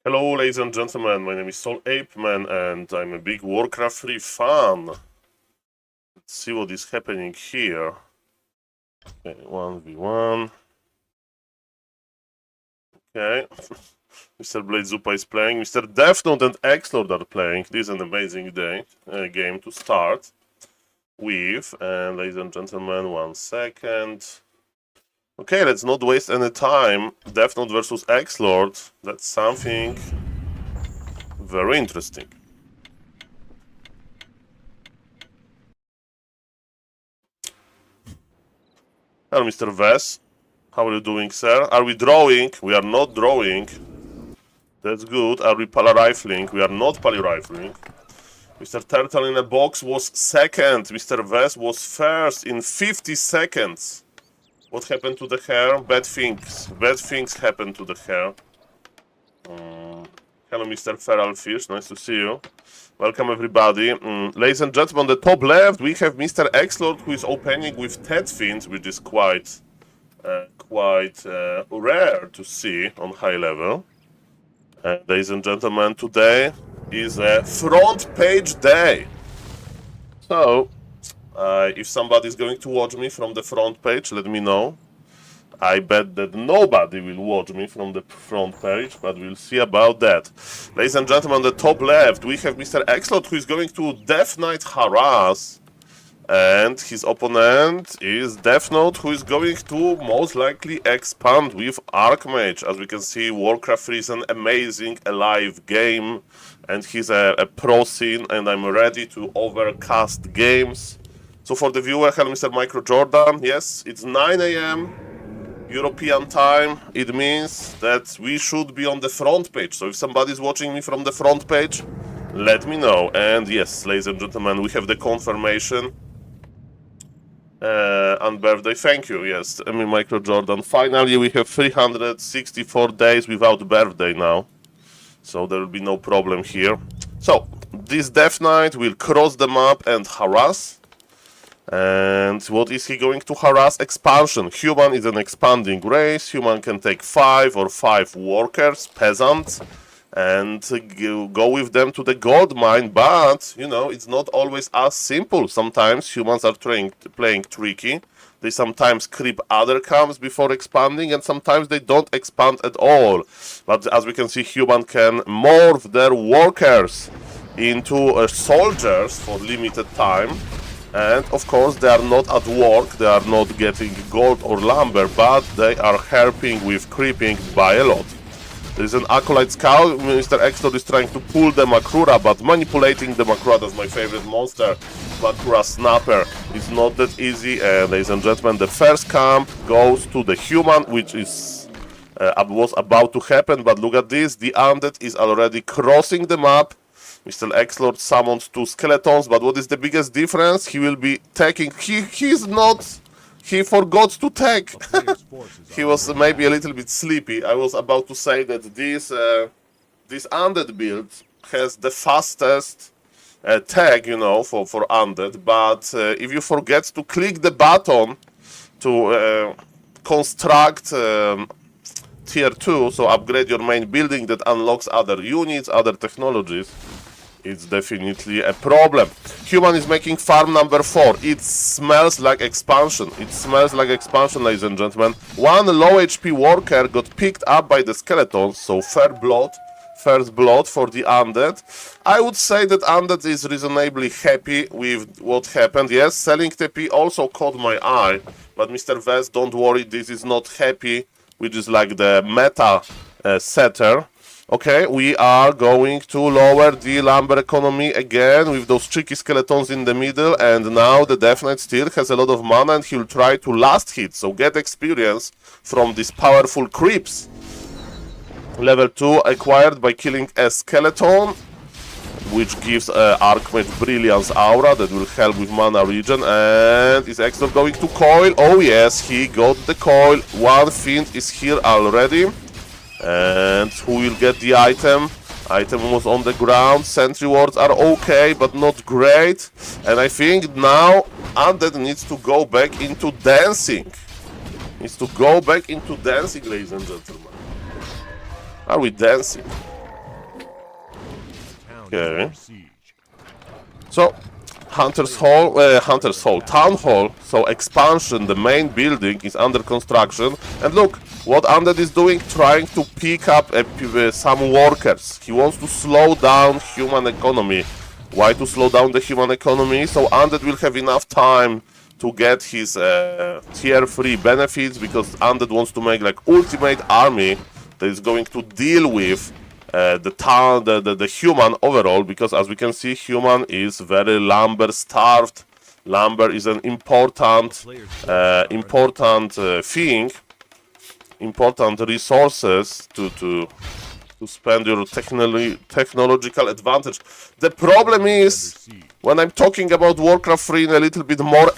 Hello ladies and gentlemen, my name is SaulApeMan and I'm a big Warcraft 3 fan. Let's see what is happening here. Okay, 1v1. Okay. Mr. Bladezupa is playing, Mr. Death Note and X-Lord are playing. This is an amazing game to start with. And ladies and gentlemen, 1 second. Okay, let's not waste any time. Death Note versus X-Lord. That's something very interesting. Hello, Mr. Vess. How are you doing, sir? Are we drawing? We are not drawing. That's good. Are we poly-rifling? We are not poly-rifling. Mr. Turtle in a box was second. Mr. Vess was first in 50 seconds. What happened to the hair? Bad things. Bad things happened to the hair. Hello, Mr. Feral Fish. Nice to see you. Welcome, everybody. Ladies and gentlemen, on the top left, we have Mr. X-Lord, who is opening with Ted Fins, which is quite rare to see on high level. Ladies and gentlemen, today is a front page day. So, if somebody is going to watch me from the front page, let me know. I bet that nobody will watch me from the front page, but we'll see about that. Ladies and gentlemen, on the top left, we have Mr. X-Lord, who is going to Death Knight harass. And his opponent is Death Note, who is going to most likely expand with Archmage. As we can see, Warcraft 3 is an amazing, alive game. And he's a pro scene, and I'm ready to overcast games. So for the viewer, hello Mr. Micro Jordan. Yes, it's 9 AM European time. It means that we should be on the front page. So if somebody's watching me from the front page, let me know. And yes, ladies and gentlemen, we have the confirmation. On birthday, thank you. Yes, I mean Micro Jordan. Finally, we have 364 days without birthday now. So there will be no problem here. So this Death Knight will cross the map and harass. And what is he going to harass? Expansion. Human is an expanding race. Human can take 5 or 5 workers, peasants, and go with them to the gold mine. But, you know, it's not always as simple. Sometimes humans are playing tricky. They sometimes creep other camps before expanding, and sometimes they don't expand at all. But as we can see, human can morph their workers into soldiers for limited time. And of course they are not at work, they are not getting gold or lumber, but they are helping with creeping by a lot. There is an Acolyte Scout. Mr. X-Lord is trying to pull the Makura, but manipulating the Makura, that's my favorite monster, Makura Snapper, is not that easy. And ladies and gentlemen, the first camp goes to the human, which is was about to happen, but look at this, the Undead is already crossing the map. Mr. X-Lord summons 2 skeletons, but what is the biggest difference? He will be taking... He forgot to tag. He was maybe a little bit sleepy. I was about to say that this Undead build has the fastest tag, you know, for Undead, but if you forget to click the button to construct tier 2, so upgrade your main building that unlocks other units, other technologies, it's definitely a problem. Human is making farm number 4. It smells like expansion. It smells like expansion, ladies and gentlemen. 1 low HP worker got picked up by the skeletons, so first blood for the Undead. I would say that Undead is reasonably happy with what happened. Yes, selling TP also caught my eye, but Mr. Vest, don't worry, this is not happy, which is like the meta setter. Okay, we are going to lower the lumber economy again with those tricky skeletons in the middle, and now the Death Knight still has a lot of mana and he'll try to last hit, so get experience from these powerful creeps. Level 2 acquired by killing a skeleton, which gives Archmage Brilliance Aura that will help with mana regen. And is X-Lord going to coil? Oh yes, he got the coil. 1 Fiend is here already. And who will get the item? Item was on the ground. Sentry wards are okay, but not great. And I think now Undead needs to go back into dancing. Ladies and gentlemen. Are we dancing? Okay. So, Hunter's Hall, Town Hall, so expansion, the main building is under construction. And look, what Undead is doing, trying to pick up some workers. He wants to slow down human economy. Why to slow down the human economy? So Undead will have enough time to get his tier 3 benefits, because Undead wants to make like ultimate army that is going to deal with the human overall, because as we can see, human is very lumber starved. Lumber is an important thing, important resources to spend your technological advantage. The problem is, when I'm talking about Warcraft 3 in a little bit more,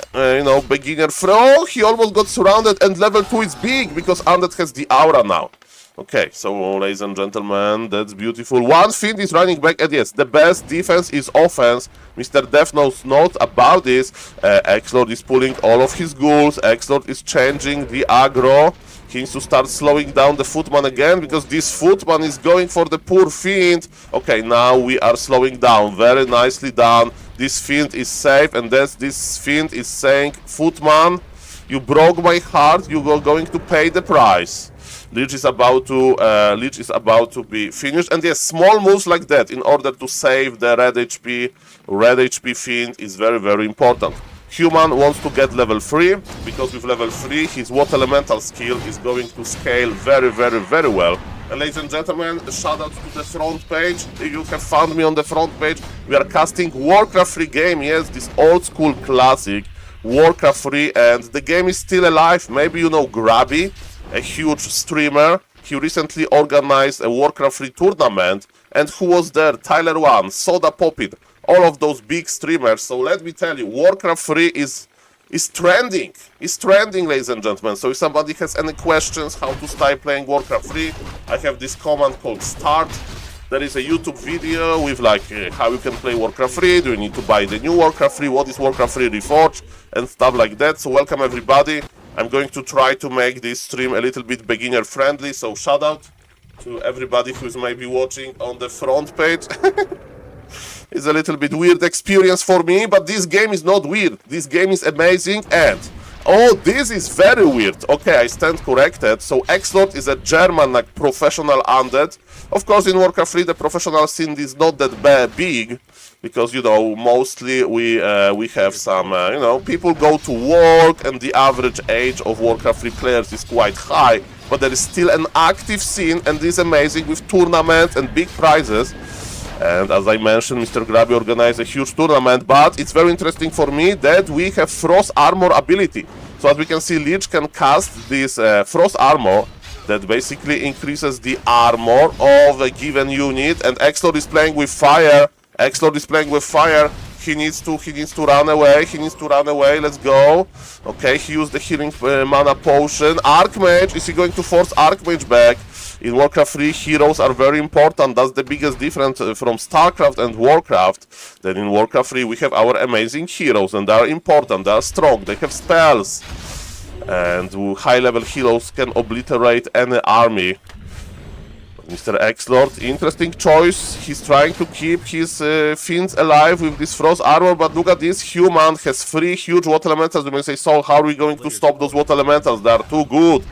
beginner throw, he almost got surrounded, and level 2 is big because Undead has the aura now. Okay, so ladies and gentlemen, that's beautiful. One Fiend is running back, and yes, the best defense is offense. Mr. Def knows not about this. X-Lord is pulling all of his ghouls. X-Lord is changing the aggro. He needs to start slowing down the Footman again, because this Footman is going for the poor Fiend. Okay, now we are slowing down. Very nicely done. This Fiend is safe, and this Fiend is saying, Footman, you broke my heart, you are going to pay the price. Lich is about to be finished, and yes, small moves like that in order to save the red HP Fiend is very, very important. Human wants to get level 3, because with level 3 his water elemental skill is going to scale very, very, very well. And ladies and gentlemen, shout out to the front page. You have found me on the front page. We are casting Warcraft 3 game, yes, this old school classic Warcraft 3, and the game is still alive. Maybe you know Laby, a huge streamer. He recently organized a Warcraft 3 tournament, and who was there? Tyler One, SaulApeMan, all of those big streamers. So let me tell you, Warcraft 3 is trending. It's trending, ladies and gentlemen. So if somebody has any questions how to start playing Warcraft 3, I have this command called start. There is a YouTube video with like how you can play Warcraft 3, do you need to buy the new Warcraft 3, what is Warcraft 3 Reforged, and stuff like that. So welcome everybody. I'm going to try to make this stream a little bit beginner friendly, so shout out to everybody who's maybe watching on the front page. It's a little bit weird experience for me, but this game is not weird. This game is amazing, and oh, this is very weird. Okay, I stand corrected. So X-Lord is a German, like, professional undead. Of course, in Warcraft 3, the professional scene is not that big, because, you know, mostly we have some, people go to work, and the average age of Warcraft 3 players is quite high. But there is still an active scene, and this is amazing, with tournaments and big prizes. And as I mentioned, Mr. Laby organized a huge tournament, but it's very interesting for me that we have Frost Armor ability. So as we can see, Lich can cast this Frost Armor that basically increases the armor of a given unit, and X-Lord is playing with fire. X-Lord is playing with fire. He needs to run away. He needs to run away. Let's go. Okay, he used the healing mana potion. Archmage, is he going to force Archmage back? In Warcraft 3, heroes are very important. That's the biggest difference from StarCraft and Warcraft. Then in Warcraft 3, we have our amazing heroes, and they are important, they are strong, they have spells. And high-level heroes can obliterate any army. Mr. X-Lord, interesting choice. He's trying to keep his fiends alive with this Frost Armor, but look at this. Human has 3 huge water elementals. You may say, Saul, how are we going to stop those water elementals? They are too good.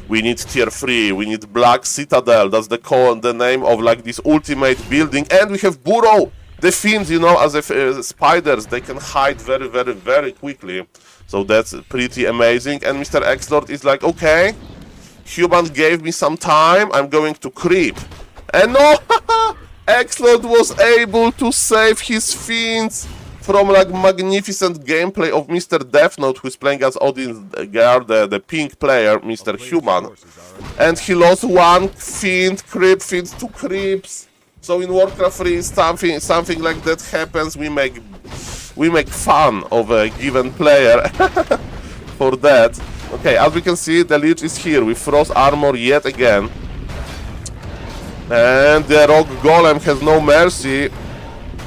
We need tier 3, we need Black Citadel, that's the name of like this ultimate building. And we have Burrow, the fiends, you know, as if spiders, they can hide very, very, very quickly. So that's pretty amazing. And Mr. X-Lord is like, okay, human gave me some time, I'm going to creep. And no, X-Lord was able to save his fiends from like magnificent gameplay of Mr. Death Note, who's playing as Odin's guard, the pink player, Mr. Human. And he lost 1 fiend, creep fiends, 2 creeps. So in Warcraft 3, something like that happens. We make fun of a given player for that. Okay, as we can see, the Lich is here with Frost Armor yet again. And the Rogue Golem has no mercy.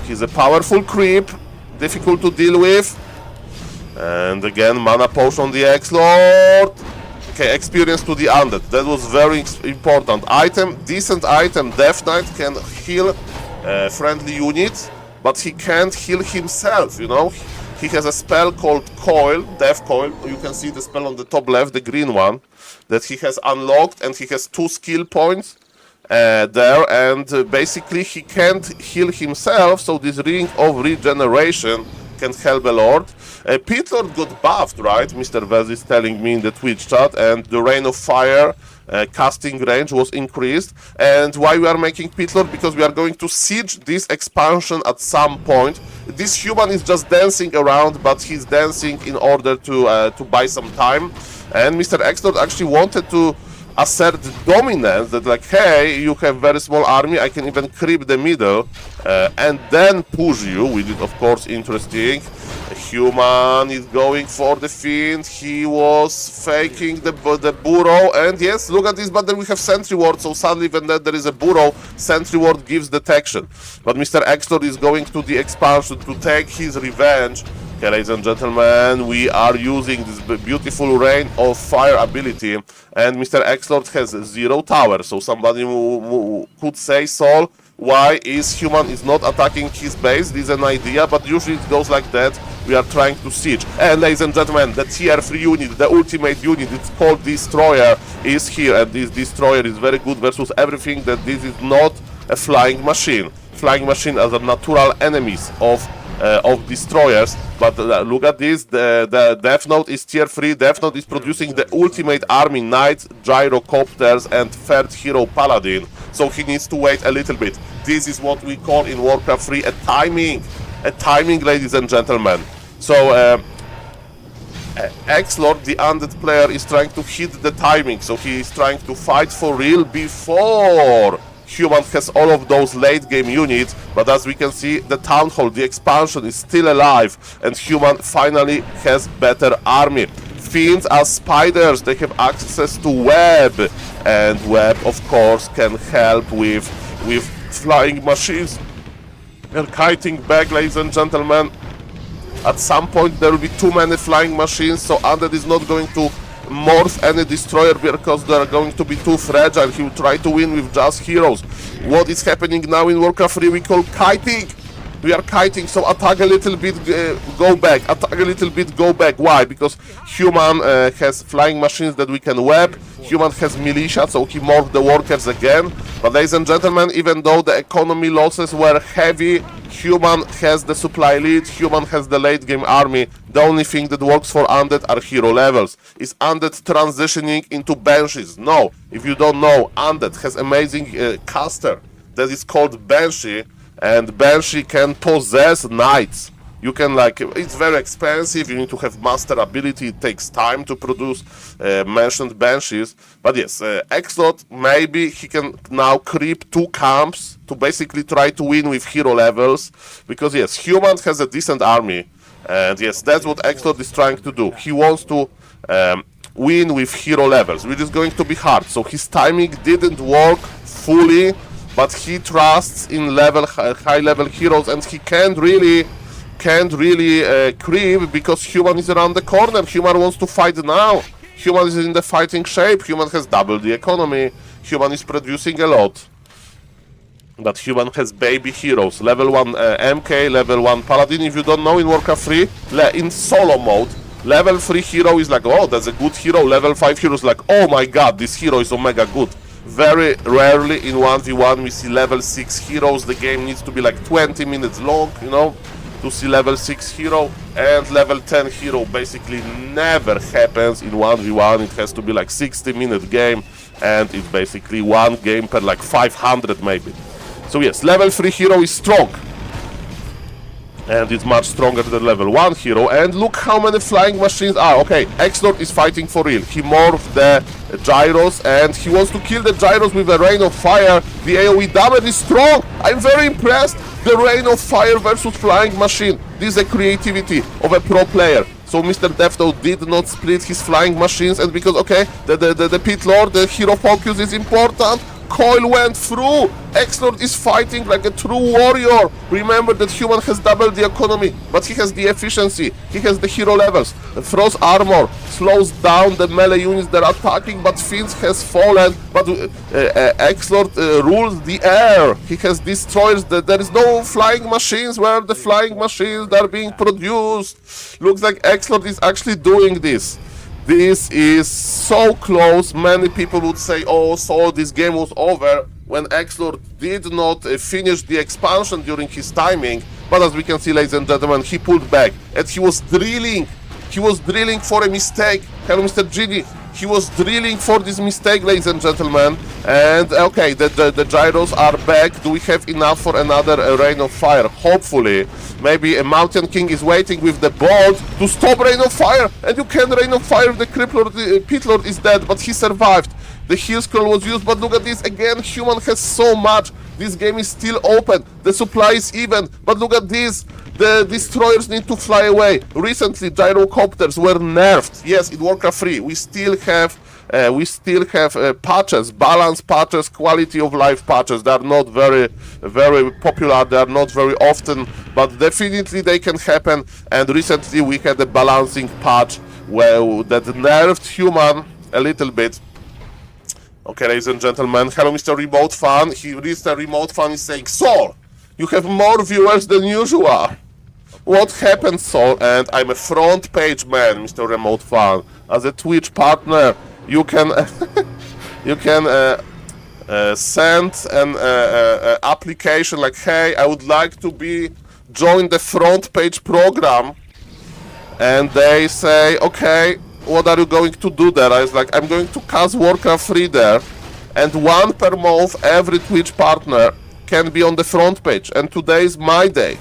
He's a powerful creep, difficult to deal with. And again, mana potion on the X-Lord. Okay, experience to the Undead. That was very important. Item, decent item. Death Knight can heal friendly units, but he can't heal himself, you know. He has a spell called Coil, Death Coil. You can see the spell on the top left, the green one, that he has unlocked, and he has 2 skill points there, and basically he can't heal himself, so this Ring of Regeneration can help a lot. Pit Lord got buffed, right? Mr. Vez is telling me in the Twitch chat, and the Rain of Fire casting range was increased. And why we are making Pit Lord? Because we are going to siege this expansion at some point. This human is just dancing around, but he's dancing in order to buy some time. And Mr. X-Lord actually wanted to assert dominance, that like, hey, you have very small army, I can even creep the middle and then push you, which is of course interesting. A human is going for the fiend, he was faking the burrow, and yes, look at this, but then we have sentry ward, so suddenly when there is a burrow, sentry ward gives detection. But Mr. X-Lord is going to the expansion to take his revenge. Okay, ladies and gentlemen, we are using this beautiful Rain of Fire ability, and Mr. X-Lord has 0 tower, so somebody who could say, Saul, why is human is not attacking his base? This is an idea, but usually it goes like that. We are trying to siege. And ladies and gentlemen, the tier 3 unit, the ultimate unit, it's called Destroyer, is here, and this Destroyer is very good versus everything that this is not a flying machine. Flying machine as a natural enemies of destroyers, but look at this, the Death Note is tier 3, Death Note is producing the ultimate army, Knights, Gyrocopters and 3rd hero Paladin, so he needs to wait a little bit. This is what we call in Warcraft 3 a timing, ladies and gentlemen. So X-Lord, the Undead player, is trying to hit the timing, so he is trying to fight for real before human has all of those late game units, but as we can see, the Town Hall, the expansion is still alive, and human finally has better army. Fiends are spiders, they have access to web, and web of course can help with flying machines. They're kiting back, ladies and gentlemen. At some point there will be too many flying machines, so Undead is not going to morph any destroyer because they are going to be too fragile. He will try to win with just heroes. What is happening now in Warcraft 3 we call kiting. We are kiting, so attack a little bit, go back, attack a little bit, go back. Why? Because human has flying machines that we can web, human has militia, so he morphed the workers again. But ladies and gentlemen, even though the economy losses were heavy, human has the supply lead, human has the late game army. The only thing that works for Undead are hero levels. Is Undead transitioning into Banshees? No. If you don't know, Undead has amazing caster that is called Banshee, and Banshee can possess knights. You can, like, it's very expensive, you need to have master ability, it takes time to produce mentioned Banshees. But yes, X-Lord, maybe he can now creep 2 camps to basically try to win with hero levels, because yes, human has a decent army, and yes, that's what X-Lord is trying to do. He wants to win with hero levels, which is going to be hard, so his timing didn't work fully, but he trusts in high level heroes, and he can't really creep because human is around the corner. Human wants to fight now. Human is in the fighting shape. Human has doubled the economy. Human is producing a lot. But human has baby heroes. Level 1 MK, level 1 Paladin. If you don't know, in Warcraft 3, in solo mode, level 3 hero is like, oh, that's a good hero. Level 5 hero is like, oh my god, this hero is omega good. Very rarely in 1v1 we see level 6 heroes. The game needs to be like 20 minutes long, you know, to see level 6 hero, and level 10 hero basically never happens in 1v1. It has to be like 60-minute game, and it's basically one game per like 500 maybe. So yes, level 3 hero is strong, and it's much stronger than level 1 hero. And look how many flying machines are. Okay, X-Lord is fighting for real. He morphed the gyros, and he wants to kill the gyros with a Rain of Fire. The AoE damage is strong. I'm very impressed. The Rain of Fire versus flying machine. This is a creativity of a pro player. So Mr. Death Note did not split his flying machines, and because, okay, the Pit Lord, the hero focus is important, Coil went through. X-Lord is fighting like a true warrior. Remember that human has doubled the economy, but he has the efficiency. He has the hero levels. Frost armor slows down the melee units that are attacking, but Fiends has fallen. But X-Lord rules the air. He has destroyers. There is no flying machines. Where the flying machines that are being produced? Looks like X-Lord is actually doing this. This is so close. Many people would say, oh, so this game was over when X-Lord did not finish the expansion during his timing. But as we can see, ladies and gentlemen, he pulled back and he was drilling. He was drilling for a mistake. Hello, Mr. Gini. He was drilling for this mistake, ladies and gentlemen. And okay, the gyros are back. Do we have enough for another Rain of Fire? Hopefully. Maybe a Mountain King is waiting with the bolt to stop Rain of Fire. And you can Rain of Fire if the Pit Lord is dead, but he survived. The heal scroll was used, but look at this. Again, human has so much. This game is still open. The supply is even. But look at this. The destroyers need to fly away. Recently, gyrocopters were nerfed. Yes, in Warcraft 3, we still have patches, balance patches, quality of life patches. They are not very popular. They are not very often, but definitely they can happen. And recently, we had a balancing patch that nerfed human a little bit. Okay, ladies and gentlemen, hello, Mr. Remote Fan. Mr. Remote Fan is saying, Saul, you have more viewers than usual. What happened, Saul? And I'm a front page man, Mr. Remote Fan. As a Twitch partner, you can send an application like, hey, I would like to join the front page program. And they say, okay, what are you going to do there? I was like, I'm going to cast Warcraft 3 there. And 1 per month, every Twitch partner can be on the front page. And today is my day.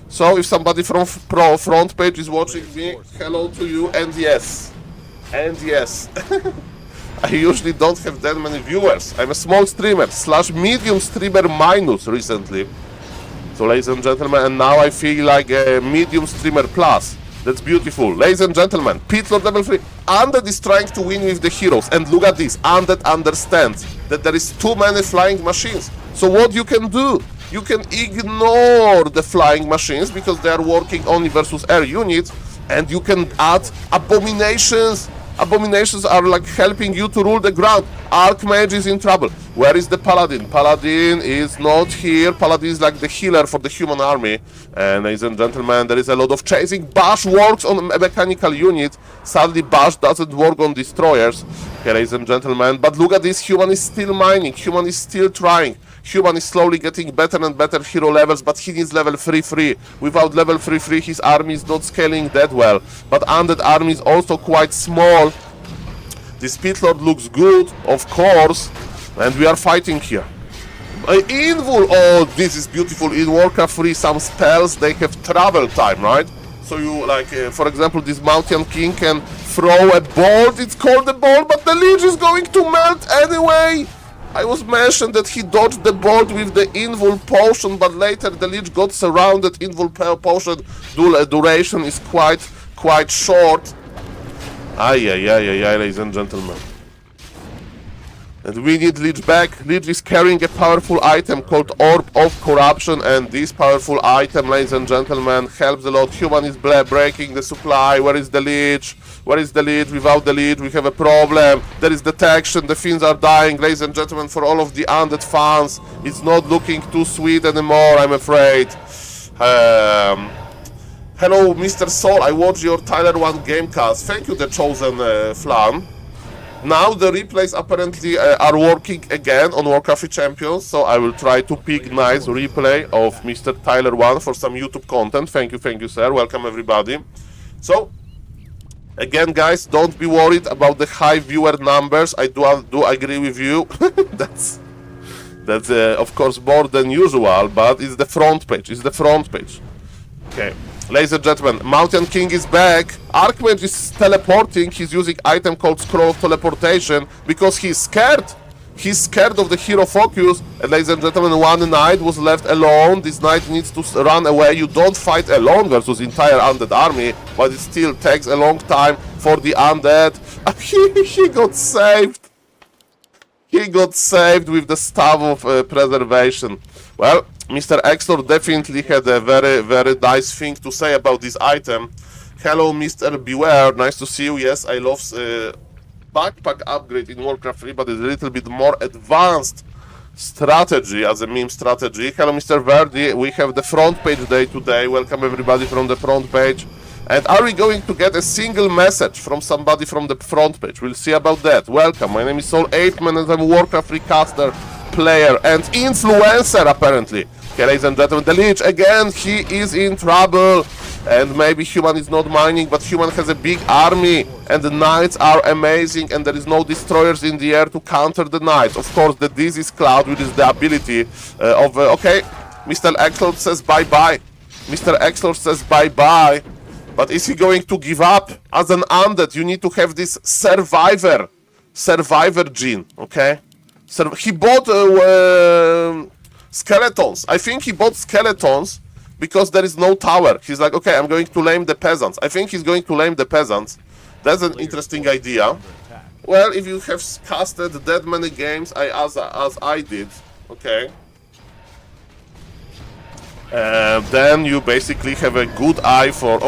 So if somebody from front page is watching me, hello to you, and yes. And yes. I usually don't have that many viewers. I'm a small streamer, / medium streamer minus recently. So ladies and gentlemen, and now I feel like a medium streamer plus. That's beautiful. Ladies and gentlemen, Pit Lord level 3. Undead is trying to win with the heroes. And look at this. Undead understands that there is too many flying machines. So what you can do? You can ignore the flying machines because they are working only versus air units. And you can add abominations. Abominations are like helping you to rule the ground. Archmage is in trouble. Where is the Paladin? Paladin is not here. Paladin is like the healer for the human army. And ladies and gentlemen, there is a lot of chasing. Bash works on a mechanical unit. Sadly, Bash doesn't work on destroyers. Okay, ladies and gentlemen. But look at this. Human is still mining. Human is still trying. Human is slowly getting better and better hero levels, but he needs level 3-3. Without level 3-3, his army is not scaling that well. But Undead army is also quite small. This Pit Lord looks good, of course, and we are fighting here. Invul, oh, this is beautiful. In Warcraft 3, some spells, they have travel time, right? So you, like, for example, this Mountain King can throw a bolt. It's called a bolt, but the Lich is going to melt anyway. I was mentioned that he dodged the bolt with the Invul potion, but later the Lich got surrounded. Invul potion duration is quite short. Ay, ladies and gentlemen. And we need Lich back. Lich is carrying a powerful item called Orb of Corruption, and this powerful item, ladies and gentlemen, helps a lot. Human is breaking the supply. Where is the Lich? Where is the Lich? Without the Lich, we have a problem. There is detection. The Fiends are dying. Ladies and gentlemen, for all of the Undead fans, it's not looking too sweet anymore, I'm afraid. Hello, Mr. Saul. I watched your Tyler 1 Gamecast. Thank you, The Chosen Flan. Now the replays apparently are working again on Warcraft 3 Champions, so I will try to pick nice replay of Mr. Tyler 1 for some YouTube content. Thank you, sir. Welcome, everybody. So, again, guys, don't be worried about the high viewer numbers. I do agree with you. That's of course more than usual, but it's the front page. It's the front page. Okay. Ladies and gentlemen, Mountain King is back. Archmage is teleporting. He's using item called Scroll of Teleportation because he's scared. He's scared of the hero focus. And ladies and gentlemen, one knight was left alone. This knight needs to run away. You don't fight alone versus entire Undead army, but it still takes a long time for the Undead. He got saved. He got saved with the staff of preservation. Well, Mr. Exlord definitely had a very, very nice thing to say about this item. Hello, Mr. Beware. Nice to see you. Yes, I love backpack upgrade in Warcraft 3, but it's a little bit more advanced strategy as a meme strategy. Hello, Mr. Verdi. We have the front page day today. Welcome everybody from the front page. And are we going to get a single message from somebody from the front page? We'll see about that. Welcome. My name is SaulApeMan and I'm a Warcraft 3 caster, player and influencer apparently. Okay, ladies and gentlemen, the Lich again, he is in trouble. And maybe Human is not mining, but Human has a big army. And the Knights are amazing and there is no destroyers in the air to counter the Knights. Of course, the Disease Cloud, which is the ability of... okay, Mr. Exlord says bye-bye. Mr. Exlord says bye-bye. But is he going to give up? As an undead, you need to have this survivor gene, okay? He bought skeletons. I think he bought skeletons because there is no tower. He's like, okay, I'm going to lame the peasants. I think he's going to lame the peasants. That's an interesting idea. Well, if you have casted that many games as I did, okay, then you basically have a good eye for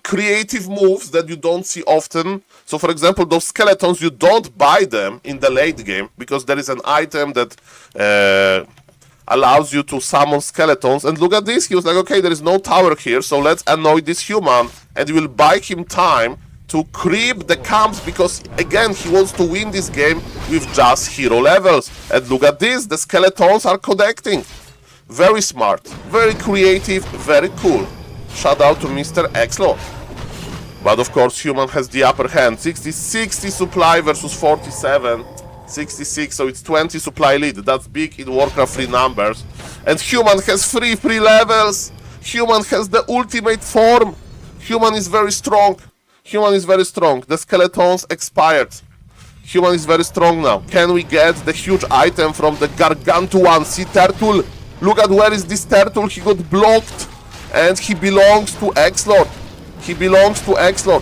creative moves that you don't see often. So, for example, those skeletons, you don't buy them in the late game because there is an item that allows you to summon skeletons. And look at this, he was like, okay, there is no tower here, so let's annoy this human, and we will buy him time to creep the camps because, again, he wants to win this game with just hero levels. And look at this, the skeletons are connecting. Very smart, very creative, very cool. Shout out to Mr. Exlord. But of course, Human has the upper hand. 60 supply versus 47. 66, so it's 20 supply lead. That's big in Warcraft 3 numbers. And Human has free levels. Human has the ultimate form. Human is very strong. Human is very strong. The skeletons expired. Human is very strong now. Can we get the huge item from the Gargantuan Sea Turtle? Look at where is this turtle. He got blocked. And he belongs to Exlord. He belongs to Exlord.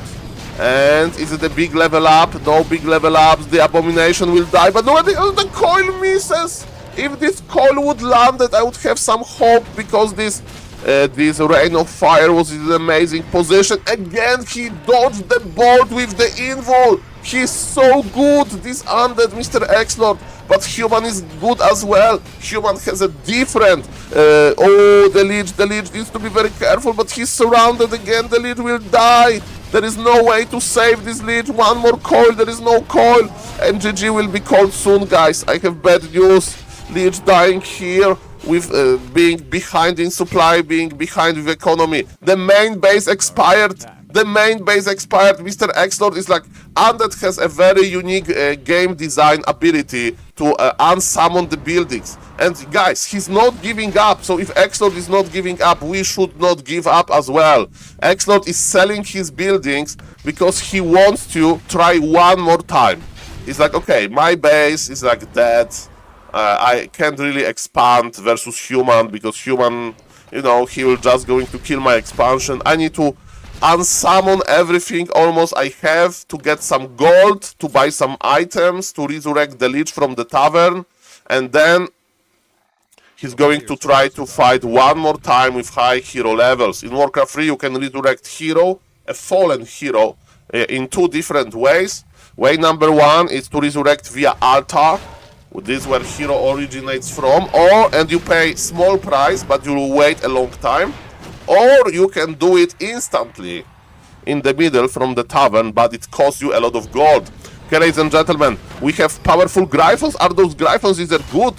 And is it a big level up? No big level ups. The abomination will die. But no, the coil misses. If this coil would land, I would have some hope because this rain of fire was in an amazing position. Again, he dodged the bolt with the invul. He's so good, this undead Mr. Exlord. But Human is good as well. Human has a different... oh, the Lich needs to be very careful, but he's surrounded again. The Lich will die. There is no way to save this Lich. One more coil, there is no coil. And GG will be called soon, guys. I have bad news. Lich dying here with being behind in supply, being behind with economy. The main base expired. The main base expired. Mr. Exlord is like, Undead has a very unique game design ability to unsummon the buildings. And guys, he's not giving up. So if Exlord is not giving up, we should not give up as well. Exlord is selling his buildings because he wants to try one more time. He's like, okay, my base is like dead. I can't really expand versus Human because Human, you know, he will just going to kill my expansion. I need to unsummon everything almost I have to get some gold, to buy some items, to resurrect the Lich from the tavern, and then he's going to try to fight one more time with high hero levels. In Warcraft 3 you can resurrect hero, a fallen hero, in two different ways. Way number one is to resurrect via altar. This is where hero originates from, and you pay small price but you will wait a long time. Or you can do it instantly in the middle from the tavern, but it costs you a lot of gold. Okay, ladies and gentlemen, we have powerful Gryphons. Are those Gryphons, is that good?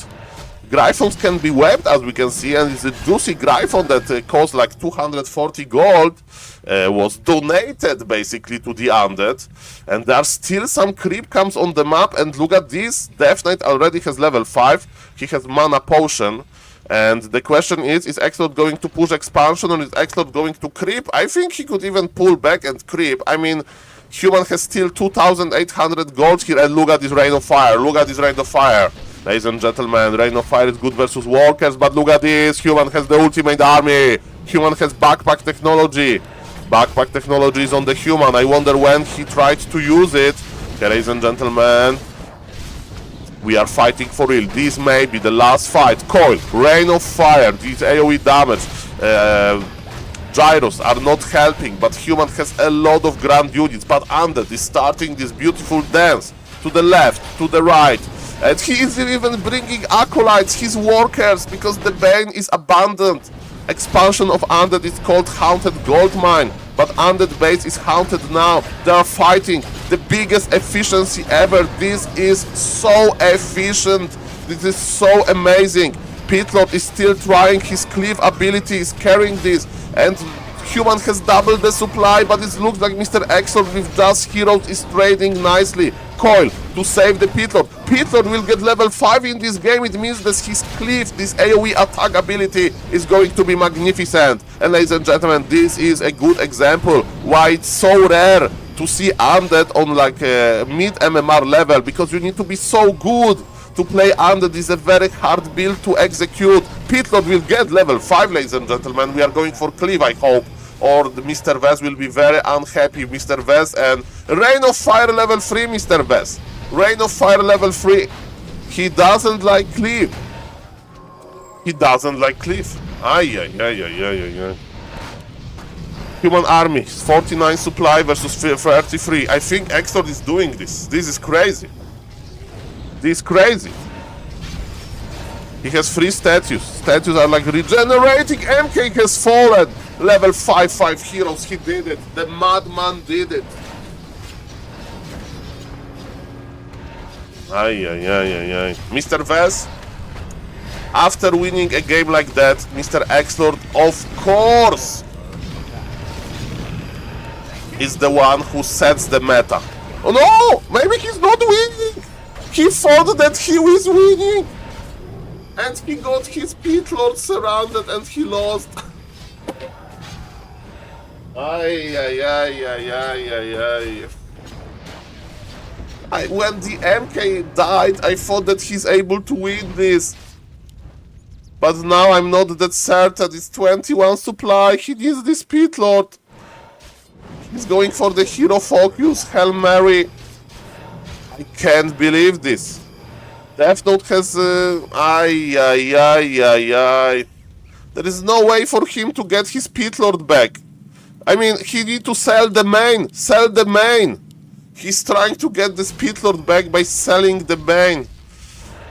Gryphons can be webbed, as we can see, and it's a juicy Gryphon that costs like 240 gold. Was donated basically to the Undead. And there are still some creep camps on the map, and look at this. Death Knight already has level 5. He has mana potion. And the question is Exlord going to push expansion or is Exlord going to creep? I think he could even pull back and creep. I mean, Human has still 2,800 gold here, and look at this Rain of Fire. Look at this Rain of Fire. Ladies and gentlemen, Rain of Fire is good versus walkers, but look at this. Human has the ultimate army. Human has backpack technology. Backpack technology is on the Human. I wonder when he tried to use it. Okay, ladies and gentlemen. We are fighting for real. This may be the last fight. Coil, Rain of Fire, these AoE damage. Gyros are not helping, but Human has a lot of grand units. But Undead is starting this beautiful dance. To the left, to the right. And he is even bringing acolytes, his workers, because the Bane is abandoned. Expansion of Undead is called Haunted Goldmine, but Undead base is haunted now. They are fighting the biggest efficiency ever. This is so efficient. This is so amazing. Pitlord is still trying his cleave abilities, carrying this, and Human has doubled the supply, but it looks like Mr. Exlord with just heroes is trading nicely. Coil to save the Pitlord. Pitlord will get level 5 in this game. It means that his cleave, this AoE attack ability, is going to be magnificent. And ladies and gentlemen, this is a good example why it's so rare to see Undead on like a mid MMR level, because you need to be so good to play Undead. Is a very hard build to execute. Pitlord will get level 5, ladies and gentlemen. We are going for cleave, I hope. Or the Mr. Vez will be very unhappy, Mr. Vez. And Rain of Fire level 3, Mr. Vez. Rain of Fire level 3. He doesn't like cleave. He doesn't like cleave. Ay, ay, ay, ay, ay, ay. Human army, 49 supply versus 33. I think Exlord is doing this. This is crazy. This is crazy. He has 3 statues. Statues are like regenerating. MK has fallen. Level 5 heroes. He did it. The madman did it. Ay, ay, ay, ay, ay. Mr. Vez, after winning a game like that, Mr. Exlord, of course, is the one who sets the meta. Oh no! Maybe he's not winning! He thought that he was winning! And he got his Pitlord surrounded and he lost. Ay, ay, ay, ay, ay, ay, ay. When the MK died, I thought that he's able to win this. But now I'm not that certain. It's 21 supply. He needs this Pitlord. He's going for the hero focus. Hail Mary. I can't believe this. Death Note has... ay, ay, ay, ay, ay. There is no way for him to get his Pitlord back. I mean, he need to sell the main. Sell the main. He's trying to get this Pitlord back by selling the main.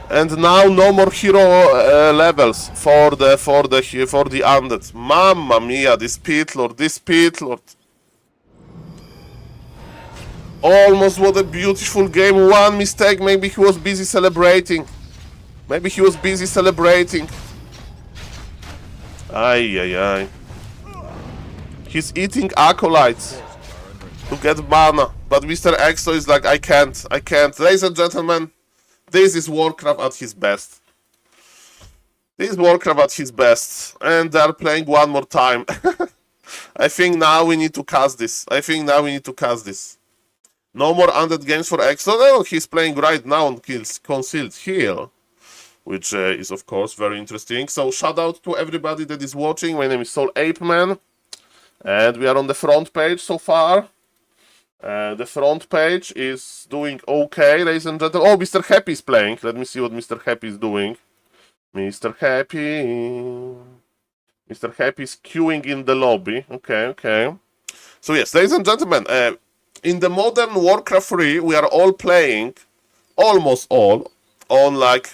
And now no more hero levels for the Undead. Mamma mia, this Pitlord. Almost, what a beautiful game. One mistake, maybe he was busy celebrating. Ay, ay, ay. He's eating acolytes to get mana. But Mr. Exo is like, I can't. Ladies and gentlemen, this is Warcraft at his best. And they're playing one more time. I think now we need to cast this. No more Undead games for Exo. Oh, he's playing right now on Concealed Heal, which is of course very interesting. So shout out to everybody that is watching. My name is SaulApeMan, and we are on the front page so far. The front page is doing okay, ladies and gentlemen. Oh, Mr. Happy is playing. Let me see what Mr. Happy is doing. Mr. Happy is queuing in the lobby. Okay. So yes, ladies and gentlemen, in the modern Warcraft 3, we are all playing, almost all, on like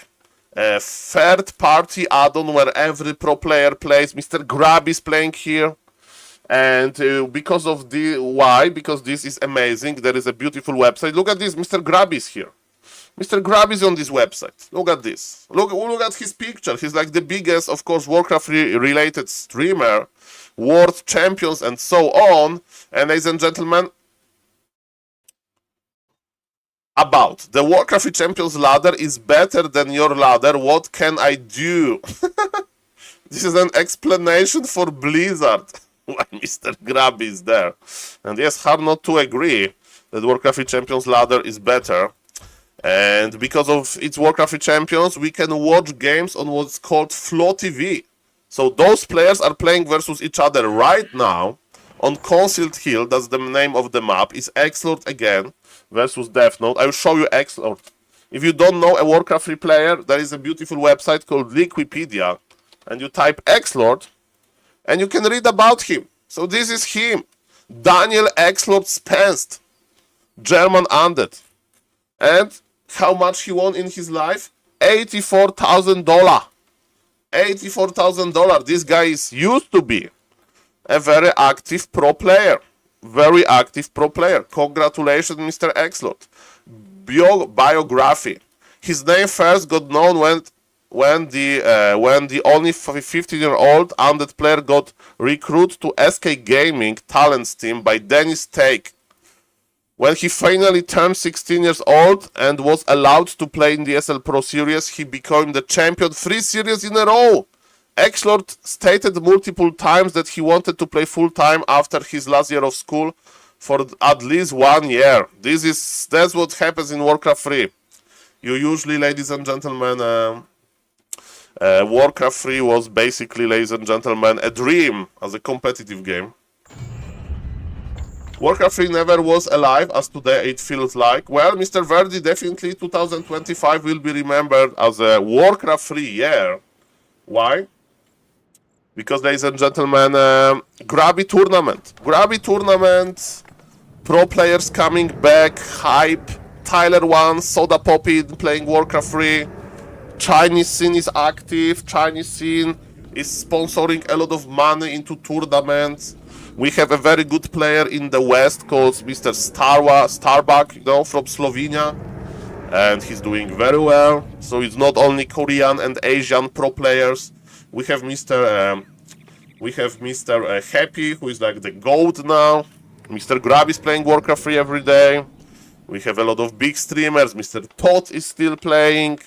a third-party add-on where every pro player plays. Mr. Grab is playing here. And because of because this is amazing. There is a beautiful website. Look at this. Mr. Grab is here. Mr. Grab is on this website. Look at this. Look at his picture. He's like the biggest, of course, Warcraft related streamer, world champions, and so on. And ladies and gentlemen, about the Warcraft Champions ladder is better than your ladder. What can I do? This is an explanation for Blizzard. Why Mr. Grab is there. And yes, hard not to agree that Warcraft Champions ladder is better. And because of its Warcraft Champions, we can watch games on what's called Flow TV. So those players are playing versus each other right now on Concealed Hill. That's the name of the map. Is Exlord again versus Death Note. I will show you Exlord If you don't know a Warcraft 3 player, there is a beautiful website called Wikipedia, and you type X-Lord, and you can read about him. So this is him, Daniel X-Lord Spence, German Undead. And how much he won in his life? $84,000. $84,000. This guy used to be a very active pro player. Very active pro player. Congratulations, Mr. X-Lord. Biography. His name first got known when the only 15-year-old Undead player got recruited to SK Gaming Talents team by Dennis Take. When he finally turned 16 years old and was allowed to play in the SL Pro Series, he became the champion 3 series in a row. X-Lord stated multiple times that he wanted to play full-time after his last year of school for at least 1 year. That's what happens in Warcraft 3. You usually, ladies and gentlemen, Warcraft 3 was basically, ladies and gentlemen, a dream as a competitive game. Warcraft 3 never was alive as today it feels like. Well, Mr. Verdi, definitely 2025 will be remembered as a Warcraft 3 year. Why? Because, ladies and gentlemen, Grabby Tournament. Grabby Tournament, pro players coming back, hype, Tyler 1, Soda Poppy playing Warcraft 3. Chinese scene is active, Chinese scene is sponsoring a lot of money into tournaments. We have a very good player in the West called Mr. Starbuck, you know, from Slovenia, and he's doing very well. So it's not only Korean and Asian pro players. We have Mr. Happy, who is like the GOAT now. Mr. Grab is playing Warcraft 3 every day. We have a lot of big streamers. Mr. Todd is still playing,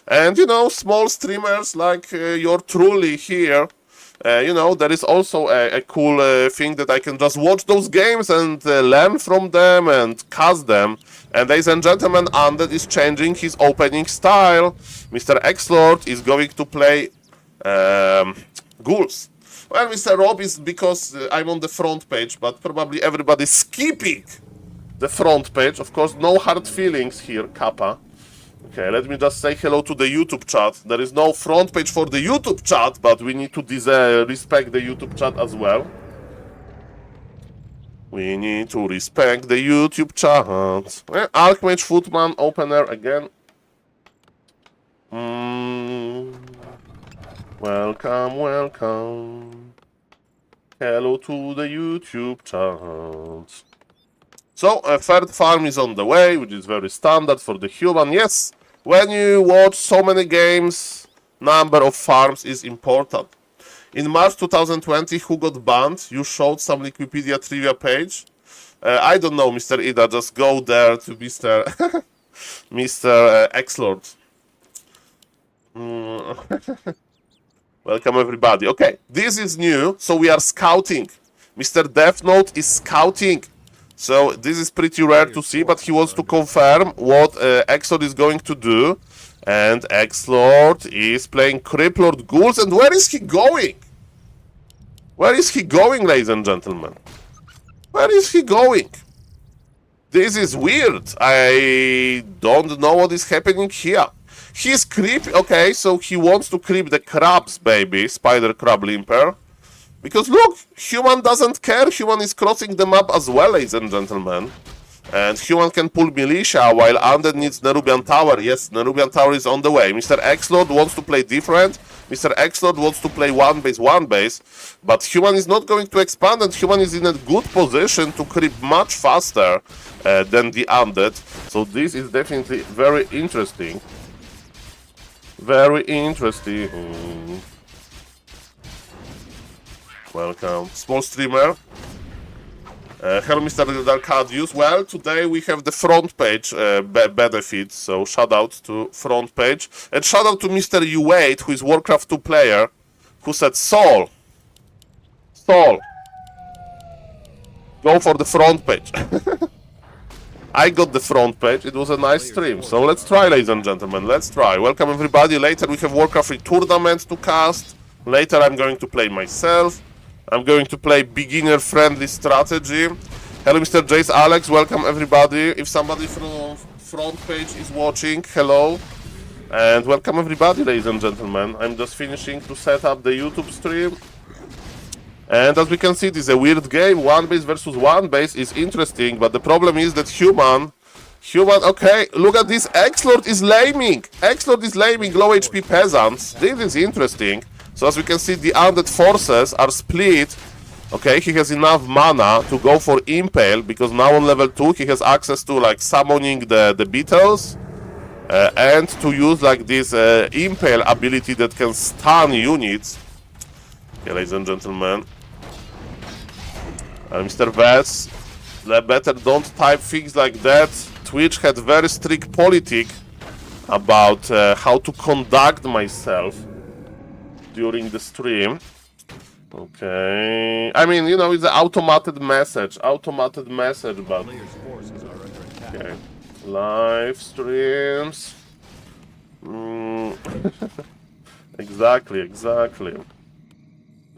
and you know, small streamers like you're truly here. You know, there is also a cool thing that I can just watch those games and learn from them and cast them. And ladies and gentlemen, Undead is changing his opening style. Mr. X-Lord is going to play ghouls. Well, Mr. Rob is because I'm on the front page, but probably everybody's skipping the front page. Of course, no hard feelings here, Kappa. Okay, let me just say hello to the YouTube chat. There is no front page for the YouTube chat, but we need to respect the YouTube chat as well. We need to respect the YouTube chat. Well, Archmage Footman opener again. Welcome, welcome. Hello to the YouTube chat. So, a third farm is on the way, which is very standard for the human. Yes, when you watch so many games, number of farms is important. In March 2020, who got banned? You showed some Wikipedia trivia page. I don't know, Mr. Ida, just go there to Mr. Mr. X-Lord. Welcome everybody. Okay, this is new, so we are scouting. Mr. Death Note is scouting. So this is pretty rare to see, but he wants to confirm what X-Lord is going to do. And X-Lord is playing Criplord Ghouls. And where is he going? Where is he going, ladies and gentlemen? Where is he going? This is weird. I don't know what is happening here. He's creep. Okay, so he wants to creep the crabs, baby. Spider Crab Limper. Because look, human doesn't care. Human is crossing the map as well, ladies and gentlemen. And human can pull militia while Undead needs Nerubian Tower. Yes, Nerubian Tower is on the way. Mr. X-Lord wants to play different. Mr. X-Lord wants to play one base. But human is not going to expand, and human is in a good position to creep much faster than the Undead. So this is definitely very interesting. Very interesting. Welcome. Small streamer. Hello, Mr. Darkadius. Well, today we have the front page benefits, so shout out to front page. And shout out to Mr. U8, who is Warcraft 2 player, who said, Saul, go for the front page. I got the front page. It was a nice stream. So let's try, ladies and gentlemen. Let's try. Welcome, everybody. Later we have Warcraft 3 tournament to cast. Later I'm going to play myself. I'm going to play beginner-friendly strategy. Hello, Mr. Jace Alex. Welcome, everybody. If somebody front page is watching. Hello. And welcome everybody, ladies and gentlemen. I'm just finishing to set up the YouTube stream. And as we can see, it is a weird game. One base versus one base is interesting, but the problem is that human, okay, look at this. X-Lord is laming. X-Lord is laming low HP peasants. This is interesting. So as we can see, the undead forces are split. Okay, he has enough mana to go for Impale, because now on level 2 he has access to like summoning the beetles and to use like this Impale ability that can stun units. Okay, ladies and gentlemen. Mr. Vess, better don't type things like that. Twitch had very strict politic about how to conduct myself during the stream. Okay, I mean, you know, it's an automated message, but okay, live streams. Exactly.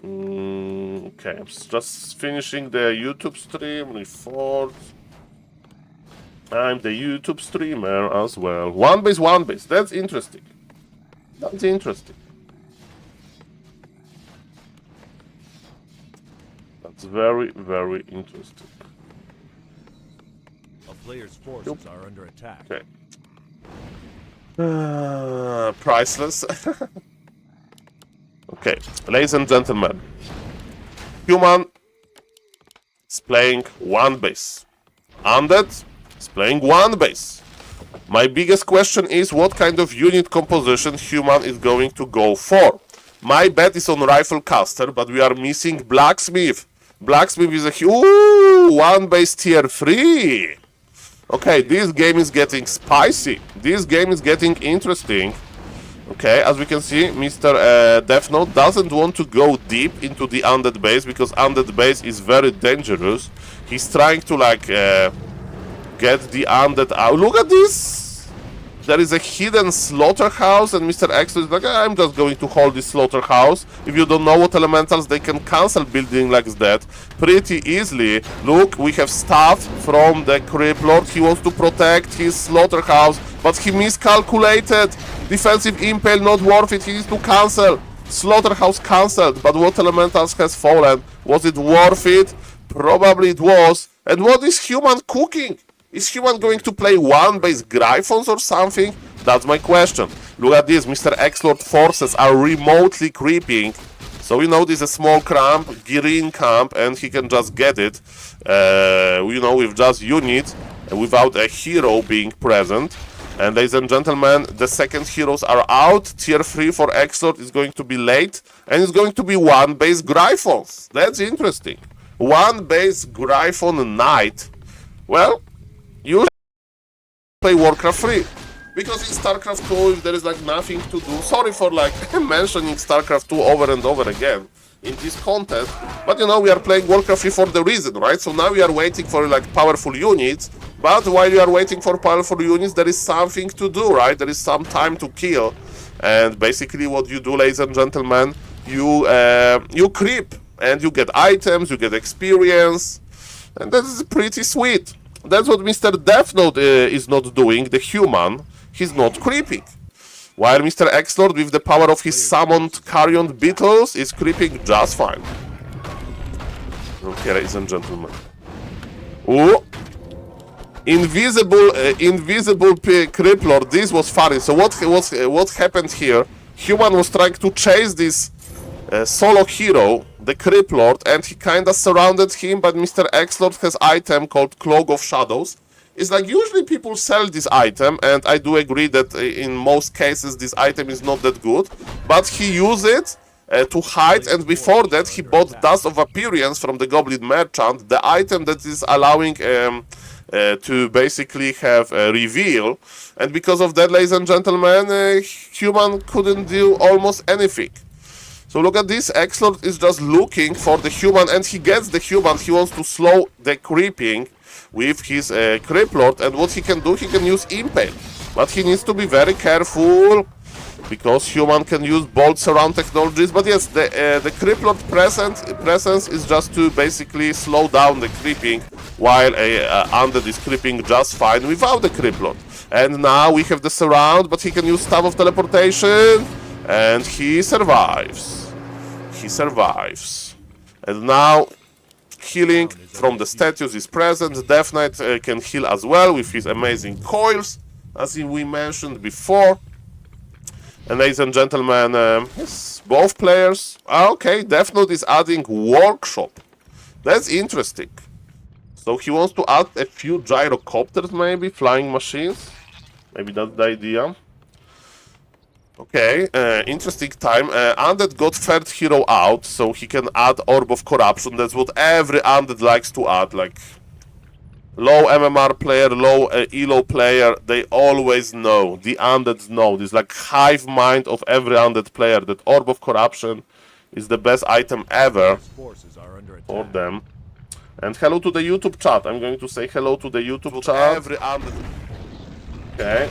Okay, I'm just finishing the YouTube stream report. I'm the YouTube streamer as well. One base. That's interesting. That's very, very interesting. A player's forces are under attack. Okay. Priceless. Okay, ladies and gentlemen. Human is playing one base. Undead is playing one base. My biggest question is what kind of unit composition human is going to go for. My bet is on rifle caster, but we are missing blacksmith. Blacksmith is a one base tier 3. Okay, this game is getting spicy. This game is getting interesting. Okay, as we can see, Mr. Death Note doesn't want to go deep into the undead base because undead base is very dangerous. He's trying to like get the undead out. Look at this! There is a hidden slaughterhouse, and Mr. X is like, I'm just going to hold this slaughterhouse. If you don't know what elementals, they can cancel building like that pretty easily. Look, we have stuff from the Creep Lord. He wants to protect his slaughterhouse, but he miscalculated. Defensive Impale not worth it. He needs to cancel. Slaughterhouse cancelled, but what elementals has fallen? Was it worth it? Probably it was. And what is human cooking? Is human going to play one base Gryphons or something? That's my question. Look at this, Mr. X-Lord forces are remotely creeping. So you know, this is a small camp, green camp, and he can just get it, you know, with just units, without a hero being present. And ladies and gentlemen, the second heroes are out. Tier 3 for X-Lord is going to be late, and it's going to be one base Gryphons. That's interesting. One base Gryphon Knight. Well, you play Warcraft 3, because in StarCraft 2 if there is like nothing to do, sorry for like mentioning StarCraft 2 over and over again in this content, but you know, we are playing Warcraft 3 for the reason, right? So now we are waiting for like powerful units, but while you are waiting for powerful units, there is something to do, right? There is some time to kill, and basically what you do, ladies and gentlemen, you creep, and you get items, you get experience, and that is pretty sweet. That's what Mr. Death Note is not doing, the human. He's not creeping. While Mr. X-Lord, with the power of his summoned carrion beetles, is creeping just fine. Okay, ladies and gentlemen. Ooh! Invisible Creep Lord, this was funny. So what happened here? Human was trying to chase this solo hero, the Creep Lord, and he kinda surrounded him, but Mr. X-Lord has item called Cloak of Shadows. It's like usually people sell this item, and I do agree that in most cases this item is not that good, but he used it to hide, and before that he bought Dust of Appearance from the Goblin Merchant, the item that is allowing to basically have a reveal, and because of that, ladies and gentlemen, human couldn't do almost anything. So look at this, X-Lord is just looking for the human, and he gets the human. He wants to slow the creeping with his Creep Lord, and what he can do, he can use Impale. But he needs to be very careful, because human can use bolt surround technologies. But yes, the Creep Lord presence is just to basically slow down the creeping, while Undead is creeping just fine without the Creep Lord. And now we have the surround, but he can use Staff of Teleportation. And he survives. He survives. And now healing from the statues is present. Death Knight can heal as well with his amazing coils, as we mentioned before. And ladies and gentlemen, yes, both players. Okay, Death Knight is adding Workshop. That's interesting. So he wants to add a few gyrocopters, maybe, flying machines. Maybe that's the idea. Okay, interesting time. Undead got third hero out, so he can add Orb of Corruption. That's what every Undead likes to add. Like, low MMR player, low ELO player, they always know. The Undeads know. This like hive mind of every Undead player that Orb of Corruption is the best item ever for them. And hello to the YouTube chat. I'm going to say hello to the YouTube chat. Every Undead. Okay.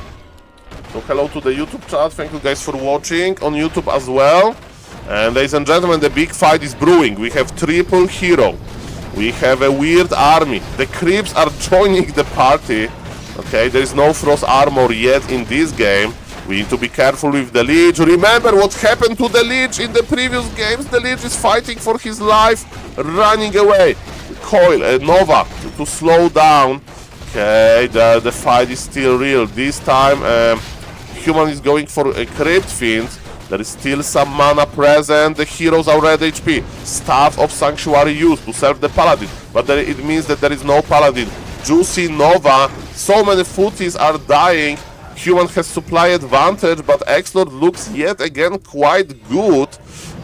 So hello to the YouTube chat, thank you guys for watching on YouTube as well. And ladies and gentlemen, the big fight is brewing. We have triple hero. We have a weird army. The creeps are joining the party. Okay, there is no frost armor yet in this game. We need to be careful with the Lich. Remember what happened to the Lich in the previous games? The Lich is fighting for his life, running away. Coil, Nova to slow down. Okay, the fight is still real. This time, Human is going for a Crypt Fiend. There is still some mana present. The heroes are red HP. Staff of Sanctuary used to serve the Paladin. But it means that there is no Paladin. Juicy Nova. So many footies are dying. Human has supply advantage, but X-Lord looks yet again quite good.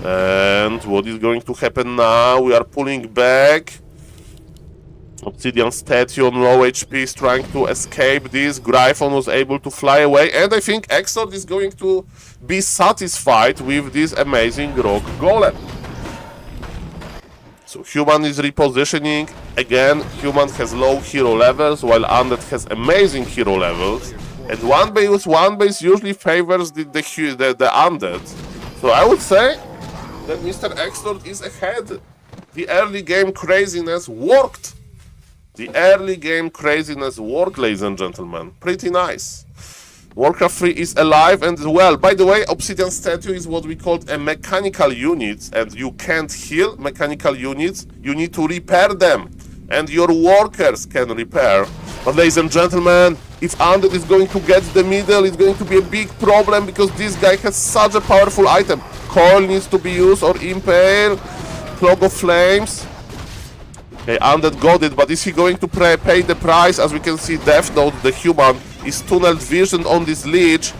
And what is going to happen now? We are pulling back. Obsidian statue on low HP is trying to escape this. Gryphon was able to fly away, and I think Exort is going to be satisfied with this amazing rock golem. So Human is repositioning. Again, Human has low hero levels, while Undead has amazing hero levels. And one base usually favors the Undead. So I would say that Mr. Exort is ahead. The early game craziness worked. The early game craziness worked, ladies and gentlemen. Pretty nice. Warcraft 3 is alive and well. By the way, Obsidian Statue is what we call a mechanical unit, and you can't heal mechanical units. You need to repair them, and your workers can repair. But ladies and gentlemen, if Undead is going to get the middle, it's going to be a big problem, because this guy has such a powerful item. Coil needs to be used, or Impale, Cloak of Flames. Okay, Undead got it, but is he going to pay the price? As we can see, Death Note, the Human, is tunneled vision on this Lich.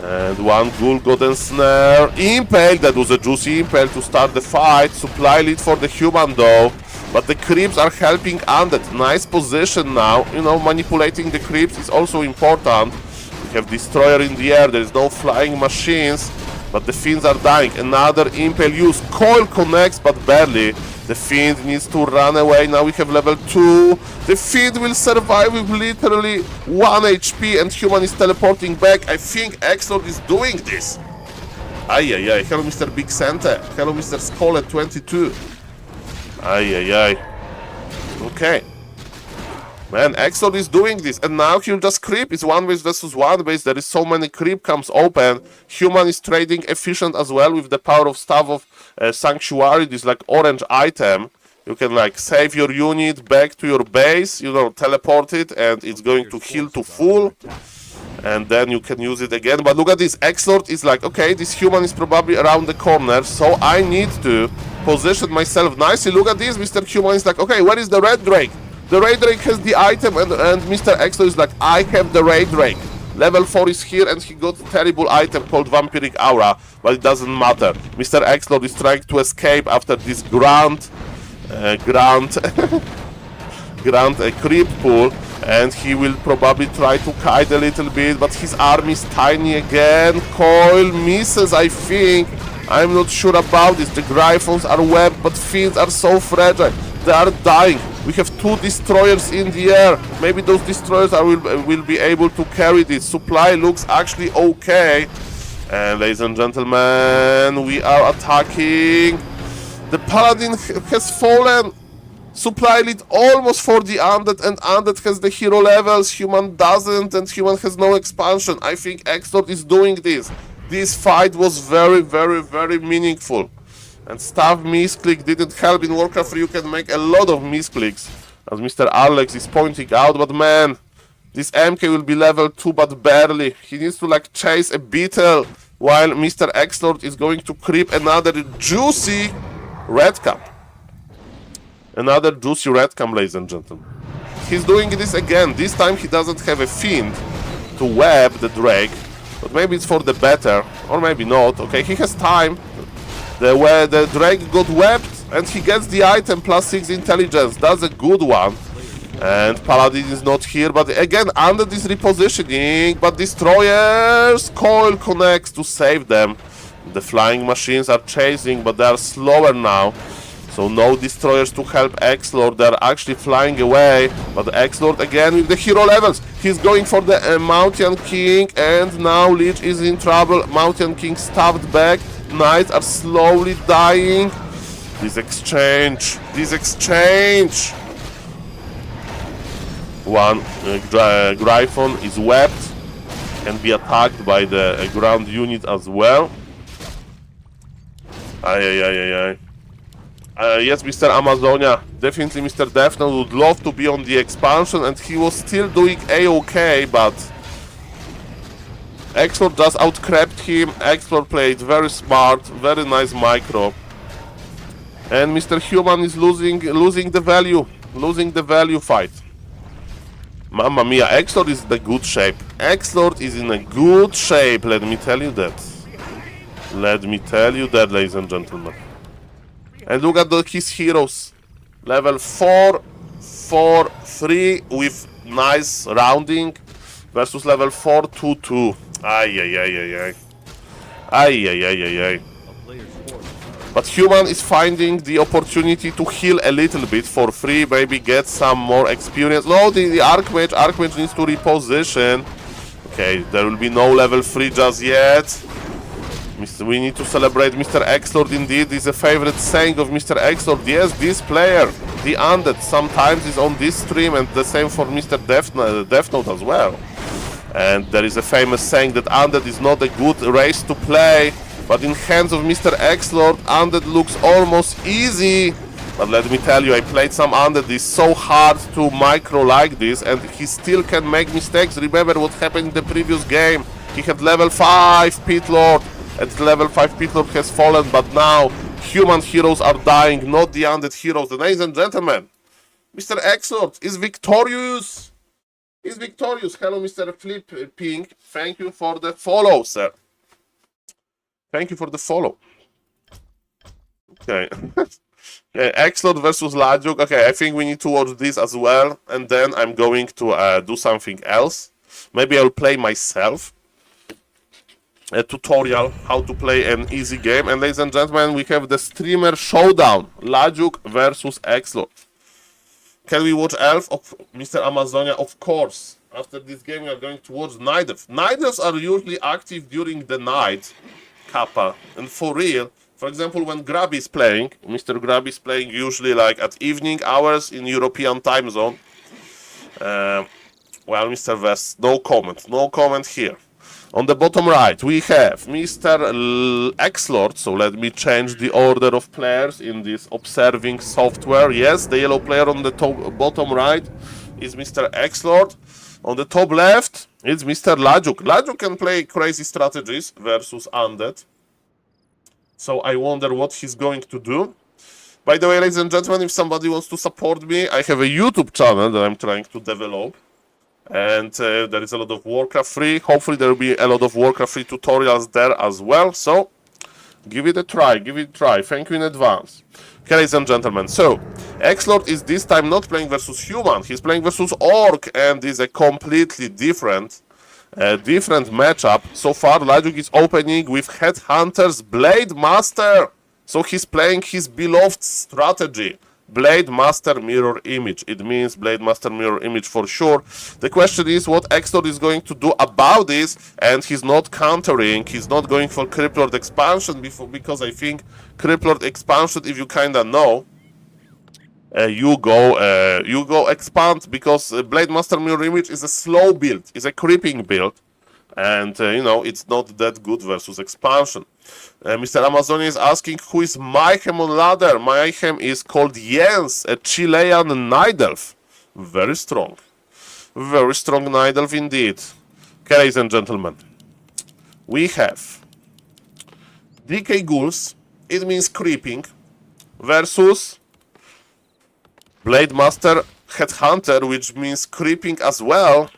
And one Ghoul got a snare. Impale, that was a juicy Impale to start the fight. Supply lead for the Human though. But the creeps are helping Undead. Nice position now. You know, manipulating the creeps is also important. We have Destroyer in the air, there is no flying machines. But the Fiends are dying. Another Impale use. Coil connects, but barely. The Fiend needs to run away. Now we have level 2. The Fiend will survive with literally 1 HP, and Human is teleporting back. I think Exlord is doing this. Ay. Hello, Mr. Big Santa. Hello, Mr. Skull 22. Ay. Okay. Man, Exlord is doing this, and now he'll just creep. It's one base versus one base. There is so many creep comes open. Human is trading efficient as well with the power of Staff of Sanctuary. This like orange item. You can like save your unit back to your base, you know, teleport it, and it's going to heal to full. And then you can use it again. But look at this. Exlord is like, okay, this Human is probably around the corner, so I need to position myself nicely. Look at this. Mr. Human is like, okay, where is the Red Drake? The Ray Drake has the item, and Mr. Exlord is like, I have the Ray Drake. Level 4 is here, and he got a terrible item called Vampiric Aura, but it doesn't matter. Mr. Exlord is trying to escape after this grand creep pool, and he will probably try to kite a little bit, but his army is tiny again. Coil misses, I think. I'm not sure about this. The Gryphons are webbed, but Fiends are so fragile. They are dying. We have 2 destroyers in the air. Maybe those destroyers will be able to carry this. Supply looks actually okay. And ladies and gentlemen, we are attacking. The Paladin has fallen. Supply lead almost for the Undead, and Undead has the hero levels, Human doesn't, and Human has no expansion. I think X-Lord is doing this. This fight was very, very, very meaningful. And stuff misclick didn't help. In Warcraft 3 you can make a lot of misclicks, as Mr. Alex is pointing out, but man, this MK will be level 2, but barely. He needs to like chase a beetle, while Mr. X-Lord is going to creep another juicy red cap. Another juicy red cam, ladies and gentlemen. He's doing this again. This time he doesn't have a fiend to web the Drake, but maybe it's for the better, or maybe not. Okay, he has time. The Drake got webbed, and he gets the item +6 intelligence. That's a good one. And Paladin is not here, but again, under this repositioning, but Destroyers coil connects to save them. The flying machines are chasing, but they are slower now. So no Destroyers to help X-Lord, they're actually flying away, but X-Lord again with the hero levels. He's going for the Mountain King, and now Lich is in trouble. Mountain King stabbed back, Knights are slowly dying. This exchange. One Gryphon is webbed, can be attacked by the ground unit as well. Yes, Mr. Amazonia, definitely Mr. Defno would love to be on the expansion, and he was still doing A-OK, but X-Lord just outcrept him. X-Lord played very smart, very nice micro. And Mr. Human is losing the value fight. Mamma mia, X-Lord is in a good shape. X-Lord is in a good shape, let me tell you that. Ladies and gentlemen. And look at his heroes. Level 4, 4, 3 with nice rounding versus level 4, 2, 2. Ay. But Human is finding the opportunity to heal a little bit for free, maybe get some more experience. No, the Archmage needs to reposition. Okay, there will be no level 3 just yet. We need to celebrate Mr. X-Lord indeed. This is a favorite saying of Mr. X-Lord. Yes, this player, the Undead, sometimes is on this stream, and the same for Mr. Death Note as well. And there is a famous saying that Undead is not a good race to play, but in hands of Mr. X-Lord, Undead looks almost easy. But let me tell you, I played some Undead. It's so hard to micro like this, and he still can make mistakes. Remember what happened in the previous game. He had level 5 Pit Lord. At level 5 Pit Lord has fallen, but now Human heroes are dying, not the Undead heroes. Ladies and gentlemen, Mr. X-Lord is victorious. Hello, Mr. Flip Pink. Thank you for the follow, sir. Thank you for the follow. Okay. X-Lord versus Lajuk. Okay, I think we need to watch this as well, and then I'm going to do something else. Maybe I'll play myself. A tutorial how to play an easy game. And ladies and gentlemen, we have the streamer showdown, Lajuk versus X-Lord. Can we watch Elf of Mr. Amazonia? Of course. After this game we are going to watch Night Elf. Night Elves are usually active during the night, Kappa, and for real, for example, when Grab is playing, Mr. Grab is playing usually like at evening hours in European time zone. Well, Mr. Vest, no comment here. On the bottom right, we have Mr. X-Lord. So let me change the order of players in this observing software. Yes, the yellow player on the bottom right is Mr. X-Lord. On the top left, it's Mr. Lajuk. Lajuk can play crazy strategies versus Undead. So I wonder what he's going to do. By the way, ladies and gentlemen, if somebody wants to support me, I have a YouTube channel that I'm trying to develop. And there is a lot of Warcraft 3. Hopefully there will be a lot of Warcraft 3 tutorials there as well. So give it a try. Thank you in advance. Okay, ladies and gentlemen. So X-Lord is this time not playing versus Human. He's playing versus Orc, and is a completely different matchup. So far, Lajuk is opening with Headhunter's Blade Master. So he's playing his beloved strategy. Blade Master Mirror Image. It means Blade Master Mirror Image for sure. The question is what X-Lord is going to do about this, and he's not countering, he's not going for Cryptlord expansion because I think Cryptlord expansion, if you kinda know, you go expand, because Blade Master Mirror Image is a slow build, it's a creeping build, and you know, it's not that good versus expansion. Mr. Amazonia is asking who is Mayhem on ladder. Mayhem is called Jens, a Chilean Night Elf. Very strong Night Elf indeed. Okay, ladies and gentlemen, we have DK Ghouls, it means creeping, versus Blade Master Headhunter, which means creeping as well.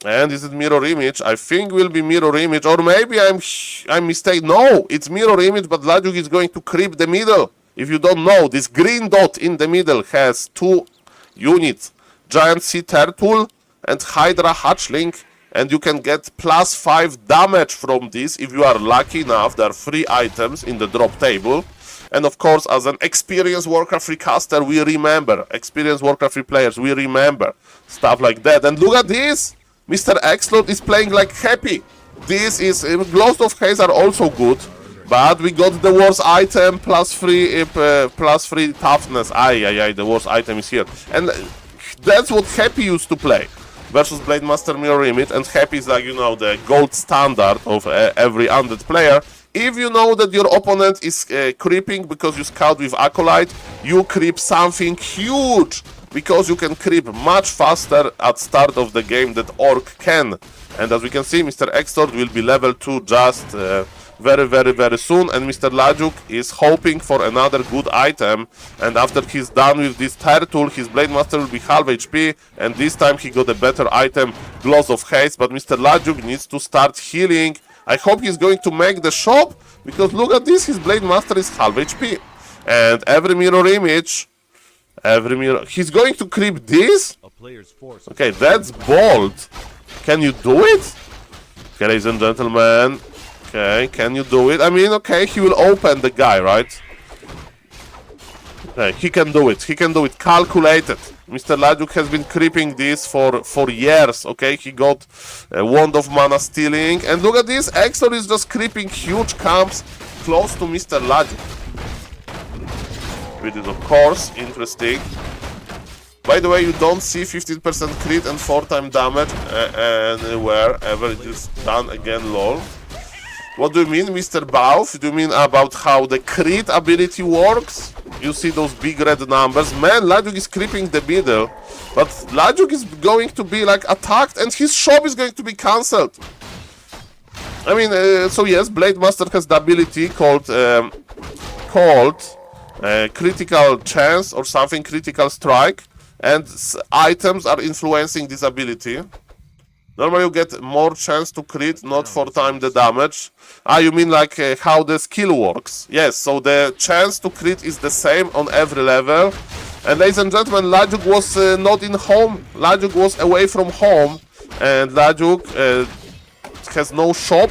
And is it mirror image? I think will be mirror image, or maybe I'm mistaken. No, it's mirror image, but Lajuk is going to creep the middle. If you don't know, this green dot in the middle has 2 units, Giant Sea Turtle and Hydra Hatchling, and you can get +5 damage from this if you are lucky enough. There are 3 items in the drop table. And of course, as an experienced Warcraft 3 caster, we remember, experienced Warcraft 3 players, we remember stuff like that. And look at this! Mr. X-Lord is playing like happy. This is, Glows of Haze are also good, but we got the worst item, +3 toughness. The worst item is here. And that's what Happy used to play versus Blade Master Mirror Image, and Happy is, like, you know, the gold standard of every Undead player. If you know that your opponent is creeping because you scout with Acolyte, you creep something huge, because you can creep much faster at start of the game that Orc can. And as we can see, Mr. Extort will be level 2 just very soon, and Mr. Lajuk is hoping for another good item, and after he's done with this turtle, his Blade Master will be half HP, and this time he got a better item, Gloss of Haste, but Mr. Lajuk needs to start healing. I hope he's going to make the shop, because look at this, his Blade Master is half HP, and every mirror image, he's going to creep this? Okay, that's bold. Can you do it? Okay, ladies and gentlemen. Okay, can you do it? I mean, okay, he will open the guy, right? Okay, he can do it. He can do it. Calculated. Mr. Lajuk has been creeping this for years, okay? He got a Wand of Mana Stealing. And look at this. Exor is just creeping huge camps close to Mr. Lajuk. Which is, of course, interesting. By the way, you don't see 15% crit and 4-time damage anywhere ever. It is done again, lol. What do you mean, Mr. Bauf? Do you mean about how the crit ability works? You see those big red numbers? Man, Lajuk is creeping the middle. But Lajuk is going to be, like, attacked, and his shop is going to be cancelled. I mean, so yes, Blade Master has the ability called critical chance or something, critical strike, and items are influencing this ability. Normally you get more chance to crit, not 4-time the damage. You mean like how the skill works? Yes, so the chance to crit is the same on every level. And ladies and gentlemen, Lajuk was not in home, Lajuk was away from home, and Lajuk has no shop.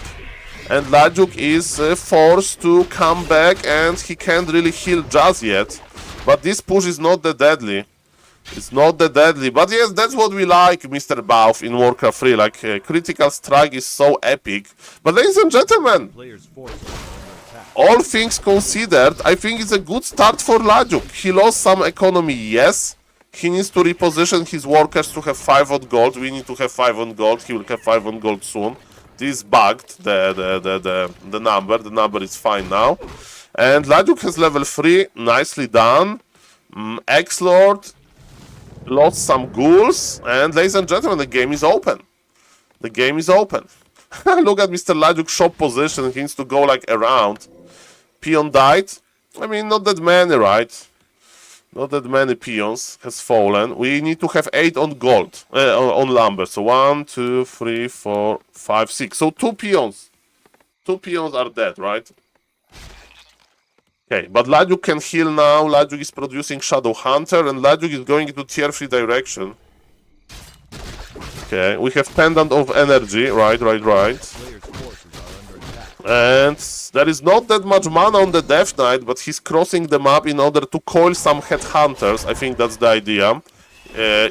And Lajuk is forced to come back, and he can't really heal just yet. But this push is not that deadly. It's not that deadly. But yes, that's what we like, Mr. Bauf, in Warcraft 3. Like, critical strike is so epic. But ladies and gentlemen, all things considered, I think it's a good start for Lajuk. He lost some economy, yes. He needs to reposition his workers to have 5 on gold. We need to have 5 on gold. He will have 5 on gold soon. This bugged the number. The number is fine now. And Lajuk has level 3. Nicely done. X-Lord lost some ghouls. And ladies and gentlemen, the game is open. The game is open. Look at Mr. Lajuk's shop position. He needs to go like around. Peon died. I mean, not that many, right? Not that many peons has fallen. We need to have 8 on gold, on lumber. So 1, 2, 3, 4, 5, 6. So 2 peons. 2 peons are dead, right? Okay, but Lajuk can heal now. Lajuk is producing Shadow Hunter, and Lajuk is going into tier 3 direction. Okay, we have Pendant of Energy. Right. And there is not that much mana on the Death Knight, but he's crossing the map in order to coil some headhunters. I think that's the idea.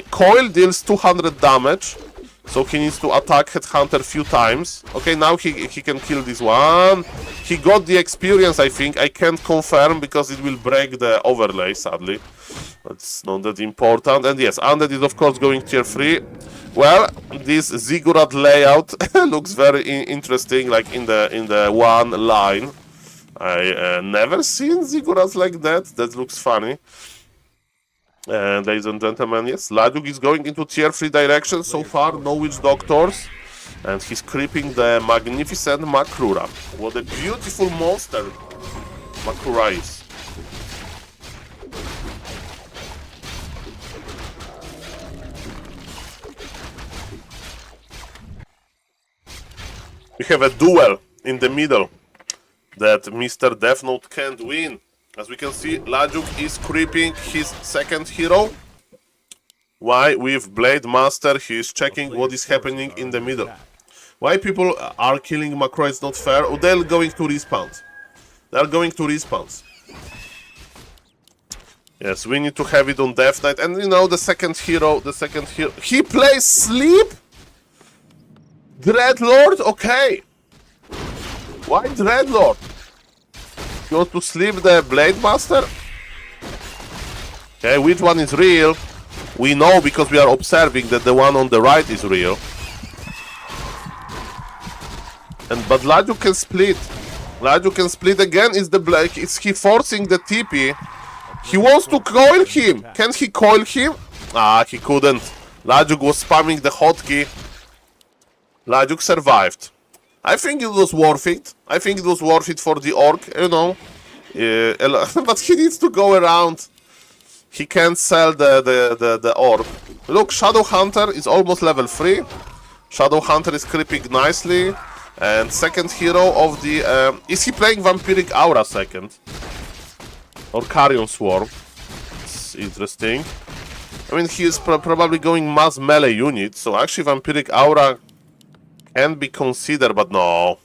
Coil deals 200 damage, so he needs to attack headhunter a few times. Okay, now he can kill this one. He got the experience, I think. I can't confirm because it will break the overlay, sadly. It's not that important. And yes, Undead is of course going tier 3. Well, this ziggurat layout looks very interesting, like in the one line. I never seen ziggurats like that. That looks funny. And ladies and gentlemen, yes, Lajuk is going into tier 3 direction. So far, no witch doctors. And he's creeping the magnificent Makrura. What a beautiful monster Makrura is. We have a duel in the middle that Mr. Death Note can't win. As we can see, Lajuk is creeping his second hero. Why with Blade Master he is checking what is happening in the middle. Why people are killing Macro is not fair. Oh, they're going to respawn. They're going to respawn. Yes, we need to have it on Death Knight. And you know, the second hero, he plays Sleep? Dreadlord? Okay. Why Dreadlord? You want to sleep the Blade Master? Okay, which one is real? We know because we are observing that the one on the right is real. But Lajuk can split. Lajuk can split again. Is the black? Is he forcing the TP? He wants to coil him. Can he coil him? Ah, he couldn't. Lajuk was spamming the hotkey. Lajuk survived. I think it was worth it. I think it was worth it for the orc, you know. But he needs to go around. He can't sell the orb. Look, Shadow Hunter is almost level 3. Shadow Hunter is creeping nicely. And second hero of the... is he playing Vampiric Aura second? Or Carrion Swarm? It's interesting. I mean, he is probably going mass melee unit. So actually Vampiric Aura can be considered, but no.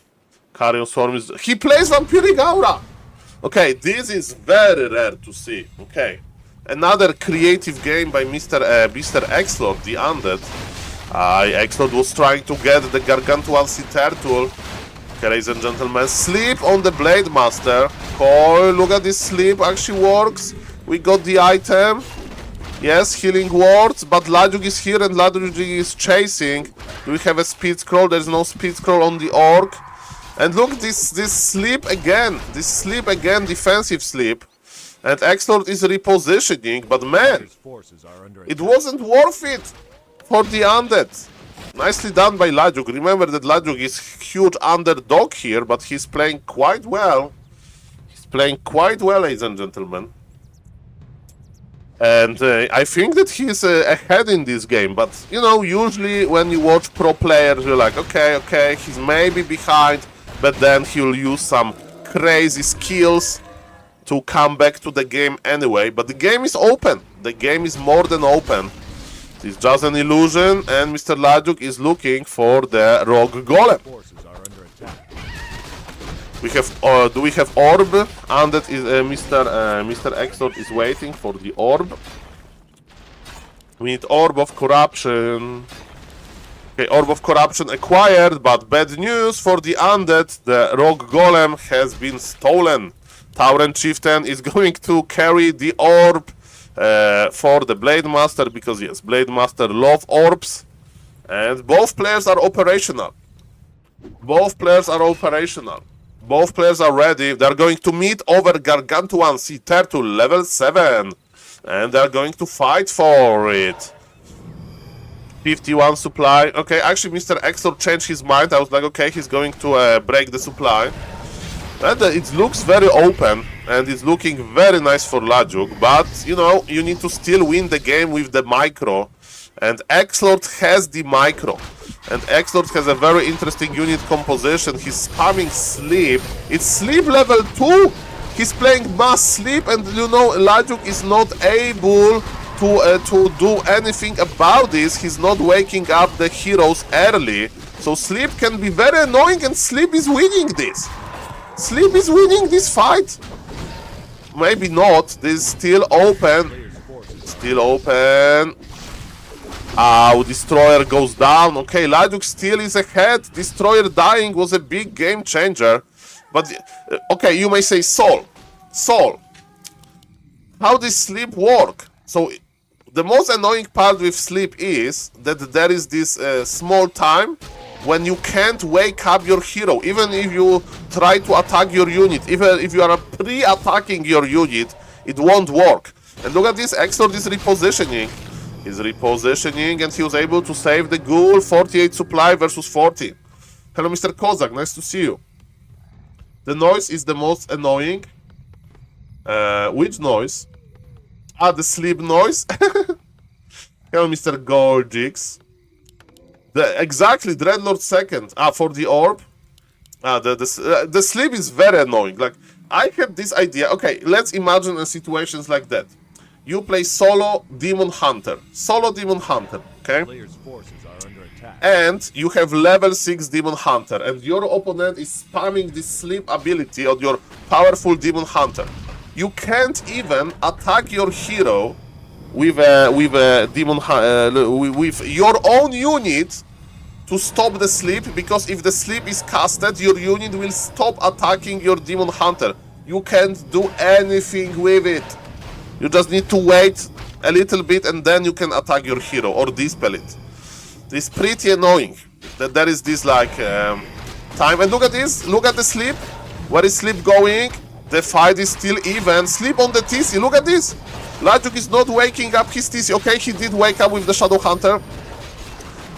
Carrion Swarm is... He plays Vampiric Aura! Okay, this is very rare to see. Okay. Another creative game by Mr. X-Lord, the Undead. X-Lord was trying to get the Gargantuan Sea Turtle. Okay, ladies and gentlemen, sleep on the Blade Master. Oh, look at this sleep, actually works. We got the item. Yes, healing words, but Lajuk is here and Lajuk is chasing. Do we have a speed scroll? There's no speed scroll on the orc. And look, this sleep again. This sleep again, defensive sleep. And X-Lord is repositioning, but man, it wasn't worth it for the Undead. Nicely done by Lajuk. Remember that Lajuk is huge underdog here, but he's playing quite well. He's playing quite well, ladies and gentlemen. And I think that he's ahead in this game, but you know, usually when you watch pro players, you're like, okay, he's maybe behind, but then he'll use some crazy skills to come back to the game anyway. But the game is open. The game is more than open. It's just an illusion, and Mr. Lajuk is looking for the Rogue Golem. We have, do we have Orb? And that is Mr. X-Lord is waiting for the Orb. We need Orb of Corruption. Okay, Orb of Corruption acquired, but bad news for the Undead. The Rogue Golem has been stolen. Tauren Chieftain is going to carry the Orb for the Blade Master, because yes, Blade Master love orbs. And both players are operational. Both players are operational. Both players are ready. They're going to meet over Gargantuan Sea Turtle level 7. And they're going to fight for it. 51 supply. Okay, actually Mr. X-Lord changed his mind. I was like, okay, he's going to break the supply. And it looks very open. And it's looking very nice for Lajuk. But, you know, you need to still win the game with the micro. And X-Lord has the micro. And X-Lord has a very interesting unit composition. He's spamming sleep. It's sleep level 2. He's playing mass sleep, and you know Lajuk is not able to do anything about this. He's not waking up the heroes early. So sleep can be very annoying, and sleep is winning this. Sleep is winning this fight. Maybe not. This is still open. Still open. Destroyer goes down. Okay, Lajuk still is ahead. Destroyer dying was a big game changer. But, okay, you may say, Saul. how does sleep work? So the most annoying part with sleep is that there is this small time when you can't wake up your hero, even if you try to attack your unit, even if you are pre-attacking your unit, it won't work. And look at this, Exlord is repositioning. He's repositioning and he was able to save the ghoul. 48 supply versus 40. Hello, Mr. Kozak, nice to see you. The noise is the most annoying. Which noise? Ah, the sleep noise. Hello, Mr. Goldix. Exactly, Dreadlord second. Ah, for the orb. Ah, the sleep is very annoying. Like, I had this idea. Okay, let's imagine a situations like that. You play solo Demon Hunter. Solo Demon Hunter, okay? Player's forces are under attack. And you have level 6 Demon Hunter. And your opponent is spamming this sleep ability on your powerful Demon Hunter. You can't even attack your hero with a demon with your own unit to stop the sleep, because if the sleep is casted, your unit will stop attacking your demon hunter. You can't do anything with it. You just need to wait a little bit and then you can attack your hero or dispel it. It's pretty annoying that there is this like time. And look at this, look at the sleep. Where is sleep going? The fight is still even. Sleep on the TC, look at this. Lajuk is not waking up his TC. Okay, he did wake up with the Shadow Hunter.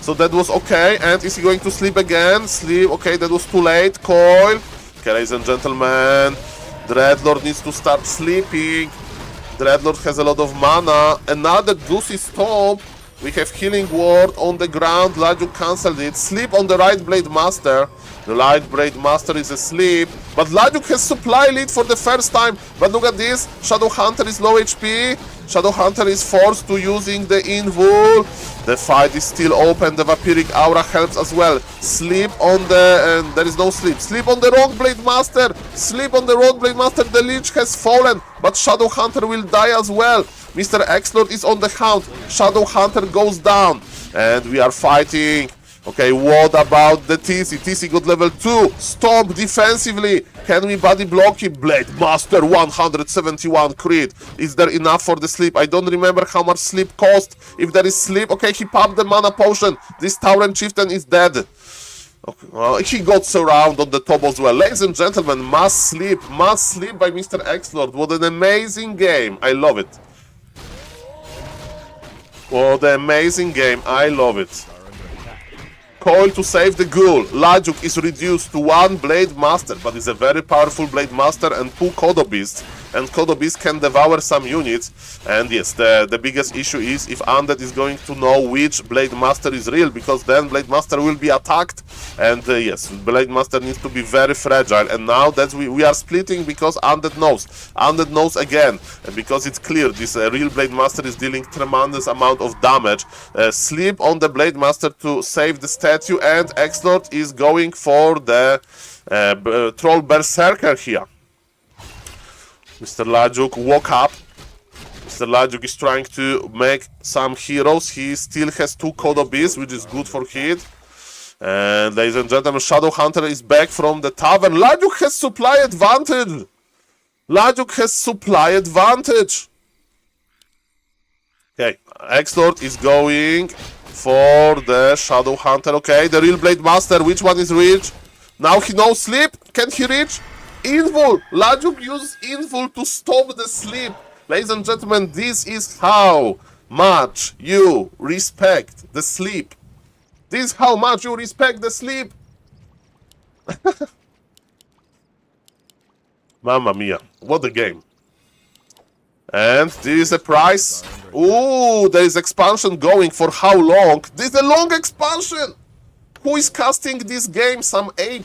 So that was okay. And is he going to sleep again? Sleep, okay, that was too late. Coil. Okay, ladies and gentlemen. Dreadlord needs to start sleeping. Dreadlord has a lot of mana. Another Juicy Stomp. We have Healing Ward on the ground. Lajuk cancelled it. Sleep on the right Blade Master. The Light Blade Master is asleep. But Lajuk has supply lead for the first time. But look at this. Shadow Hunter is low HP. Shadow Hunter is forced to using the Invul. The fight is still open. The Vampiric Aura helps as well. Sleep on the... and there is no sleep. Sleep on the Rogue Blade Master. Sleep on the Rogue Blade Master. The Lich has fallen. But Shadow Hunter will die as well. Mr. Exlord is on the hunt. Shadow Hunter goes down. And we are fighting. Okay, what about the TC? TC got level 2. Stomp defensively. Can we body block him? Blade Master 171 crit. Is there enough for the sleep? I don't remember how much sleep cost. If there is sleep, okay, he popped the mana potion. This Tauren Chieftain is dead. Okay, well, he got surround on the top as well. Ladies and gentlemen, must sleep by Mr. Exlord. What an amazing game. I love it. What an amazing game. I love it. Coil to save the ghoul. Lajuk is reduced to 1 Blade Master, but is a very powerful Blade Master and 2 Kodo Beasts. And Kodo Beasts can devour some units. And yes, the biggest issue is if Undead is going to know which Blade Master is real, because then Blade Master will be attacked. And yes, Blade Master needs to be very fragile. And now that we are splitting because Undead knows. Undead knows again, because it's clear this real Blade Master is dealing tremendous amount of damage. Sleep on the Blade Master to save the statue, and Exlord is going for the Troll Berserker here. Mr. Lajuk woke up. Mr. Lajuk is trying to make some heroes. He still has 2 Kodo Beasts, which is good for hit. And ladies and gentlemen, Shadow Hunter is back from the tavern. Lajuk has supply advantage. Lajuk has supply advantage. Okay, Exlord is going for the Shadow Hunter. Okay, the real Blade Master. Which one is reach? Now he knows sleep. Can he reach? Invul! Lajuk uses Invul to stop the sleep. Ladies and gentlemen, this is how much you respect the sleep. This is how much you respect the sleep. Mamma mia, what a game. And this is a prize. Ooh, there is expansion going. For how long? This is a long expansion. Who is casting this game? Some ape.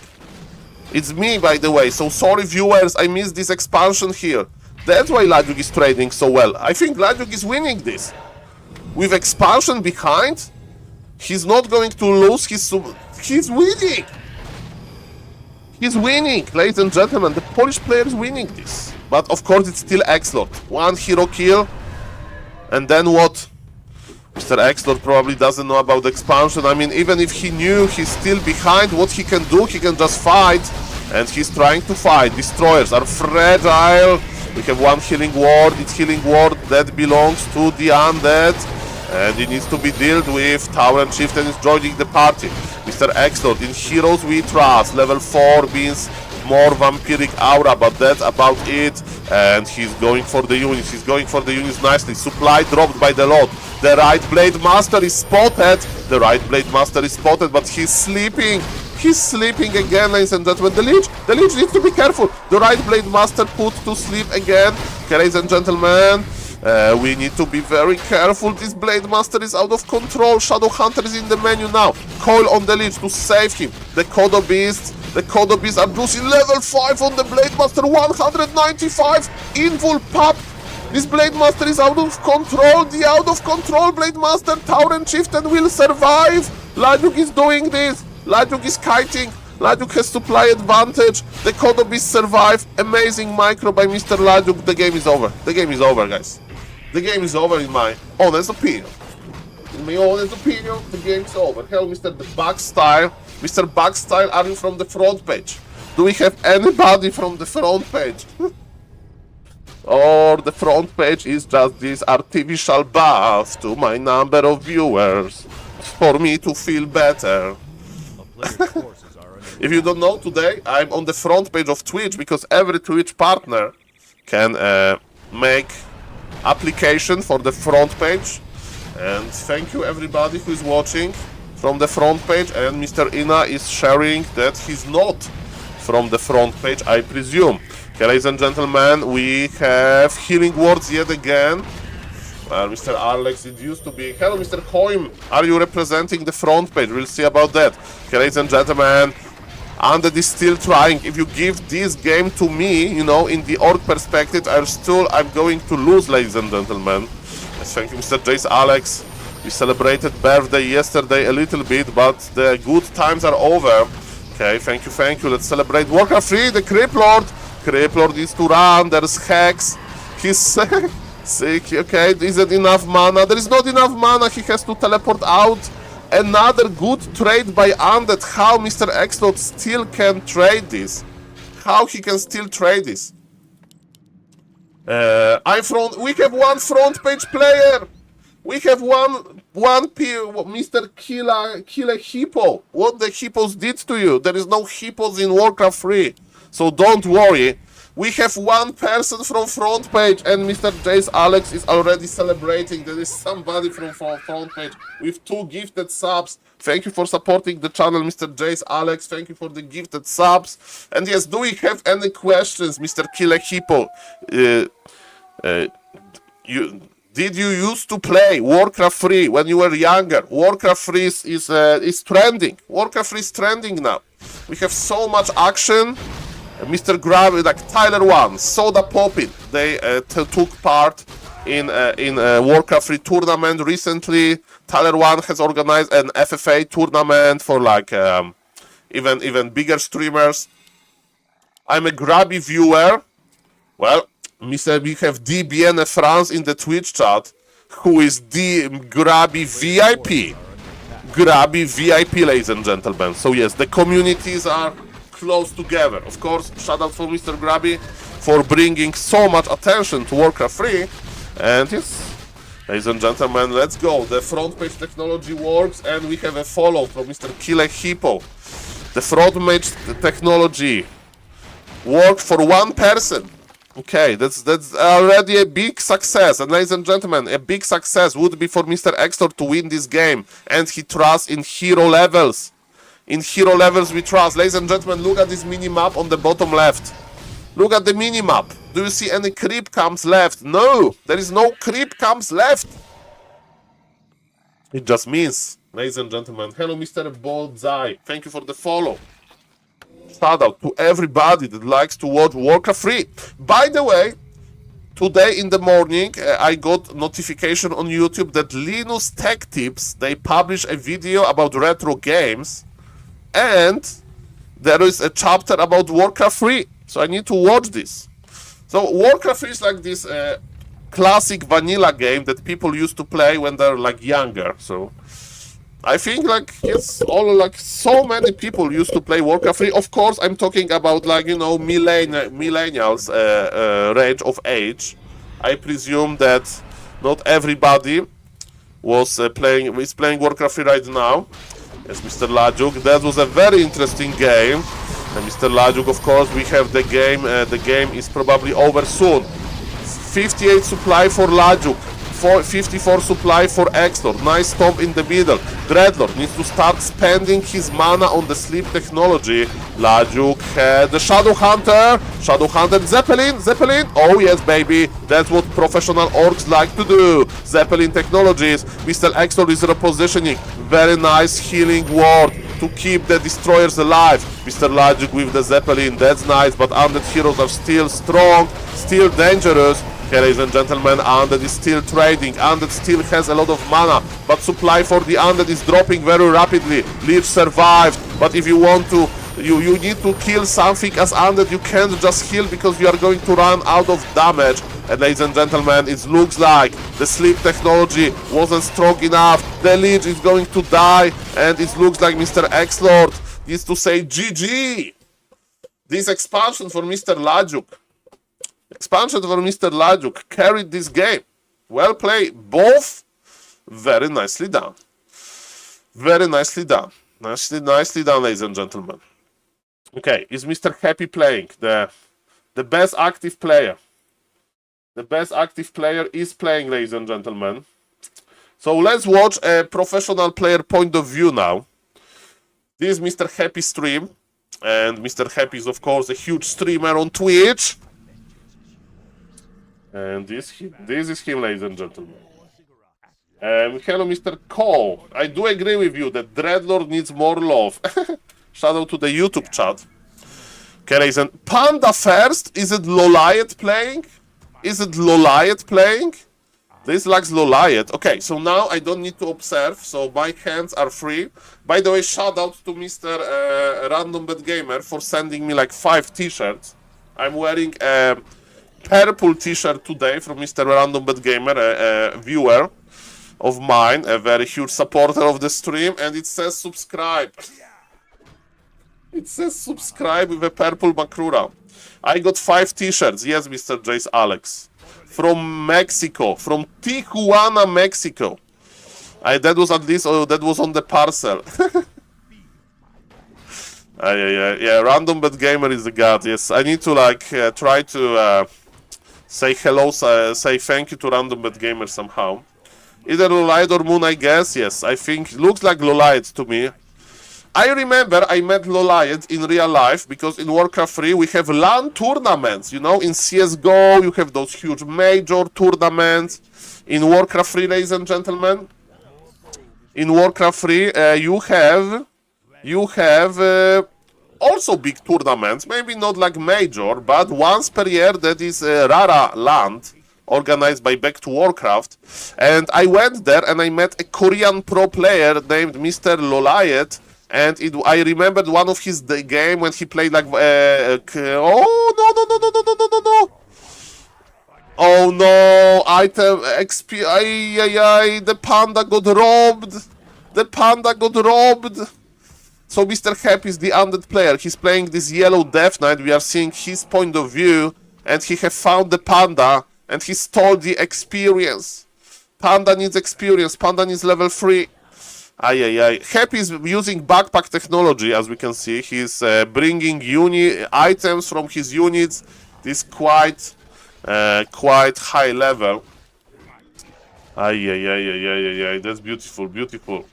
It's me, by the way, so sorry viewers, I missed this expansion here. That's why Lajuk is trading so well. I think Lajuk is winning this. With expansion behind, he's not going to lose his... He's winning! He's winning, ladies and gentlemen. The Polish player is winning this. But of course it's still Exlord. 1 hero kill. And then what? Mr. Exlord probably doesn't know about the expansion. I mean, even if he knew, he's still behind. What he can do, he can just fight. And he's trying to fight. Destroyers are fragile. We have one healing ward. It's healing ward that belongs to the Undead. And it needs to be dealt with. Tower and Chieftain is joining the party. Mr. X-Lord, in Heroes We Trust. Level 4 means more vampiric aura, but that's about it. And he's going for the units. He's going for the units nicely. Supply dropped by the lot. The right Blade Master is spotted. The right Blade Master is spotted, but he's sleeping. He's sleeping again, ladies and gentlemen. The Lich needs to be careful. The right Blade Master put to sleep again. Okay, ladies and gentlemen, we need to be very careful. This Blade Master is out of control. Shadow Hunter is in the menu now. Coil on the Lich to save him. The Kodo Beasts are juicing level 5 on the Blade Master. 195 invul pop. This Blade Master is out of control. The out of control Blade Master, Tower and Chieftain will survive. Lajuk is doing this. Lajuk is kiting. Lajuk has supply advantage. The Kodo Beasts survive. Amazing micro by Mr. Lajuk. The game is over. The game is over, guys. The game is over in my honest opinion. In my honest opinion, the game is over. Hello, Mr. The Bug Style. Mr. Bug Style, are you from the front page? Do we have anybody from the front page? Or the front page is just this artificial buff to my number of viewers for me to feel better. If you don't know, today I'm on the front page of Twitch because every Twitch partner can make application for the front page. And thank you everybody who is watching from the front page. And Mr. Ina is sharing that he's not from the front page, I presume. Okay, ladies and gentlemen, we have healing wards yet again. Mr. Alex, it used to be... Hello, Mr. Coim, are you representing the front page? We'll see about that. Okay, ladies and gentlemen, Undead is still trying. If you give this game to me, you know, in the org perspective, I'm going to lose, ladies and gentlemen. Yes, thank you, Mr. Jace Alex. We celebrated birthday yesterday a little bit, but the good times are over. Okay, thank you, thank you. Let's celebrate Warcraft 3, the Creep Lord. Creep Lord is to run, there's Hex. He's sick, okay, isn't enough mana. There is not enough mana, he has to teleport out. Another good trade by Undead. How Mr. X-Lord still can trade this? How he can still trade this? We have one front page player. We have Mr. Killer Hippo. What the hippos did to you? There is no hippos in Warcraft 3. So don't worry. We have one person from front page and Mr. Jace Alex is already celebrating. There is somebody from front page with 2 gifted subs. Thank you for supporting the channel, Mr. Jace Alex. Thank you for the gifted subs. And yes, do we have any questions, Mr. Killer Hippo? Did you used to play Warcraft 3 when you were younger? Warcraft 3 is trending. Warcraft 3 is trending now. We have so much action. Mr. Grab, like Tyler 1, Soda Poppin, they took part in Warcraft 3 tournament recently. Tyler 1 has organized an FFA tournament for like even bigger streamers. I'm a Grabby viewer. Well, we have DBN France in the Twitch chat, who is the Grabby VIP. Grabby VIP, ladies and gentlemen. So yes, the communities are close together. Of course, shout out for Mr. Grabby for bringing so much attention to Warcraft 3. And yes, ladies and gentlemen, let's go. The front page technology works and we have a follow from Mr. Killer Hippo. The front page technology worked for one person. Okay, that's already a big success. And ladies and gentlemen, a big success would be for Mr. Extor to win this game. And he trusts in hero levels. In hero levels we trust. Ladies and gentlemen, look at this mini-map on the bottom left. Look at the mini-map. Do you see any creep camps left? No, there is no creep camps left. It just means, ladies and gentlemen, hello Mr. Boldzai. Thank you for the follow. Shout out to everybody that likes to watch Warcraft 3. By the way, today in the morning, I got notification on YouTube that Linus Tech Tips, they publish a video about retro games. And there is a chapter about Warcraft 3, so I need to watch this. So Warcraft 3 is like this classic vanilla game that people used to play when they're like younger. So I think like it's all like so many people used to play Warcraft 3. Of course, I'm talking about like you know millennials range of age. I presume that not everybody was playing Warcraft 3 right now. Yes, Mr. Lajuk, that was a very interesting game. And Mr. Lajuk, of course, we have the game. The game is probably over soon. 58 supply for Lajuk. 54 supply for Exlord. Nice stomp in the middle. Dreadlord needs to start spending his mana on the sleep technology. Lajuk had the Shadow Hunter. Shadow Hunter, Zeppelin. Oh yes, baby. That's what professional orcs like to do. Zeppelin technologies. Mr. Exlord is repositioning. Very nice healing ward to keep the destroyers alive. Mr. Lajuk with the Zeppelin. That's nice, but Undead heroes are still strong, still dangerous. Okay, ladies and gentlemen, Undead is still trading. Undead still has a lot of mana, but supply for the Undead is dropping very rapidly. Lich survived, but if you want to, you need to kill something as Undead. You can't just heal because you are going to run out of damage. And ladies and gentlemen, it looks like the sleep technology wasn't strong enough. The Lich is going to die, and it looks like Mr. Exlord needs to say GG. This expansion for Mr. Lajuk. Expansion for Mr. Lajuk carried this game. Well played. Both very nicely done. Very nicely done. Nicely done, ladies and gentlemen. Okay, is Mr. Happy playing? The best active player. The best active player is playing, ladies and gentlemen. So let's watch a professional player point of view now. This is Mr. Happy stream. And Mr. Happy is, of course, a huge streamer on Twitch. And this is him, ladies and gentlemen. Hello, Mr. Cole. I do agree with you that Dreadlord needs more love. Shout out to the YouTube chat. Okay, ladies and Panda first. Is it Loliet playing? This lacks Loliet. Okay, so now I don't need to observe, so my hands are free. By the way, shout out to Mr. Random Bad Gamer for sending me like 5 t-shirts. I'm wearing a purple t-shirt today from Mr. Random Bad Gamer, a viewer of mine, a very huge supporter of the stream, and it says subscribe. It says subscribe with a purple Makrura. I got 5 t-shirts, yes, Mr. Jace Alex. From Mexico, from Tijuana, Mexico. That was at least, that was on the parcel. Yeah, Random Bad Gamer is the god, yes. I need to like try to say hello, say thank you to Random Bad Gamer somehow. Either Loliet or Moon, I guess, yes. I think, looks like Loliet to me. I remember I met Loliet in real life because in Warcraft 3 we have LAN tournaments. You know, in CSGO you have those huge major tournaments. In Warcraft 3, ladies and gentlemen, in Warcraft 3 you have also big tournaments. Maybe not like major, but once per year that is Rara Land, organized by Back to Warcraft. And I went there and I met a Korean pro player named Mr. Loliet. And I remembered one of his game when he played like oh no. Oh no, item XP, the panda got robbed. So Mr. Happy is the Undead player. He's playing this yellow Death Knight. We are seeing his point of view, and he have found the panda, and he stole the experience. Panda needs experience. Panda needs level 3. Happy is using backpack technology, as we can see. He's bringing items from his units. This quite high level. That's beautiful.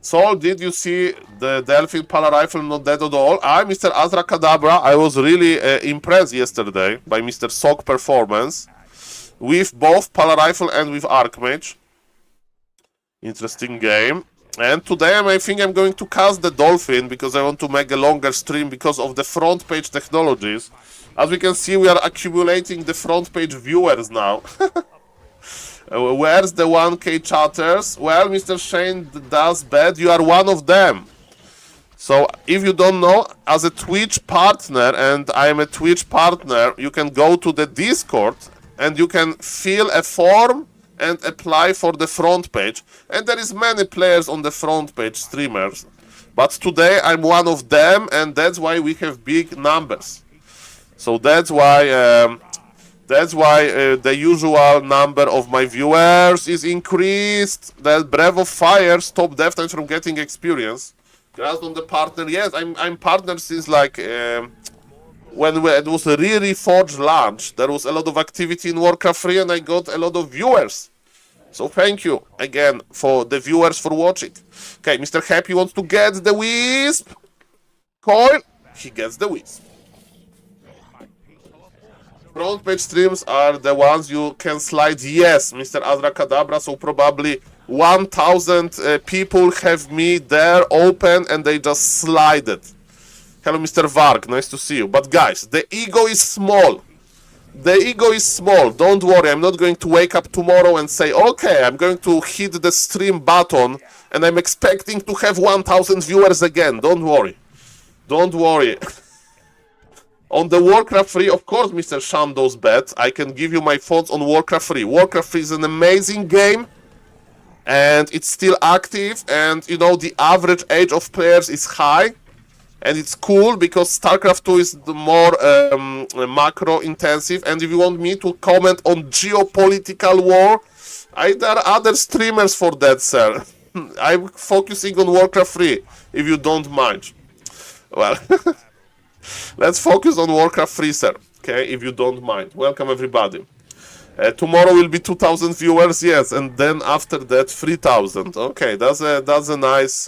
Saul, did you see the Delphin Pala Rifle not dead at all? Mr. Azra Kadabra, I was really impressed yesterday by Mr. Sok performance with both Pala Rifle and with Archmage. Interesting game. And today I think I'm going to cast the Dolphin because I want to make a longer stream because of the front page technologies. As we can see, we are accumulating the front page viewers now. Where's the 1K chatters? Well, Mr. Shane does bad. You are one of them. So if you don't know, as a Twitch partner, and I am a Twitch partner, you can go to the Discord and you can fill a form and apply for the front page. And there is many players on the front page, streamers. But today I'm one of them, and that's why we have big numbers. So that's why the usual number of my viewers is increased. The Breath of Fire stopped Death Knight from getting experience. Just on the partner, yes, I'm partner since like when it was a really Forge launch. There was a lot of activity in Warcraft 3 and I got a lot of viewers. So thank you again for the viewers for watching. Okay, Mr. Happy wants to get the Wisp. Coil, he gets the Wisp. Front page streams are the ones you can slide. Yes, Mr. Abracadabra, so probably 1,000 people have me there open and they just slide it. Hello, Mr. Varg, nice to see you. But guys, the ego is small. The ego is small. Don't worry, I'm not going to wake up tomorrow and say, okay, I'm going to hit the stream button and I'm expecting to have 1,000 viewers again. Don't worry. Don't worry. On the Warcraft 3, of course, Mr. Shando's bet. I can give you my thoughts on Warcraft 3. Warcraft 3 is an amazing game. And it's still active. And, you know, the average age of players is high. And it's cool because StarCraft 2 is the more macro intensive. And if you want me to comment on geopolitical war, there are other streamers for that, sir. I'm focusing on Warcraft 3, if you don't mind. Well, let's focus on Warcraft 3, sir. Okay, if you don't mind. Welcome, everybody. Tomorrow will be 2,000 viewers, yes, and then after that 3,000. Okay, that's a nice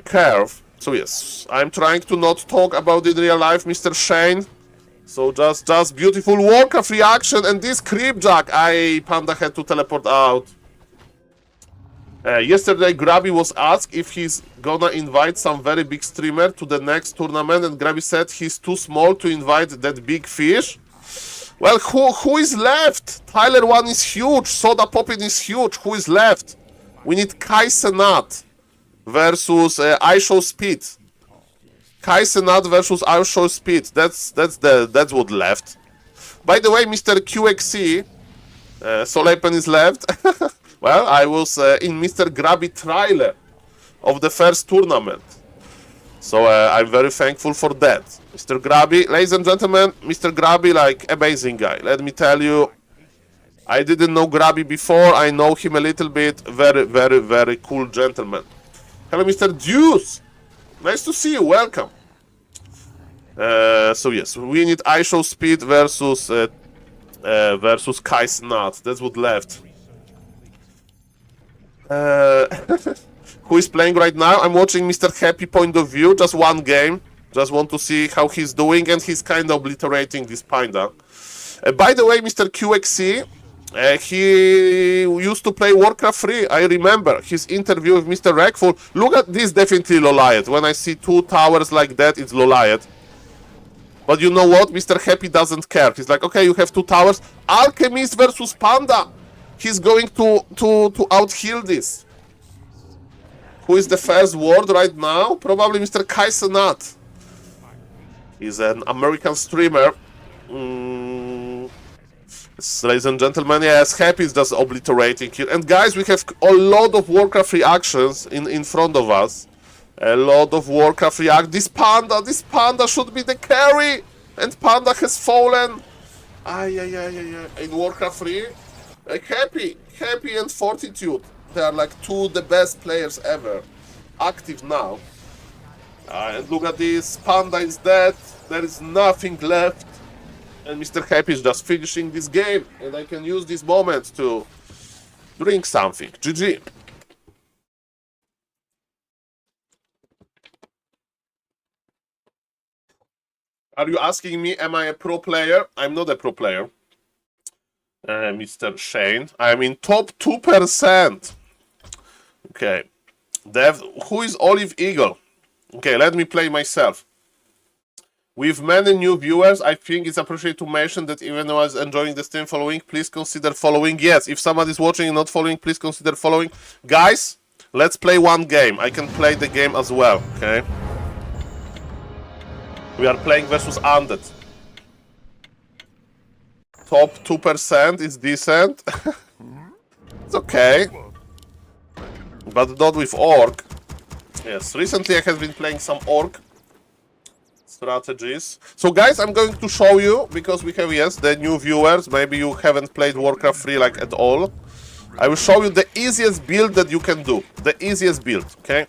curve. So yes, I'm trying to not talk about it in real life, Mr. Shane. So just beautiful Warcraft reaction and this creepjack. Panda had to teleport out. Yesterday Grabby was asked if he's gonna invite some very big streamer to the next tournament, and Grabby said he's too small to invite that big fish. Well, who is left? Tyler 1 is huge, Soda Poppin is huge. Who is left? We need Kai Senat versus iShowSpeed. Kai Senat versus iShowSpeed. That's what left. By the way, Mr. QXC, SaulApeMan is left. Well, I was in Mr. Grabby trailer of the first tournament. So I'm very thankful for that. Mr. Grabby, ladies and gentlemen, Mr. Grabby, like, amazing guy. Let me tell you, I didn't know Grabby before. I know him a little bit. Very, very, very cool gentleman. Hello, Mr. Deuce. Nice to see you. Welcome. So yes, we need iShowSpeed versus Kai Senat. That's what left. Who is playing right now? I'm watching Mr. Happy point of view. Just one game. Just want to see how he's doing, and he's kind of obliterating this Panda. By the way, Mr. QXC, he used to play Warcraft 3. I remember his interview with Mr. Wreckful. Look at this, definitely Loliot. When I see two towers like that, it's Loliot. But you know what? Mr. Happy doesn't care. He's like, okay, you have two towers. Alchemist versus Panda. He's going to out-heal this. Who is the first word right now? Probably Mr. Kai Senat. He's an American streamer. Ladies and gentlemen, yes, Happy is just obliterating here. And guys, we have a lot of Warcraft reactions in front of us. A lot of Warcraft react. This Panda should be the carry. And Panda has fallen. In Warcraft 3. Happy and Fortitude. They are like two of the best players ever. Active now. And look at this. Panda is dead. There is nothing left. And Mr. Happy is just finishing this game. And I can use this moment to drink something. GG. Are you asking me, am I a pro player? I'm not a pro player. Mr. Shane. I'm in top 2%. Okay. Who is Olive Eagle? Okay, let me play myself. With many new viewers, I think it's appropriate to mention that even though I was enjoying the stream following, please consider following. Yes, if somebody's watching and not following, please consider following. Guys, let's play one game. I can play the game as well, okay? We are playing versus Undead. top 2% is decent. It's okay. But not with Orc. Yes, recently I have been playing some Orc strategies. So guys, I'm going to show you, because we have, yes, the new viewers. Maybe you haven't played Warcraft 3 like at all. I will show you the easiest build that you can do. The easiest build, okay?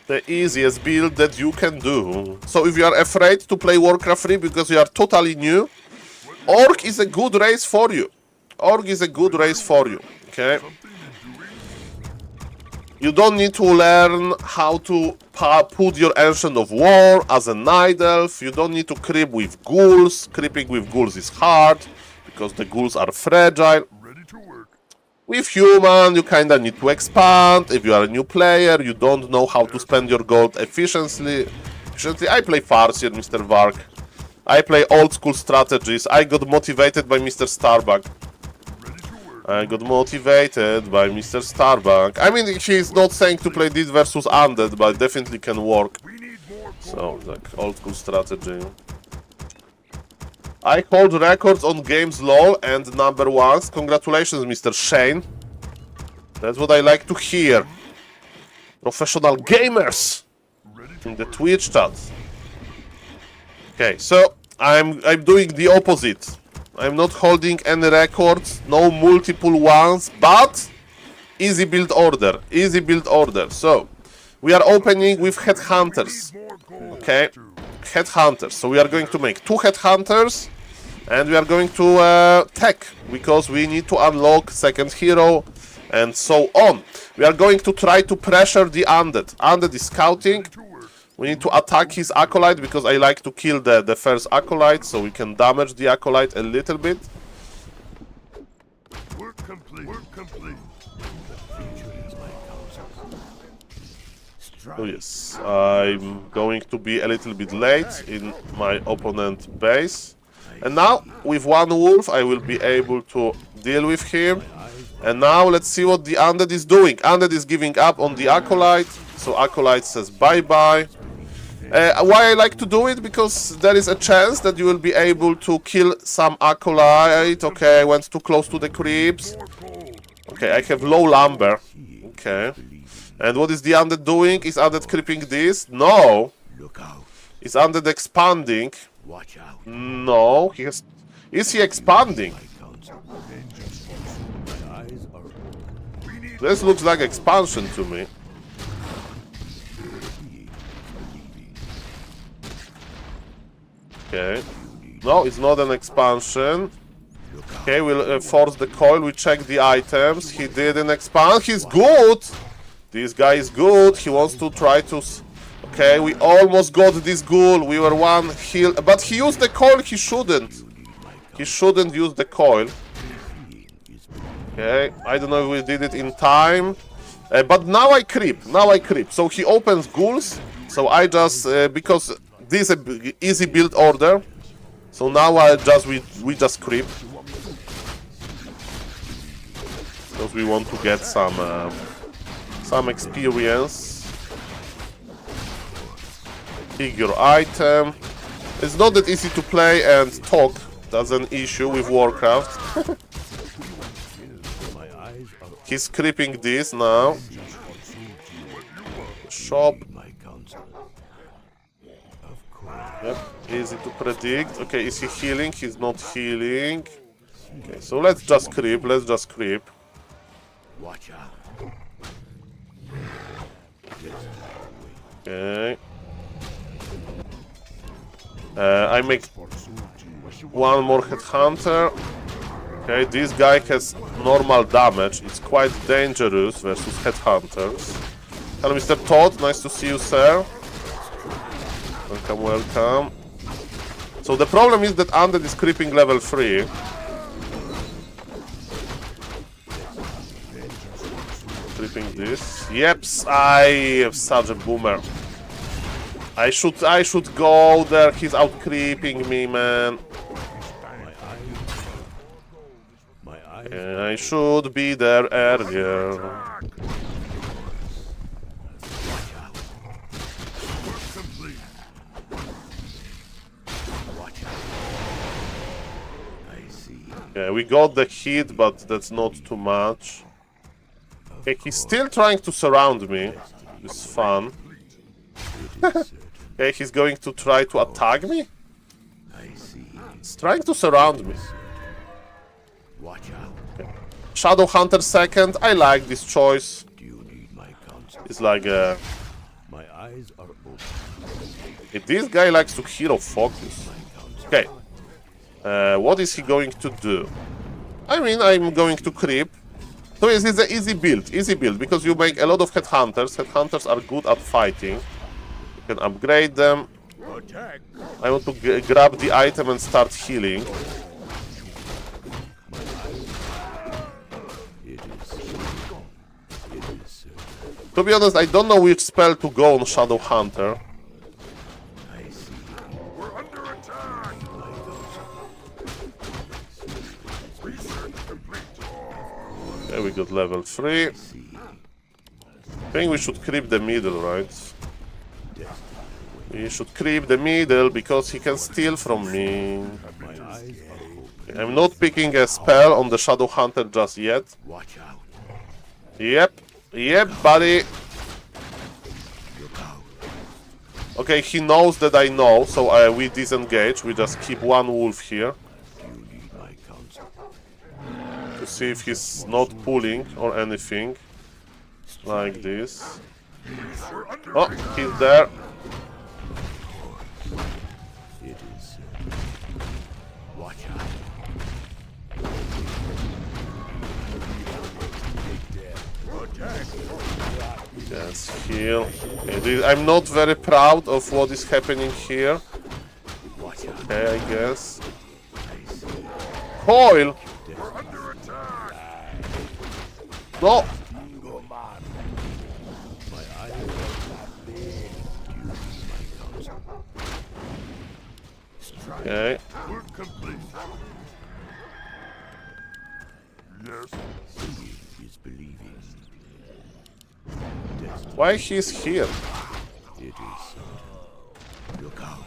The easiest build that you can do. So if you are afraid to play Warcraft 3 because you are totally new, Orc is a good race for you. Orc is a good race for you, okay? You don't need to learn how to put your Ancient of War as a Night Elf. You don't need to creep with ghouls. Creeping with ghouls is hard because the ghouls are fragile. With human, you kinda need to expand. If you are a new player, you don't know how to spend your gold efficiently. I play Farseer, Mr. Vark. I play old school strategies. I got motivated by Mr. Starbuck. I got motivated by Mr. Starbuck. I mean, he's not saying to play this versus Undead, but definitely can work. So, like, old school strategy. I hold records on games LOL and number ones. Congratulations, Mr. Shane. That's what I like to hear. Professional gamers in the Twitch chat. Okay, so I'm doing the opposite. I'm not holding any records, no multiple ones, but easy build order. Easy build order. So we are opening with headhunters. Okay, headhunters. So we are going to make 2 headhunters, and we are going to tech because we need to unlock second hero and so on. We are going to try to pressure the Undead. Undead is scouting. We need to attack his Acolyte because I like to kill the first Acolyte so we can damage the Acolyte a little bit. Work complete. Work complete. Oh yes, I'm going to be a little bit late in my opponent base. And now, with one wolf, I will be able to deal with him. And now, let's see what the Undead is doing. Undead is giving up on the Acolyte, so Acolyte says bye-bye. Why I like to do it? Because there is a chance that you will be able to kill some Acolyte. Okay, I went too close to the creeps. Okay, I have low lumber. Okay. And what is the Undead doing? Is Undead creeping this? No. Is Undead expanding? No. He has... Is he expanding? This looks like expansion to me. Okay. No, it's not an expansion. Okay, we'll force the coil. We check the items. He didn't expand. He's good. This guy is good. He wants to try to... Okay, we almost got this ghoul. We were one heal. But he used the coil. He shouldn't. He shouldn't use the coil. Okay, I don't know if we did it in time. But now I creep. Now I creep. So he opens ghouls. So I just... because... This is an easy build order, so now we just creep because we want to get some experience. Pick your item. It's not that easy to play and talk. That's an issue with Warcraft. He's creeping this now. Shop. Yep, easy to predict. Okay, is he healing? He's not healing. Okay, so let's just creep. Let's just creep. Okay. I make one more headhunter. Okay, this guy has normal damage. It's quite dangerous versus headhunters. Hello, Mr. Todd. Nice to see you, sir. Welcome, welcome. So the problem is that Undead is creeping level 3. Creeping this. Yep, I am such a boomer. I should go there. He's out creeping me, man. I should be there earlier. Yeah, we got the hit, but that's not too much. Okay, he's still trying to surround me. It's fun. Okay, he's going to try to attack me? He's trying to surround me. Okay. Shadow Hunter second. I like this choice. It's like a... If this guy likes to hero focus. Okay. What is he going to do? I mean, I'm going to creep. So it's an easy build, because you make a lot of headhunters. Headhunters are good at fighting. You can upgrade them. I want to grab the item and start healing. To be honest, I don't know which spell to go on Shadow Hunter. We're under attack. Research complete. Okay, we got level 3. I think we should creep the middle, right? We should creep the middle because he can steal from me. I'm not picking a spell on the Shadow Hunter just yet. Yep, buddy. Okay, he knows that I know, so we disengage. We just keep one wolf here. To see if he's not pulling or anything. Like this. Oh, he's there. Yes, heal. Okay, I'm not very proud of what is happening here. Okay, I guess. Coil! No! Okay. Work complete. Yes. Is believing. Why he's here? It is. Look out.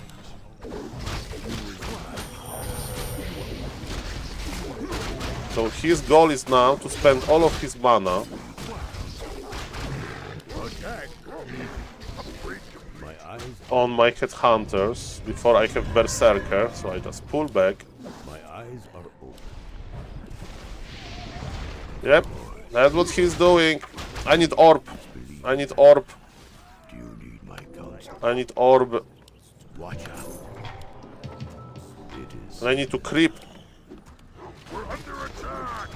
So his goal is now to spend all of his mana on my headhunters before I have Berserker, so I just pull back. My eyes are open. Yep, that's what he's doing. I need orb. I need orb. Do you need my counsel? I need orb. Watch out. It is. And I need to creep. We're under attack.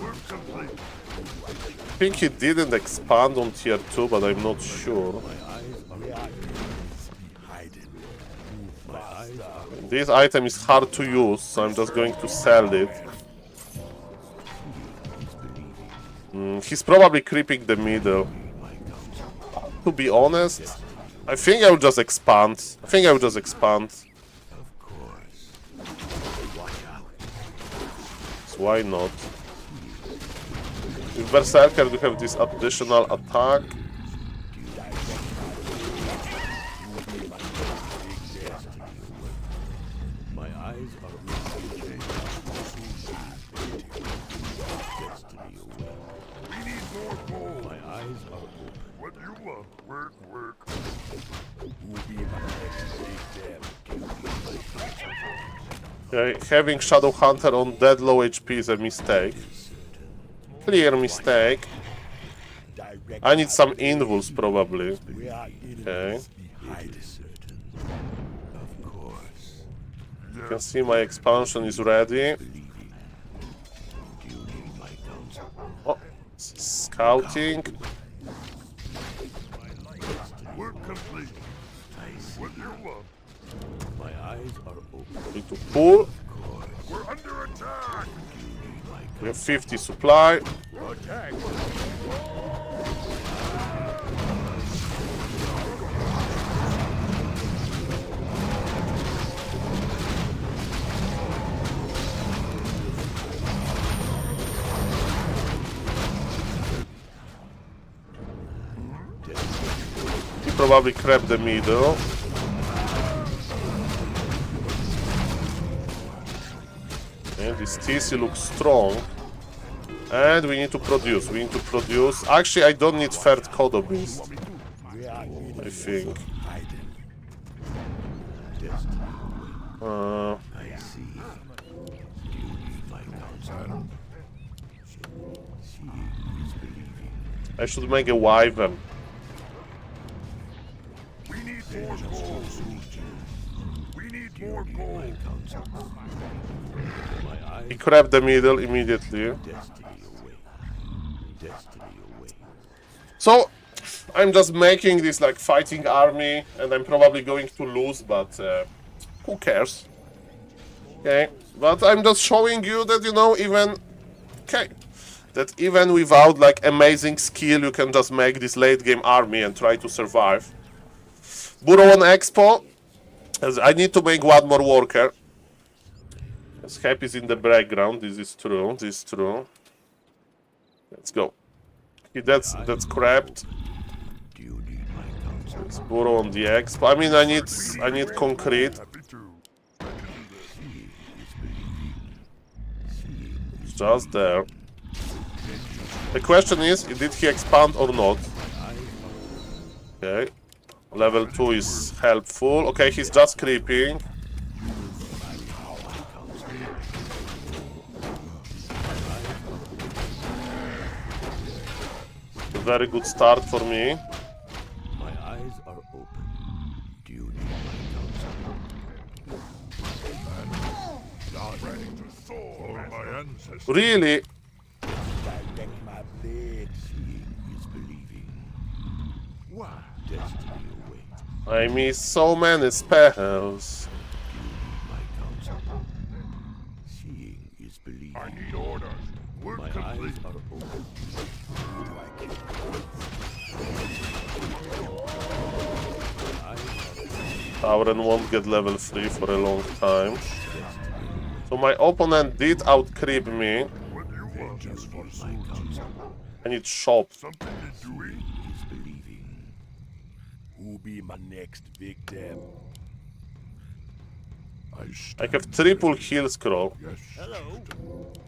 Work complete. I think he didn't expand on tier 2, but I'm not sure. This item is hard to use, so I'm just going to sell it. He's probably creeping the middle. To be honest, I think I will just expand. So why not? With Berserker we have this additional attack. My eyes are We need more gold. My eyes are open. What you want? Work. Okay, having Shadow Hunter on dead low HP is a mistake. Clear mistake. I need some invuls probably. Okay. Of course. You can see my expansion is ready. Do you need my counsel? Oh, scouting. Work complete. What you want? My eyes are open. Need to pull. We're under attack. We have 50 supply. Attack. probably grab the middle. And this TC looks strong. And we need to produce. Actually, I don't need third Kodo Beast. I think. I should make a wyvern. We need more gold. We need more gold. He grabbed the middle immediately. So, I'm just making this like fighting army, and I'm probably going to lose, but who cares? Okay, but I'm just showing you that, you know, that even without like amazing skill, you can just make this late game army and try to survive. Burrow on Expo. As I need to make one more worker. Escape is in the background. This is true. Let's go. Okay, that's crapped. Let's Burrow on the Expo. I mean, I need concrete. Happy to. It's just there. The question is, did he expand or not? Okay. Level 2 is helpful. Okay, he's just creeping. Very good start for me. My eyes are open. Do you need my counsel? Not ready to soul my ancestors. Really? Seeing is believing. Why? Destiny awaits. I miss so many spells. Do you need my counsel? Seeing is believing. I need orders. Work My complete. eyes are open. Who do I kill? Tauren won't get level 3 for a long time. So my opponent did out-creep me. What you want is for My counsel I need shop. something to do. is believing. Who'll be my next victim? I have triple heal scroll. Yes.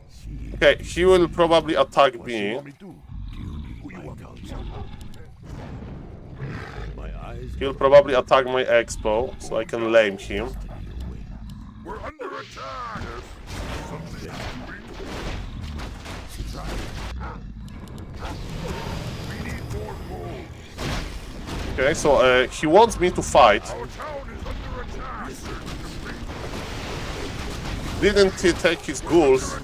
Seeing. Okay, he will probably attack me. Want me to? Do you need my counsel? My eyes He'll probably attack my Expo, so I can lame him. We're under attack. Something to do. We need more gold. Okay, so he wants me to fight. Our town is under attack. Didn't he take his ghouls?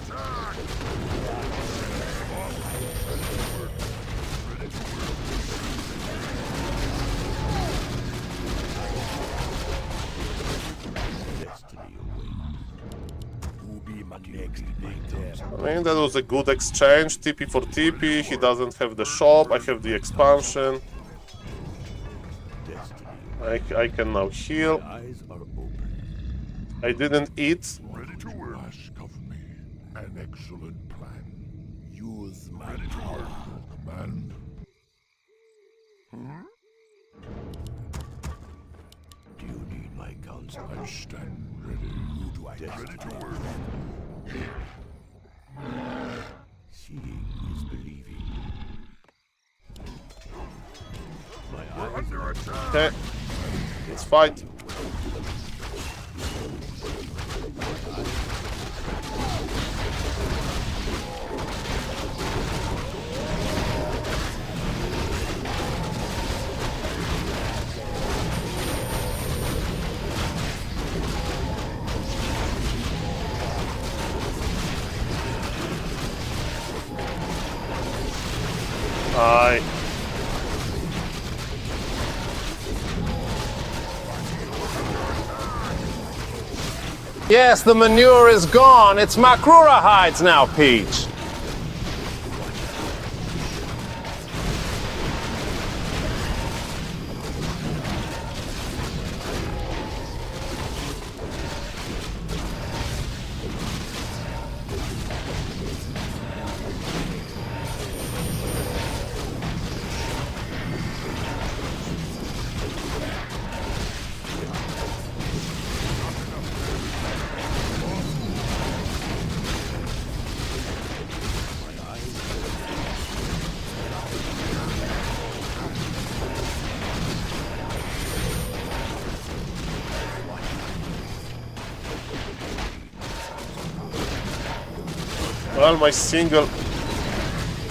destiny awaits. Who'll be my next victim? I mean, that was a good exchange. TP for TP. He doesn't have the shop. I have the expansion. Destiny. I can now heal. Eyes are open. I didn't eat. Ready to work. Ask of me an excellent plan. Use my Ready to power. work. Command. Do you need my counsel? I stand ready. Who do I Ready to work. Seeing is believing. My We're eyes under attack. Okay, let's fight. Aye. Yes, the manure is gone. It's Makrura hides now, Peach. Well, my single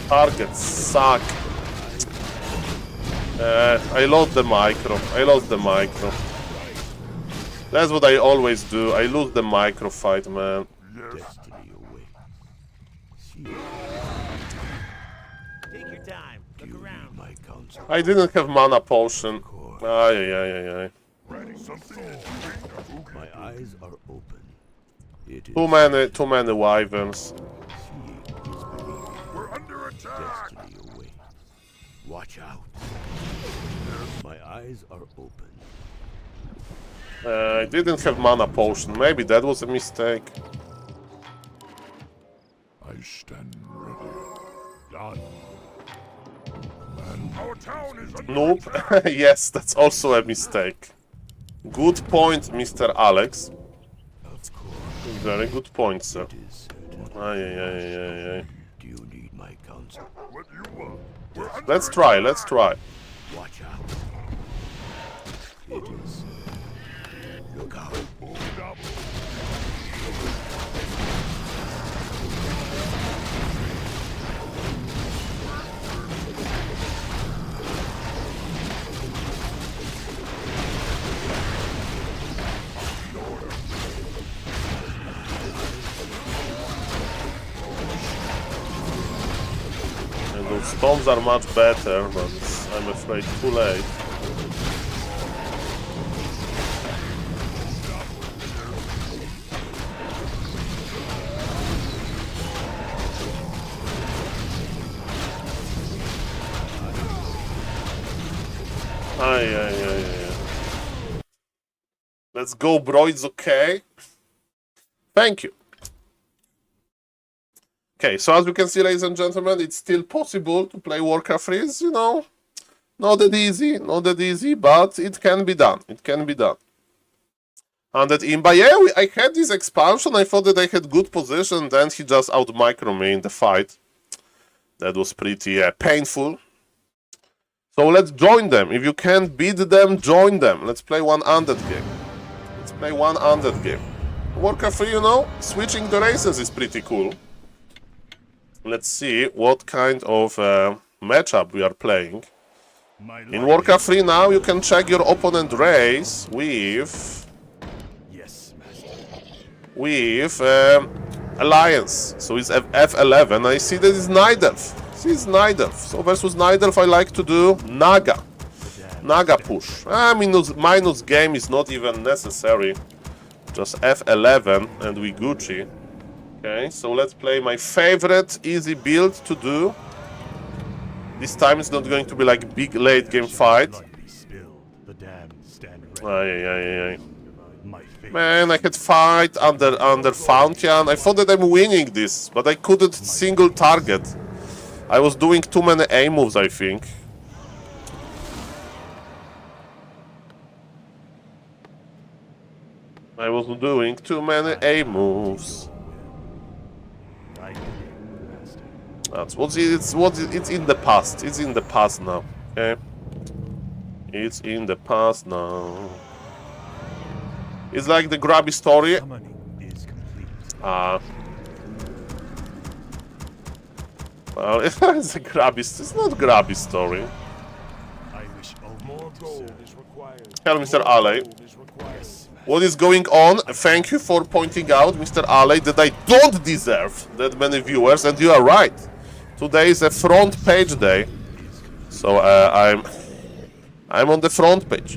targets suck. I lost the micro. That's what I always do. I lose the micro fight, man. Destiny awaits. Take your time. Do Look you around. need my counsel? I didn't have mana potion. Ay. Ready something? My eyes are open. It is Too many wyverns. seeing is believing. We're under attack. Destiny awaits. Watch out. My eyes are open. I didn't have mana potion. Maybe that was a mistake. I stand ready. Done. Our town is under Nope. Yes, that's also a mistake. Good point, Mr. Alex. Of course, Very good point, sir. it is certain. Ay. Do you need my counsel? what you want. We're under Let's try. Watch out. It is. Look out. attack. And those stones are much better, but I'm afraid too late. Ay. Let's go, bro. It's okay. Thank you. Okay, so as you can see, ladies and gentlemen, it's still possible to play Warcraft 3. You know, not that easy, but it can be done. And that Imba, yeah, I had this expansion. I thought that I had good position. Then he just out micro me in the fight. That was pretty painful. So let's join them. If you can't beat them, join them. Let's play one Undead game. Warcraft 3, you know, switching the races is pretty cool. Let's see what kind of matchup we are playing. In Warcraft 3 now, you can check your opponent race with Alliance. So it's F11. I see that it's Nidelf. So versus Nidelf, I like to do Naga push. Minus game is not even necessary. Just F11 and we Gucci. Okay, so let's play my favorite easy build to do. This time it's not going to be like big late game fight. Ay. Man, I had fight under Fountain. I thought that I'm winning this, but I couldn't single target. I was doing too many A moves, I think. I was doing too many A moves. That's it's in the past. It's in the past now. Okay. It's in the past now. It's like the grabby story. Well, it's a grabby. It's not grabby story. More gold is required. Tell Mr. Ale. What is going on? Thank you for pointing out, Mr. Ale, that I don't deserve that many viewers, and you are right. Today is a front page day, so I'm on the front page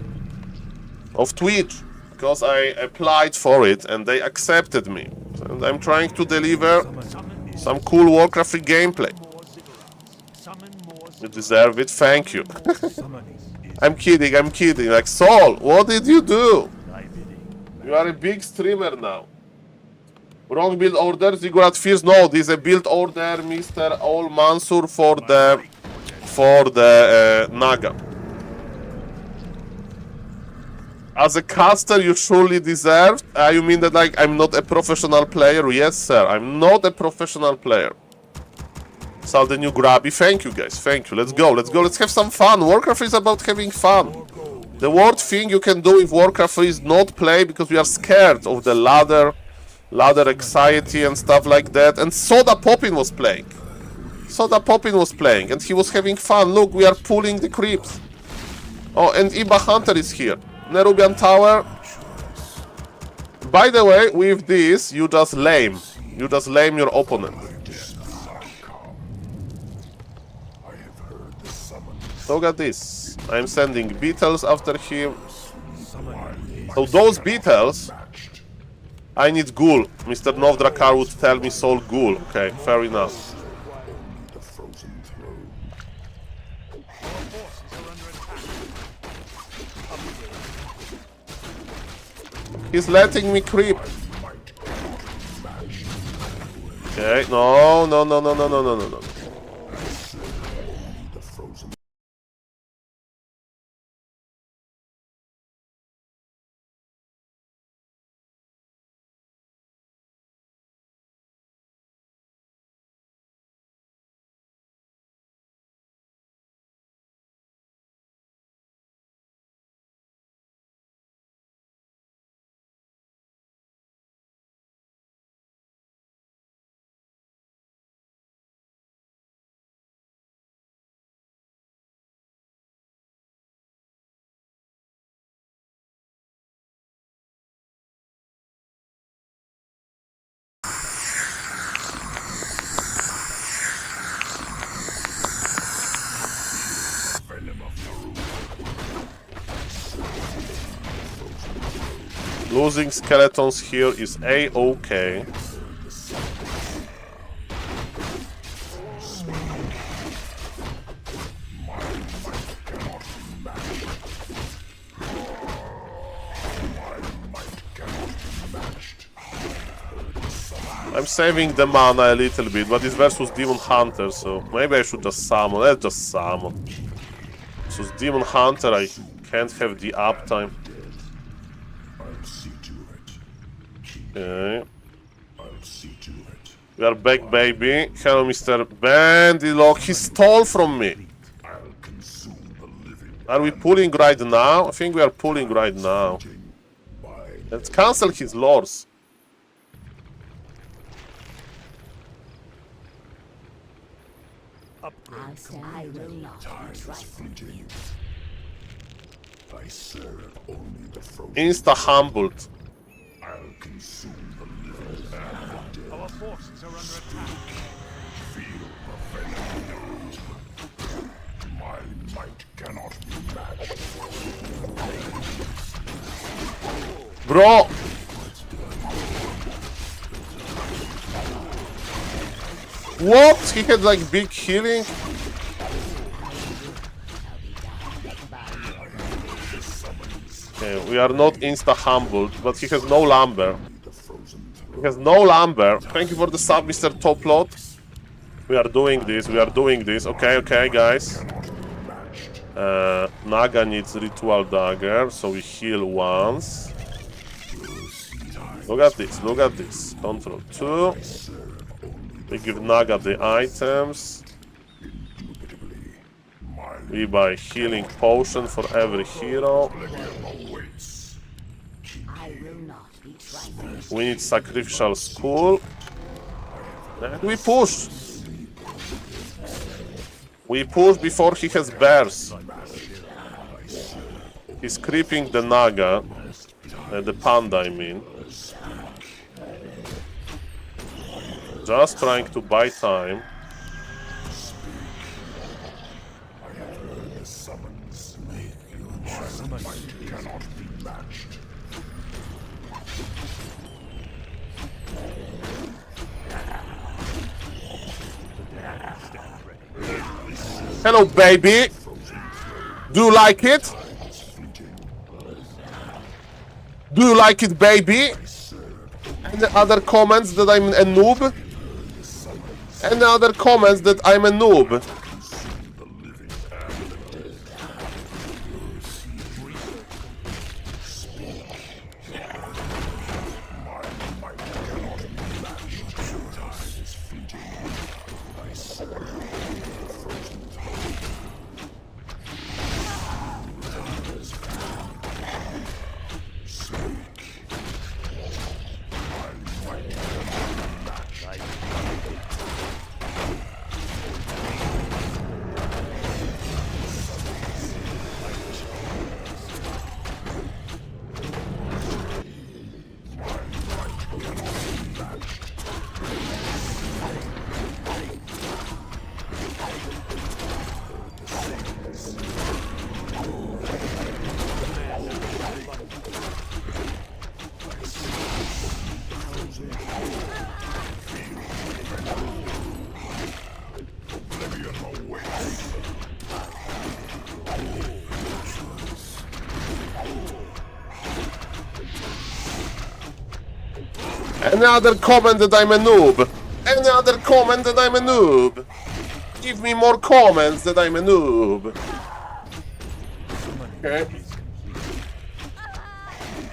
of Twitch because I applied for it and they accepted me, and I'm trying to deliver some cool Warcraft 3 gameplay. You deserve it. Thank you. I'm kidding. Like, Saul, what did you do? You are a big streamer now. Wrong build order, Ziggurat Fears. No, this is a build order, Mr. Ol Mansur, for the Naga. As a caster, you surely deserve. You mean that like I'm not a professional player? Yes, sir. I'm not a professional player. Saw the new grabby. Thank you, guys. Thank you. Let's go. Let's have some fun. Warcraft is about having fun. The worst thing you can do with Warcraft is not play because we are scared of the ladder ladder anxiety and stuff like that. And SaulApeMan was playing. SaulApeMan was playing, and he was having fun. Look, we are pulling the creeps. Oh, and Iba Hunter is here. Nerubian Tower. By the way, with this, you just lame. You just lame your opponent. Look at this. I'm sending beetles after him. So those beetles, I need ghoul. Mr. Novdrakar would tell me soul ghoul. Okay, fair enough. He's letting me creep. Okay, no. Losing skeletons here is a-okay. I'm saving the mana a little bit, but it's versus Demon Hunter, so maybe I should just summon. Let's just summon. Versus Demon Hunter, I can't have the uptime. Okay. We are back, baby. Hello, Mr. Bandylog. He stole from me. Are we pulling right now? I think we are pulling right now. Let's cancel his lores. I will not be trifled. I serve only the frozen. Insta humbled. I'll consume the living and the dead. Our forces are under attack. Feel the venom. My might cannot be matched. Bro! What? He had like big healing? Okay, we are not insta-humbled, but he has no lumber. He has no lumber. Thank you for the sub, Mr. Toplot. We are doing this, Okay, okay, guys. Naga needs ritual dagger, so we heal once. Look at this. Control 2. We give Naga the items. We buy healing potion for every hero. We need sacrificial skull. And we push. We push before he has bears. He's creeping the Naga. The panda, I mean. Just trying to buy time. Hello, baby. Do you like it? Do you like it, baby? Any other comments that I'm a noob? Any other comments that I'm a noob? Any other comment that I'm a noob? Any other comment that I'm a noob? Give me more comments that I'm a noob. Okay.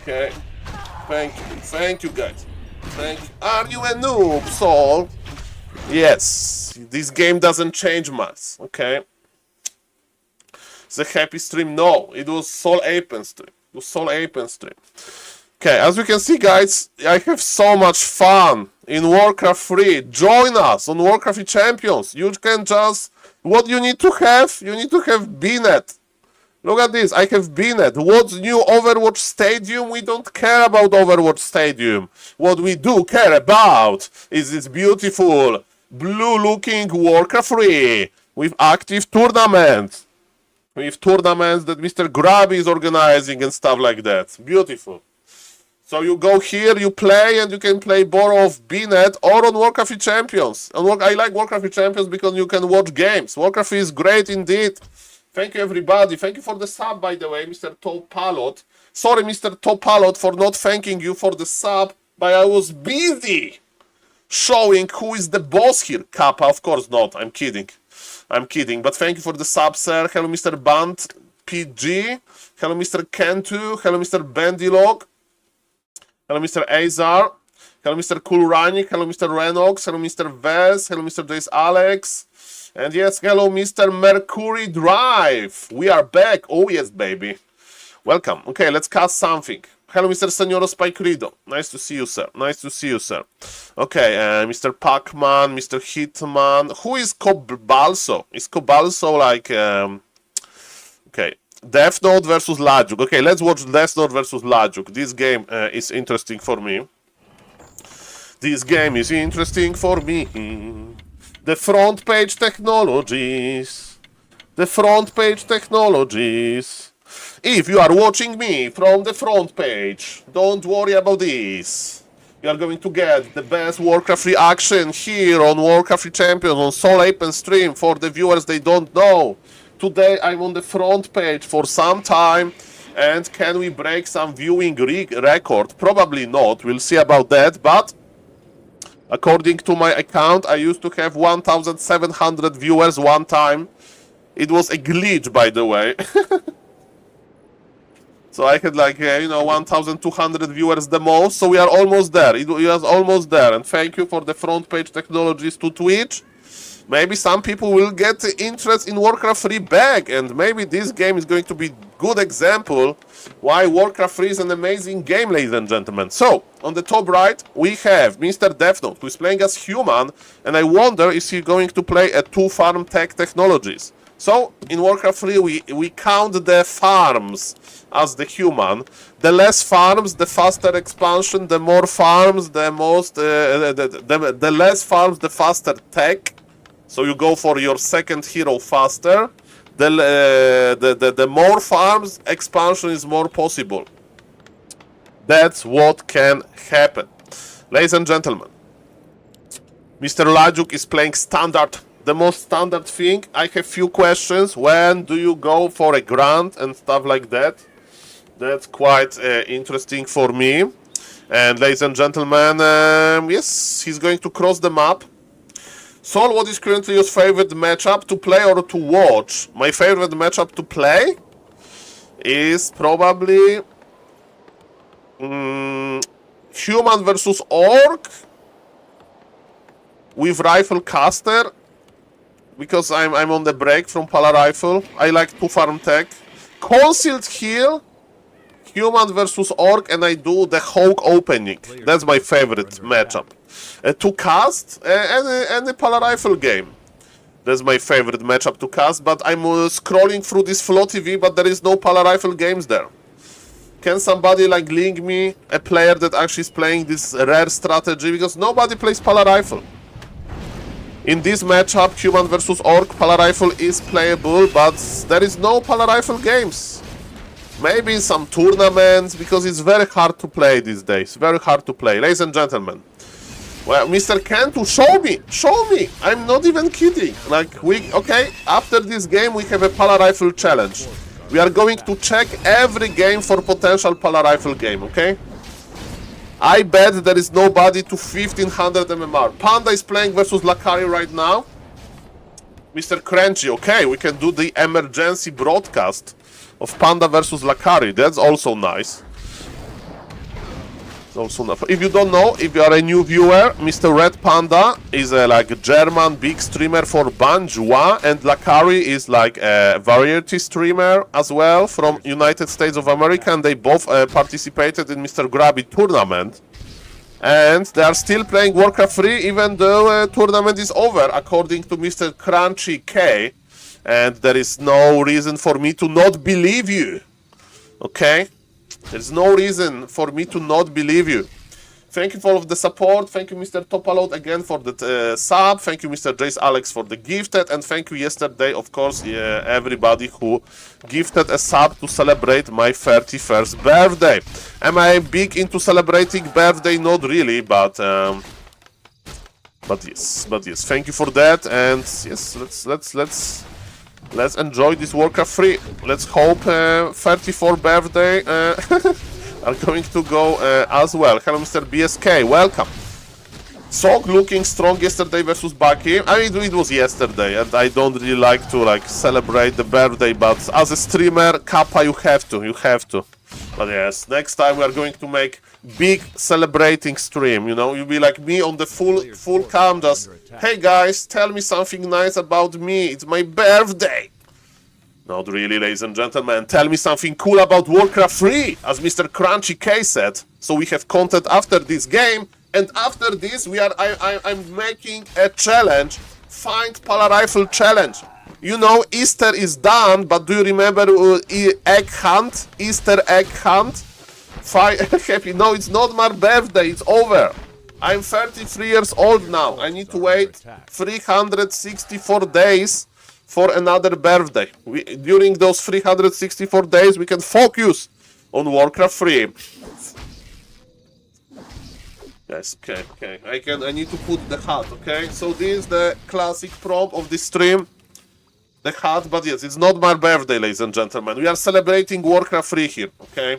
Okay. Thank you guys. Thank you. Are you a noob, Saul? Yes. This game doesn't change much. Okay. It's a happy stream. No, it was SaulApeMan stream. It was SaulApeMan stream. Okay, as you can see, guys, I have so much fun in Warcraft 3. Join us on Warcraft Champions. You can just... What you need to have? You need to have BNet. Look at this. I have BNet. What's new Overwatch Stadium? We don't care about Overwatch Stadium. What we do care about is this beautiful blue-looking Warcraft 3 with active tournaments. With tournaments that Mr. Grabby is organizing and stuff like that. Beautiful. So you go here, you play, and you can play borrow of BNet or on Warcraft Champions. I like Warcraft Champions because you can watch games. Warcraft is great indeed. Thank you, everybody. Thank you for the sub, by the way, Mr. Topalot. Sorry, Mr. Topalot, for not thanking you for the sub, but I was busy showing who is the boss here. Kappa, of course not. I'm kidding. I'm kidding. But thank you for the sub, sir. Hello, Mr. Band PG. Hello, Mr. Kentu. Hello, Mr. Bendilog. Hello, Mr. Azar. Hello, Mr. Kulranik. Hello, Mr. Renox. Hello, Mr. Vez. Hello, Mr. Jace Alex. And yes, hello, Mr. Mercury Drive. We are back. Oh, yes, baby. Welcome. Okay, let's cast something. Hello, Mr. Senoro Spikerido. Nice to see you, sir. Nice to see you, sir. Okay, Mr. Pacman, Mr. Hitman. Who is Cobalso? Is Cobalso like... Okay. Death Note versus Lajuk. Okay, let's watch Death Note versus Lajuk. This game is interesting for me. This game is interesting for me. The front page technologies. The front page technologies. If you are watching me from the front page, don't worry about this. You are going to get the best Warcraft reaction here on Warcraft Champions on SaulApeMan stream. For the viewers, they don't know. Today I'm on the front page for some time, and can we break some viewing record? Probably not, we'll see about that, but according to my account I used to have 1,700 viewers one time. It was a glitch, by the way. So I had like, 1,200 viewers the most, so we are almost there. It was almost there, and thank you for the front page technologies to Twitch. Maybe some people will get interest in Warcraft 3 back, and maybe this game is going to be a good example why Warcraft 3 is an amazing game, ladies and gentlemen. So, on the top right, we have Mr. Death Note, who is playing as human, and I wonder, is he going to play a 2-farm tech technologies? So, in Warcraft 3, we count the farms as the human. The less farms, the faster expansion. The more farms, the less farms, the faster tech. So you go for your second hero faster. The more farms, expansion is more possible. That's what can happen. Ladies and gentlemen, Mr. Lajuk is playing standard. The most standard thing. I have few questions. When do you go for a grant and stuff like that? That's quite interesting for me. And ladies and gentlemen, yes, he's going to cross the map. Saul, what is currently your favorite matchup to play or to watch? My favorite matchup to play is probably human versus orc with rifle caster, because I'm on the break from Pala Rifle. I like 2-farm tech. Concealed heal, human versus orc, and I do the Hawk opening. That's my favorite matchup. To cast any Pala Rifle game. That's my favorite matchup to cast, but I'm scrolling through this Flow TV, but there is no Pala Rifle games there. Can somebody like link me a player that actually is playing this rare strategy, because nobody plays Pala Rifle. In this matchup, human versus orc, Pala Rifle is playable, but there is no Pala Rifle games. Maybe some tournaments, because it's very hard to play these days. Very hard to play. Ladies and gentlemen. Well, Mr. Kentu, show me. I'm not even kidding. Like, okay, after this game, we have a Pala Rifle challenge. We are going to check every game for potential Pala Rifle game, okay? I bet there is nobody to 1500 MMR. Panda is playing versus Lakari right now. Mr. Crunchy, okay, we can do the emergency broadcast of Panda versus Lakari. That's also nice. Also enough. If you don't know, if you are a new viewer, Mr. Red Panda is a German big streamer for Banjua, and Lakari is like a variety streamer as well from United States of America, and they both participated in Mr. Grabby tournament. And they are still playing Warcraft 3 even though tournament is over, according to Mr. Crunchy K. And there is no reason for me to not believe you. Okay? There's no reason for me to not believe you. Thank you for all of the support. Thank you, Mr. Topalot, again for the sub. Thank you, Mr. Jace Alex, for the gifted. And thank you yesterday, of course, everybody who gifted a sub to celebrate my 31st birthday. Am I big into celebrating birthday? Not really, but yes. Thank you for that. And yes, let's enjoy this Warcraft 3. Let's hope 34 birthday are going to go as well. Hello, Mr. BSK, welcome. Sok looking strong yesterday versus Baki. I mean, it was yesterday, and I don't really like to celebrate the birthday, but as a streamer, Kappa, you have to. But yes, next time we are going to make big celebrating stream, you know, you'll be like me on the full cam, just, hey guys, tell me something nice about me, it's my birthday. Not really, ladies and gentlemen, tell me something cool about Warcraft 3, as Mr. Crunchy K said, so we have content after this game, and after this I'm making a challenge, find Pala Rifle challenge. You know, Easter is done, but do you remember egg hunt? Easter egg hunt? Happy. No, it's not my birthday, it's over. I'm 33 years old now. I need to wait 364 days for another birthday. During those 364 days, we can focus on Warcraft 3. Yes, okay. I need to put the hat, okay? So this is the classic prop of this stream. The hat, but yes, it's not my birthday, ladies and gentlemen. We are celebrating Warcraft 3 here, okay?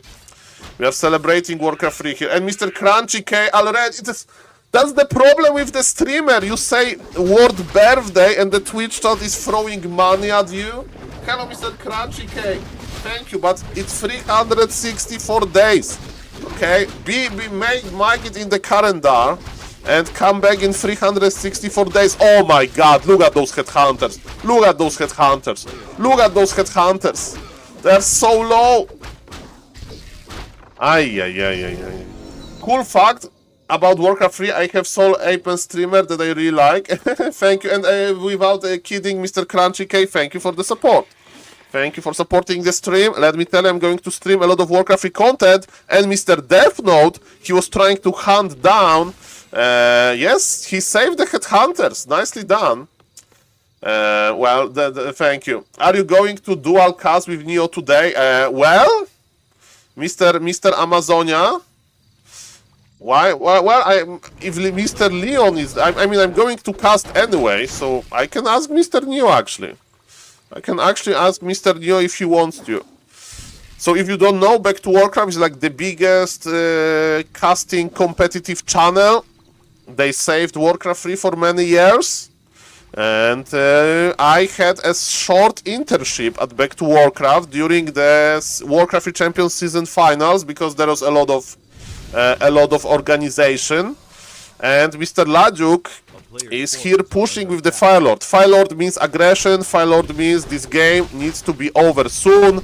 We are celebrating Warcraft 3 here. And Mr. Crunchy K already... That's the problem with the streamer. You say word birthday and the Twitch chat is throwing money at you. Hello, Mr. Crunchy K. Thank you, but it's 364 days. Okay? Make it in the calendar and come back in 364 days. Oh my god, look at those headhunters. Look at those headhunters. Look at those headhunters. They're so low. Ay. Cool fact about Warcraft 3, I have SaulApeMan streamer that I really like. Thank you, and without kidding, Mr. Crunchy K, thank you for the support. Thank you for supporting the stream. Let me tell you, I'm going to stream a lot of Warcraft 3 content, and Mr. Death Note, he was trying to hunt down. Yes, he saved the headhunters. Nicely done. Well, thank you. Are you going to dual cast with Neo today? Well, Mr. Amazonia. Why? Well, if Mr. Leon is, I mean, I'm going to cast anyway, so I can ask Mr. Neo actually. I can actually ask Mr. Neo if he wants to. So if you don't know, Back to Warcraft is like the biggest casting competitive channel. They saved Warcraft 3 for many years. And I had a short internship at Back to Warcraft during the Warcraft 3 Champions Season Finals, because there was a lot of organization. And Mr. Lajuk is here pushing with the Fire Lord. Fire Lord means aggression. Fire Lord means this game needs to be over soon.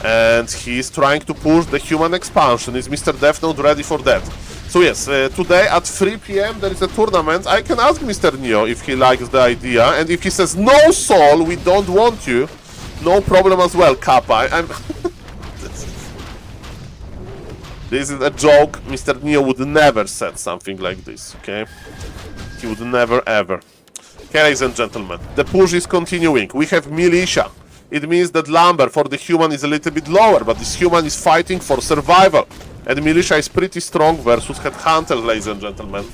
And he's trying to push the human expansion. Is Mr. Death Note ready for that? So yes, today at 3 PM there is a tournament. I can ask Mr. Neo if he likes the idea. And if he says, no, Saul, we don't want you, no problem as well, Kappa. This is a joke. Mr. Neo would never said something like this, okay? He would never, ever. Okay, ladies and gentlemen, the push is continuing. We have militia. It means that lumber for the human is a little bit lower, but this human is fighting for survival. And militia is pretty strong versus headhunter, ladies and gentlemen.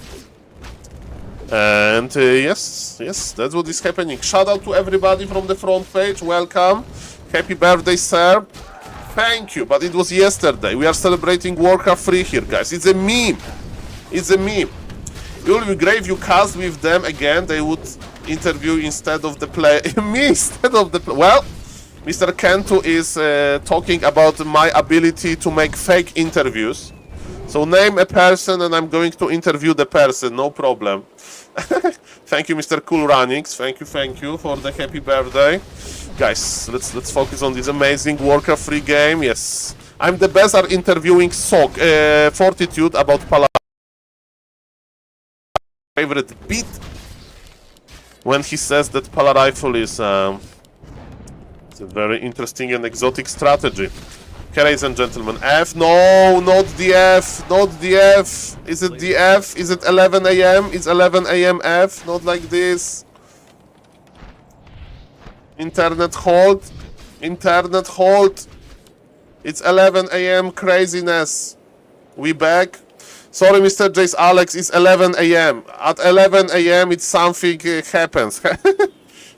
And yes, that's what is happening. Shout out to everybody from the front page. Welcome. Happy birthday, sir. Thank you, but it was yesterday. We are celebrating Warcraft 3 here, guys. It's a meme. It's a meme. It would be great if you cast with them again. They would interview instead of the play. Me instead of the play. Well, Mr. Kentu is talking about my ability to make fake interviews. So name a person and I'm going to interview the person. No problem. Thank you, Mr. Cool Runnings. Thank you for the happy birthday. Guys, let's focus on this amazing Warcraft 3 game. Yes. I'm the best at interviewing Fortitude about favorite beat when he says that Pala Rifle is it's a very interesting and exotic strategy. Okay, ladies and gentlemen, F? No, not the F, not the F. Is it the F? Is it 11 a.m.? Is 11 a.m. F? Not like this. Internet hold. Internet hold. It's 11 a.m. craziness. We back. Sorry, Mr. Jace Alex, it's 11 a.m. At 11 a.m. it's something happens.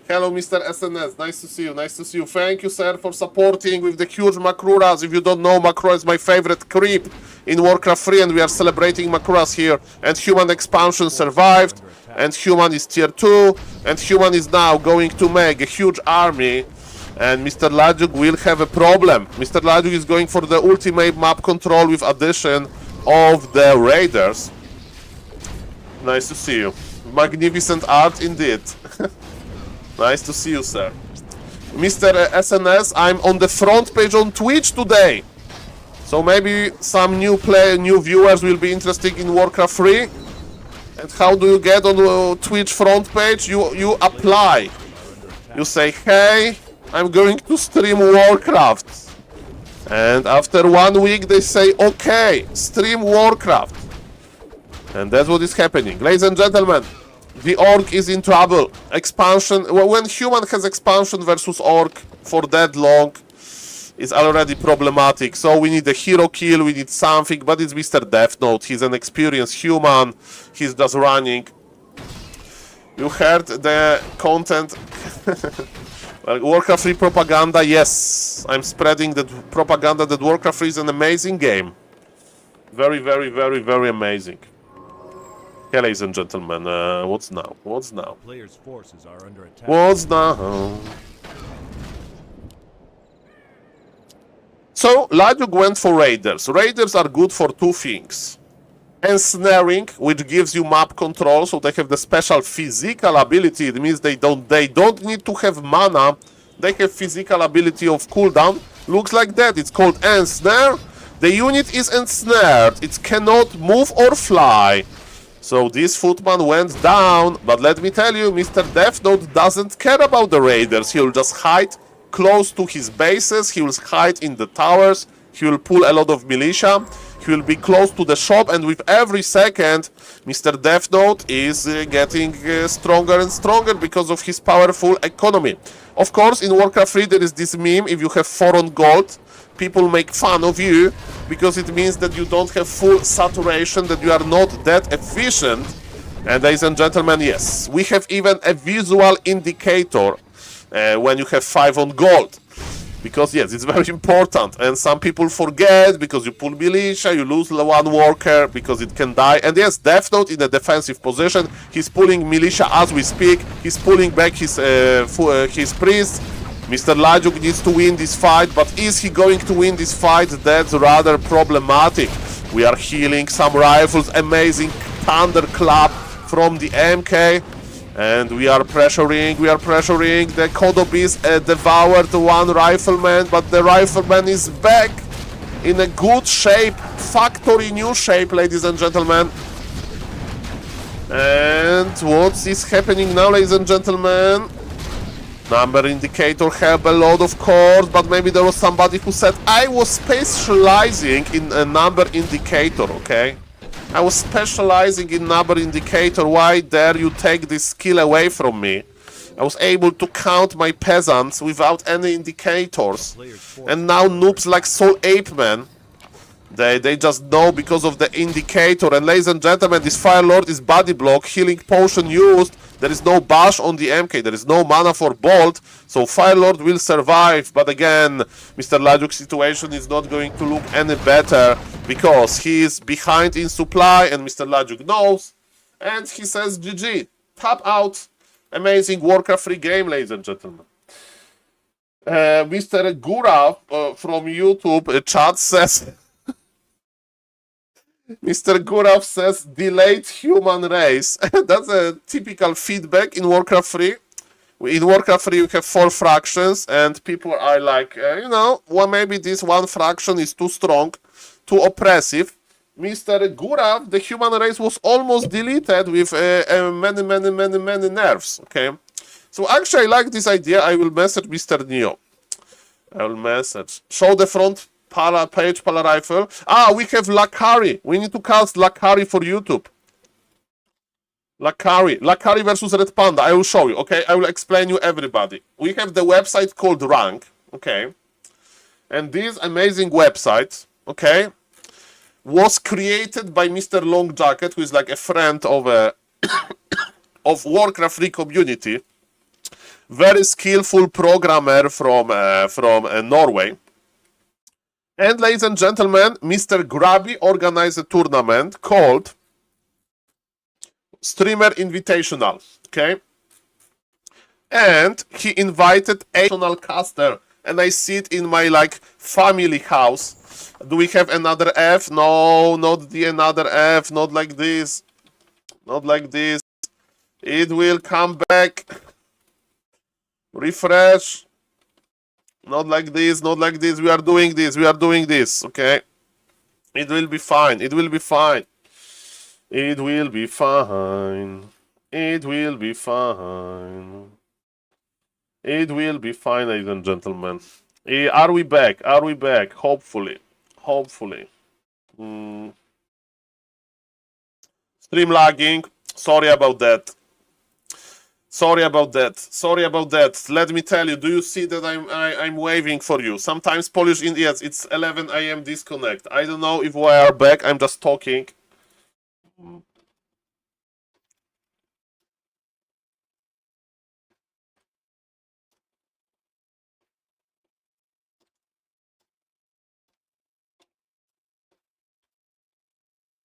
Hello, Mr. SNS. Nice to see you. Nice to see you. Thank you, sir, for supporting with the huge Makruras. If you don't know, Makrura is my favorite creep in Warcraft 3, and we are celebrating Makruras here. And Human Expansion survived, and Human is tier 2, and Human is now going to make a huge army. And Mr. Lajuk will have a problem. Mr. Lajuk is going for the ultimate map control with addition of the Raiders. Nice to see you. Magnificent art indeed. Nice to see you, sir. Mr. SNS, I'm on the front page on Twitch today. So maybe some new viewers will be interested in Warcraft 3. And how do you get on the Twitch front page? You apply. You say, hey, I'm going to stream Warcraft. And after 1 week they say, okay, stream Warcraft. And that's what is happening. Ladies and gentlemen, the orc is in trouble. Expansion, when human has expansion versus orc for that long, it's already problematic. So we need a hero kill, we need something, but it's Mr. Death Note. He's an experienced human, he's just running. You heard the content. Well, Warcraft 3 propaganda, yes. I'm spreading the propaganda that Warcraft 3 is an amazing game. Very, very, very, very amazing. Okay, ladies and gentlemen, what's now? What's now? Players' forces are under attack. What's now? So, Lajuk went for Raiders. Raiders are good for two things. Ensnaring, which gives you map control, so they have the special physical ability. It means they don't need to have mana. They have physical ability of cooldown. Looks like that. It's called Ensnare. The unit is ensnared. It cannot move or fly. So this footman went down. But let me tell you, Mr. Death Note doesn't care about the Raiders. He'll just hide close to his bases. He will hide in the towers. He will pull a lot of militia. He will be close to the shop, and with every second, Mr. Death Note is getting stronger and stronger because of his powerful economy. Of course, in Warcraft 3 there is this meme, if you have 4 on gold, people make fun of you, because it means that you don't have full saturation, that you are not that efficient. And ladies and gentlemen, yes, we have even a visual indicator when you have 5 on gold. Because yes, it's very important, and some people forget, because you pull militia, you lose 1 worker because it can die. And yes, Death Note in a defensive position, he's pulling militia as we speak, he's pulling back his priest. Mr. Lajuk needs to win this fight, but is he going to win this fight? That's rather problematic. We are healing some rifles, amazing thunderclap from the MK. And we are pressuring, the Kodobis devoured 1 rifleman, but the rifleman is back in a good shape, factory new shape, ladies and gentlemen. And what is happening now, ladies and gentlemen? Number indicator help a lot, of course, but maybe there was somebody who said, I was specializing in a number indicator, okay? I was specializing in number indicator. Why dare you take this skill away from me? I was able to count my peasants without any indicators. And now noobs like SaulApeMan, they just know because of the indicator. And ladies and gentlemen, this Fire Lord is body block, healing potion used. There is no bash on the MK. There is no mana for Bolt. So Firelord will survive. But again, Mr. Lajuk's situation is not going to look any better because he is behind in supply and Mr. Lajuk knows. And he says GG. Tap out. Amazing Warcraft free game, ladies and gentlemen. Mr. Gura from YouTube chat says... Mr. Gurav says delayed human race. That's a typical feedback in Warcraft 3. In Warcraft 3 you have 4 fractions and people are like, you know, well, maybe this one fraction is too strong, too oppressive. Mr. Gurav, the human race was almost deleted with many nerfs, okay? So actually I like this idea. I will message Mr. Neo. I will message. Show the front page, Pala Rifle. Ah, we have Lakari. We need to cast Lakari for YouTube. Lakari versus Red Panda. I will show you, okay? I will explain you everybody. We have the website called Rank, okay? And this amazing website, okay, was created by Mr. Long Jacket, who is like a friend of of Warcraft 3 community. Very skillful programmer from Norway. And ladies and gentlemen, Mr. Grabby organized a tournament called Streamer Invitational, okay? And he invited a professional caster, and I see it in my like family house. Do we have another F? No, not the another F, not like this. Not like this. It will come back. Refresh. Not like this, not like this. We are doing this, okay? It will be fine. It will be fine. It will be fine. It will be fine. It will be fine, ladies and gentlemen. Are we back? Are we back? Hopefully. Hopefully. Stream lagging. Sorry about that. Sorry about that. Sorry about that. Let me tell you. Do you see that I'm waving for you? Sometimes Polish Indians. It's 11 AM disconnect. I don't know if we are back. I'm just talking.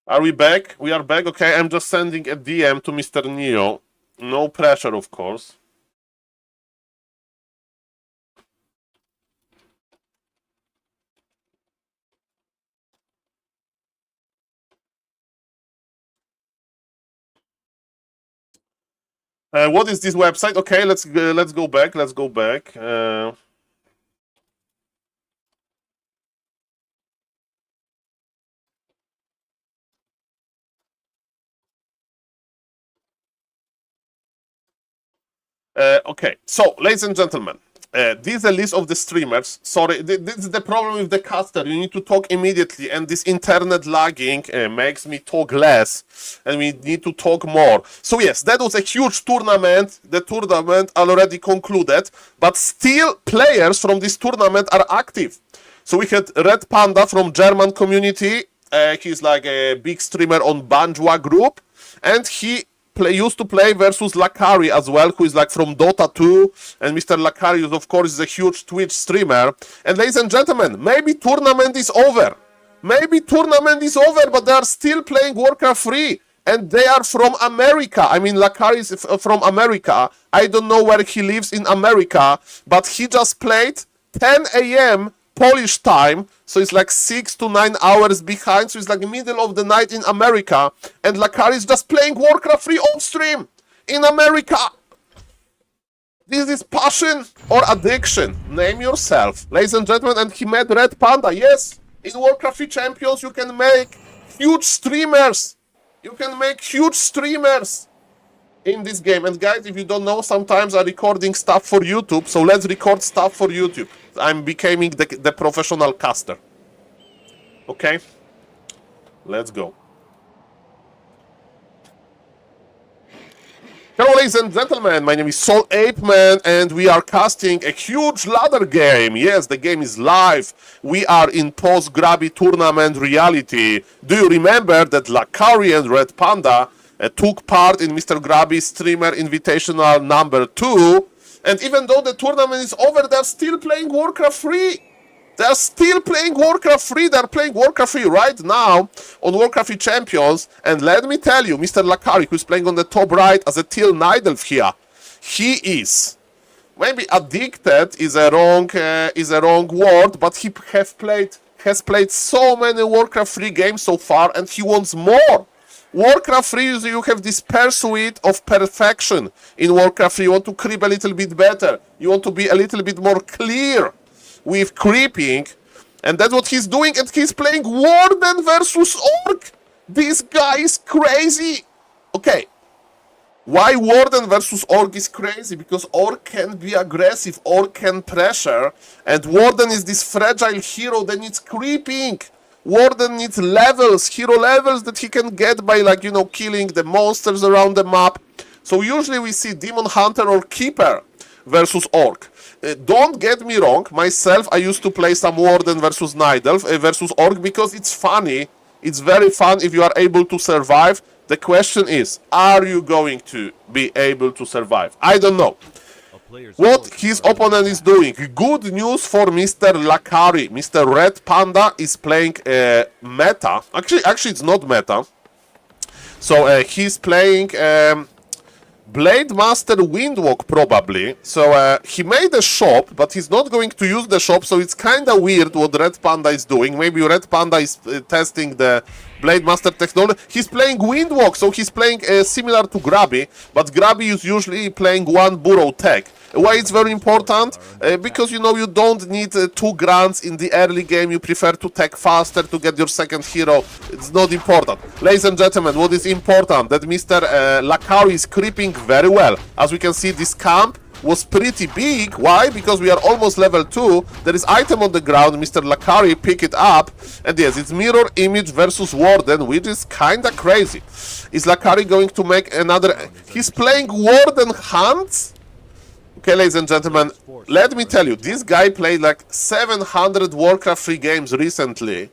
Are we back? We are back. Okay. I'm just sending a DM to Mr. Neo. No pressure, of course. What is this website? Okay, let's go back. Let's go back. Okay, so ladies and gentlemen, this is a list of the streamers. Sorry, this is the problem with the caster. You need to talk immediately, and this internet lagging makes me talk less, and we need to talk more. So yes, that was a huge tournament. The tournament already concluded, but still players from this tournament are active. So we had Red Panda from German community. He's like a big streamer on Banjwa group, and he used to play versus Lakari as well, who is like from Dota 2, and Mr. Lakari, of course, is a huge Twitch streamer. And ladies and gentlemen, maybe tournament is over. Maybe tournament is over, but they are still playing Warcraft 3, and they are from America. I mean, Lakari is from America. I don't know where he lives in America, but he just played 10 AM Polish time, so it's like 6 to 9 hours behind, so it's like middle of the night in America, and Lakari is just playing Warcraft 3 on stream in America. This is passion or addiction. Name yourself, ladies and gentlemen. And he met Red Panda. Yes, in Warcraft 3 Champions you can make huge streamers. You can make huge streamers in this game. And guys, if you don't know, sometimes I'm recording stuff for YouTube, so let's record stuff for YouTube. I'm becoming the professional caster. Okay? Let's go. Hello ladies and gentlemen, my name is SaulApeMan and we are casting a huge ladder game. Yes, the game is live. We are in post-grabby tournament reality. Do you remember that Lakari and Red Panda took part in Mr. Grabby's Streamer Invitational number 2. And even though the tournament is over, they're still playing Warcraft 3. They're still playing Warcraft 3. They're playing Warcraft 3 right now on Warcraft 3 Champions. And let me tell you, Mr. Lakari, who's playing on the top right as a Teal Nidelf here, he is maybe addicted is a wrong word, but he has played so many Warcraft 3 games so far, and he wants more. Warcraft 3, you have this pursuit of perfection in Warcraft 3. You want to creep a little bit better. You want to be a little bit more clear with creeping, and that's what he's doing, and he's playing Warden versus Orc. This guy is crazy. Okay, why Warden versus Orc is crazy? Because Orc can be aggressive, Orc can pressure, and Warden is this fragile hero that needs creeping. Warden needs levels, hero levels that he can get by, like, you know, killing the monsters around the map. So usually we see Demon Hunter or Keeper versus Orc. Don't get me wrong, myself, I used to play some Warden versus Nidelf versus Orc because it's funny. It's very fun if you are able to survive. The question is, are you going to be able to survive? I don't know what his opponent is doing. Good news for Mr. Lakari. Mr. Red Panda is playing meta. Actually, it's not meta. So he's playing Blade Master Windwalk probably. So he made a shop, but he's not going to use the shop. So it's kind of weird what Red Panda is doing. Maybe Red Panda is testing the Blade Master technology. He's playing Windwalk, so he's playing similar to Grabby, but Grabby is usually playing one burrow tech. Why it's very important? Because, you know, you don't need 2 grants in the early game. You prefer to tech faster to get your second hero. It's not important. Ladies and gentlemen, what is important? That Mr. Lakari is creeping very well. As we can see, this camp was pretty big. Why? Because we are almost level 2. There is item on the ground. Mr. Lakari pick it up. And yes, it's Mirror Image versus Warden, which is kinda crazy. Is Lakari going to make another... He's playing Warden Hunts? Okay, ladies and gentlemen, let me tell you, this guy played like 700 Warcraft 3 games recently.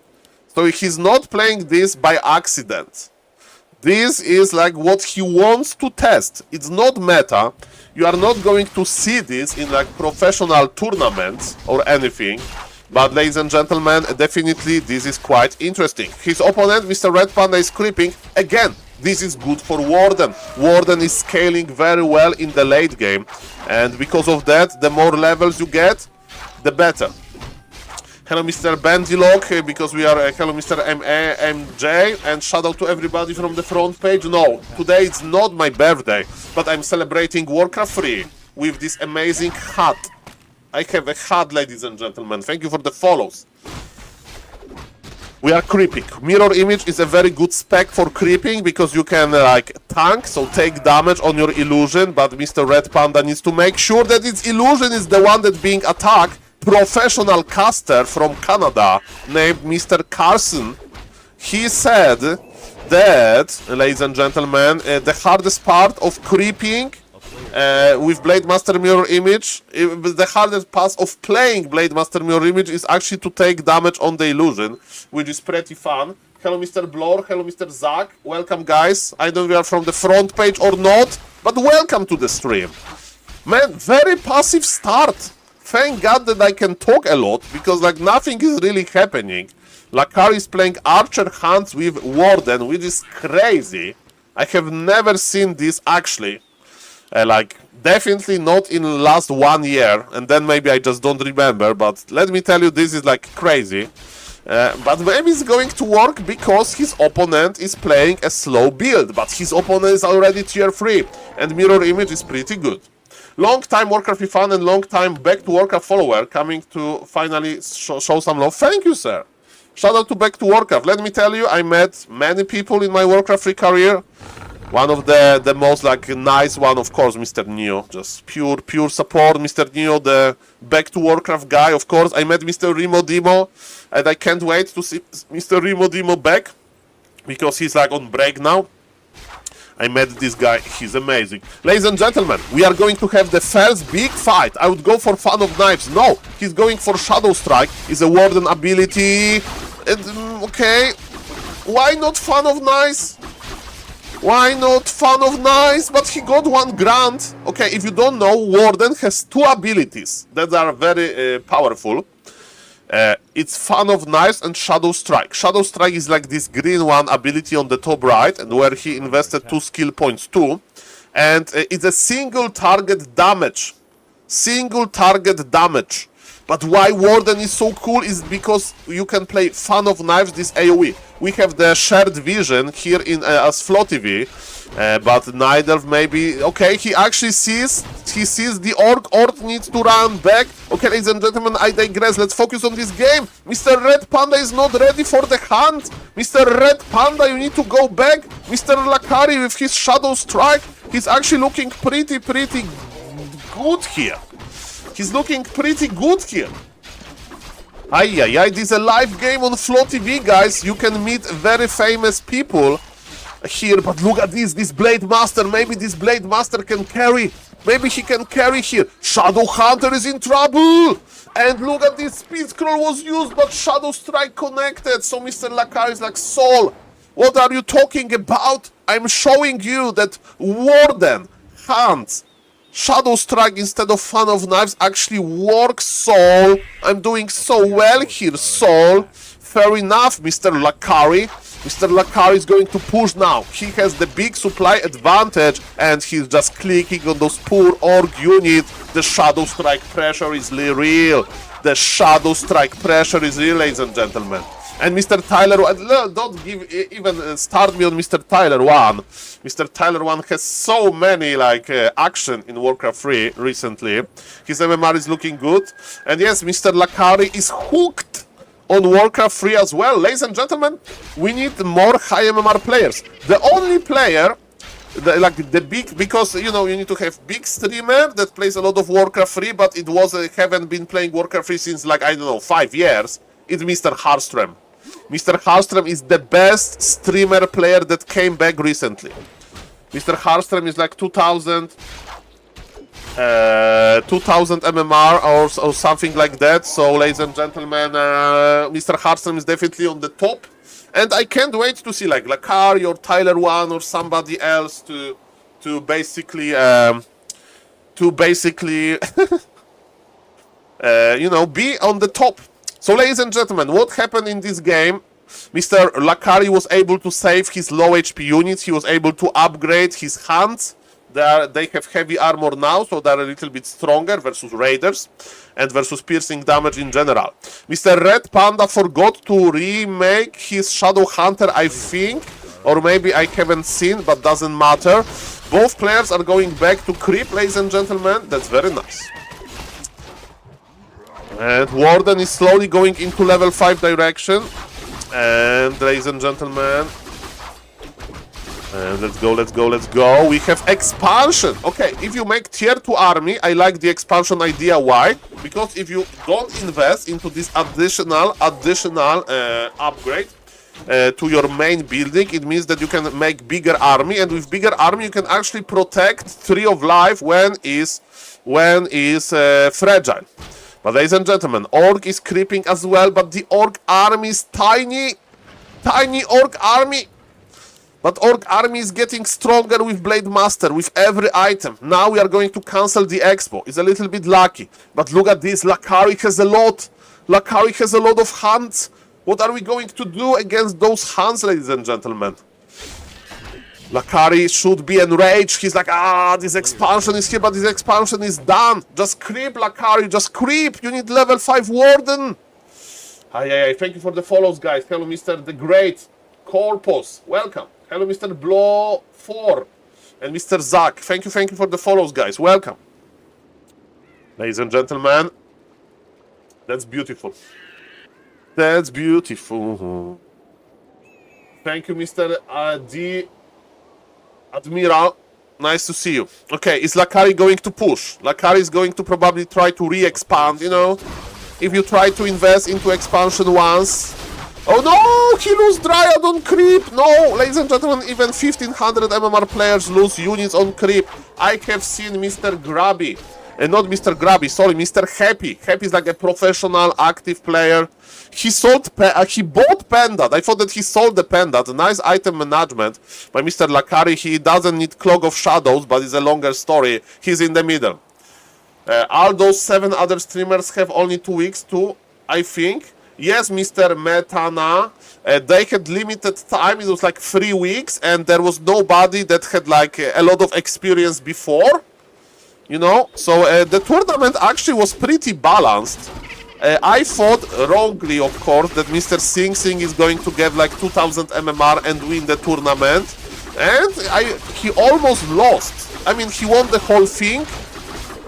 So he's not playing this by accident. This is like what he wants to test. It's not meta. You are not going to see this in like professional tournaments or anything. But ladies and gentlemen, definitely this is quite interesting. His opponent, Mr. Red Panda, is creeping. Again, this is good for Warden. Warden is scaling very well in the late game. And because of that, the more levels you get, the better. Hello, Mr. Bandylog, because we are... hello, Mr. MJ, and shout out to everybody from the front page. No, today it's not my birthday, but I'm celebrating Warcraft 3 with this amazing hat. I have a hat, ladies and gentlemen. Thank you for the follows. We are creeping. Mirror Image is a very good spec for creeping because you can like tank, so take damage on your illusion, but Mr. Red Panda needs to make sure that its illusion is the one that's being attacked. Professional caster from Canada named Mr. Carson. He said that, ladies and gentlemen, the hardest part of creeping with Blade Master Mirror Image, the hardest part of playing Blade Master Mirror Image is actually to take damage on the illusion, which is pretty fun. Hello, Mr. Blor. Hello, Mr. Zach. Welcome, guys. I don't know if you are from the front page or not, but welcome to the stream. Man, very passive start. Thank God that I can talk a lot, because like nothing is really happening. Lakari is playing Archer Hunts with Warden, which is crazy. I have never seen this actually. Like, definitely not in the last 1 year, and then maybe I just don't remember, but let me tell you, this is like crazy. But maybe it's going to work because his opponent is playing a slow build, but his opponent is already tier 3, and Mirror Image is pretty good. Long time Warcraft fan and long time back to Warcraft follower coming to finally show some love. Thank you, sir. Shout out to Back to Warcraft. Let me tell you, I met many people in my Warcraft 3 career. One of the most like nice one, of course, Mr. Neo. Just pure support, Mr. Neo, the Back to Warcraft guy, of course. I met Mr. Remo Demo, and I can't wait to see Mr. Remo Demo back, because he's like on break now. I met this guy, he's amazing. Ladies and gentlemen, we are going to have the first big fight. I would go for Fan of Knives. No, he's going for Shadow Strike. It's a Warden ability. And, okay, why not Fan of Knives? Why not Fan of Knives? But he got 1 grand. Okay, if you don't know, Warden has 2 abilities that are very powerful. It's Fan of Knives and Shadow Strike. Shadow Strike is like this green one ability on the top right, and where he invested 2 skill points too. And it's a single target damage. Single target damage. But why Warden is so cool is because you can play Fan of Knives, this AoE. We have the shared vision here in as FloTV, but neither maybe. Okay, he actually sees the orc. Orc needs to run back. Okay, ladies and gentlemen, I digress. Let's focus on this game. Mr. Red Panda is not ready for the hunt. Mr. Red Panda, you need to go back. Mr. Lakari with his Shadow Strike, he's actually looking pretty good here. He's looking pretty good here. Ay, this is a live game on FloTV, guys. You can meet very famous people here, but look at this Blade Master. Maybe this Blade Master can carry. Maybe he can carry here. Shadow Hunter is in trouble. And look at this, Speed Scroll was used, but Shadow Strike connected. So Mr. Lakari is like, Saul, what are you talking about? I'm showing you that Warden, Hunt, Shadow Strike instead of Fan of Knives actually works, Saul. I'm doing so well here, Saul. Fair enough, Mr. Lakari. Mr. Lakari is going to push now. He has the big supply advantage, and he's just clicking on those poor orc units. The Shadow Strike pressure is real. The Shadow Strike pressure is real, ladies and gentlemen. And Mr. Tyler, don't even start me on Mr. Tyler 1. Mr. Tyler 1 has so many action in Warcraft 3 recently. His MMR is looking good. And yes, Mr. Lakari is hooked on Warcraft 3 as well. Ladies and gentlemen, we need more high MMR players. The only player, the big, because you know you need to have big streamer that plays a lot of Warcraft 3, but it was haven't been playing Warcraft 3 since I don't know 5 years. It's Mr. Harstrom. Mr. Harstrom is the best streamer player that came back recently. Mr. Harstrom is like 2000 MMR or something like that. So, ladies and gentlemen, Mr. Harstrom is definitely on the top. And I can't wait to see Lakari or Tyler 1 or somebody else to basically you know, be on the top. So, ladies and gentlemen, what happened in this game? Mr. Lakari was able to save his low HP units. He was able to upgrade his hands. They have heavy armor now, so they're a little bit stronger versus raiders and versus piercing damage in general. Mr. Red Panda forgot to remake his Shadow Hunter, I think, or maybe I haven't seen, but doesn't matter. Both players are going back to creep, ladies and gentlemen. That's very nice. And Warden is slowly going into level 5 direction. And ladies and gentlemen, and let's go. We have expansion. Okay, if you make tier 2 army, I like the expansion idea. Why? Because if you don't invest into this additional upgrade to your main building, it means that you can make bigger army, and with bigger army you can actually protect Tree of Life when is fragile. But ladies and gentlemen, Orc is creeping as well, but the Orc army is tiny Orc army. But Orc army is getting stronger with Blade Master, with every item. Now we are going to cancel the expo. It's a little bit lucky. But look at this, Lakari has a lot. Lakari has a lot of hunts. What are we going to do against those hunts, ladies and gentlemen? Lakari should be enraged. He's like, this expansion is here, but this expansion is done. Just creep, Lakari, just creep. You need level 5 Warden. Thank you for the follows, guys. Hello, Mr. The Great Corpus. Welcome. Hello, Mr. Blow 4 and Mr. Zach. Thank you for the follows, guys. Welcome. Ladies and gentlemen, that's beautiful. That's beautiful. Thank you, Mr. D. Admiral. Nice to see you. Okay, is Lakari going to push? Lakari is going to probably try to re-expand, you know? If you try to invest into expansion once... Oh no! He lose Dryad on creep! No! Ladies and gentlemen, even 1500 MMR players lose units on creep. I have seen Mr. Grabby not Mr. Grabby, sorry, Mr. Happy. Happy is like a professional, active player. He bought Pendant. I thought that he sold the Pendant. Nice item management by Mr. Lakari. He doesn't need Clog of Shadows, but it's a longer story. He's in the middle. All those 7 other streamers have only 2 weeks too, I think. Yes, Mr. Metana, they had limited time. It was like 3 weeks, and there was nobody that had like a lot of experience before. You know, so the tournament actually was pretty balanced. I thought wrongly, of course, that Mr. Sing Sing is going to get like 2000 MMR and win the tournament. And he almost lost. I mean, he won the whole thing.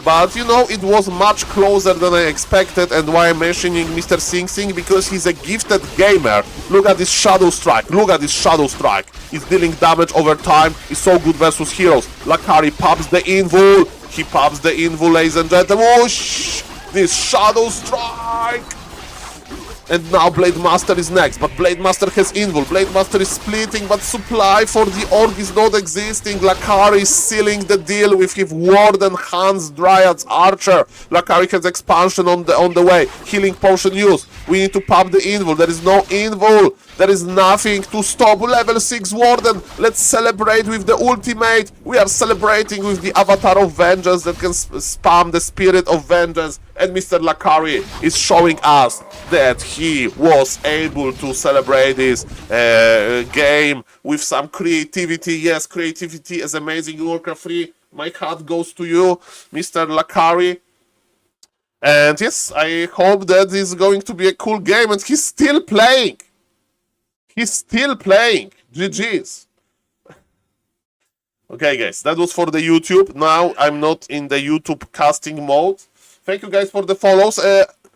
But, you know, it was much closer than I expected. And why I'm mentioning Mr. Sing Sing? Because he's a gifted gamer. Look at this Shadow Strike. Look at this Shadow Strike. He's dealing damage over time. He's so good versus heroes. Lakari pops the Invul. He pops the Invul, ladies and gentlemen. Whoosh! This Shadow Strike! And now Blade Master is next, but Blade Master has Invul. Blade Master is splitting, but supply for the Orc is not existing. Lakari is sealing the deal with his Warden, Hans, Dryads, Archer. Lakari has expansion on the way. Healing potion use. We need to pop the Invul. There is no Invul. There is nothing to stop level 6 Warden. Let's celebrate with the ultimate. We are celebrating with the Avatar of Vengeance that can spam the Spirit of Vengeance. And Mr. Lakari is showing us that he was able to celebrate this game with some creativity. Yes, creativity is amazing. Warcraft 3, my heart goes to you, Mr. Lakari. And yes, I hope that is going to be a cool game. And he's still playing. He's still playing. GG's. Okay, guys, that was for the YouTube. Now I'm not in the YouTube casting mode. Thank you guys for the follows.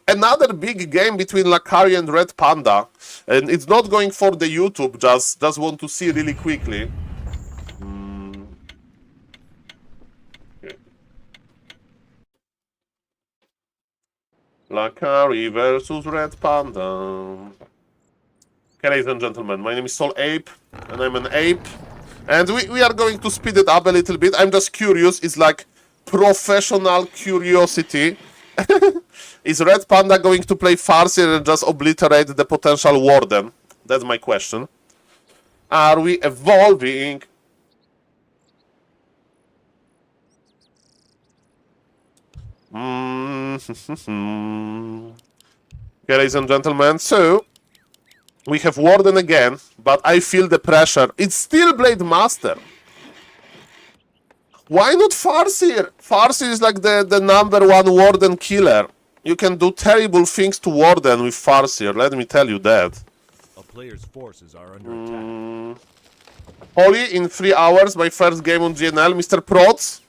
Another big game between Lakari and Red Panda. And it's not going for the YouTube, just want to see really quickly. Okay. Lakari versus Red Panda. Okay, ladies and gentlemen, my name is SaulApe, and I'm an ape. And we are going to speed it up a little bit. I'm just curious. It's like professional curiosity. Is Red Panda going to play Farseer and just obliterate the potential Warden? That's my question. Are we evolving? Okay, ladies and gentlemen, so we have Warden again, but I feel the pressure. It's still Blade Master. Why not Farseer? Farseer is like the #1 Warden killer. You can do terrible things to Warden with Farseer, let me tell you that. A player's forces are under attack. Holy, in 3 hours, my first game on GNL, Mr. Prots.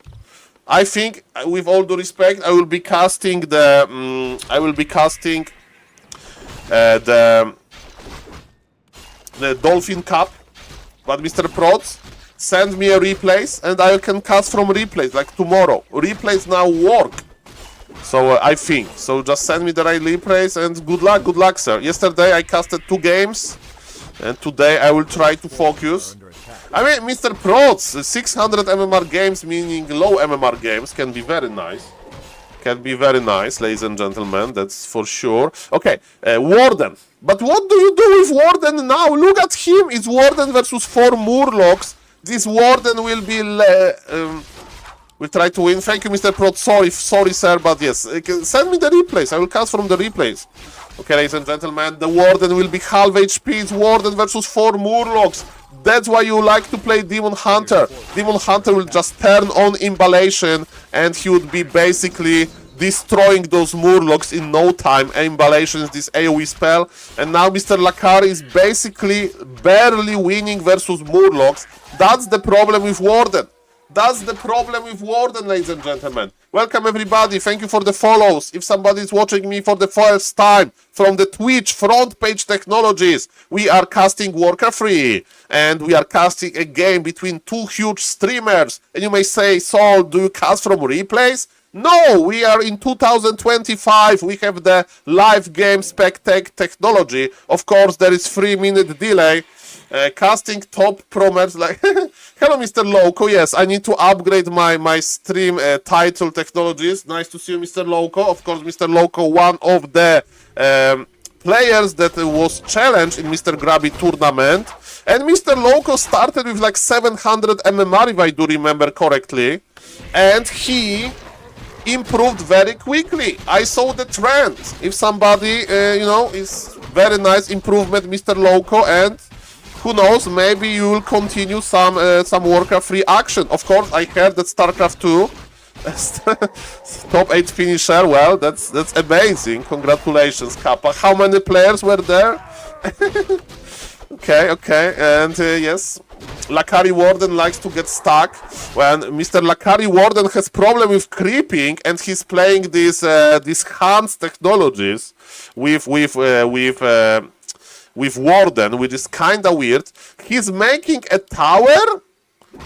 I think, with all due respect, I will be casting the Dolphin Cup. But Mr. Prots, send me a replays and I can cast from replays like tomorrow. Replays now work. So I think. So just send me the right replays and good luck, sir. Yesterday I casted 2 games and today I will try to focus. I mean, Mr. Prots, 600 MMR games, meaning low MMR games, can be very nice. Can be very nice, ladies and gentlemen, that's for sure. Okay, Warden. But what do you do with Warden now? Look at him. It's Warden versus 4 Murlocs. This Warden will be... we'll try to win. Thank you, Mr. Prot. Sorry, sir, but yes. Send me the replays. I will cast from the replays. Okay, ladies and gentlemen, the Warden will be half HP. It's Warden versus 4 Murlocs. That's why you like to play Demon Hunter. Demon Hunter will just turn on Imballation and he would be basically destroying those Murlocs in no time. Imballation is this AoE spell. And now Mr. Lakari is basically barely winning versus Murlocs. That's the problem with Warden. That's the problem with Warden, ladies and gentlemen. Welcome everybody, thank you for the follows. If somebody is watching me for the first time from the Twitch front page technologies, we are casting Warcraft 3 and we are casting a game between 2 huge streamers. And you may say, Saul, do you cast from replays? No, we are in 2025. We have the live game spec technology. Of course, there is 3-minute delay. Casting top promers like hello Mr. Loco. Yes, I need to upgrade my stream title technologies. Nice to see you, Mr. Loco. Of course, Mr. Loco, one of the players that was challenged in Mr. Grabby tournament. And Mr. Loco started with like 700 MMR if I do remember correctly. And he improved very quickly. I saw the trend. If somebody, you know, is very nice improvement, Mr. Loco, and who knows, maybe you will continue some Warcraft 3 action. Of course, I heard that StarCraft 2 top 8 finisher. Well, that's amazing. Congratulations, Kappa. How many players were there? Okay, and yes, Lakari Warden likes to get stuck. When Mr. Lakari Warden has problem with creeping, and he's playing these hands technologies with Warden, which is kinda weird. He's making a tower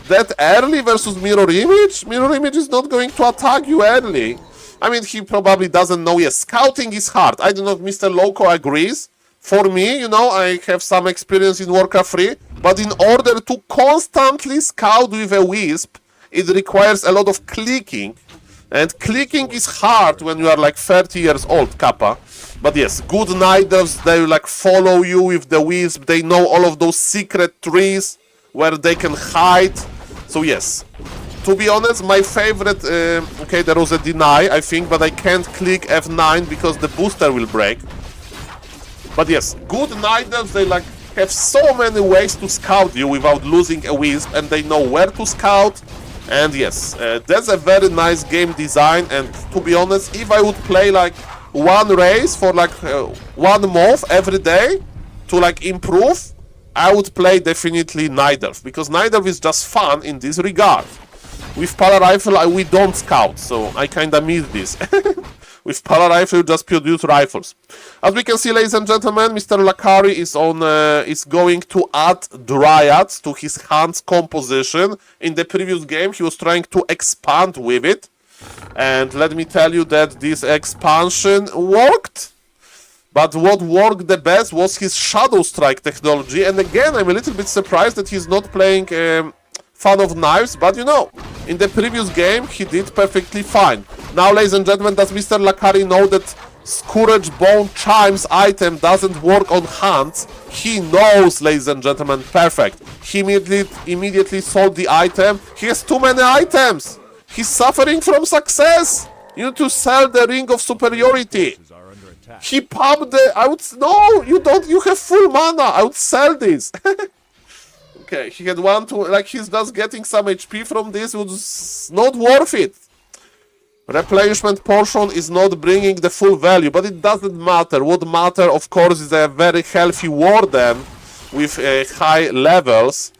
that early versus Mirror Image. Mirror Image is not going to attack you early. I mean, he probably doesn't know. Yes, scouting is hard. I don't know if Mr. Loco agrees. For me, you know, I have some experience in Warcraft 3, but in order to constantly scout with a Wisp, it requires a lot of clicking. And clicking is hard when you are like 30 years old, Kappa. But yes, good Niders, they like follow you with the Wisp. They know all of those secret trees where they can hide. So yes, to be honest, my favorite... okay, there was a deny, I think, but I can't click F9 because the booster will break. But yes, good Niders, they like have so many ways to scout you without losing a Wisp, and they know where to scout. And yes, that's a very nice game design. And to be honest, if I would play like one race for like 1 month every day to like improve, I would play definitely Nidelf, because Nidelf is just fun in this regard. With Power Rifle, we don't scout, so I kinda miss this. With Power Rifle, just produce rifles. As we can see, ladies and gentlemen, Mr. Lakari is going to add Dryads to his hands composition. In the previous game, he was trying to expand with it. And let me tell you that this expansion worked. But what worked the best was his Shadow Strike technology. And again, I'm a little bit surprised that he's not playing Fan of Knives. But you know, in the previous game, he did perfectly fine. Now, ladies and gentlemen, does Mr. Lakari know that Scourge Bone Chimes item doesn't work on hands? He knows, ladies and gentlemen, perfect. He immediately sold the item. He has too many items. He's suffering from success. You need to sell the Ring of Superiority. He popped the... No, you don't. You have full mana. I would sell this. Okay, he had one to... Like, he's just getting some HP from this. It was not worth it. Replenishment portion is not bringing the full value, but it doesn't matter. What matters, of course, is a very healthy Warden with high levels.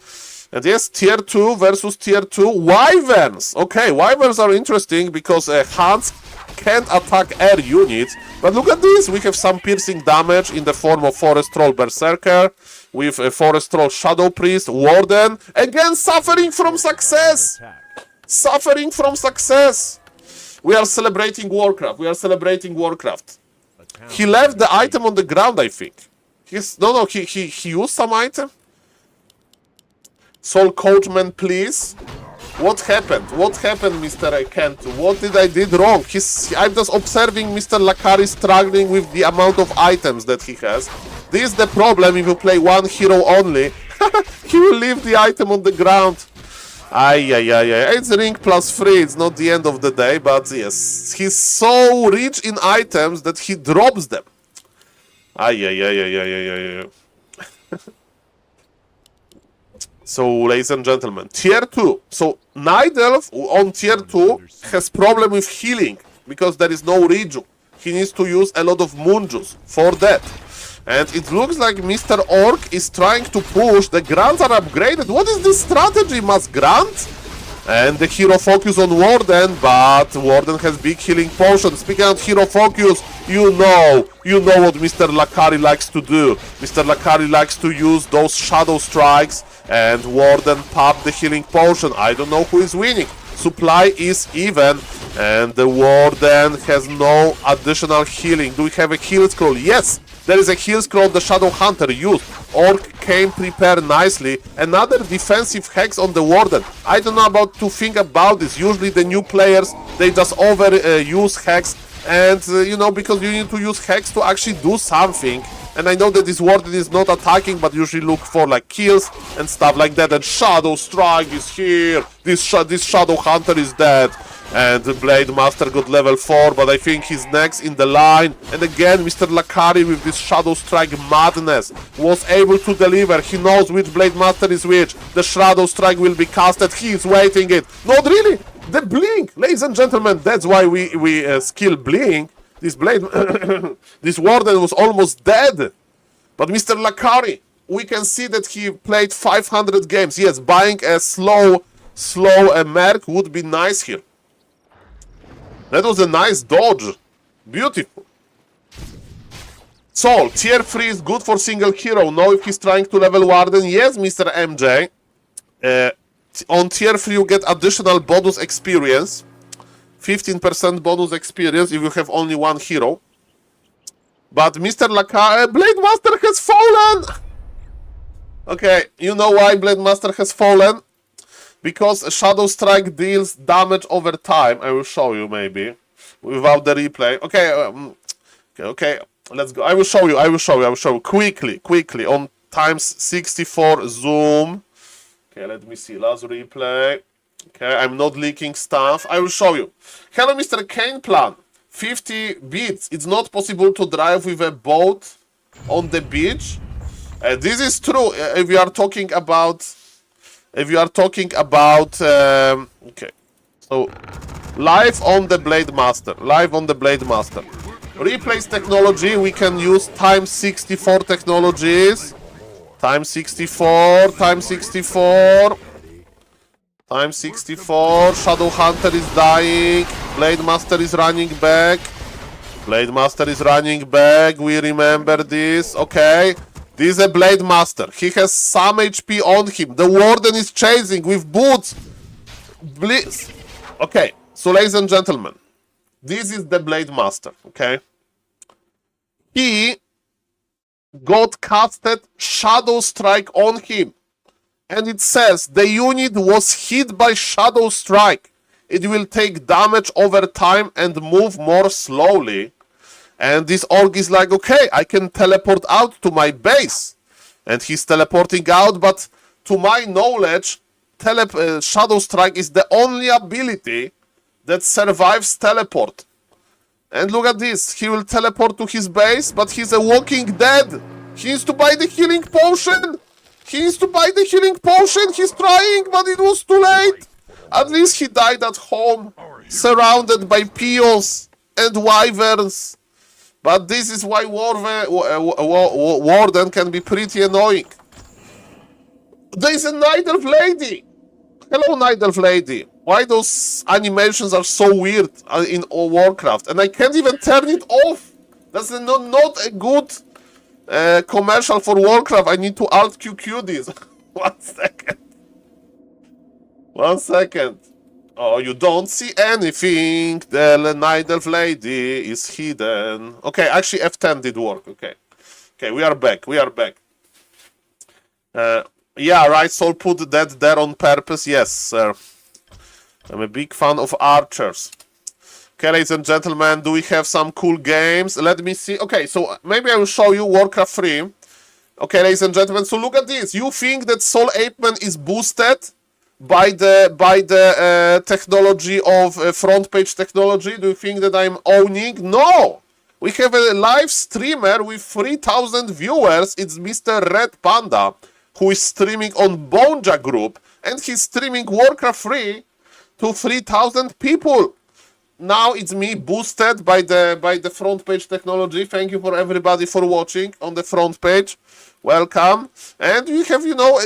And yes, tier 2 versus tier 2 Wyverns. Okay, Wyverns are interesting because Hands can't attack air units. But look at this, we have some piercing damage in the form of Forest Troll Berserker, with Forest Troll Shadow Priest, Warden. Again, suffering from success! Suffering from success! We are celebrating Warcraft. We are celebrating Warcraft. He left the item on the ground, I think. He used some item? SaulCasterMan, please. What happened? What happened, Mr. Kent? What did I did wrong? I'm just observing Mr. Lakari struggling with the amount of items that he has. This is the problem if you play one hero only. He will leave the item on the ground. It's ring +3, it's not the end of the day, but yes, he's so rich in items that he drops them. So, ladies and gentlemen, tier 2. So, Nidelf on tier 2 has problem with healing, because there is no Riju. He needs to use a lot of Moon Juice for that. And it looks like Mr. Orc is trying to push. The grants are upgraded. What is this strategy? Must grant? And the hero focus on Warden, but Warden has big healing potion. Speaking of hero focus, you know what Mr. Lakari likes to do. Mr. Lakari likes to use those shadow strikes, and Warden popped the healing potion. I don't know who is winning. Supply is even, and the Warden has no additional healing. Do we have a heal scroll? Yes! There is a heal scroll the Shadow Hunter used. Orc came prepared nicely. Another defensive hex on the Warden. I don't know about to think about this. Usually the new players, they just overuse hex. And, you know, because you need to use hex to actually do something. And I know that this Warden is not attacking, but usually look for like kills and stuff like that. And Shadow Strike is here. This Shadow Hunter is dead. And the Blade Master got level 4, but I think he's next in the line. And again, Mr. Lakari with this Shadow Strike madness was able to deliver. He knows which Blade Master is which. The Shadow Strike will be casted. He is waiting it. Not really. The Blink, ladies and gentlemen. That's why we skill Blink. This Blade, this Warden was almost dead. But Mr. Lakari, we can see that he played 500 games. Yes, buying a slow Merc would be nice here. That was a nice dodge. Beautiful. Saul, tier 3 is good for single hero. Know if he's trying to level Warden? Yes, Mr. MJ. On tier 3 you get additional bonus experience. 15% bonus experience if you have only one hero. But Mr. Laka, Blade Master has fallen! Okay, you know why Blade Master has fallen? Because Shadow Strike deals damage over time. I will show you maybe without the replay. Okay, let's go. I will show you quickly on times 64 zoom. Okay, let me see. Last replay. Okay, I'm not leaking stuff. I will show you. Hello, Mr. Kane Plan. 50 bits. It's not possible to drive with a boat on the beach. This is true. If you are talking about. Okay, so live on the Blade Master. Replace technology. We can use times 64 technologies. Times 64. Shadow Hunter is dying. Blade Master is running back. We remember this. Okay. This is a Blade Master. He has some HP on him. The Warden is chasing with boots. Blitz. Okay. So, ladies and gentlemen, this is the Blade Master. Okay. He got casted Shadow Strike on him. And it says the unit was hit by Shadow Strike. It will take damage over time and move more slowly. And this orc is like, okay, I can teleport out to my base. And he's teleporting out, but to my knowledge, Shadow Strike is the only ability that survives teleport. And look at this, he will teleport to his base, but he's a walking dead. He needs to buy the healing potion. He's trying, but it was too late. At least he died at home, surrounded by peons and wyverns. But this is why Warden can be pretty annoying. There is a Night Elf Lady. Hello, Night Elf Lady. Why those animations are so weird in Warcraft? And I can't even turn it off. That's not a good commercial for Warcraft. I need to Alt QQ this. 1 second. Oh, you don't see anything. The Night Elf Lady is hidden. Okay, actually F10 did work. Okay, we are back. Yeah, right, Saul put that there on purpose. Yes, sir. I'm a big fan of archers. Okay, ladies and gentlemen, do we have some cool games? Let me see. Okay, so maybe I will show you Warcraft 3. Okay, ladies and gentlemen, so look at this. You think that SaulApeMan is boosted by the technology of front page technology? Do you think that I'm owning? No! We have a live streamer with 3,000 viewers. It's Mr. Red Panda, who is streaming on Bonja Group, and he's streaming Warcraft 3 to 3,000 people. Now it's me boosted by the front page technology. Thank you for everybody for watching on the front page. Welcome. And we have, you know,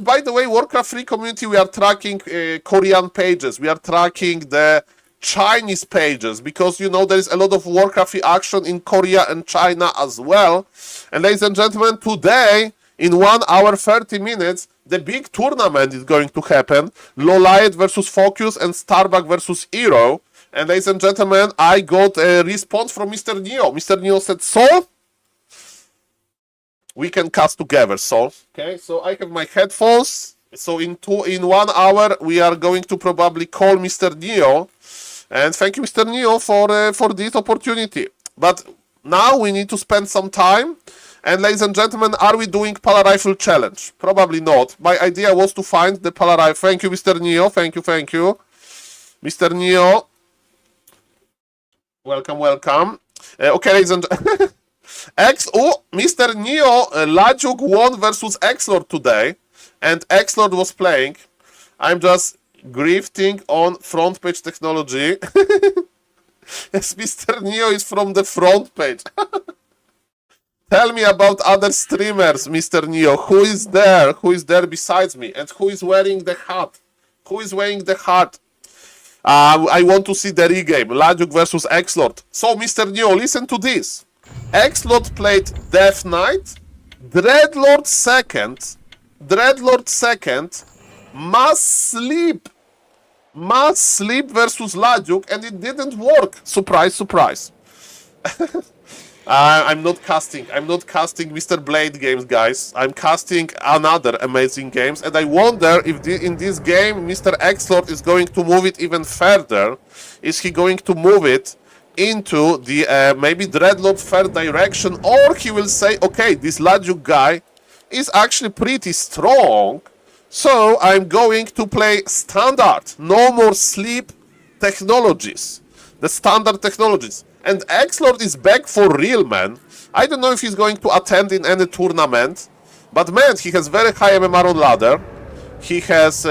by the way, Warcraft 3 community, we are tracking Korean pages. We are tracking the Chinese pages because, you know, there is a lot of Warcraft 3 action in Korea and China as well. And ladies and gentlemen, today, in 1 hour 30 minutes, the big tournament is going to happen. Lolite versus Focus and Starbuck versus Hero. And ladies and gentlemen, I got a response from Mr. Neo. Mr. Neo said, so, we can cast together. So, okay, so I have my headphones. So in 1 hour, we are going to probably call Mr. Neo. And thank you, Mr. Neo, for this opportunity. But now we need to spend some time. And ladies and gentlemen, are we doing Polar Rifle Challenge? Probably not. My idea was to find the Polar Rifle. Thank you, Mr. Neo. Thank you. Mr. Neo. Welcome. Okay, ladies and gentlemen. Mr. Neo Lajuk won versus Xlord today. And Xlord was playing. I'm just grifting on front page technology. Yes, Mr. Neo is from the front page. Tell me about other streamers, Mr. Neo. Who is there? Who is there besides me? And who is wearing the hat? Who is wearing the hat? I want to see the regame. Lajuk versus Xlord. So, Mr. Neo, listen to this. Xlord played Death Knight. Dreadlord second. Must Sleep versus Lajuk, and it didn't work. Surprise. I'm not casting Mr. Blade games, guys. I'm casting another amazing games, and I wonder if in this game Mr. Xlord is going to move it even further. Is he going to move it into the maybe Dreadlord third direction, or he will say, okay, this Lajuk guy is actually pretty strong, so I'm going to play standard. No more sleep technologies. The standard technologies. And Xlord is back for real, man. I don't know if he's going to attend in any tournament, but man, he has very high MMR on ladder. He has,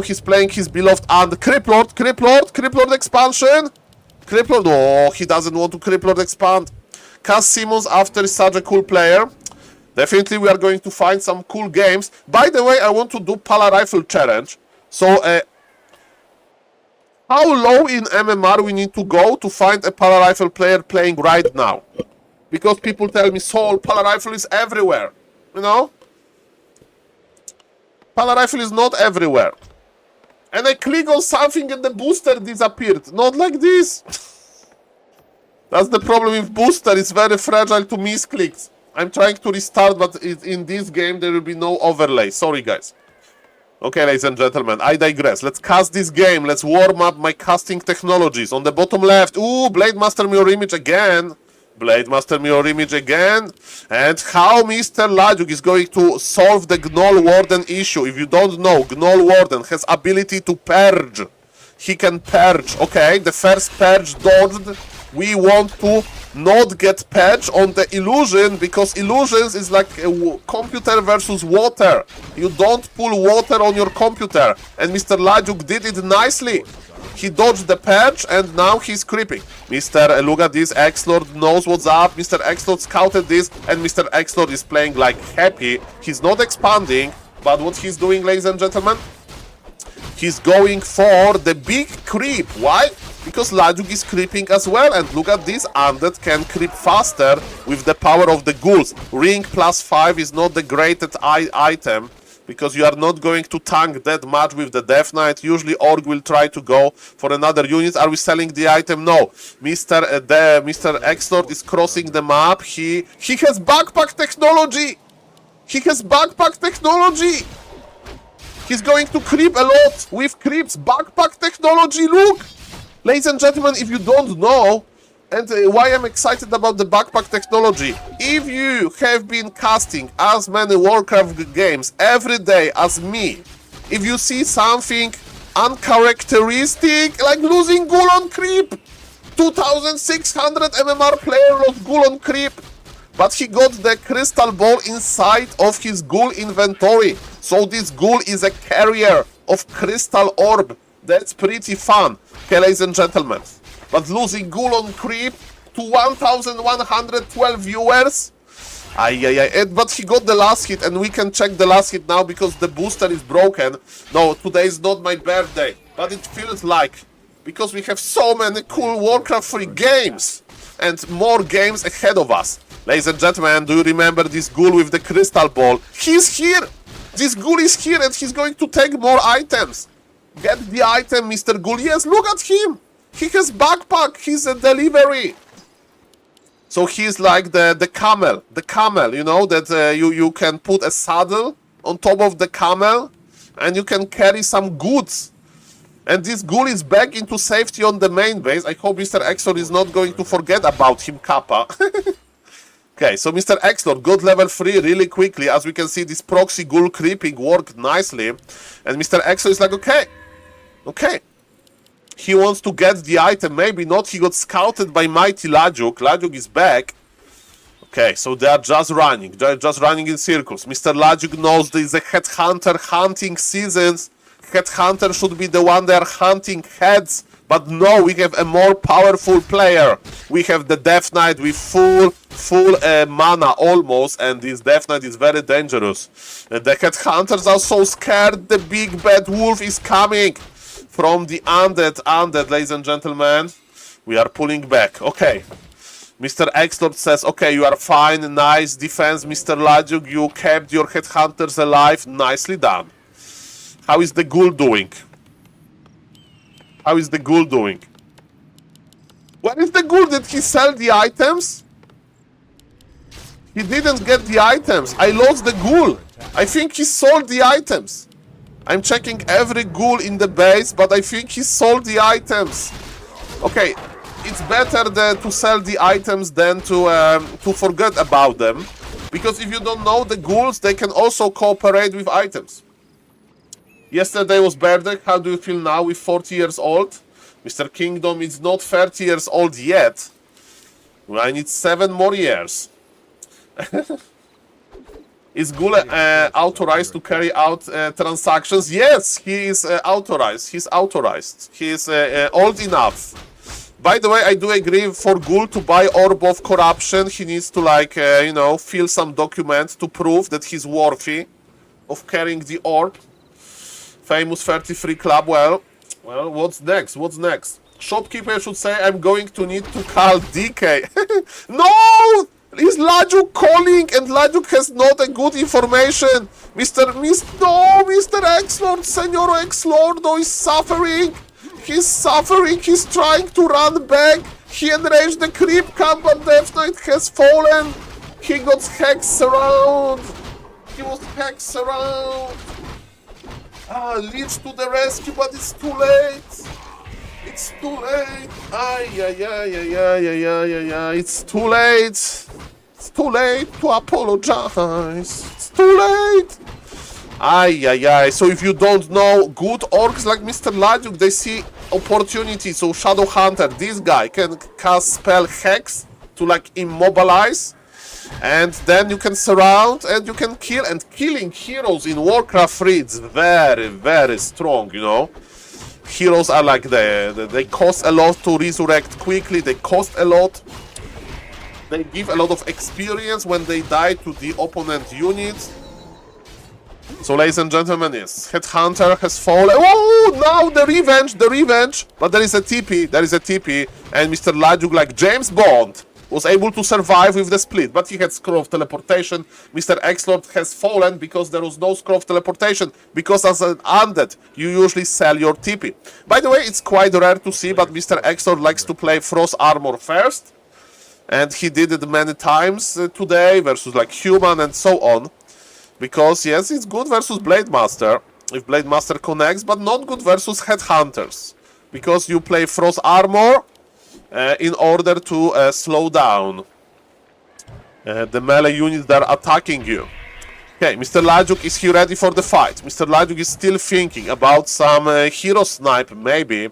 he's playing his beloved and Criplord expansion. Criplord, no, he doesn't want to Criplord expand. Cass Simmons after is such a cool player. Definitely we are going to find some cool games. By the way, I want to do Polar Rifle Challenge. So, how low in MMR we need to go to find a Polar Rifle player playing right now? Because people tell me, Saul, Polar Rifle is everywhere. You know? Polar Rifle is not everywhere. And I click on something and the booster disappeared. Not like this. That's the problem with booster. It's very fragile to misclicks. I'm trying to restart, but in this game there will be no overlay. Sorry, guys. Okay, ladies and gentlemen, I digress. Let's cast this game. Let's warm up my casting technologies. On the bottom left, Blade Master Mirror Image again. And how Mr. Lajuk is going to solve the Gnoll Warden issue. If you don't know, Gnoll Warden has ability to purge. He can purge. Okay, the first purge dodged. We want to not get purge on the illusion, because illusions is like a computer versus water. You don't pull water on your computer. And Mr. Lajuk did it nicely. He dodged the purge and now he's creeping. Look at this, Xlord knows what's up. Mr. Xlord scouted this and Mr. Xlord is playing like happy. He's not expanding, but what he's doing, ladies and gentlemen, he's going for the big creep. Why? Because Lajuk is creeping as well, and look at this, Undead can creep faster with the power of the ghouls. Ring +5 is not the greatest item, because you are not going to tank that much with the Death Knight. Usually Org will try to go for another unit. Are we selling the item? No. Mr. Xlord is crossing the map. He has backpack technology! He's going to creep a lot with creeps. Backpack technology, look! Ladies and gentlemen, if you don't know, and why I'm excited about the backpack technology, if you have been casting as many Warcraft games every day as me, if you see something uncharacteristic, like losing ghoul on creep, 2600 MMR player lost ghoul on creep, but he got the crystal ball inside of his ghoul inventory, so this ghoul is a carrier of crystal orb. That's pretty fun, okay, ladies and gentlemen. But losing ghoul on creep to 1112 viewers, but he got the last hit, and we can check the last hit now because the booster is broken. No, today is not my birthday, but it feels like, because we have so many cool Warcraft 3 games and more games ahead of us. Ladies and gentlemen, do you remember this ghoul with the crystal ball? He's here! This ghoul is here and he's going to take more items. Get the item, Mr. Ghoul. Yes, look at him! He has backpack. He's a delivery. So he's like the camel, you know, that you can put a saddle on top of the camel and you can carry some goods. And this ghoul is back into safety on the main base. I hope Mr. Exlord is not going to forget about him, Kappa. Okay, so Mr. Exlord got level 3 really quickly. As we can see, this proxy ghoul creeping worked nicely. And Mr. Exlord is like, okay. He wants to get the item, maybe not. He got scouted by Mighty Lajuk. Lajuk is back. Okay, so they are just running. They're just running in circles. Mr. Lajuk knows there is a headhunter hunting seasons. Headhunter should be the one they are hunting heads. But no, we have a more powerful player. We have the Death Knight with full mana almost. And this Death Knight is very dangerous. And the Headhunters are so scared. The big bad wolf is coming. From the Undead, ladies and gentlemen, we are pulling back. Okay, Mr. Exlord says, okay, you are fine, nice defense, Mr. Lajuk, you kept your headhunters alive, nicely done. How is the ghoul doing? How is the ghoul doing? Where is the ghoul? Did he sell the items? He didn't get the items. I lost the ghoul. I think he sold the items. I'm checking every ghoul in the base, but I think he sold the items. Okay, it's better to sell the items than to forget about them. Because if you don't know the ghouls, they can also cooperate with items. Yesterday was birthday. How do you feel now with 40 years old? Mr. Kingdom is not 30 years old yet. Well, I need 7 more years. Is Ghoul authorized to carry out transactions? Yes, he is authorized. He's authorized. He is old enough. By the way, I do agree for Ghoul to buy Orb of Corruption. He needs to, like, you know, fill some document to prove that he's worthy of carrying the Orb. Famous 33 Club. Well, what's next? What's next? Shopkeeper should say, I'm going to need to call DK. No! Is Lajuk calling and Lajuk has not a good information? Mr. Exlord, Senor Exlordo is suffering. He's suffering. He's trying to run back. He enraged the creep camp, but Death Knight has fallen. He got hexed around. He was hexed around. Leads to the rescue, but it's too late. It's too late. It's too late. It's too late to apologize. It's too late. So if you don't know, good orcs like Mr. Lajuk, they see opportunity. So Shadow Hunter, this guy can cast spell Hex to like immobilize. And then you can surround and you can kill. And killing heroes in Warcraft 3, it's very, very strong, you know. Heroes are like they cost a lot to resurrect quickly. They cost a lot. They give a lot of experience when they die to the opponent units. So, ladies and gentlemen, yes, Headhunter has fallen. Oh, now the revenge. But there is a TP, and Mr. Lajuk, like James Bond, was able to survive with the split, but he had Scroll of Teleportation. Mr. Exlord has fallen because there was no Scroll of Teleportation, because as an Undead, you usually sell your TP. By the way, it's quite rare to see, but Mr. Exlord likes to play Frost Armor first, and he did it many times today versus like Human and so on, because yes, it's good versus Blade Master, if Blade Master connects, but not good versus Headhunters, because you play Frost Armor, in order to slow down the melee units that are attacking you. Okay, Mr. Lajuk, is he ready for the fight? Mr. Lajuk is still thinking about some hero snipe, maybe.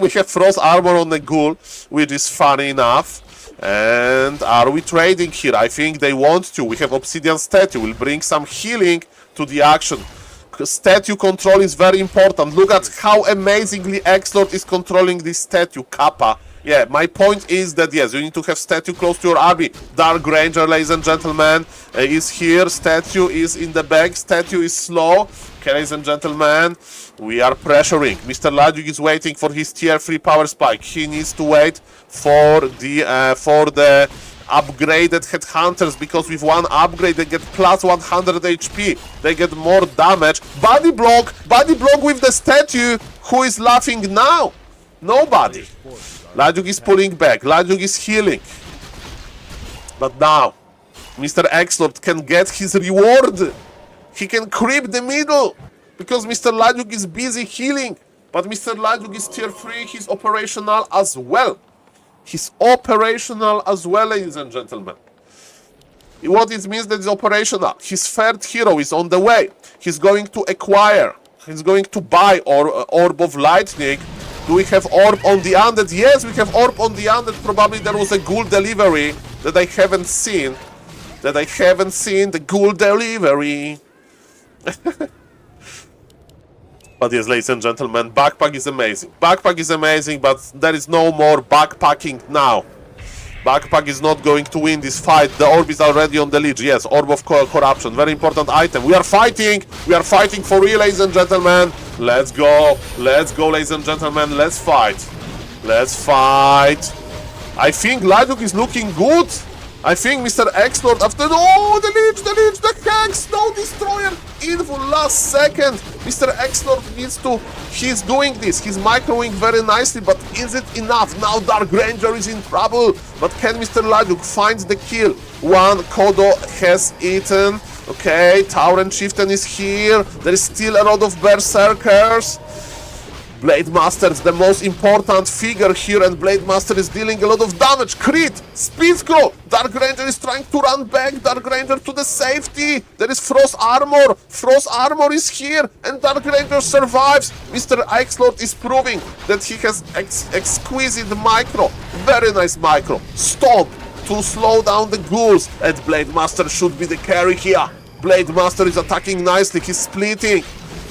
We have Frost Armor on the Ghoul, which is funny enough. And are we trading here? I think they want to. We have Obsidian Statue, will bring some healing to the action. Statue control is very important. Look at how amazingly Exlord is controlling this statue, Kappa. Yeah, my point is that, yes, you need to have statue close to your army. Dark Ranger, ladies and gentlemen, is here. Statue is in the back. Statue is slow. Okay, ladies and gentlemen, we are pressuring. Mr. Lajuk is waiting for his tier 3 power spike. He needs to wait for the upgraded Headhunters, because with one upgrade they get plus 100 HP. They get more damage. Body block with the statue. Who is laughing now? Nobody. Lajuk is pulling back. Lajuk is healing. But now, Mr. X-Lord can get his reward. He can creep the middle, because Mr. Ladyuk is busy healing. But Mr. Ladyuk is tier 3, he's operational as well. He's operational as well, ladies and gentlemen. What it means that he's operational. His third hero is on the way. He's going to acquire. He's going to buy Orb of Lightning. Do we have Orb on the Undead? Yes, we have Orb on the Undead. Probably there was a ghoul delivery that I haven't seen. The ghoul delivery. But yes, ladies and gentlemen, backpack is amazing. Backpack is amazing, but there is no more backpacking now. Backpack is not going to win this fight. The orb is already on the lead. Yes, Orb of Corruption. Very important item. We are fighting. We are fighting for real, ladies and gentlemen. Let's go. Let's go, ladies and gentlemen. Let's fight. Let's fight. I think Ladyuk is looking good. I think Mr. X-Lord after... Oh, the Lich, the Hex, no Destroyer. In for last second. Mr. X-Lord needs to... He's doing this. He's microing very nicely, but is it enough? Now Dark Ranger is in trouble. But can Mr. Ladyuk find the kill? One Kodo has eaten. Okay, Tauren Chieftain is here. There is still a lot of Berserkers. Blade Master is the most important figure here, and Blade Master is dealing a lot of damage. Crit! Speed Scroll! Dark Ranger is trying to run back. Dark Ranger to the safety. There is Frost Armor. Frost Armor is here, and Dark Ranger survives. Mr. X-Lord is proving that he has exquisite micro. Very nice micro. Stomp to slow down the ghouls, and Blade Master should be the carry here. Blade Master is attacking nicely. He's splitting.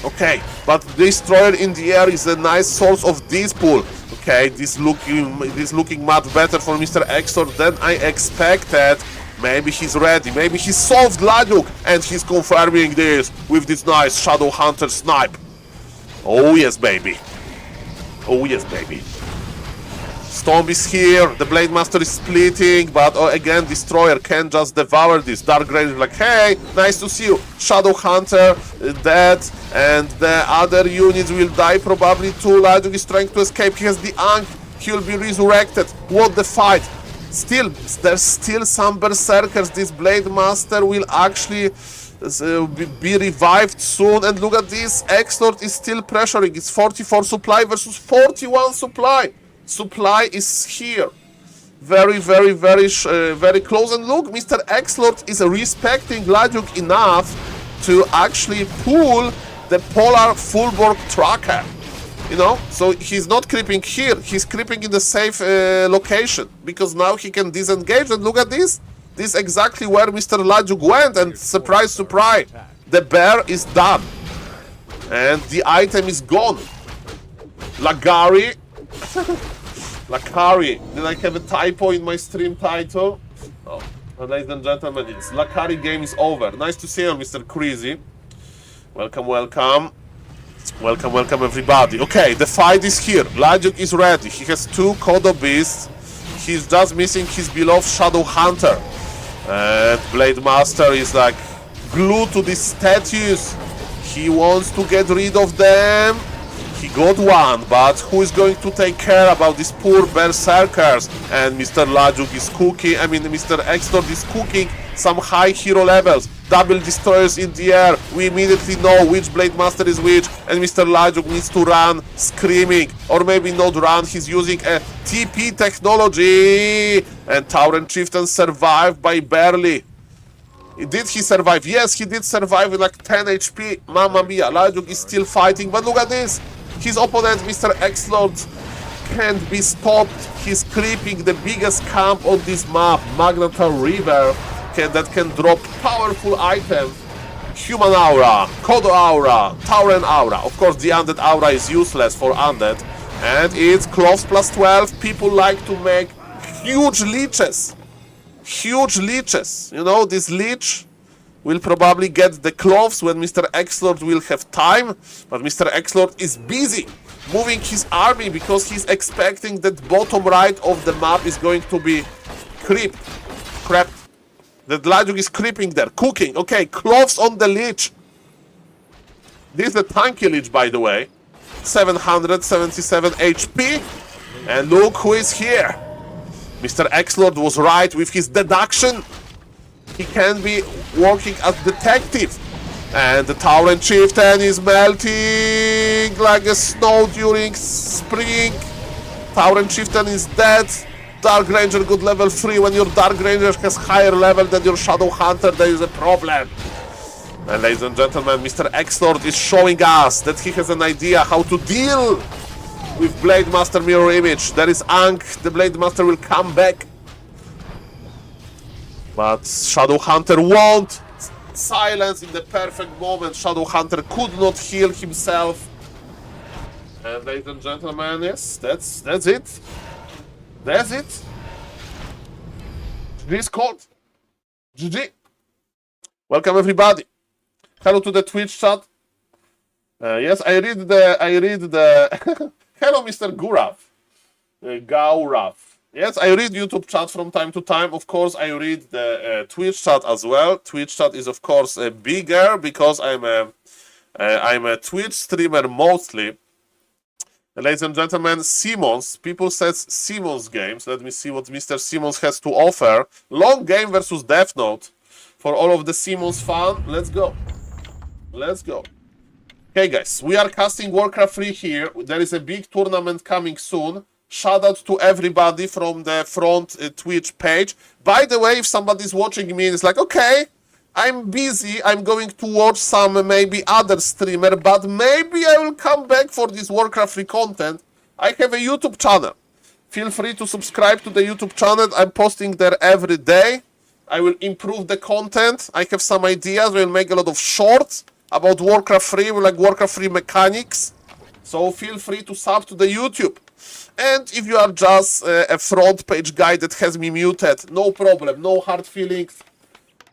Okay, but Destroyer in the air is a nice source of this pool. Okay, this looking much better for Mr. X-Lord than I expected. Maybe he's ready. Maybe he solved Ladyuk, and he's confirming this with this nice Shadow Hunter snipe. Oh yes, baby. Oh yes, baby. Storm is here, the Blade Master is splitting, but again, Destroyer can just devour this. Dark Ranger like, hey, nice to see you. Shadow Hunter dead, and the other units will die probably too. Ladyuk is trying to escape, he has the Ankh, he will be resurrected. What the fight! Still, there's still some Berserkers. This Blade Master will actually be revived soon, and look at this, X-Lord is still pressuring. It's 44 supply versus 41 supply. Supply is here. Very close. And look, Mr. X-Lord is respecting Ladyuk enough to actually pull the Polar Fullborg tracker. You know? So he's not creeping here. He's creeping in the safe location. Because now he can disengage. And look at this. This is exactly where Mr. Ladyuk went. And surprise, surprise. The bear is done. And the item is gone. Lagari. Lakari. Did I have a typo in my stream title? Oh, ladies and gentlemen, it's Lakari game is over. Nice to see you, Mr. Crazy. Welcome, welcome. Welcome, everybody. Okay, the fight is here. Ladyuk is ready. He has 2 Kodo Beasts. He's just missing his beloved Shadow Hunter. And Blade Master is like glued to these statues. He wants to get rid of them. He got one, but who is going to take care about these poor Berserkers? And Mr. Ladyuk is cooking, Mr. X-Lord is cooking some high hero levels. Double Destroyers in the air. We immediately know which Blade Master is which, and Mr. Ladyuk needs to run screaming. Or maybe not run, he's using a TP technology. And Tauren Chieftain survived by barely. Did he survive? Yes, he did survive with like 10 HP. Mamma mia, Ladyuk is still fighting, but look at this. His opponent, Mr. X-Lord, can't be stopped. He's creeping the biggest camp on this map, Magnetar River, that can drop powerful items. Human Aura, Kodo Aura, Tauren Aura. Of course, the Undead Aura is useless for Undead. And it's Cloves plus 12. People like to make huge leeches. Huge leeches. You know, this leech will probably get the cloves when Mr. X-Lord will have time, but Mr. X-Lord is busy moving his army because he's expecting that bottom right of the map is going to be crept. That Ladyuk is creeping there, cooking. Okay, cloves on the Lich. This is the tanky Lich, by the way. 777 HP. And look who is here. Mr. X-Lord was right with his deduction. He can be working as detective. And the Tauren Chieftain is melting like a snow during spring. Tauren Chieftain is dead. Dark Ranger got level 3. When your Dark Ranger has higher level than your Shadow Hunter, there is a problem. And ladies and gentlemen, Mr. X-Lord is showing us that he has an idea how to deal with Blade Master Mirror Image. There is Ankh, the Blade Master will come back. But Shadow Hunter won't. Silence in the perfect moment. Shadow Hunter could not heal himself. And ladies and gentlemen, yes, that's it. That's it. GG's called. GG. Welcome everybody. Hello to the Twitch chat. Yes, I read the hello Mr. Gurav. Gaurav. Yes, I read YouTube chat from time to time. Of course, I read the Twitch chat as well. Twitch chat is of course bigger because I'm a Twitch streamer mostly. Ladies and gentlemen, Simmons. People says Simmons games. Let me see what Mr. Simmons has to offer. Long game versus Death Note. For all of the Simmons fan, let's go. Let's go. Okay, guys, we are casting Warcraft 3 here. There is a big tournament coming soon. Shout out to everybody from the front Twitch page. By the way, if somebody's watching me and it's like, okay, I'm busy, I'm going to watch some maybe other streamer, but maybe I will come back for this Warcraft 3 content. I have a YouTube channel. Feel free to subscribe to the YouTube channel. I'm posting there every day. I will improve the content. I have some ideas. We'll make a lot of shorts about Warcraft 3, like Warcraft 3 mechanics. So feel free to sub to the YouTube. And if you are just a front page guy that has me muted, no problem, no hard feelings.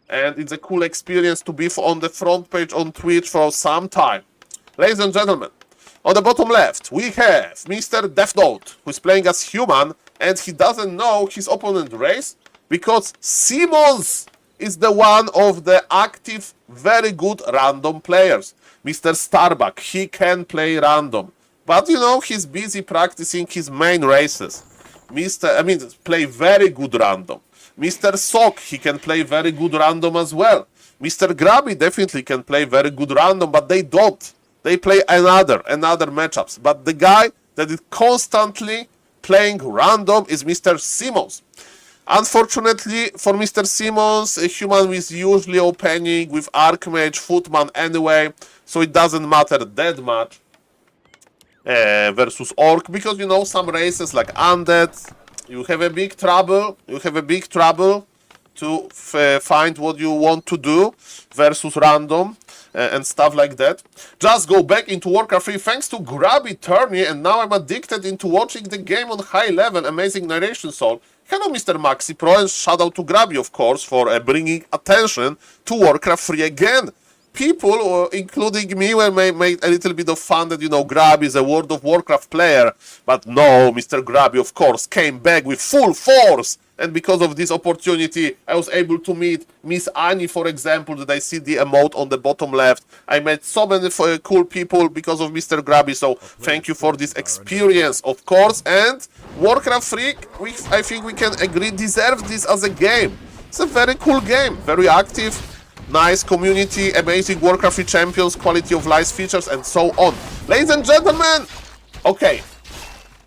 And it's a cool experience to be on the front page on Twitch for some time. Ladies and gentlemen, on the bottom left, we have Mr. Death Note, who's playing as human, and he doesn't know his opponent race because Simmons is the one of the active, very good random players. Mr. Starbuck, he can play random. But you know, he's busy practicing his main races. Play very good random. Mr. Sock, he can play very good random as well. Mr. Grabby definitely can play very good random, but they don't. They play another matchups. But the guy that is constantly playing random is Mr. Simmons. Unfortunately for Mr. Simmons, a human is usually opening with Archmage, Footman anyway, so it doesn't matter that much versus Orc, because you know some races like Undead, you have a big trouble to find what you want to do versus random and stuff like that. Just go back into Warcraft 3 thanks to Grabby Tourney, and now I'm addicted into watching the game on high level. Amazing narration, Saul. Hello, Mr. Maxi Pro, and shout out to Grabby, of course, for bringing attention to Warcraft 3 again. People, including me, made a little bit of fun that, you know, Grabby is a World of Warcraft player. But no, Mr. Grabby, of course, came back with full force. And because of this opportunity, I was able to meet Miss Annie, for example, that I see the emote on the bottom left. I met so many cool people because of Mr. Grabby, so thank you for this experience, of course. And Warcraft 3, I think we can agree, deserves this as a game. It's a very cool game, very active, nice community, amazing Warcraft 3 champions, quality of life features, and so on. Ladies and gentlemen, okay,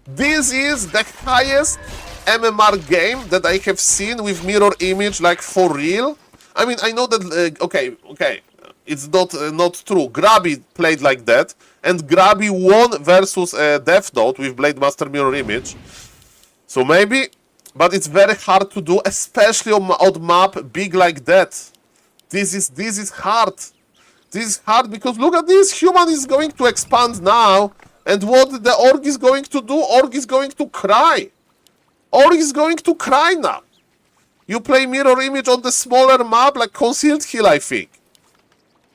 this is the highest MMR game that I have seen with mirror image, like for real. I mean, I know that, okay, it's not true. Grabby played like that, and Grabby won versus Death Note with Blade Master mirror image. So maybe, but it's very hard to do, especially on map big like that. This is hard. This is hard because look at this. Human is going to expand now, and what the Orc is going to do? Orc is going to cry. Orc is going to cry now. You play mirror image on the smaller map like Concealed Hill, I think.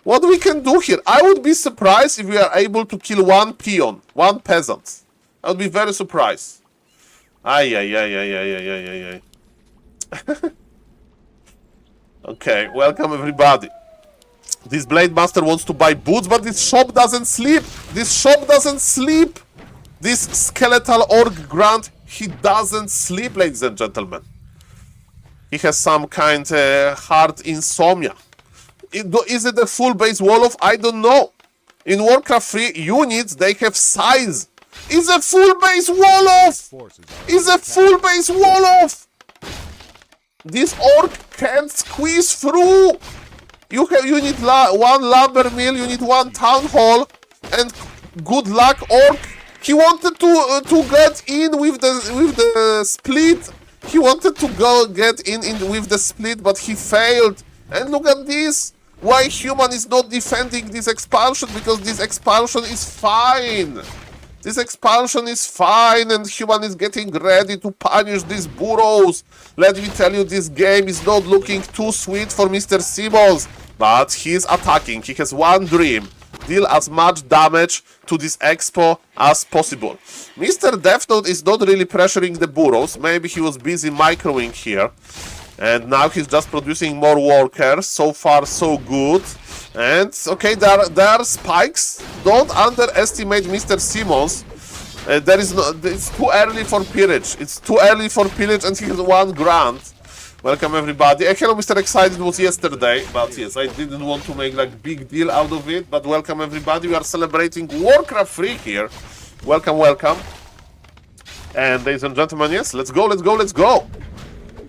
What we can do here? I would be surprised if we are able to kill one peon, one peasant. I would be very surprised. Ay. Okay, welcome everybody. This Blade Master wants to buy boots, but this shop doesn't sleep. This shop doesn't sleep. This skeletal Orc Grunt He doesn't sleep, ladies and gentlemen. He has some kind hard insomnia. Is it a full base Wolof? I don't know. In Warcraft 3 units, they have size. It's a full base Wolof! It's a full base Wolof! This orc can't squeeze through! You need one lumber mill, you need one town hall, and good luck, orc. He wanted to get in with the split. He wanted to get in with the split, but he failed. And look at this. Why human is not defending this expansion? Because this expansion is fine. This expansion is fine, and human is getting ready to punish these burrows. Let me tell you, this game is not looking too sweet for Mr. Simmons. But he is attacking. He has one dream. Deal as much damage to this expo as possible. Mr. Death Note is not really pressuring the burrows. Maybe he was busy microing here. And now he's just producing more workers. So far, so good. And, okay, there are spikes. Don't underestimate Mr. Simmons. It's too early for pillage. It's too early for pillage, and he has 1 grand. Welcome, everybody. Hello, Mr. Excited was yesterday, but yes, I didn't want to make like big deal out of it. But welcome, everybody. We are celebrating Warcraft 3 here. Welcome, welcome. And ladies and gentlemen, yes, let's go, let's go, let's go.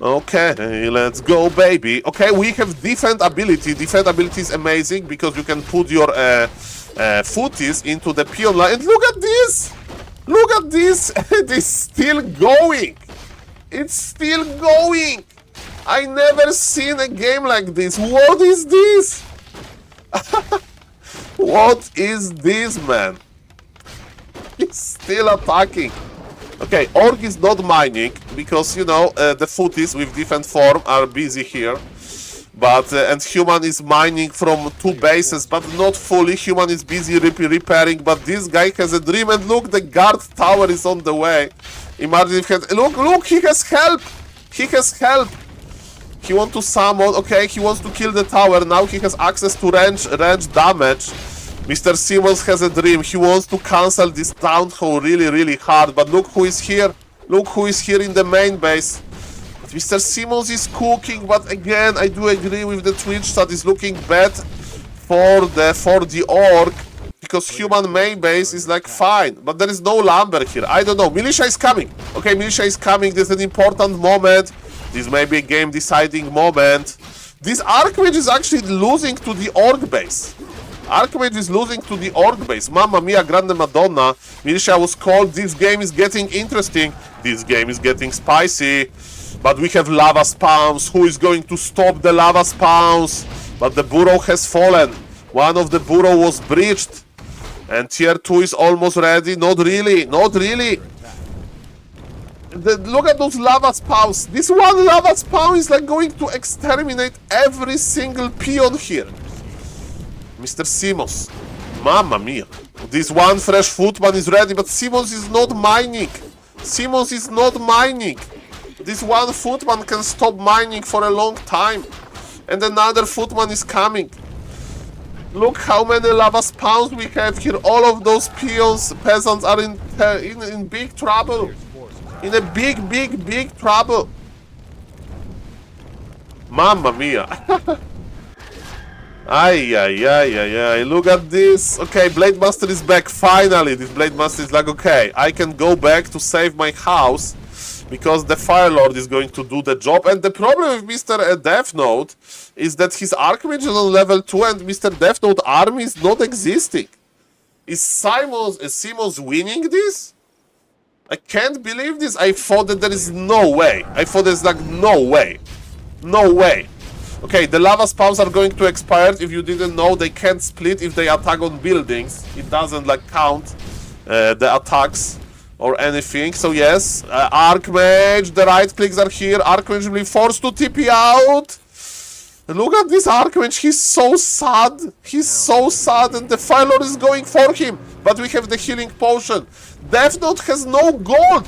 Okay, let's go, baby. Okay, we have defend ability. Defend ability is amazing because you can put your footies into the peon line. And look at this! Look at this! It is still going! It's still going! I never seen a game like this. What is this? What is this, man? He's still attacking. Okay, Orc is not mining because, you know, the footies with different form are busy here. But, and Human is mining from 2 bases, but not fully. Human is busy repairing, but this guy has a dream. And look, the guard tower is on the way. Imagine if he had, look, he has help. He has help. He wants to summon, okay, he wants to kill the tower. Now he has access to range damage. Mr. Simmons has a dream. He wants to cancel this town hall really hard. But look who is here. Look who is here in the main base. But Mr. Simmons is cooking, but again, I do agree with the Twitch that is looking bad for the orc. Because human main base is like fine, but there is no lumber here. I don't know. Militia is coming. Okay, militia is coming. This is an important moment. This may be a game deciding moment. This Archmage is actually losing to the orc base. Archmage is losing to the orc base. Mamma mia, grande madonna. Militia was called. This game is getting interesting. This game is getting spicy. But we have lava spawns. Who is going to stop the lava spawns? But the burrow has fallen. One of the burrow was breached. And tier 2 is almost ready. Not really. Not really. Look at those lava spawns. This one lava spawn is like going to exterminate every single peon here. Mr. Simmons. Mamma mia. This one fresh footman is ready, but Simmons is not mining. Simmons is not mining. This one footman can stop mining for a long time. And another footman is coming. Look how many lava spawns we have here. All of those peasants are in big trouble. In a big trouble. Mamma mia. Ay. Look at this. Okay, Blade Master is back. Finally, this Blade Master is like, okay, I can go back to save my house because the Fire Lord is going to do the job. And the problem with Mr. Death Note is that his Archmage is on level 2 and Mr. Death Note army is not existing. Is Simmons winning this? I can't believe this. I thought that there is no way. I thought there's like no way. No way. Okay, the lava spawns are going to expire. If you didn't know, they can't split if they attack on buildings. It doesn't like count the attacks or anything. So yes, Archmage, the right clicks are here. Archmage will be forced to TP out. Look at this Archmage, he's so sad. He's so sad and the Fire Lord is going for him. But we have the healing potion. Death Note has no gold.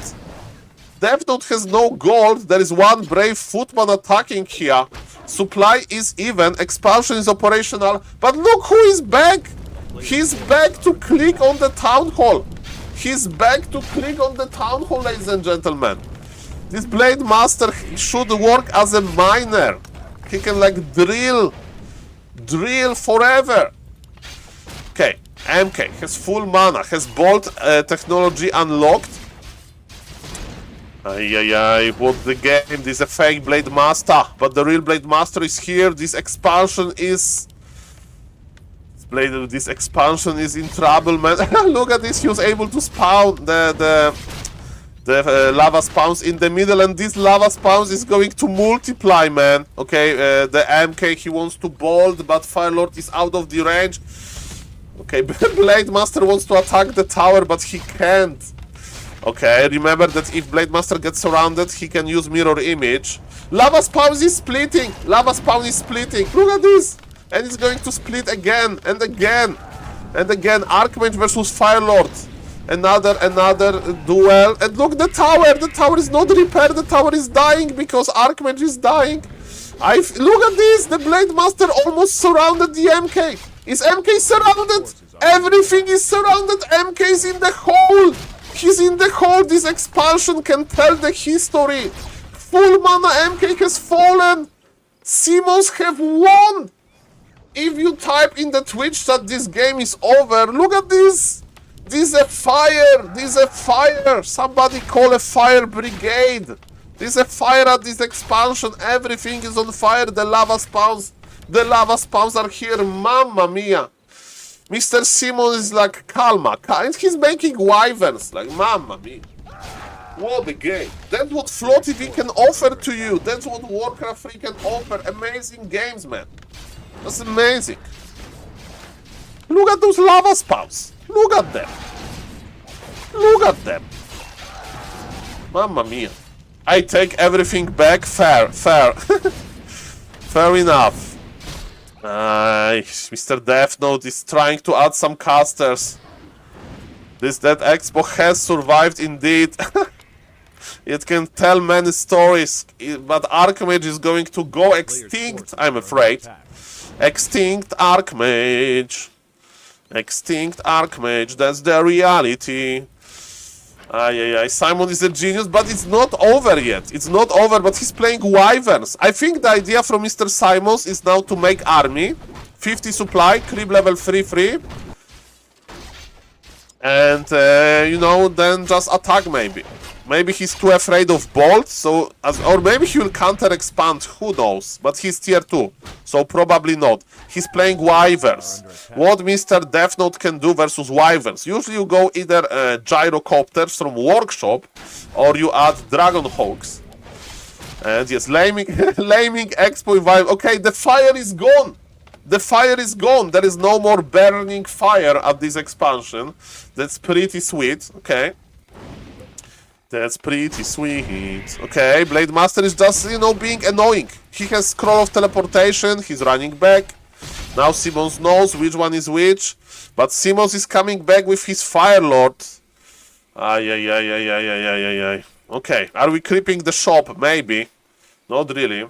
Death Note has no gold. There is one brave footman attacking here. Supply is even. Expansion is operational. But look who is back. He's back to click on the town hall. He's back to click on the town hall, ladies and gentlemen. This Blade Master should work as a miner. He can like drill forever. Okay, MK has full mana, has bolt technology unlocked. Ay, what the game? This is a fake Blade Master, but the real Blade Master is here. This expansion is... This expansion is in trouble, man. Look at this, he was able to spawn the lava spawns in the middle, and this lava spawns is going to multiply, man. Okay, the MK, he wants to bolt, but Firelord is out of the range. Okay, Blade Master wants to attack the tower, but he can't. Okay, remember that if Blade Master gets surrounded, he can use mirror image. Lava spawn is splitting! Lava spawn is splitting! Look at this! And it's going to split again, and again, and again. Archmage versus Firelord. Another duel. And look, the tower is not repaired, the tower is dying because Archmage is dying. Look at this, the Blade Master almost surrounded the MK. Is MK surrounded? Everything is surrounded, MK is in the hole. He's in the hole, this expansion can tell the history. Full mana MK has fallen. Simons have won. If you type in the Twitch chat this game is over, look at this. This is a fire. This is a fire. Somebody call a fire brigade. This is a fire at this expansion. Everything is on fire. The lava spawns are here. Mamma mia. Mr. Simon is like calma. And he's making wyverns. Like, mamma mia. What a game. That's what Flow TV can offer to you. That's what Warcraft 3 can offer. Amazing games, man. That's amazing. Look at those lava spawns. Look at them. Look at them. Mamma mia. I take everything back. Fair. Fair enough. Mr. Death Note is trying to add some casters. That expo has survived indeed. It can tell many stories, but Archmage is going to go extinct, I'm afraid. Extinct Archmage. Extinct Archmage, that's the reality. Simon is a genius, but it's not over yet. It's not over, but he's playing wyverns. I think the idea from Mr. Simons is now to make army. 50 supply, creep level 3-3. And, you know, then just attack maybe. Maybe he's too afraid of bolt, or maybe he will counter-expand, who knows. But he's tier 2, so probably not. He's playing wyverns. What Mr. Death Note can do versus wyverns? Usually you go either gyrocopters from workshop, or you add dragon hawks. And yes, laming expo revive. Okay, the fire is gone. The fire is gone. There is no more burning fire at this expansion. That's pretty sweet. Okay. That's pretty sweet. Okay, Blade Master is just, you know, being annoying. He has scroll of teleportation, he's running back. Now Simons knows which one is which. But Simons is coming back with his Firelord. Okay, are we creeping the shop? Maybe. Not really.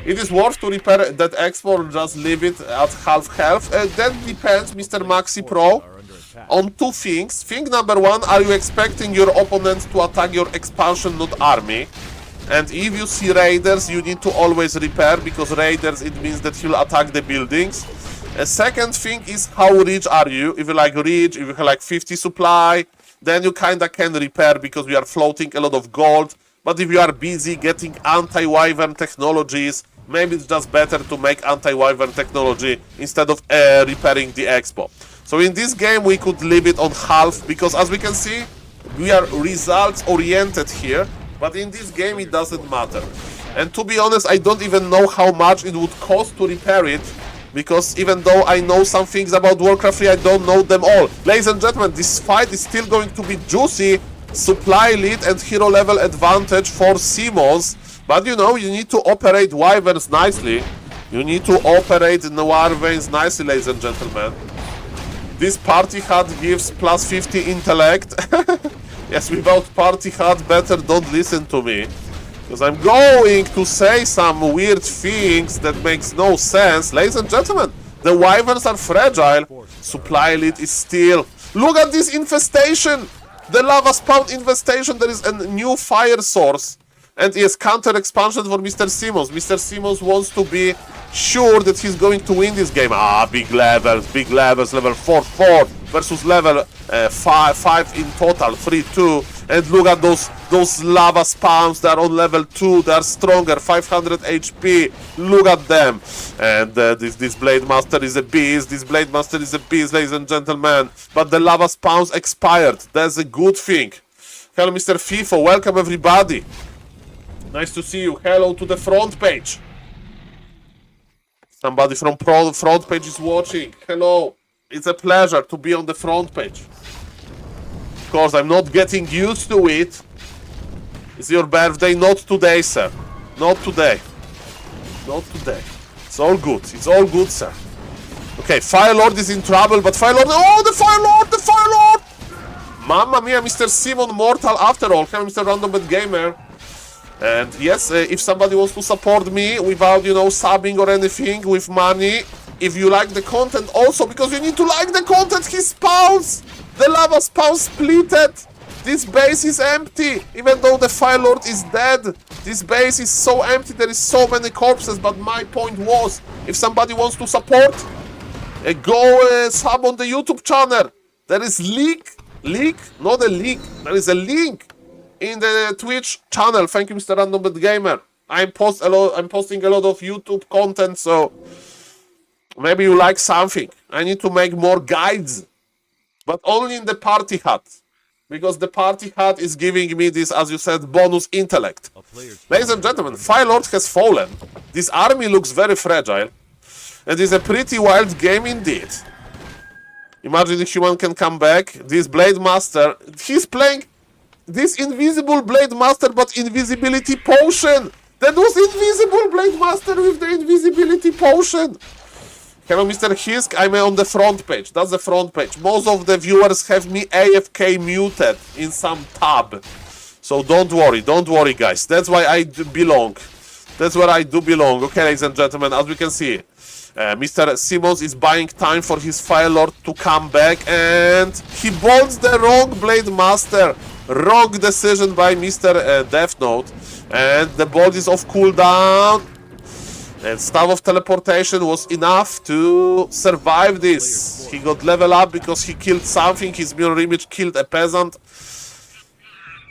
It is worth to repair that expo or just leave it at half health. That depends, Mr. Maxi Pro, on two things. Thing number one, are you expecting your opponent to attack your expansion, not army? And if you see raiders, you need to always repair, because raiders, it means that he'll attack the buildings. A second thing is, how rich are you? If you're like rich, if you have like 50 supply, then you kinda can repair because we are floating a lot of gold. But if you are busy getting anti-wyvern technologies, maybe it's just better to make anti-wyvern technology instead of repairing the expo. So in this game we could leave it on half, because as we can see, we are results oriented here, but in this game it doesn't matter. And to be honest, I don't even know how much it would cost to repair it, because even though I know some things about Warcraft 3, I don't know them all. Ladies and gentlemen, this fight is still going to be juicy. Supply lead and hero level advantage for Simons, but you know, you need to operate wyverns nicely. You need to operate the wyverns nicely, ladies and gentlemen. This party hat gives plus 50 intellect. Yes, without party hat, better don't listen to me, because I'm going to say some weird things that makes no sense. Ladies and gentlemen, the wyverns are fragile. Supply lead is still... Look at this infestation! The lava spawn infestation, there is a new fire source. And yes, counter expansion for Mr. Simmons. Mr. Simmons wants to be sure that he's going to win this game. Ah, big levels, level 4 versus level 5 in total, 3-2. And look at those lava spawns, they're on level 2, they're stronger, 500 HP, look at them. And this Blade Master is a beast, ladies and gentlemen. But the lava spawns expired, that's a good thing. Hello Mr. FIFO, welcome everybody. Nice to see you, hello to the front page. Somebody from front page is watching, hello. It's a pleasure to be on the front page. Of course, I'm not getting used to it. It's your birthday, not today, sir. Not today. Not today. It's all good, sir. Okay, Fire Lord is in trouble, but Fire Lord... Oh, the Fire Lord! The Fire Lord! Mamma mia, Mr. Simon Mortal after all. Hello, Mr. Randombet Gamer. And yes, if somebody wants to support me without, you know, subbing or anything, with money, if you like the content also, because you need to like the content, he spawns! The lava spawn splitted! This base is empty! Even though the Fire Lord is dead, this base is so empty, there is so many corpses, but my point was, if somebody wants to support, go sub on the YouTube channel. There is not a leak, there is a link in the Twitch channel. Thank you, Mr. Randombet Gamer. I'm posting a lot of YouTube content, so maybe you like something. I need to make more guides, but only in the party hat, because the party hat is giving me this, as you said, bonus intellect. Ladies and gentlemen, Fire Lord has fallen. This army looks very fragile, and it's a pretty wild game indeed. Imagine the human can come back. This Blade Master, he's playing this invisible Blade Master, but invisibility potion. That was invisible Blade Master with the invisibility potion. Hello, Mr. Hisk, I'm on the front page. That's the front page. Most of the viewers have me AFK muted in some tab. So don't worry, guys. That's why I belong. That's where I do belong. Okay, ladies and gentlemen, as we can see, Mr. Simmons is buying time for his Fire Lord to come back, and he bolts the wrong Blade Master. Wrong decision by Mr. Death Note, and the bolt is off cooldown, and Staff of Teleportation was enough to survive this. He got level up because he killed something. His mirror image killed a peasant.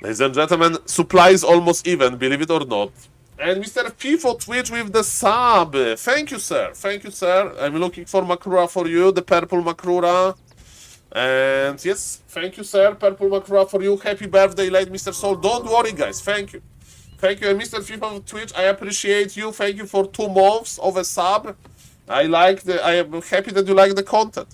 Ladies and gentlemen, supply is almost even, believe it or not. And Mr. FIFO Twitch with the sub. Thank you, sir. Thank you, sir. I'm looking for Makrura for you, the purple Makrura. And yes, thank you, sir. Purple Makrura for you. Happy birthday, late Mr. Soul. Don't worry, guys. Thank you. Thank you. And Mr. FIFA Twitch, I appreciate you. Thank you for 2 months of a sub. I am happy that you like the content.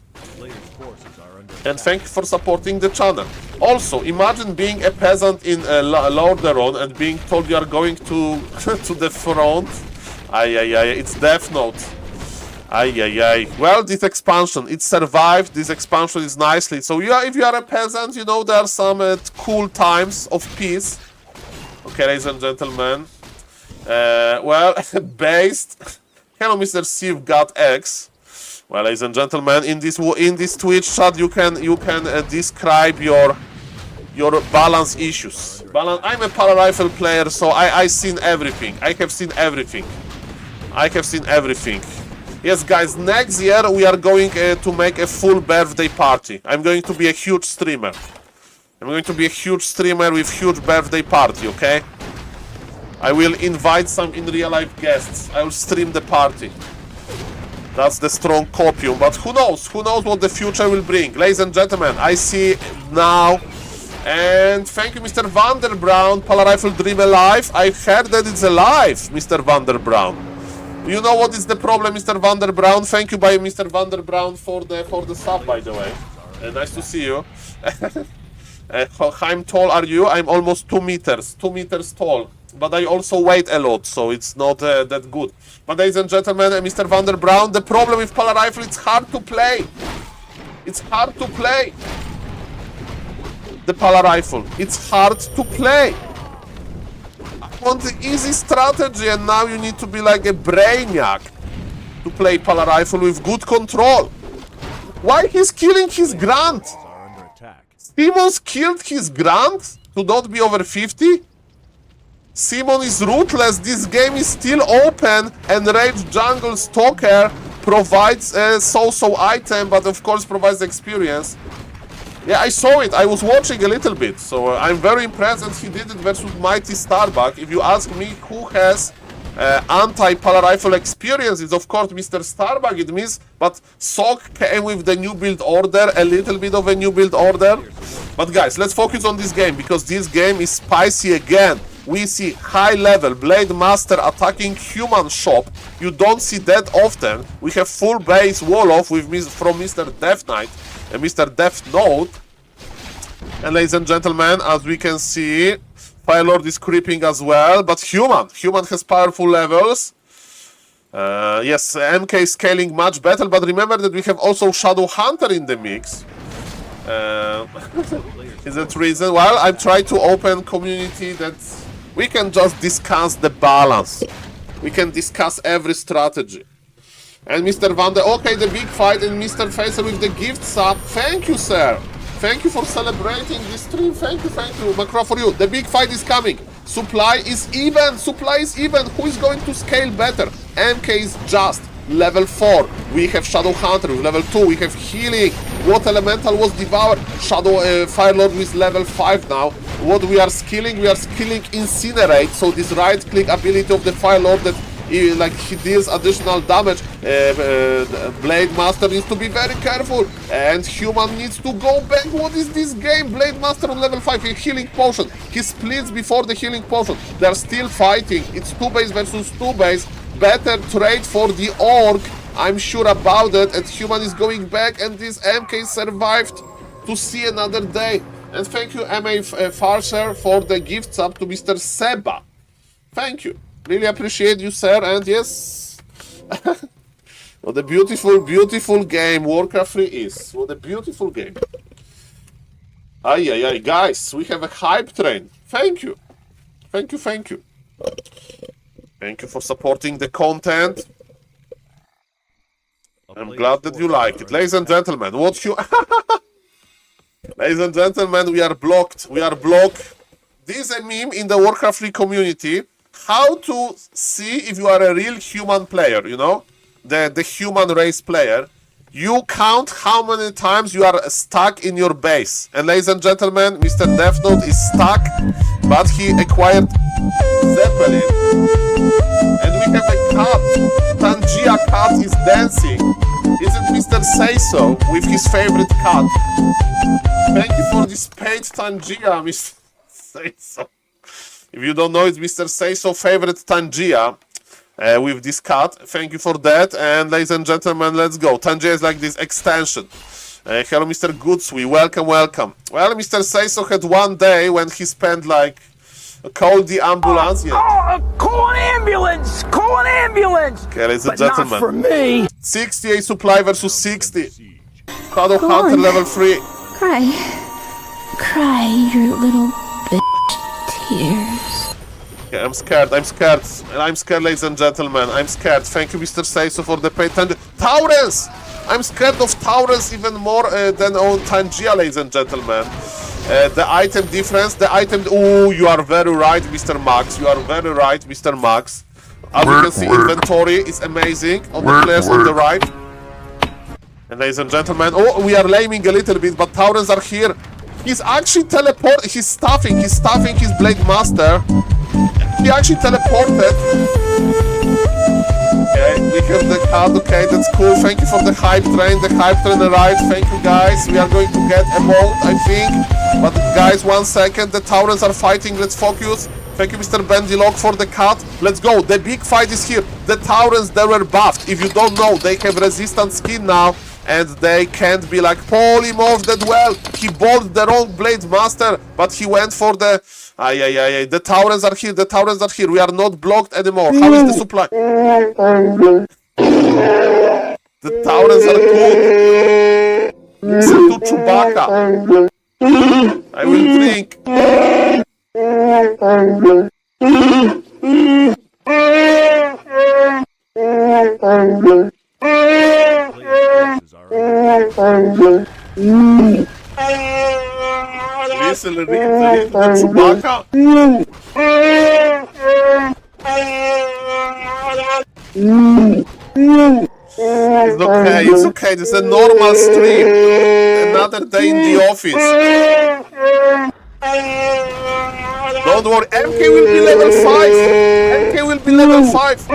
And thank you for supporting the channel. Also, imagine being a peasant in Lordaeron and being told you are going to to the front. It's Death Note. Well, this expansion, it survived. This expansion is nicely. So if you are a peasant, you know, there are some cool times of peace. Okay, ladies and gentlemen. Well, based. Hello, Mr. Steve got X. Well, ladies and gentlemen, in this Twitch chat, you can describe your balance issues. I'm a power rifle player, so I've seen everything. I have seen everything. Yes, guys, next year we are going to make a full birthday party. I'm going to be a huge streamer. With huge birthday party, okay? I will invite some in real life guests. I will stream the party. That's the strong copium, but who knows? Who knows what the future will bring? Ladies and gentlemen, I see now. And thank you, Mr. Vanderbrown. Polar Rifle Dream alive. I heard that it's alive, Mr. Vanderbrown. You know what is the problem, Mr. Vanderbrown? Thank you, Mr. Vanderbrown, for the sub, by the way. Nice to see you. How tall are you? I'm almost 2 meters. 2 meters tall. But I also weight a lot, so it's not that good. But ladies and gentlemen, Mr. Vanderbrown, the problem with Polar Rifle, it's hard to play. It's hard to play. The Polar Rifle. It's hard to play. I want the easy strategy, and now you need to be like a brainiac to play Polar Rifle with good control. Why he's killing his grunt? Simon's killed his Grand to not be over 50? Simon is ruthless, this game is still open, and Rage Jungle Stalker provides a so-so item, but of course provides experience. Yeah, I saw it, I was watching a little bit, so I'm very impressed that he did it versus Mighty Starbuck. If you ask me who has anti-Pala Rifle experience, it's of course Mr. Starbuck, it means, but Sok came with the new build order, a little bit of a new build order. But guys, let's focus on this game, because this game is spicy again. We see high level Blade Master attacking human shop. You don't see that often. We have full base wall off with from Mr. Death Knight and Mr. Death Note. And ladies and gentlemen, as we can see, Fire Lord is creeping as well, but human has powerful levels. Yes, MK is scaling much better, but remember that we have also Shadow Hunter in the mix. Is that reason? Well, I've tried to open community that we can just discuss the balance. We can discuss every strategy. And Mr. Vander, okay, the big fight, and Mr. Facer with the gift sub. Thank you, sir. Thank you for celebrating this stream. Thank you, Macro, for you. The big fight is coming. Supply is even. Supply is even. Who is going to scale better? MK is just level 4. We have Shadow Hunter with level 2. We have healing. What elemental was devoured? Shadow Fire Lord with level 5 now. What we are skilling? We are skilling Incinerate. So this right click ability of the Fire Lord that like he deals additional damage. Blade Master needs to be very careful, and human needs to go back. What is this game? Blade Master on level 5, a healing potion. He splits before the healing potion. They're still fighting. It's 2 base versus 2 base. Better trade for the Orc. I'm sure about it. And human is going back, and this MK survived to see another day. And thank you, MA Farser, for the gifts up to Mr. Seba. Thank you. Really appreciate you, sir, and yes. What a beautiful, beautiful game Warcraft 3 is. What a beautiful game. Ay, guys, we have a hype train. Thank you. Thank you. Thank you for supporting the content. I'm glad that you like it. Ladies and gentlemen, what you... Ladies and gentlemen, we are blocked. This is a meme in the Warcraft 3 community. How to see if you are a real human player, you know? The human race player. You count how many times you are stuck in your base. And ladies and gentlemen, Mr. Death Note is stuck, but he acquired Zeppelin. And we have a cat. Tangia cat is dancing. Isn't Mr. Say-So with his favorite cat? Thank you for this paid Tangia, Mr. Say-So. If you don't know, it's Mr. Say-So favorite Tangia with this cat. Thank you for that. And ladies and gentlemen, let's go. Tangia is like this extension. Hello, Mr. Goodswe. Welcome. Well, Mr. Say-So had one day when he spent like called the ambulance. Call an ambulance! Call an ambulance! Okay, ladies and gentlemen. Not for me. 68 supply versus 60. Shadow Hunter level 3. Cry your little bitch tears. Yeah, I'm scared, ladies and gentlemen. I'm scared. Thank you, Mr. Say-So, for the paid Taurens! I'm scared of Taurens even more than on Tangia, ladies and gentlemen. The item difference, Oh, you are very right, Mr. Max. As you can see, inventory is amazing on the players on the right. And ladies and gentlemen, oh, we are laming a little bit, but Taurens are here. He's actually he's stuffing his Blade Master. He actually teleported. Okay, we have the card, okay, that's cool. Thank you for the hype train arrived. Thank you guys. We are going to get a mode, I think. But guys, 1 second, the Taurens are fighting, let's focus. Thank you, Mr. Bendilog, for the cut. Let's go, the big fight is here. The Taurens, they were buffed. If you don't know, they have resistant skin now. And they can't be like polymorphed that well. He bought the wrong Blade Master, but he went for the... The Taurens are here, We are not blocked anymore. How is the supply? The Taurens are good. Listen to Chewbacca. I will drink. Listen, the Chewbacca. It's okay, this is a normal stream. Another day in the office. Don't worry, MK will be level 5. MK will be level 5.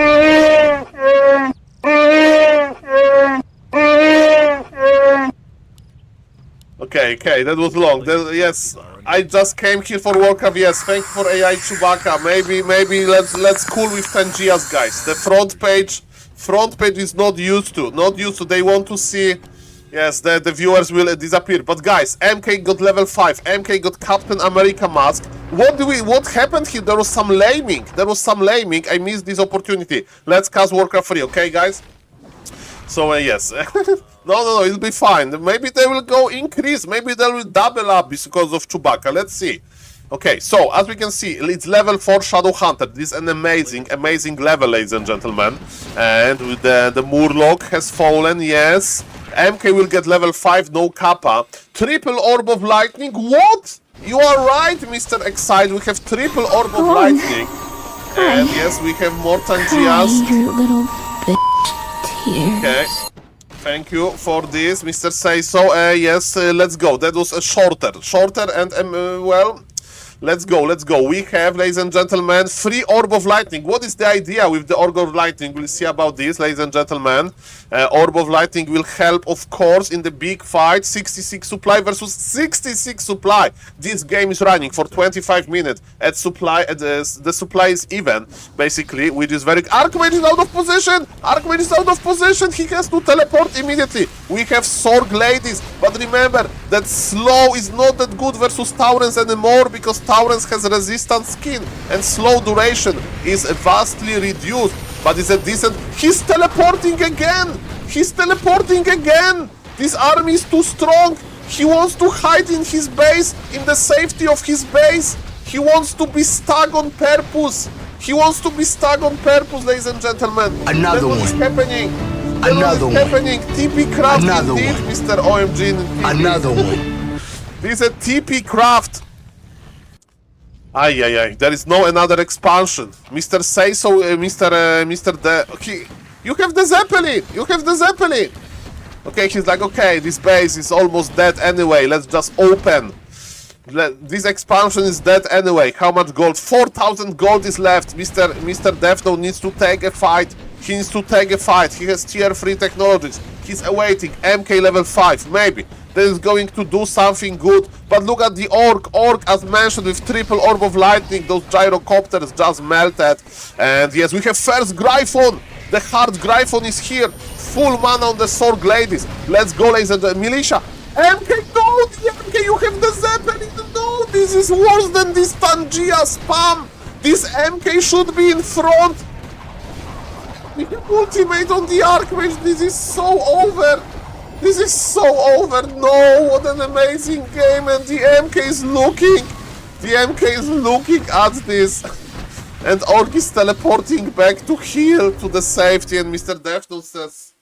Okay, that was long. Yes, I just came here for Warcraft. Yes, thank you for AI Chewbacca. Maybe let's cool with 10 Gias, guys. The front page is not used to. They want to see. Yes, the viewers will disappear. But guys, MK got level 5. MK got Captain America mask. What happened here? There was some laming. I missed this opportunity. Let's cast Warcraft 3, okay, guys? So yes. No, it'll be fine. Maybe they will go increase. Maybe they will double up because of Chewbacca. Let's see. Okay, so as we can see, it's level 4 Shadow Hunter. This is an amazing level, ladies and gentlemen. And with the Murloc has fallen, yes. MK will get level 5, no Kappa. Triple Orb of Lightning, what? You are right, Mr. Excite. We have triple Orb of Lightning. And yes, we have more Tangias. Your little bitch tears. Okay. Thank you for this, Mr. Say So. Yes, let's go. That was a shorter and well, let's go. We have, ladies and gentlemen, 3 Orb of Lightning. What is the idea with the Orb of Lightning? We'll see about this, ladies and gentlemen. Orb of Lightning will help, of course, in the big fight. 66 supply versus 66 supply. This game is running for 25 minutes. At supply, the supply is even, basically, which is very... Archmage is out of position! He has to teleport immediately. We have Sorg Ladies, but remember that slow is not that good versus Taurens anymore, because Taurens has resistant skin and slow duration is vastly reduced. But it's a decent... He's teleporting again! This army is too strong! He wants to hide in his base, in the safety of his base! He wants to be stuck on purpose! Ladies and gentlemen! Another one. What is happening? Another one. TP Craft Another indeed, one. Mr. OMG. Another one. This is a TP Craft! There is no another expansion. Mr. Say So, you have the Zeppelin! Okay, he's like, okay, this base is almost dead anyway, let's just open. This expansion is dead anyway. How much gold? 4,000 gold is left. Mr. Defno needs to take a fight. He has tier 3 technologies. He's awaiting MK level 5, maybe. That is going to do something good. But look at the Orc, as mentioned, with triple Orb of Lightning. Those gyrocopters just melted. And yes, we have first Gryphon. The hard Gryphon is here. Full mana on the Sorg Ladies. Let's go, ladies and gentlemen. Militia. MK, no! MK, you have the Zeppelin. No, this is worse than this Tangia spam. This MK should be in front. We have ultimate on the Archmage. This is so over. No, what an amazing game. And the MK is looking. At this. And Orc is teleporting back to heal, to the safety. And Mr. Defno says,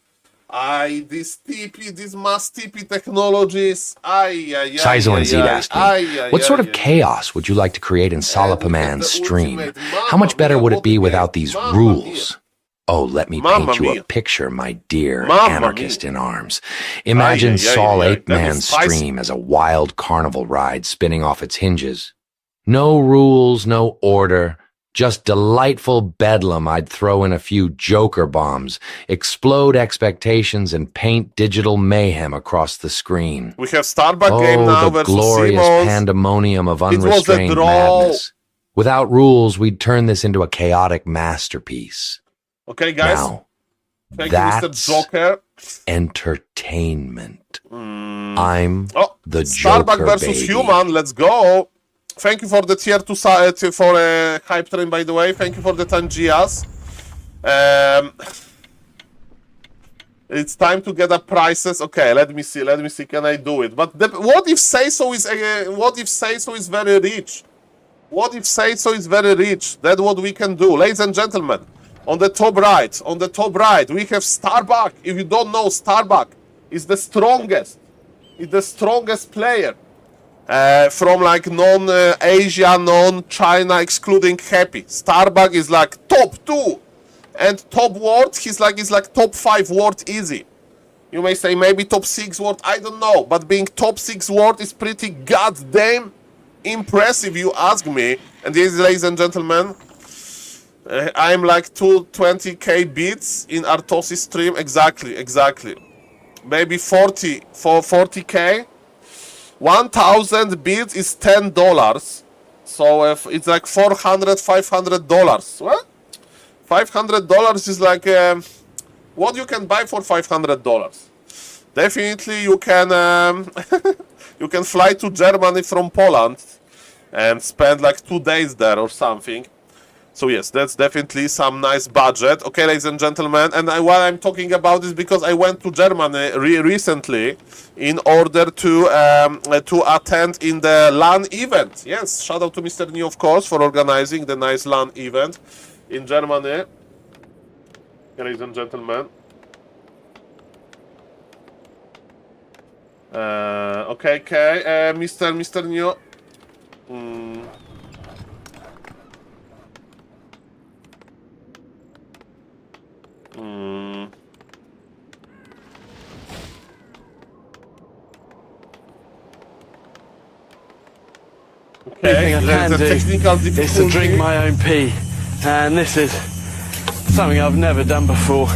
these mass TP technologies. Sizo and Zed asked me, what sort of chaos would you like to create in SaulApeMan's stream? How much better would it be without these rules? Oh, let me paint you a picture, my dear anarchist in arms. Imagine SaulApeMan's stream as a wild carnival ride spinning off its hinges. No rules, no order, just delightful bedlam. I'd throw in a few joker bombs, explode expectations, and paint digital mayhem across the screen. We have Starbucks game now the versus glorious Simos. pandemonium of unrestrained madness. Without rules, we'd turn this into a chaotic masterpiece. Okay, guys. Now, thank you, Mr. Joker. Entertainment. I'm the Joker, Starbuck versus baby. Human. Let's go. Thank you for the tier 2 for hype train, by the way. Thank you for the Tangias. It's time to get up prices. Okay, let me see. Can I do it? But what if Say So is very rich? That's what we can do, ladies and gentlemen. On the top right, we have Starbuck. If you don't know, Starbuck is the strongest. It's the strongest player. from like non-Asia, non-China, excluding Happy. Starbuck is like top 2, and top word is like top 5 word easy. You may say maybe top 6 word, I don't know, but being top 6 word is pretty goddamn impressive, you ask me. And yes, ladies and gentlemen, I'm like 220k bits in Artosis stream, exactly. Maybe 40k. 1000 bits is $10, so if it's like $500. What? $500 is like what you can buy for $500. Definitely you can you can fly to Germany from Poland and spend like 2 days there or something. So yes, that's definitely some nice budget. Okay, ladies and gentlemen, and what I'm talking about is because I went to Germany recently in order to attend in the LAN event. Yes, shout out to Mr. New, of course, for organizing the nice LAN event in Germany. Ladies and gentlemen. Okay, Mr. New. Okay, Everything I can do technical is to drink my own pee, and this is something I've never done before.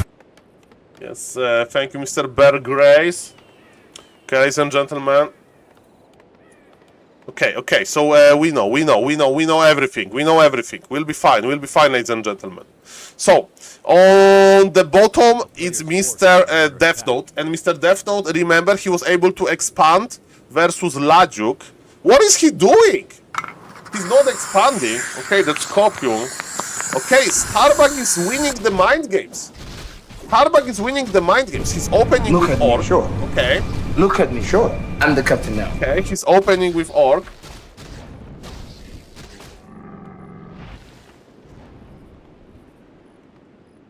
Yes, thank you, Mr. Bear Grace. Okay, ladies and gentlemen. Okay, so we know everything. We'll be fine, ladies and gentlemen. So, on the bottom, it's Mr. Death Note. And Mr. Death Note, remember, he was able to expand versus Lajuk. What is he doing? He's not expanding. Okay, that's Copium. Okay, Starbuck is winning the mind games. He's opening Look with at me, Orc. sure. Okay. Look at me, sure. I'm the captain now. Okay, he's opening with Orc.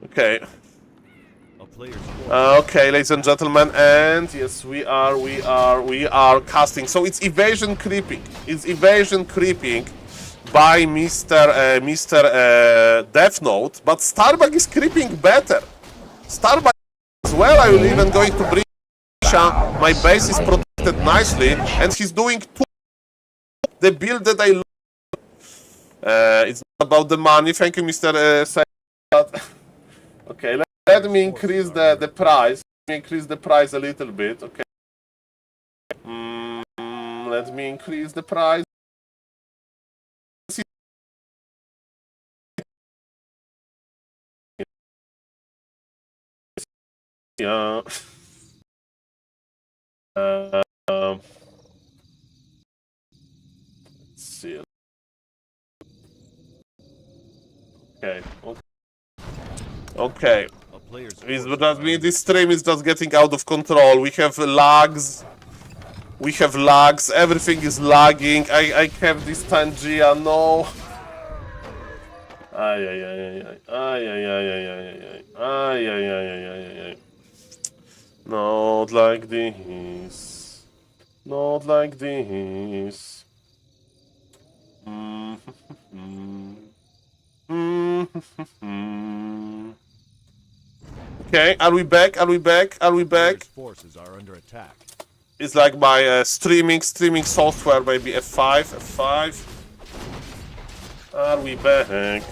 Okay. Okay, ladies and gentlemen, and yes, we are casting. So it's evasion creeping. By Mr. Death Note, but Starbuck is creeping better. Starbuck as well. I will even going to bring my base is protected nicely, and he's doing the build that I love. It's not about the money. Thank you, Mr. Okay, let me increase the price. Increase the price a little bit. Okay. Let me increase the price. Yeah. Let's see. Okay. This stream is just getting out of control. We have lags. Everything is lagging. I have this Tangia. No. Not like this. Not like this. Okay, are we back? Forces are under attack. It's like my streaming software, maybe F5. Are we back?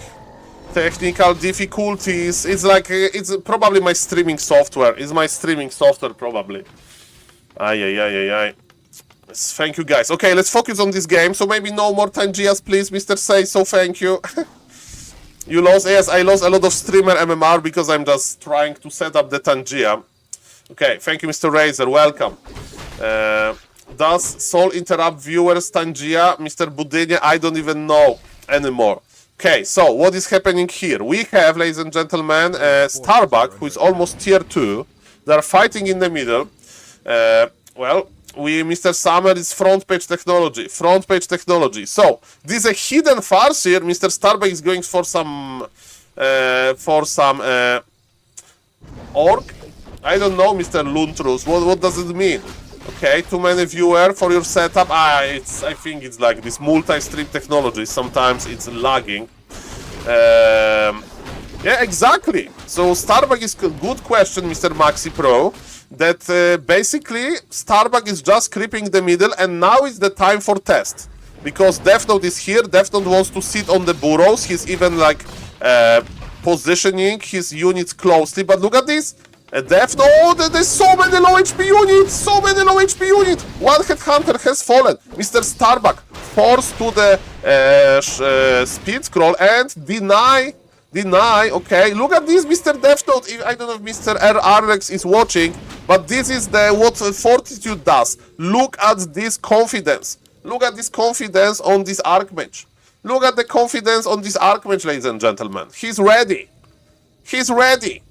Technical difficulties. It's like it's probably my streaming software. Probably. Ay. Thank you, guys. Okay, let's focus on this game. So maybe no more Tangias, please, Mr. Say. So thank you. You lost? Yes, I lost a lot of streamer MMR because I'm just trying to set up the Tangia. Okay, thank you, Mr. Razor. Welcome. Does Saul interrupt viewers Tangia? Mr. Budynia, I don't even know anymore. Okay, so what is happening here? We have, ladies and gentlemen, Starbuck, who is almost tier 2. They are fighting in the middle. Mr. Summer is front page technology. So, this is a hidden farce here. Mr. Starbuck is going for some orc. I don't know, Mr. Luntrus. What does it mean? Okay, too many viewer for your setup. I think it's like this multi-stream technology. Sometimes it's lagging. Yeah, exactly. So Starbuck is a good question, Mr. Maxi Pro. That basically Starbuck is just creeping the middle, and now is the time for test. Because Death Note is here. Death Note wants to sit on the burrows. He's even like positioning his units closely. But look at this. Death Note, there's so many low HP units. So many low HP units. One headhunter has fallen. Mr. Starbuck forced to the speed scroll and deny. Okay, look at this, Mr. Death Note. I don't know if Mr. RRX is watching, but this is what Fortitude does. Look at this confidence. Look at this confidence on this Archmage. Look at the confidence on this Archmage, ladies and gentlemen. He's ready. He's ready.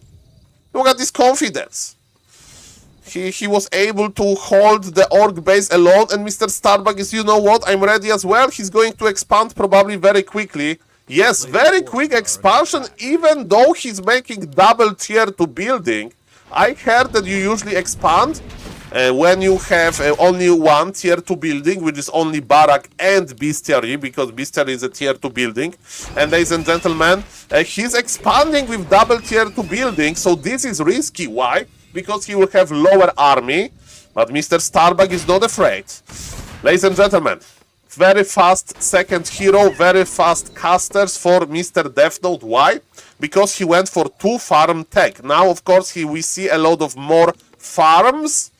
Look at this confidence. He was able to hold the orc base alone, and Mr. Starbuck is, you know what, I'm ready as well. He's going to expand probably very quickly. Yes, very quick expansion, even though he's making double tier 2 building. I heard that you usually expand when you have only one tier 2 building, which is only Barrack and Bestiary, because Bestiary is a tier 2 building. And ladies and gentlemen, he's expanding with double tier 2 building, so this is risky. Why? Because he will have lower army, but Mr. Starbuck is not afraid. Ladies and gentlemen, very fast second hero, very fast casters for Mr. Death Note. Why? Because he went for 2 farm tech. Now, of course, we see a lot of more farms,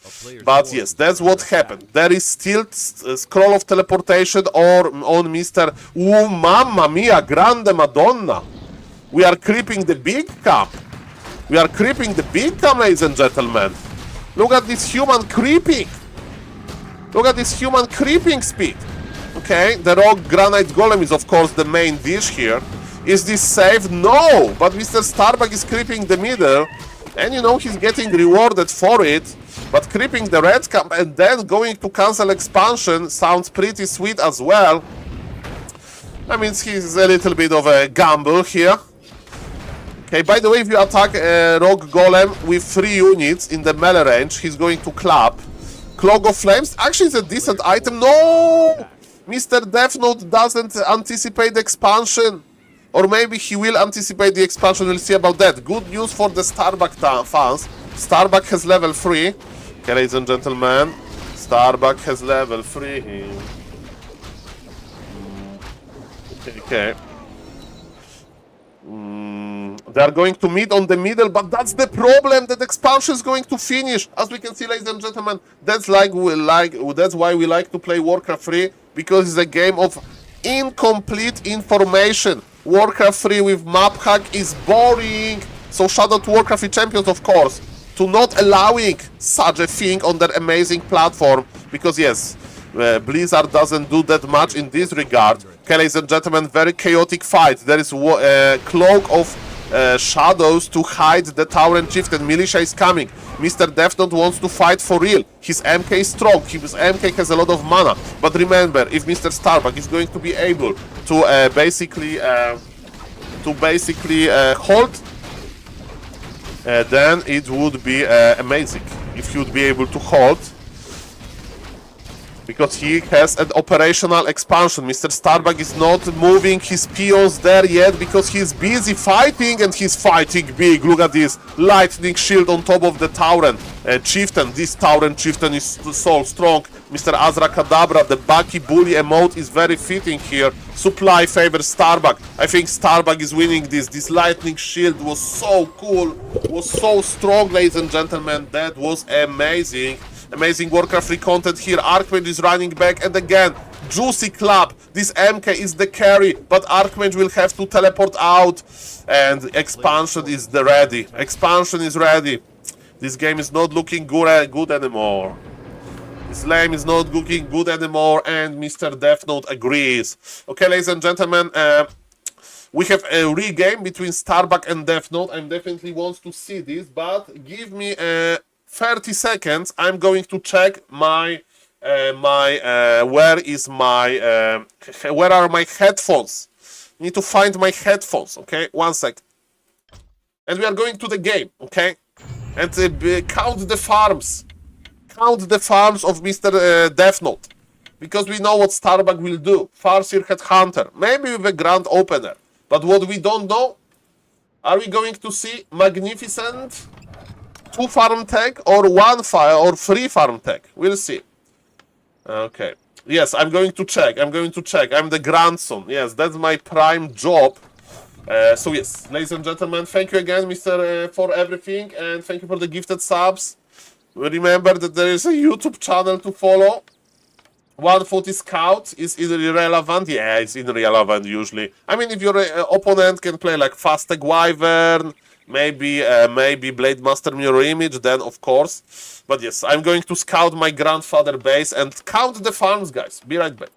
but yes, that's what happened. There is still scroll of teleportation or on Mr. Oh, mamma mia, grande madonna. We are creeping the big camp. We are creeping the big camp, ladies and gentlemen. Look at this human creeping. Look at this human creeping speed. Okay, the rock granite golem is of course the main dish here. Is this safe? No! But Mr. Starbuck is creeping the middle, and you know he's getting rewarded for it. But creeping the red camp and then going to cancel expansion sounds pretty sweet as well. I mean, he's a little bit of a gamble here. Okay, by the way, if you attack a rock golem with 3 units in the melee range, he's going to clap. Clog of Flames, actually it's a decent item. No! Mr. Death Note doesn't anticipate the expansion. Or maybe he will anticipate the expansion, we'll see about that. Good news for the Starbuck fans. Starbuck has level 3. Okay, ladies and gentlemen, Starbuck has level 3. Okay. They are going to meet on the middle, but that's the problem, that expansion is going to finish. As we can see, ladies and gentlemen, that's why we like to play Warcraft 3, because it's a game of incomplete information. Warcraft 3 with map hack is boring. So shout out to Warcraft 3 champions, of course, to not allowing such a thing on their amazing platform, because yes, Blizzard doesn't do that much in this regard. Okay, ladies and gentlemen, very chaotic fight. There is a cloak of shadows to hide the Tauren Chieftain. Militia is coming. Mr. Death Note wants to fight for real. His MK is strong. His MK has a lot of mana. But remember, if Mr. Starbuck is going to be able to basically hold, then it would be amazing if he would be able to hold. Because he has an operational expansion. Mr. Starbuck is not moving his peons there yet because he's busy fighting, and he's fighting big. Look at this lightning shield on top of the Tauren Chieftain. This Tauren Chieftain is so strong. Mr. Azra Kadabra, the Bucky Bully emote is very fitting here. Supply favors Starbuck. I think Starbuck is winning this. This lightning shield was so cool, was so strong, ladies and gentlemen. That was amazing. Amazing Warcraft 3 content here. Archmage is running back, and again, juicy clap. This MK is the carry, but Archmage will have to teleport out, and expansion is ready. Expansion is ready. This game is not looking good anymore. This lane is not looking good anymore, and Mr. Death Note agrees. Okay, ladies and gentlemen, we have a regame between Starbuck and Death Note. I definitely want to see this, but give me 30 seconds. I'm going to check where are my headphones. Need to find my headphones. Okay, 1 sec. And we are going to the game. Okay, and count the farms. count the farms of Mr. Death Note. Because we know what Starbuck will do. Farseer Headhunter. Maybe with a grand opener. But what we don't know, are we going to see magnificent 2 farm tech or 1 fire or 3 farm tech? We'll see. Okay. Yes, I'm going to check. I'm the grandson. Yes, that's my prime job. So yes, ladies and gentlemen, thank you again, Mr. For everything, and thank you for the gifted subs. Remember that there is a YouTube channel to follow. 140 Scout is irrelevant. Yeah, it's irrelevant usually. I mean, if your opponent can play like Fastag Wyvern, maybe Blade Master Mirror Image, then of course. But yes, I'm going to scout my grandfather base and count the farms, guys. Be right back.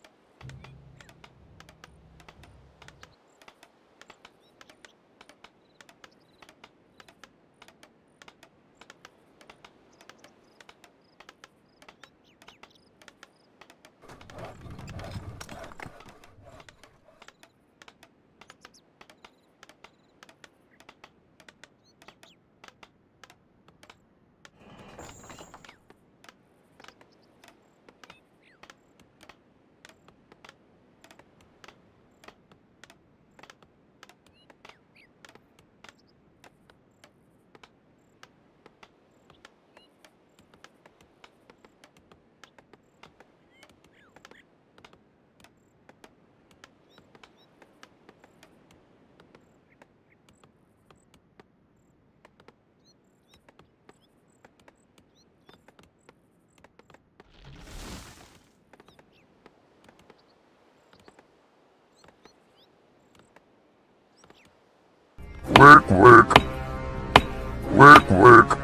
Work.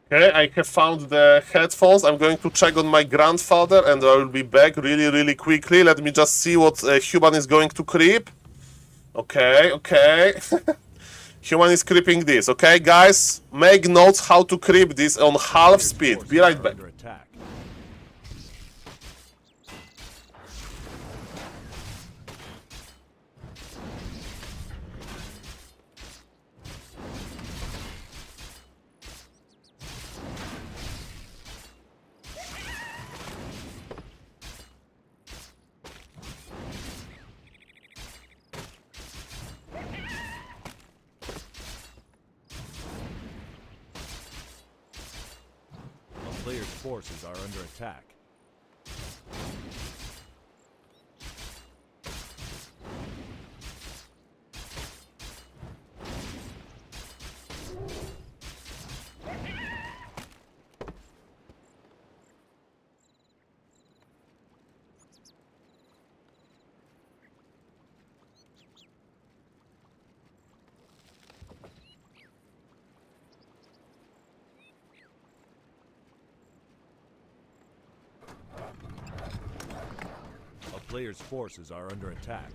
Okay, I have found the headphones. I'm going to check on my grandfather and I will be back really quickly. Let me just see what human is going to creep. Okay. Human is creeping this. Okay, guys, make notes how to creep this on half speed. Be right back. Player's forces are under attack. Player's forces are under attack.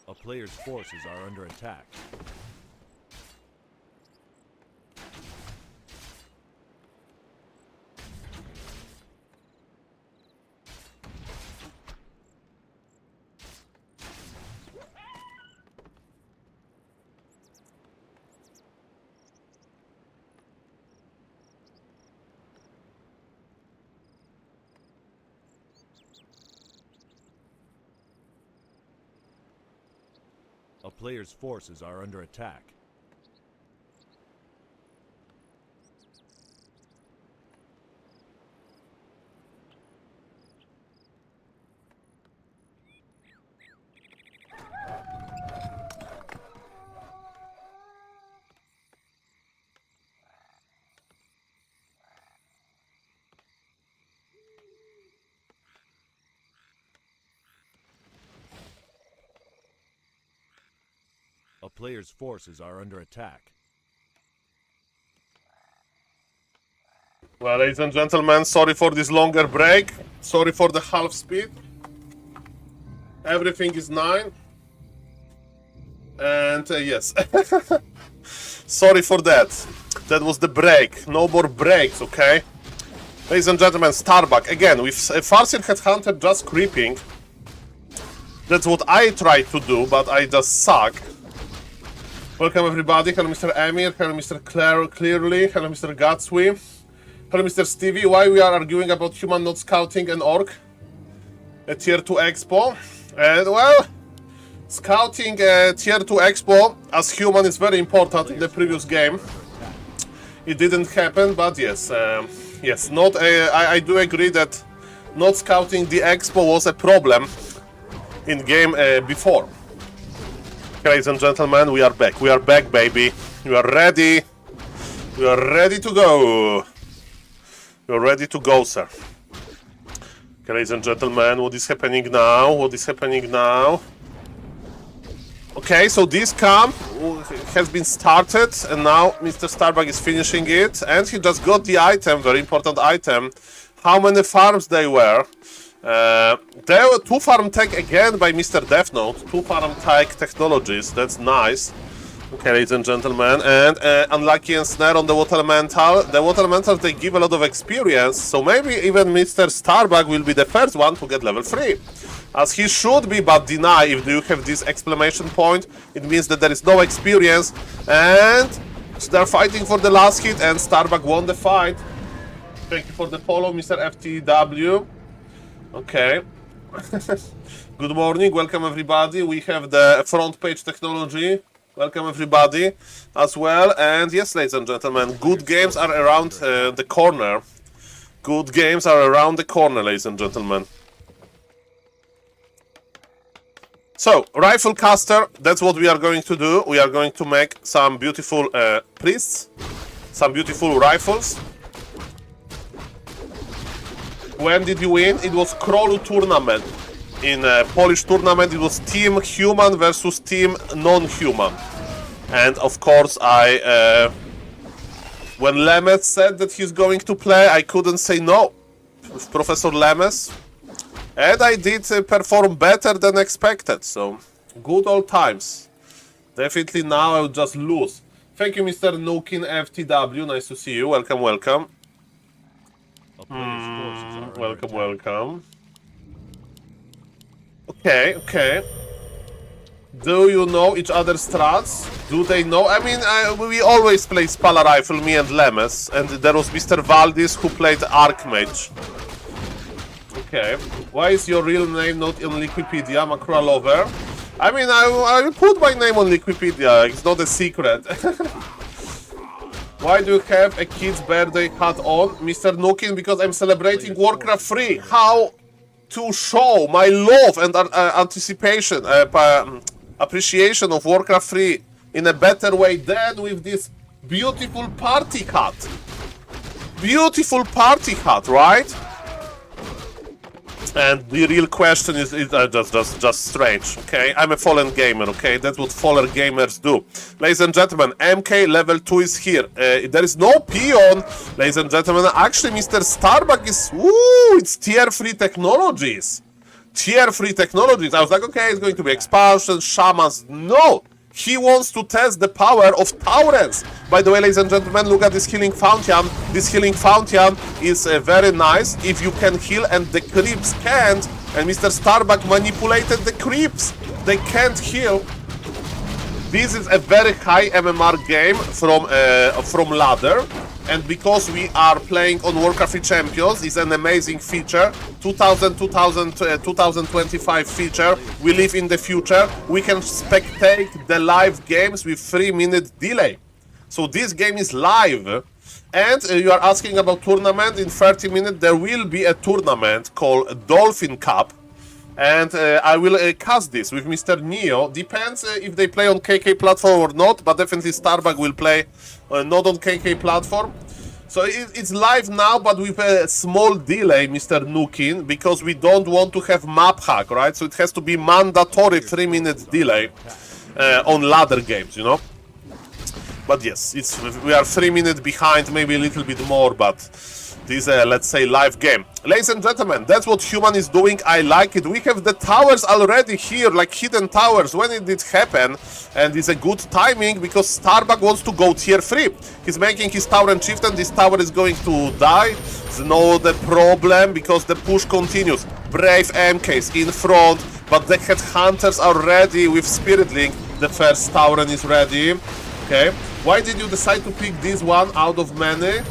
A player's forces are under attack. A player's forces are under attack. A player's forces are under attack. Well, ladies and gentlemen, sorry for this longer break. Sorry for the half speed. Everything is 9. And yes. Sorry for that. That was the break. No more breaks, okay? Ladies and gentlemen, Starbuck. Again, with Farseer Headhunter just creeping. That's what I try to do, but I just suck. Welcome everybody. Hello Mr. Emir. Hello Mr. Clearly. Hello Mr. Gatsby. Hello Mr. Stevie. Why we are arguing about human not scouting an orc? A tier 2 expo? And well, scouting a tier 2 expo as human is very important in the previous game. It didn't happen, but yes. Yes, I do agree that not scouting the expo was a problem in game before. Ladies and gentlemen, we are back. We are back, baby. We are ready. We are ready to go. We are ready to go, sir. Ladies and gentlemen, what is happening now? What is happening now? Okay, so this camp has been started, and now Mr. Starbuck is finishing it, and he just got the item, very important item. How many farms they were? There were 2 farm tech again by Mr. Death Note, 2 farm tech technologies, that's nice. Okay, ladies and gentlemen, and Unlucky and Snare on the Water Elemental. The Water Elementals, they give a lot of experience, so maybe even Mr. Starbuck will be the first one to get level 3. As he should be, but deny. If you have this exclamation point, it means that there is no experience, and they're fighting for the last hit, and Starbuck won the fight. Thank you for the follow, Mr. FTW. Okay. Good morning, welcome everybody. We have the front page technology. Welcome everybody as well. And yes, ladies and gentlemen, good games are around the corner. Good games are around the corner, ladies and gentlemen. So, Rifle Caster, that's what we are going to do. We are going to make some beautiful priests, some beautiful rifles. When did you win? It was Krolu tournament. In a Polish tournament, it was Team Human versus Team Non-Human. And of course, when Lemes said that he's going to play, I couldn't say no. With Professor Lemes. And I did perform better than expected, so good old times. Definitely now I'll just lose. Thank you, Mr. Nukin FTW. Nice to see you. Welcome, welcome. Welcome, welcome. Okay, okay. Do you know each other's strats? Do they know? I mean, we always play Spala Rifle, me and Lemes, and there was Mr. Valdis who played Archmage. Okay. Why is your real name not on Wikipedia, Macra Lover? I mean, I will put my name on Wikipedia, it's not a secret. Why do you have a kid's birthday hat on, Mr. Nukin? Because I'm celebrating Warcraft 3. How to show my love and anticipation, appreciation of Warcraft 3 in a better way than with this beautiful party hat. Beautiful party hat, right? And the real question is just strange, okay? I'm a fallen gamer, okay? That's what fallen gamers do. Ladies and gentlemen, MK level 2 is here. There is no peon, ladies and gentlemen. Actually, Mr. Starbuck is... Ooh, it's tier 3 technologies. Tier 3 technologies. I was like, okay, it's going to be expansion, shamans. No! He wants to test the power of Taurens. By the way, ladies and gentlemen, look at this healing fountain. This healing fountain is very nice if you can heal and the creeps can't. And Mr. Starbuck manipulated the creeps. They can't heal. This is a very high MMR game from ladder. And because we are playing on Warcraft 3 Champions, it's an amazing feature. 2025 feature. We live in the future. We can spectate the live games with 3-minute delay. So this game is live. And you are asking about tournament. In 30 minutes there will be a tournament called Dolphin Cup. And I will cast this with Mr. Neo. Depends if they play on KK platform or not, but definitely Starbuck will play not on KK platform. So it's live now, but with a small delay, Mr. Nukin, because we don't want to have map hack, right? So it has to be mandatory 3-minute delay on ladder games, you know? But yes, we are 3 minutes behind, maybe a little bit more, but this let's say, live game. Ladies and gentlemen, that's what Human is doing. I like it. We have the towers already here, like hidden towers, when it did happen. And it's a good timing, because Starbuck wants to go tier 3. He's making his tower and chieftain. This tower is going to die. It's no the problem, because the push continues. Brave MKs in front, but the headhunters are ready with Spirit Link. The first tower is ready. Okay. Why did you decide to pick this one out of many?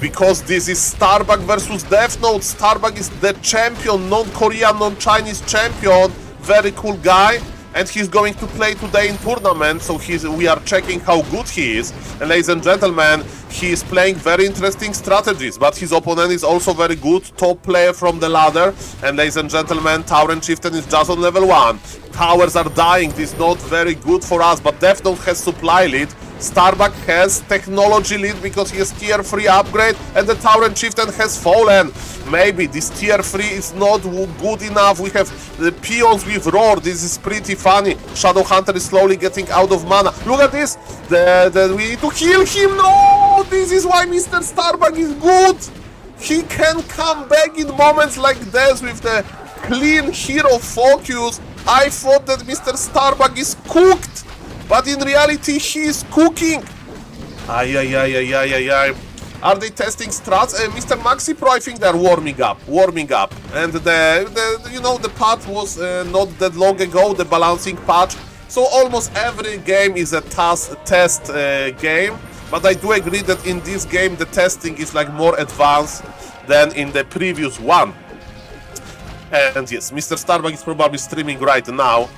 Because this is Starbuck versus Death Note. Starbuck is the champion, non-Korean, non-Chinese champion. Very cool guy. And he's going to play today in tournament, so we are checking how good he is. And ladies and gentlemen, he is playing very interesting strategies, but his opponent is also very good, top player from the ladder. And ladies and gentlemen, Tower and Chieftain is just on level 1. Towers are dying, this is not very good for us, but Death Note has supply lead. Starbuck has technology lead because he has tier 3 upgrade, and the Tower and Chieftain has fallen. Maybe this tier 3 is not good enough. We have the peons with roar. This is pretty funny. Shadow Hunter is slowly getting out of mana. Look at this. We need to heal him. No! This is why Mr. Starbuck is good. He can come back in moments like this with the clean hero focus. I thought that Mr. Starbuck is cooked, but in reality he is cooking. Ay. Are they testing strats? Mr. Maxi Pro, I think they're warming up. And the patch was not that long ago, the balancing patch. So almost every game is a test game. But I do agree that in this game the testing is like more advanced than in the previous one. And yes, Mr. Starbuck is probably streaming right now,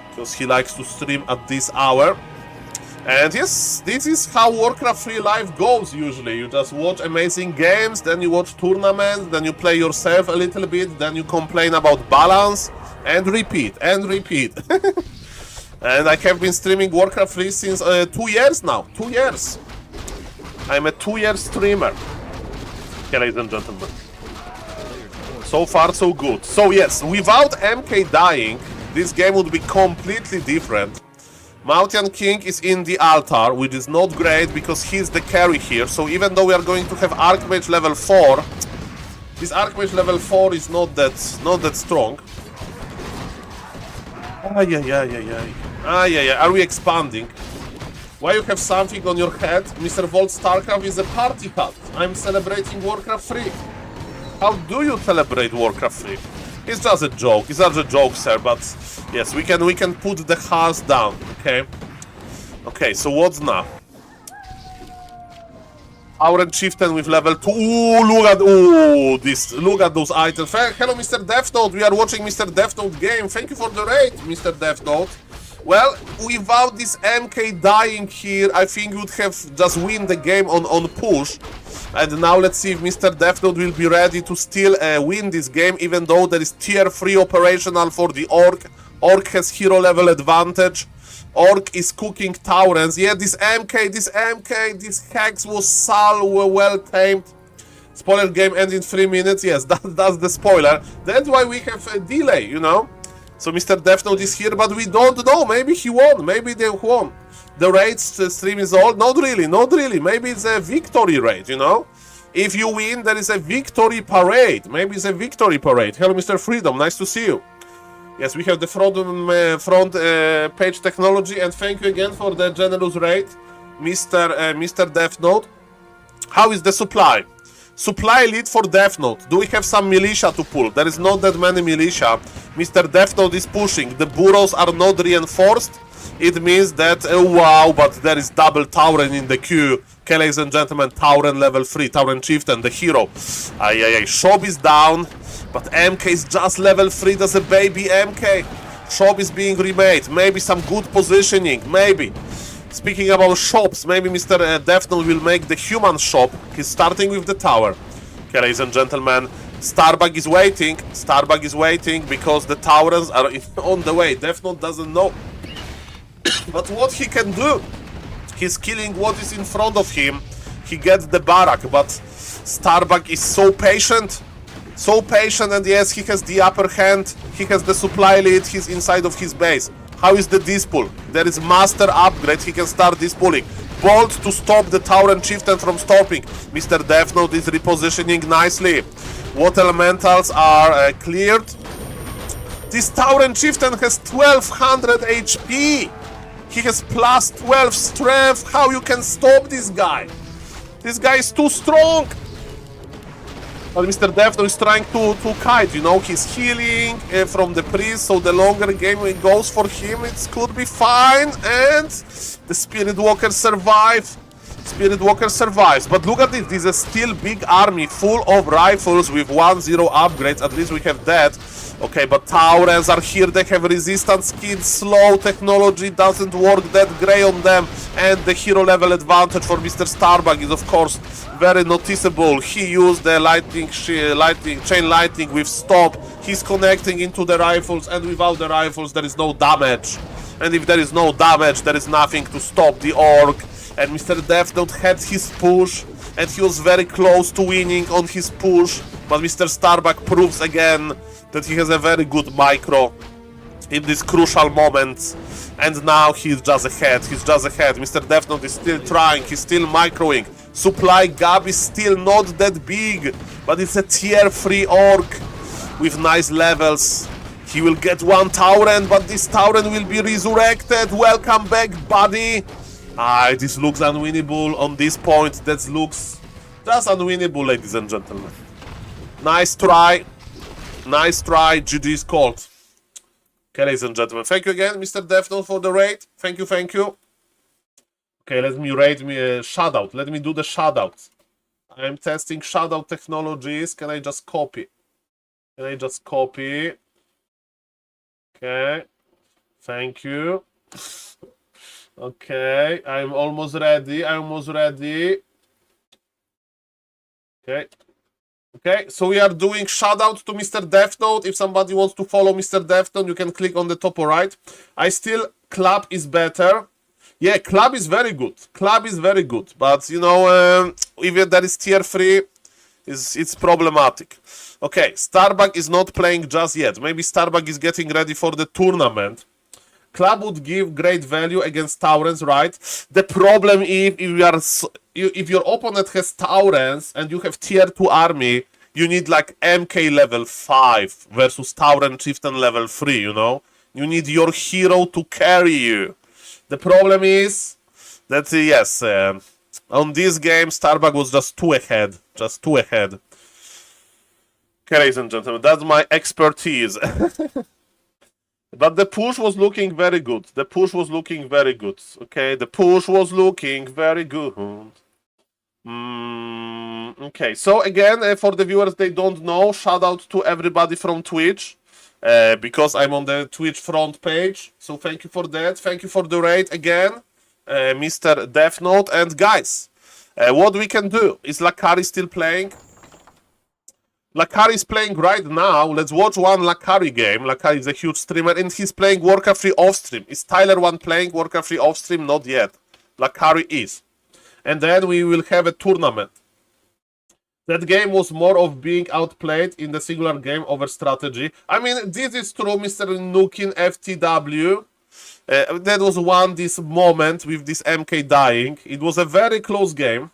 because he likes to stream at this hour. And yes, this is how Warcraft 3 live goes usually. You just watch amazing games, then you watch tournaments, then you play yourself a little bit, then you complain about balance, and repeat, and repeat. And I have been streaming Warcraft 3 since 2 years now. 2 years. I'm a 2-year streamer. Okay, ladies and gentlemen. So far, so good. So yes, without MK dying, this game would be completely different. Mountain King is in the altar, which is not great because he's the carry here. So even though we are going to have Archmage level 4, this Archmage level 4 is not that strong. Are we expanding? Why you have something on your head? Mr. Volt StarCraft is a party hat. I'm celebrating Warcraft 3. How do you celebrate Warcraft 3? It's just a joke. It's just a joke, sir. But yes, we can put the hearts down. Okay. Okay. So what's now? Our Chieftain with level 2. Ooh, look at those items. Hello, Mr. Death Note. We are watching Mr. Death Note game. Thank you for the raid, Mr. Death Note. Well, without this MK dying here, I think we would have just win the game on push. And now let's see if Mr. Death Note will be ready to still win this game, even though there is tier 3 operational for the Orc. Orc has hero level advantage. Orc is cooking Taurens. Yeah, this Hex was so well tamed. Spoiler game ends in 3 minutes. Yes, that's the spoiler. That's why we have a delay, you know. So Mr. Death Note is here, but we don't know. Maybe he won. Maybe they won. The raid stream is all. Not really. Maybe it's a victory raid, you know. If you win, there is a victory parade. Maybe it's a victory parade. Hello, Mr. Freedom. Nice to see you. Yes, we have the front page technology, and thank you again for the generous raid, Mr. Death Note. How is the supply? Supply lead for Death Note. Do we have some militia to pull? There is not that many militia. Mr. Death Note is pushing. The burrows are not reinforced. It means that, wow, but there is double Tauren in the queue. Okay, ladies and gentlemen, Tauren level 3, Tauren Chieftain, the hero. Shop is down, but MK is just level 3, there's a baby MK. Shop is being remade, maybe some good positioning, maybe. Speaking about shops, maybe Mr. Death Note will make the human shop. He's starting with the tower. Okay, ladies and gentlemen, Starbuck is waiting. Starbuck is waiting because the Taurens are on the way. Death Note doesn't know. But what he can do? He's killing what is in front of him. He gets the barrack, but Starbuck is so patient. So patient, and yes, he has the upper hand. He has the supply lead. He's inside of his base. How is the dispull? There is master upgrade. He can start dispulling. bolt to stop the Tauren Chieftain from stopping. Mr. Death Note is repositioning nicely. Water elementals are cleared. This Tauren Chieftain has 1200 HP. He has plus 12 strength. How you can stop this guy? This guy is too strong. But Mr. Death Note is trying to kite, you know, he's healing from the priest, so the longer game it goes for him, it could be fine, and the Spirit Walker survives. Spirit Walker survives, but look at this, this is a still big army full of rifles with 1-0 upgrades, at least we have that. Okay, but Taurens are here, they have resistance skills, slow technology doesn't work that great on them, and the hero level advantage for Mr. Starbuck is of course very noticeable. He used the chain lightning with stop, he's connecting into the rifles, and without the rifles there is no damage. And if there is no damage, there is nothing to stop the orc. And Mr. Death Note had his push, and he was very close to winning on his push, but Mr. Starbuck proves again that he has a very good micro in this crucial moment, and now he's just ahead, Mr. Death Note is still trying, he's still microing. Supply gap is still not that big, but it's a tier 3 orc with nice levels. He will get one Tauren, but this Tauren will be resurrected. Welcome back, buddy. This looks unwinnable on this point. That looks just unwinnable, ladies and gentlemen. Nice try. Nice try. GG's called. Okay, ladies and gentlemen. Thank you again, Mr. Death Note, for the raid. Thank you, thank you. Okay, let me raid me a shoutout. Let me do the shoutout. I'm testing shoutout technologies. Can I just copy? Okay. Thank you. Okay, I'm almost ready. Okay, so we are doing shoutout to Mr. Death Note. If somebody wants to follow Mr. Death Note, you can click on the top right. Club is better. Yeah, Club is very good. But, you know, if there is tier 3, it's problematic. Okay, Starbuck is not playing just yet. Maybe Starbuck is getting ready for the tournament. Club would give great value against Taurens, right? The problem is if your opponent has Taurens and you have tier 2 army, you need like MK level 5 versus Tauren Chieftain level 3, you know? You need your hero to carry you. The problem is that, yes, on this game, Starbuck was just too ahead. Okay, ladies and gentlemen, that's my expertise. But the push was looking very good. Okay, the push was looking very good. Okay, so again, for the viewers they don't know, shout out to everybody from Twitch. Because I'm on the Twitch front page. So thank you for that. Thank you for the raid again, Mr. Death Note. And guys, what we can do, is Lakari still playing? Lakari is playing right now. Let's watch one Lakari game. Lakari is a huge streamer and he's playing Warcraft 3 off stream. Is Tyler 1 playing Warcraft 3 off stream? Not yet. Lakari is. And then we will have a tournament. That game was more of being outplayed in the singular game over strategy. I mean, this is true, Mr. Nukin FTW. That was this moment with this MK dying. It was a very close game.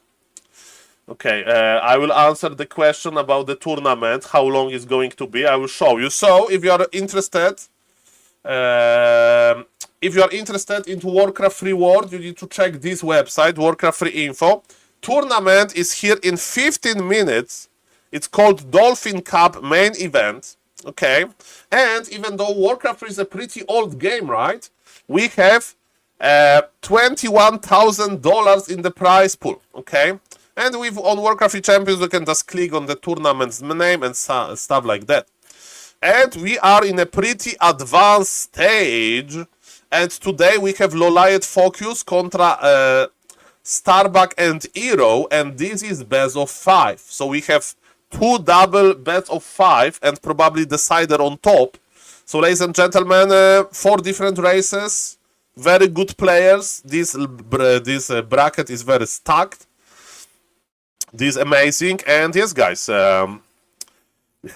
Okay, I will answer the question about the tournament, how long it's going to be. I will show you. So, if you are interested, into Warcraft 3 World, you need to check this website, Warcraft 3 Info. Tournament is here in 15 minutes. It's called Dolphin Cup main event. Okay, and even though Warcraft 3 is a pretty old game, right? We have $21,000 in the prize pool. Okay. And on Warcraft 3 Champions, you can just click on the tournament's name and stuff like that. And we are in a pretty advanced stage. And today we have Lolliet Focus contra Starbuck and Hero. And this is best of 5. So we have 2 double best of 5 and probably Decider on top. So ladies and gentlemen, 4 different races. Very good players. This bracket is very stacked. This is amazing, and yes, guys, how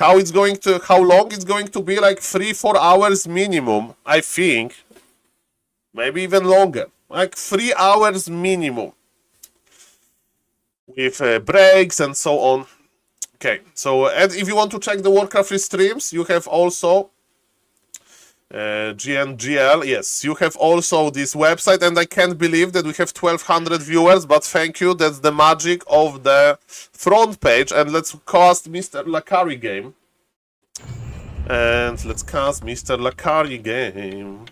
long it's going to be? Like 3-4 hours minimum, I think. Maybe even longer. Like 3 hours minimum. With breaks and so on. Okay, so and if you want to check the Warcraft free streams, you have also GNGL. Yes, you have also this website, and I can't believe that we have 1200 viewers, but thank you. That's the magic of the front page. And let's cast Mr. Lakari game. And let's cast Mr. Lakari game.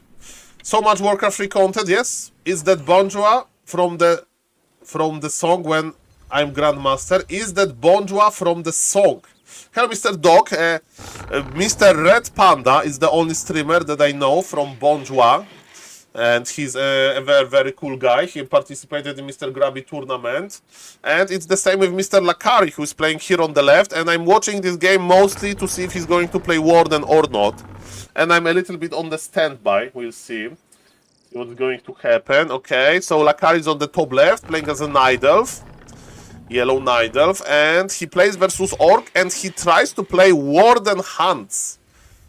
So much Warcraft free content. Yes, is that Bonjour from the song when I'm Grandmaster? Is that Bonjour from the song? Hello, Mr. Doc. Mr. Red Panda is the only streamer that I know from Bonjour. And he's a very, very cool guy. He participated in Mr. Grabby tournament. And it's the same with Mr. Lakari, who's playing here on the left. And I'm watching this game mostly to see if he's going to play Warden or not. And I'm a little bit on the standby. We'll see what's going to happen. Okay, so Lakari is on the top left, playing as a Night Elf. Yellow Night Elf, and he plays versus Orc, and he tries to play Warden Hunts.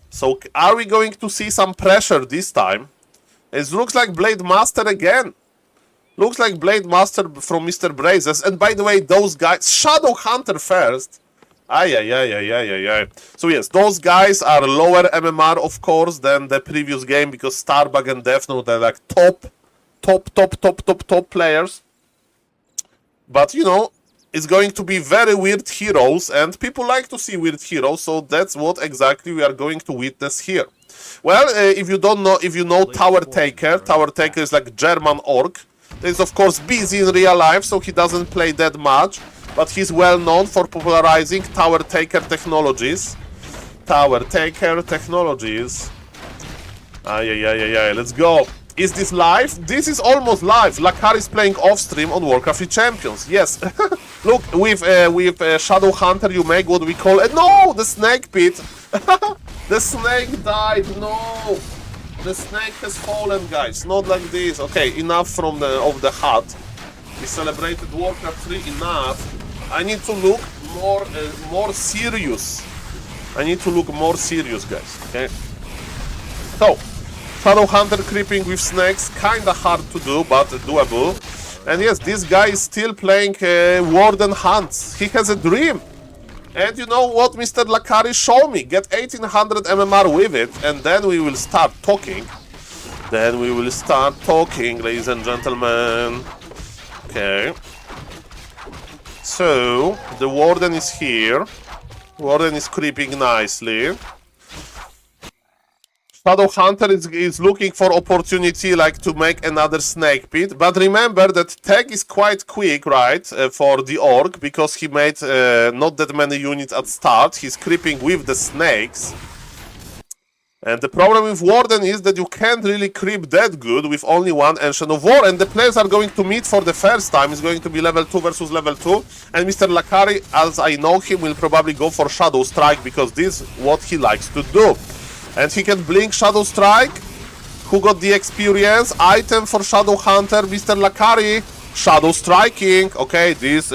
So are we going to see some pressure this time? It looks like Blade Master again. Looks like Blade Master from Mr. Brazes. And by the way, those guys, Shadow Hunter first. So yes, those guys are lower MMR, of course, than the previous game, because Starbug and Death Note are like top players. But you know, it's going to be very weird heroes, and people like to see weird heroes, so that's what exactly we are going to witness here. Well, if you don't know, if you know Tower Taker is like German orc. He's of course busy in real life, so he doesn't play that much, but he's well known for popularizing Tower Taker technologies. Let's go. Is this live? This is almost live. Lakari is playing off stream on Warcraft 3 Champions. Yes. Look, with Shadow Hunter you make what we call no, the snake pit. The snake died. No, the snake has fallen, guys. Not like this. Okay, enough from of the hut. We celebrated Warcraft 3 enough. I need to look more serious. Guys. Okay. So. Shadow Hunter creeping with snakes, kinda hard to do, but doable. And yes, this guy is still playing Warden Hunts. He has a dream. And you know what Mr. Lakari showed me? Get 1800 MMR with it, and then we will start talking. Ladies and gentlemen. Okay. So, the Warden is here. Warden is creeping nicely. Shadow Hunter is looking for opportunity, like to make another snake pit. But remember that tech is quite quick, right, for the orc, because he made not that many units at start. He's creeping with the snakes. And the problem with Warden is that you can't really creep that good with only one Ancient of War. And the players are going to meet for the first time. It's going to be level 2 versus level 2. And Mr. Lakari, as I know him, will probably go for Shadow Strike, because this is what he likes to do. And he can blink Shadow Strike. Who got the experience? Item for Shadow Hunter, Mr. Lakari. Shadow Striking. Okay, yes,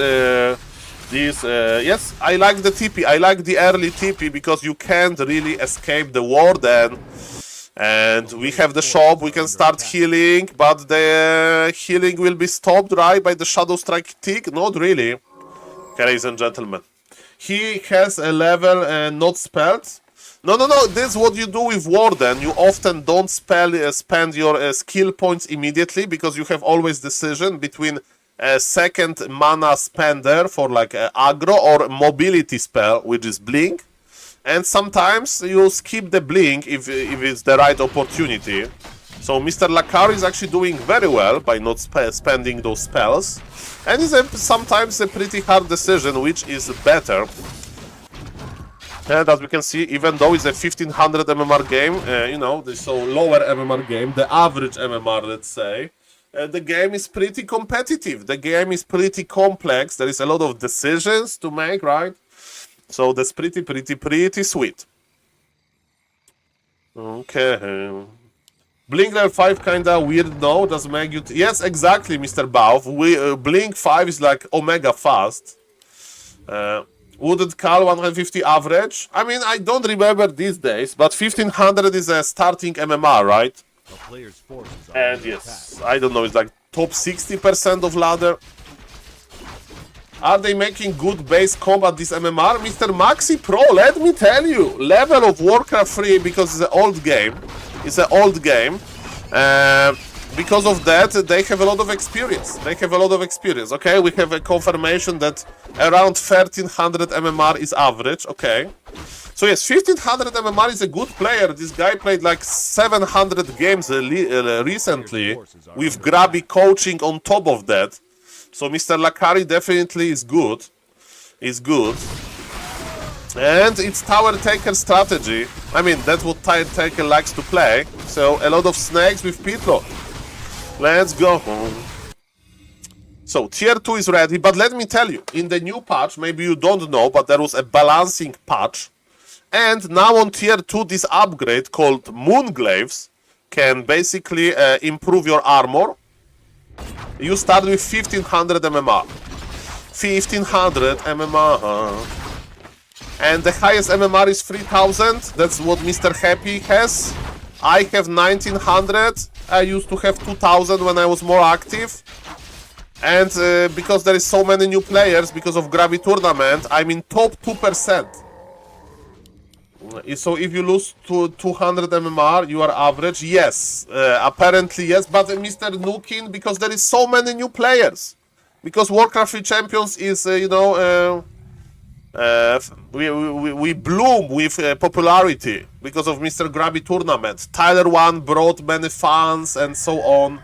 I like the TP. I like the early TP, because you can't really escape the Warden. And we have the shop, we can start healing, but the healing will be stopped, right, by the Shadow Strike tick? Not really. Okay, ladies and gentlemen. He has a level not spelled. No, this is what you do with Warden. You often don't spend your skill points immediately, because you have always decision between a second mana spender for like aggro or mobility spell, which is blink. And sometimes you skip the blink if it's the right opportunity. So Mr. Lakari is actually doing very well by not spending those spells. And it's sometimes a pretty hard decision, which is better. And as we can see, even though it's a 1500 MMR game, you know, so lower MMR game, the average MMR, let's say, the game is pretty competitive. The game is pretty complex. There is a lot of decisions to make, right? So that's pretty sweet. Okay. Blink level 5 kinda weird, no? Does make you... Yes, exactly, Mr. Bauf. Blink 5 is like Omega fast. Wouldn't call 150 average? I mean, I don't remember these days, but 1500 is a starting MMR, right? A player's forces are And under yes, attack. I don't know, it's like top 60% of ladder. Are they making good base combat this MMR? Mr. Maxi Pro, let me tell you, level of Warcraft 3, because it's an old game. It's an old game. Because of that, they have a lot of experience. They have a lot of experience. Okay, we have a confirmation that around 1300 MMR is average. Okay. So yes, 1500 MMR is a good player. This guy played like 700 games recently with grabby coaching on top of that. So Mr. Lakari definitely is good. Is good. And it's tower taker strategy. I mean, that's what tower taker likes to play. So a lot of snakes with Pitlock. Let's go home. So tier 2 is ready, but let me tell you, in the new patch, maybe you don't know, but there was a balancing patch. And now on tier 2, this upgrade called Moonglaves can basically improve your armor. You start with 1500 MMR. 1500 MMR. And the highest MMR is 3000. That's what Mr. Happy has. I have 1900. I used to have 2000 when I was more active. And because there is so many new players, because of Gravity Tournament, I'm in top 2%. So if you lose to 200 MMR, you are average. Yes, apparently yes. But Mr. Nukin, because there is so many new players, because Warcraft 3 Champions is, you know, we bloom with popularity because of Mr. Grabby Tournament. Tyler 1 brought many fans and so on.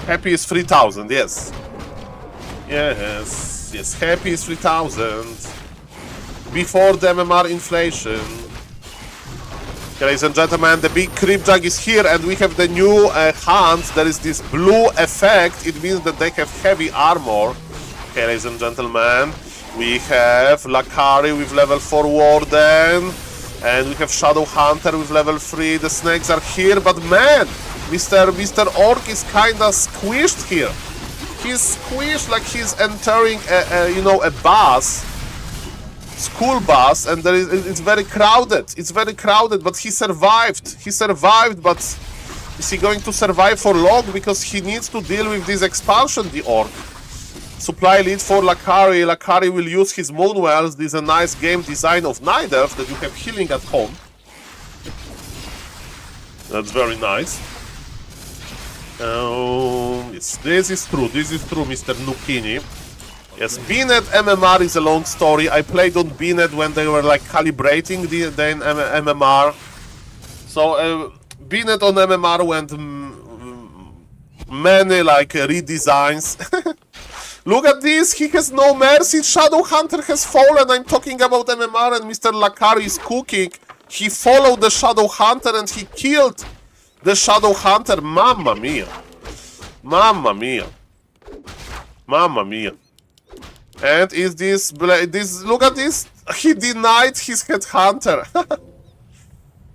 Happy is 3000, yes. Yes, yes, Happy is 3000. Before the MMR inflation. Ladies and gentlemen, the big Creepjug is here and we have the new hunt. There is this blue effect. It means that they have heavy armor. Okay, ladies and gentlemen, we have Lakari with level 4 Warden. And we have Shadow Hunter with level 3. The snakes are here, but man, Mr. Orc is kinda squished here. He's squished like he's entering you know, a bus. School bus, and it's very crowded. It's very crowded, but he survived. He survived, but is he going to survive for long? Because he needs to deal with this expansion, the Orc. Supply lead for Lakari. Lakari will use his Moonwells. This is a nice game design of Night Elf that you have healing at home. That's very nice. Yes, this is true. This is true, Mr. Nukini. Yes, BNet MMR is a long story. I played on BNet when they were like calibrating the MMR. So BNet on MMR went many like redesigns. Look at this, he has no mercy. Shadow Hunter has fallen. I'm talking about MMR and Mr. Lakari is cooking. He followed the Shadow Hunter and he killed the Shadow Hunter. Mamma mia. Mamma mia. Mamma mia. And is this look at this? He denied his headhunter.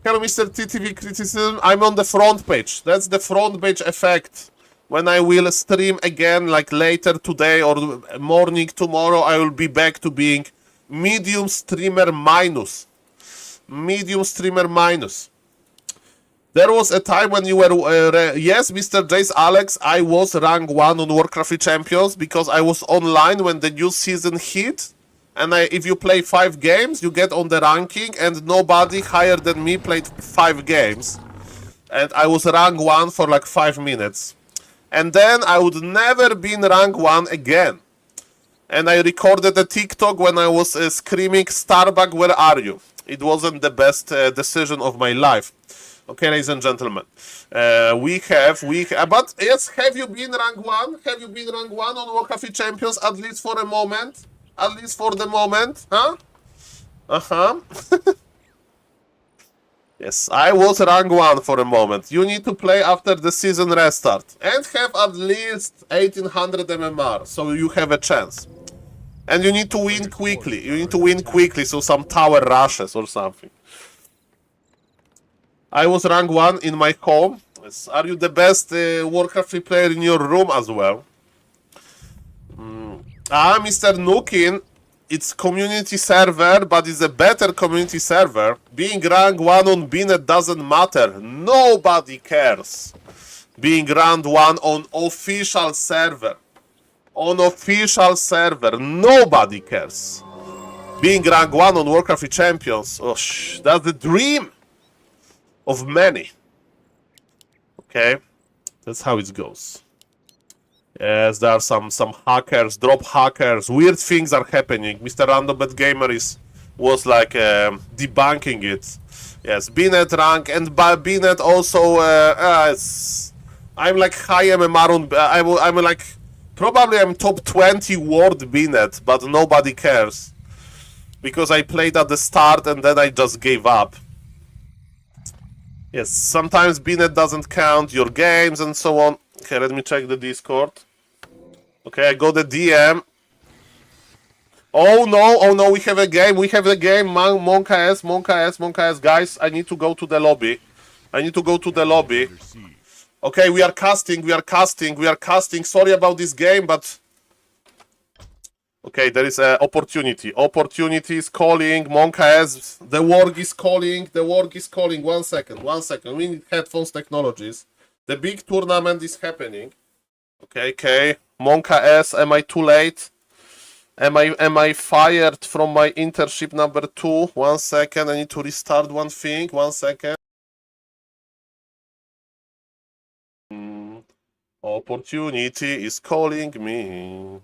Hello, Mr. TTV Criticism. I'm on the front page. That's the front page effect. When I will stream again, like later today or morning tomorrow, I will be back to being medium streamer minus. Medium streamer minus. There was a time when you were, yes, Mr. Jace Alex, I was rank 1 on Warcraft 3 Champions because I was online when the new season hit. And if you play 5 games, you get on the ranking and nobody higher than me played 5 games. And I was rank 1 for like 5 minutes. And then I would never be in rank 1 again. And I recorded a TikTok when I was screaming, Starbuck, where are you? It wasn't the best decision of my life. Okay, ladies and gentlemen, but yes, have you been rank 1? Have you been rank 1 on Warcraft 3 Champions, at least for a moment? At least for the moment, huh? Uh-huh. Yes, I was rank 1 for a moment. You need to play after the season restart. And have at least 1800 MMR, so you have a chance. And you need to win quickly. You need to win quickly, so some tower rushes or something. I was rank 1 in my home. Yes. Are you the best Warcraft 3 player in your room as well? Mr. Nukin, it's community server, but it's a better community server. Being rank 1 on Binet doesn't matter. Nobody cares. Being rank 1 on official server. On official server, nobody cares. Being rank 1 on Warcraft Champions, oh, that's the dream of many. Okay, that's how it goes. Yes, there are some hackers, drop hackers, weird things are happening. Mr. Randombet Gamer was like debunking it. Yes, Binet rank, and by Binet also, I'm like high MMR on, I'm like, probably I'm top 20 world Binet, but nobody cares. Because I played at the start and then I just gave up. Yes, sometimes Binet doesn't count your games and so on. Okay, let me check the Discord. Okay, I got the DM. Oh no, we have a game, Monka S, guys, I need to go to the lobby. Okay, we are casting, sorry about this game, but... Okay, there is an opportunity. Opportunity is calling, Monka S, the work is calling, 1 second, we need headphones technologies. The big tournament is happening. Okay, Monka S, am I too late? Am I fired from my internship number 2? 1 second, I need to restart one thing, 1 second. Opportunity is calling me.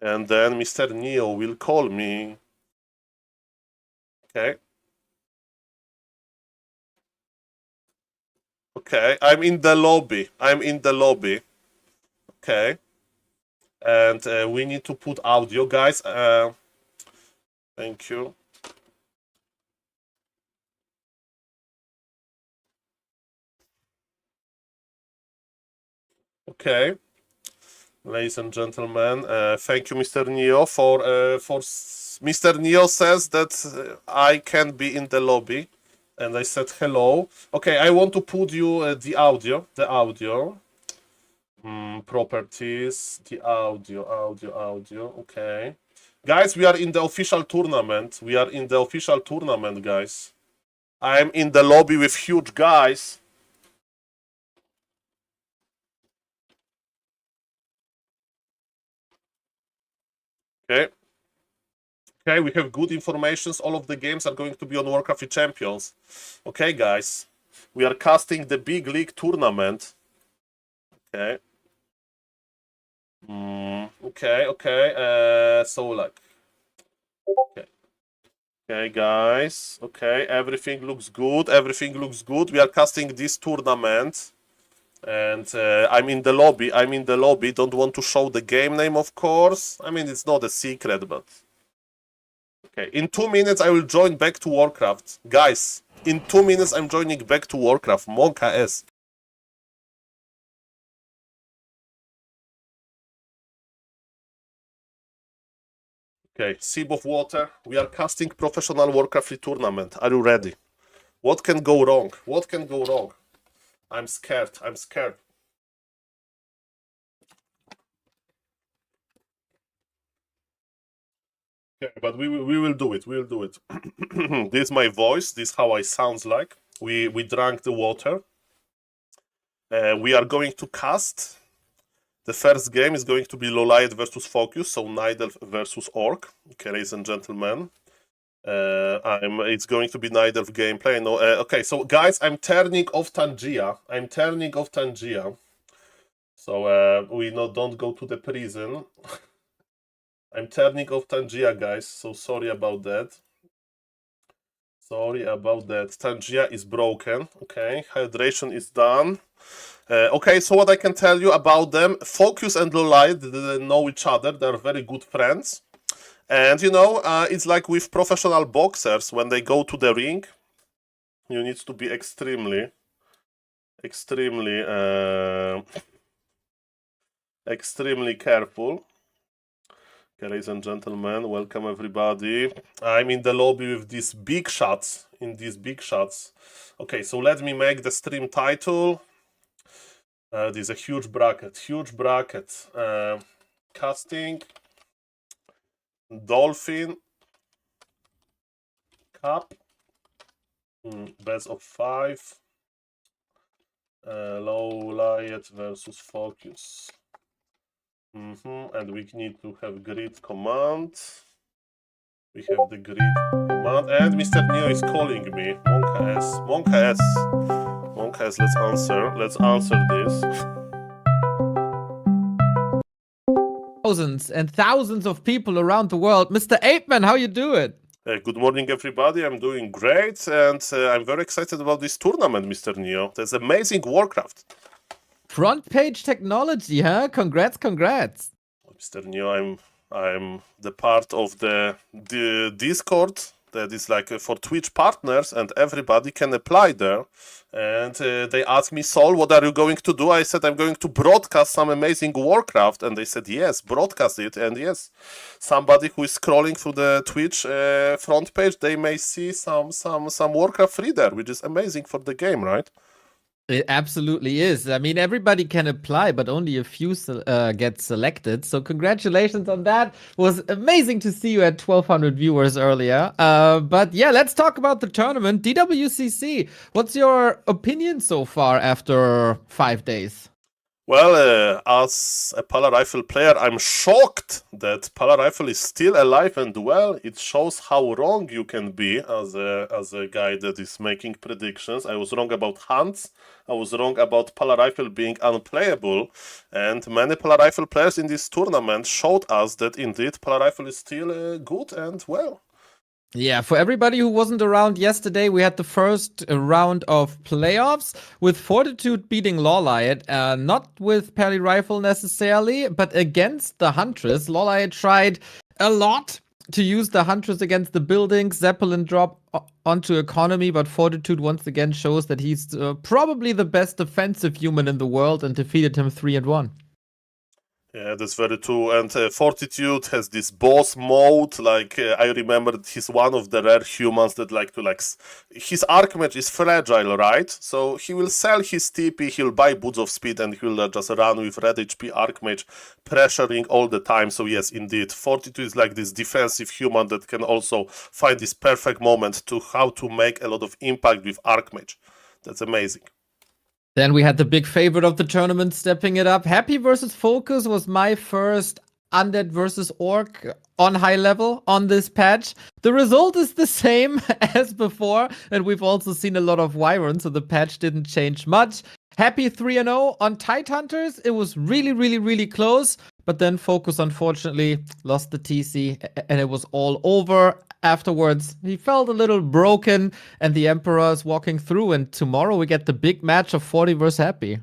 And then Mr. Neo will call me. Okay. Okay, I'm in the lobby. Okay. And we need to put audio, guys. Thank you. Okay. Ladies and gentlemen, thank you, Mr. Neo, for Mr. Neo says that I can be in the lobby, and I said hello. Okay, I want to put you the audio. Properties, the audio. Okay, guys, we are in the official tournament. Guys. I'm in the lobby with huge guys. Okay, we have good informations. All of the games are going to be on Warcraft Champions. Okay, guys, we are casting the big league tournament. Okay. Okay. So like, okay, guys. Okay, everything looks good. We are casting this tournament. And I'm in the lobby. Don't want to show the game name, of course. I mean, it's not a secret, but... Okay, in 2 minutes I will join back to Warcraft. Guys, in 2 minutes I'm joining back to Warcraft. Monka S. Okay, sip of water. We are casting professional Warcraft tournament. Are you ready? What can go wrong? I'm scared. Okay, but we will do it. This is my voice. This is how I sound like. We drank the water. We are going to cast. The first game is going to be Lolite versus Focus, so Nidelf versus Orc. Okay, ladies and gentlemen. It's going to be Nidelf gameplay. No, okay, so guys, I'm turning off Tangia. So we don't go to the prison. I'm turning off Tangia, guys, so sorry about that. Tangia is broken. Okay, hydration is done. Okay, so what I can tell you about them, Focus and Lolite, they know each other, they're very good friends. And you know, it's like with professional boxers, when they go to the ring, you need to be extremely careful. Okay, ladies and gentlemen, welcome everybody. I'm in the lobby with these big shots. Okay, so let me make the stream title. This is a huge bracket. Casting Dolphin Cup. Best of 5. Lowlight versus Focus. And we need to have grid command. We have the grid command. And Mr. Neo is calling me. Monka S. Monka S. Monka S, let's answer. Let's answer this. Thousands and thousands of people around the world. Mr. SaulApeMan, how you doing? Good morning, everybody. I'm doing great, and I'm very excited about this tournament, Mr. Neo. That's amazing Warcraft. Front page technology, huh? Congrats, congrats. Mr. Neo, I'm the part of the Discord that is like for Twitch partners, and everybody can apply there. And they asked me, Saul, what are you going to do? I said, I'm going to broadcast some amazing Warcraft. And they said, yes, broadcast it. And yes, somebody who is scrolling through the Twitch front page, they may see some Warcraft free there, which is amazing for the game, right? It absolutely is. I mean, everybody can apply, but only a few get selected. So congratulations on that. It was amazing to see you at 1,200 viewers earlier. But yeah, let's talk about the tournament. DWCC, what's your opinion so far after 5 days? Well, as a Pala Rifle player, I'm shocked that Pala Rifle is still alive and well. It shows how wrong you can be as a guy that is making predictions. I was wrong about hunts. I was wrong about Pala Rifle being unplayable. And many Pala Rifle players in this tournament showed us that indeed Pala Rifle is still good and well. Yeah, for everybody who wasn't around yesterday, we had the first round of playoffs with Fortitude beating Lawlight, not with Pally Rifle necessarily, but against the Huntress. Lawlight tried a lot to use the Huntress against the buildings, Zeppelin drop onto economy, but Fortitude once again shows that he's probably the best defensive human in the world and defeated him 3-1. Yeah, that's very true. And Fortitude has this boss mode. Like I remember, he's one of the rare humans that like to his Archmage is fragile, right? So he will sell his TP, he'll buy Boots of Speed, and he'll just run with red HP Archmage, pressuring all the time. So yes, indeed, Fortitude is like this defensive human that can also find this perfect moment to how to make a lot of impact with Archmage. That's amazing. Then we had the big favorite of the tournament stepping it up. Happy versus Focus was my first Undead versus Orc on high level on this patch. The result is the same as before, and we've also seen a lot of Wyvern, so the patch didn't change much. Happy 3-0 on Tide Hunters. It was really, really, really close, but then Focus unfortunately lost the TC, and it was all over. Afterwards, he felt a little broken, and the Emperor is walking through, and tomorrow we get the big match of 40 versus Happy.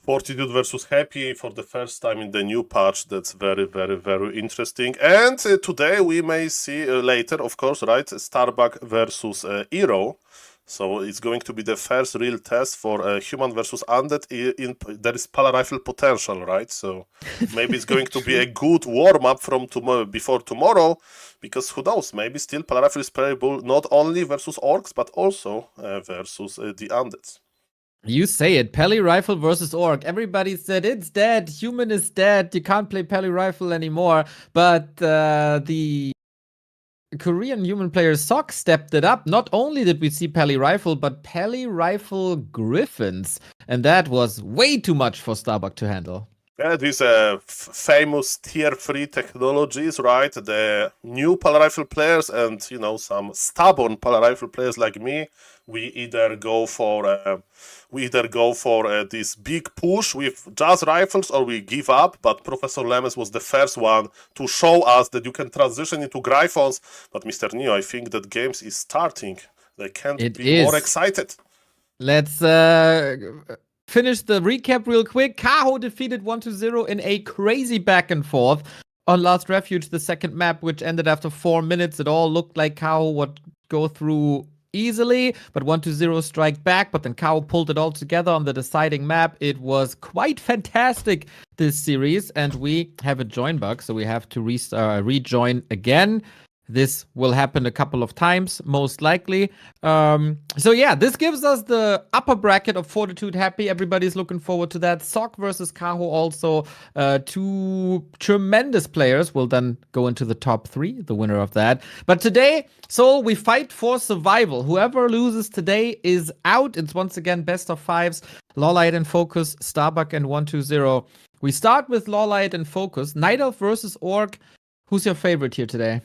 Fortitude versus Happy for the first time in the new patch. That's very, very, very interesting. And today we may see later, of course, right, Starbuck versus Hero. So it's going to be the first real test for human versus undead. There is Pala Rifle potential, right? So maybe it's going to be a good warm-up from before tomorrow, because who knows, maybe still Pala Rifle is playable not only versus orcs, but also versus the undeads. You say it, Pally Rifle versus Orc. Everybody said it's dead, human is dead, you can't play Pally Rifle anymore. But the Korean human player Sok stepped it up. Not only did we see Pally Rifle, but Pally Rifle Griffins. And that was way too much for Starbuck to handle. Yeah, these famous tier 3 technologies, right? The new Pala Rifle players and, you know, some stubborn Pala Rifle players like me, we either go for this big push with just rifles, or we give up. But Professor Lemes was the first one to show us that you can transition into Gryphons. But Mr. Neo, I think that games is starting. They can't be more excited. Let's finish the recap real quick. Kaho defeated 1-0 in a crazy back and forth on Last Refuge, the second map, which ended after 4 minutes. It all looked like Kaho would go through easily, but 1-0 strike back, but then Kaho pulled it all together on the deciding map. It was quite fantastic, this series, and we have a join bug, so we have to rejoin again. this will happen a couple of times, most likely. So yeah, this gives us the upper bracket of Fortitude happy. Everybody's looking forward to that. Sok versus Kaho also. Two tremendous players will then go into the top 3, the winner of that. But today, Soul, we fight for survival. Whoever loses today is out. It's once again best of 5s. Lawlight and Focus, Starbuck and 120. We start with Lawlight and Focus. Night Elf versus Orc. Who's your favorite here today?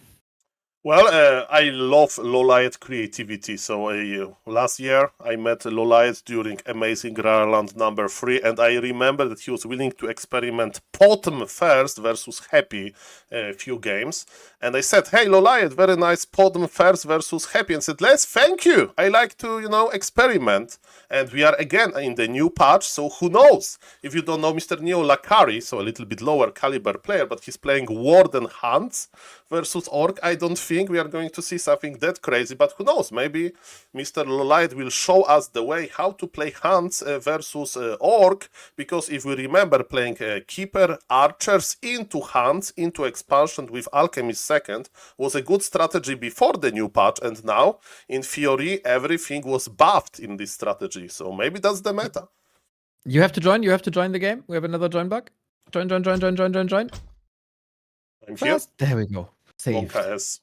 Well, I love Lawlight creativity. So last year I met Lawlight during Amazing Rarland number 3, and I remember that he was willing to experiment Potom first versus Happy a few games. And I said, hey, Lawlight, very nice Potom first versus Happy. And said, thank you. I like to, experiment. And we are again in the new patch, so who knows? If you don't know Mr. Neo Lakari, so a little bit lower caliber player, but he's playing Warden Hunts versus Orc, I don't think we are going to see something that crazy, but who knows? Maybe Mr. Lawlight will show us the way how to play Hunts versus Orc, because if we remember playing Keeper Archers into Hunts, into Expansion with Alchemist 2nd, was a good strategy before the new patch, and now, in theory, everything was buffed in this strategy. So maybe that's the meta. You have to join. You have to join the game. We have another join bug. Join. I'm here. There we go. Saved. OKS.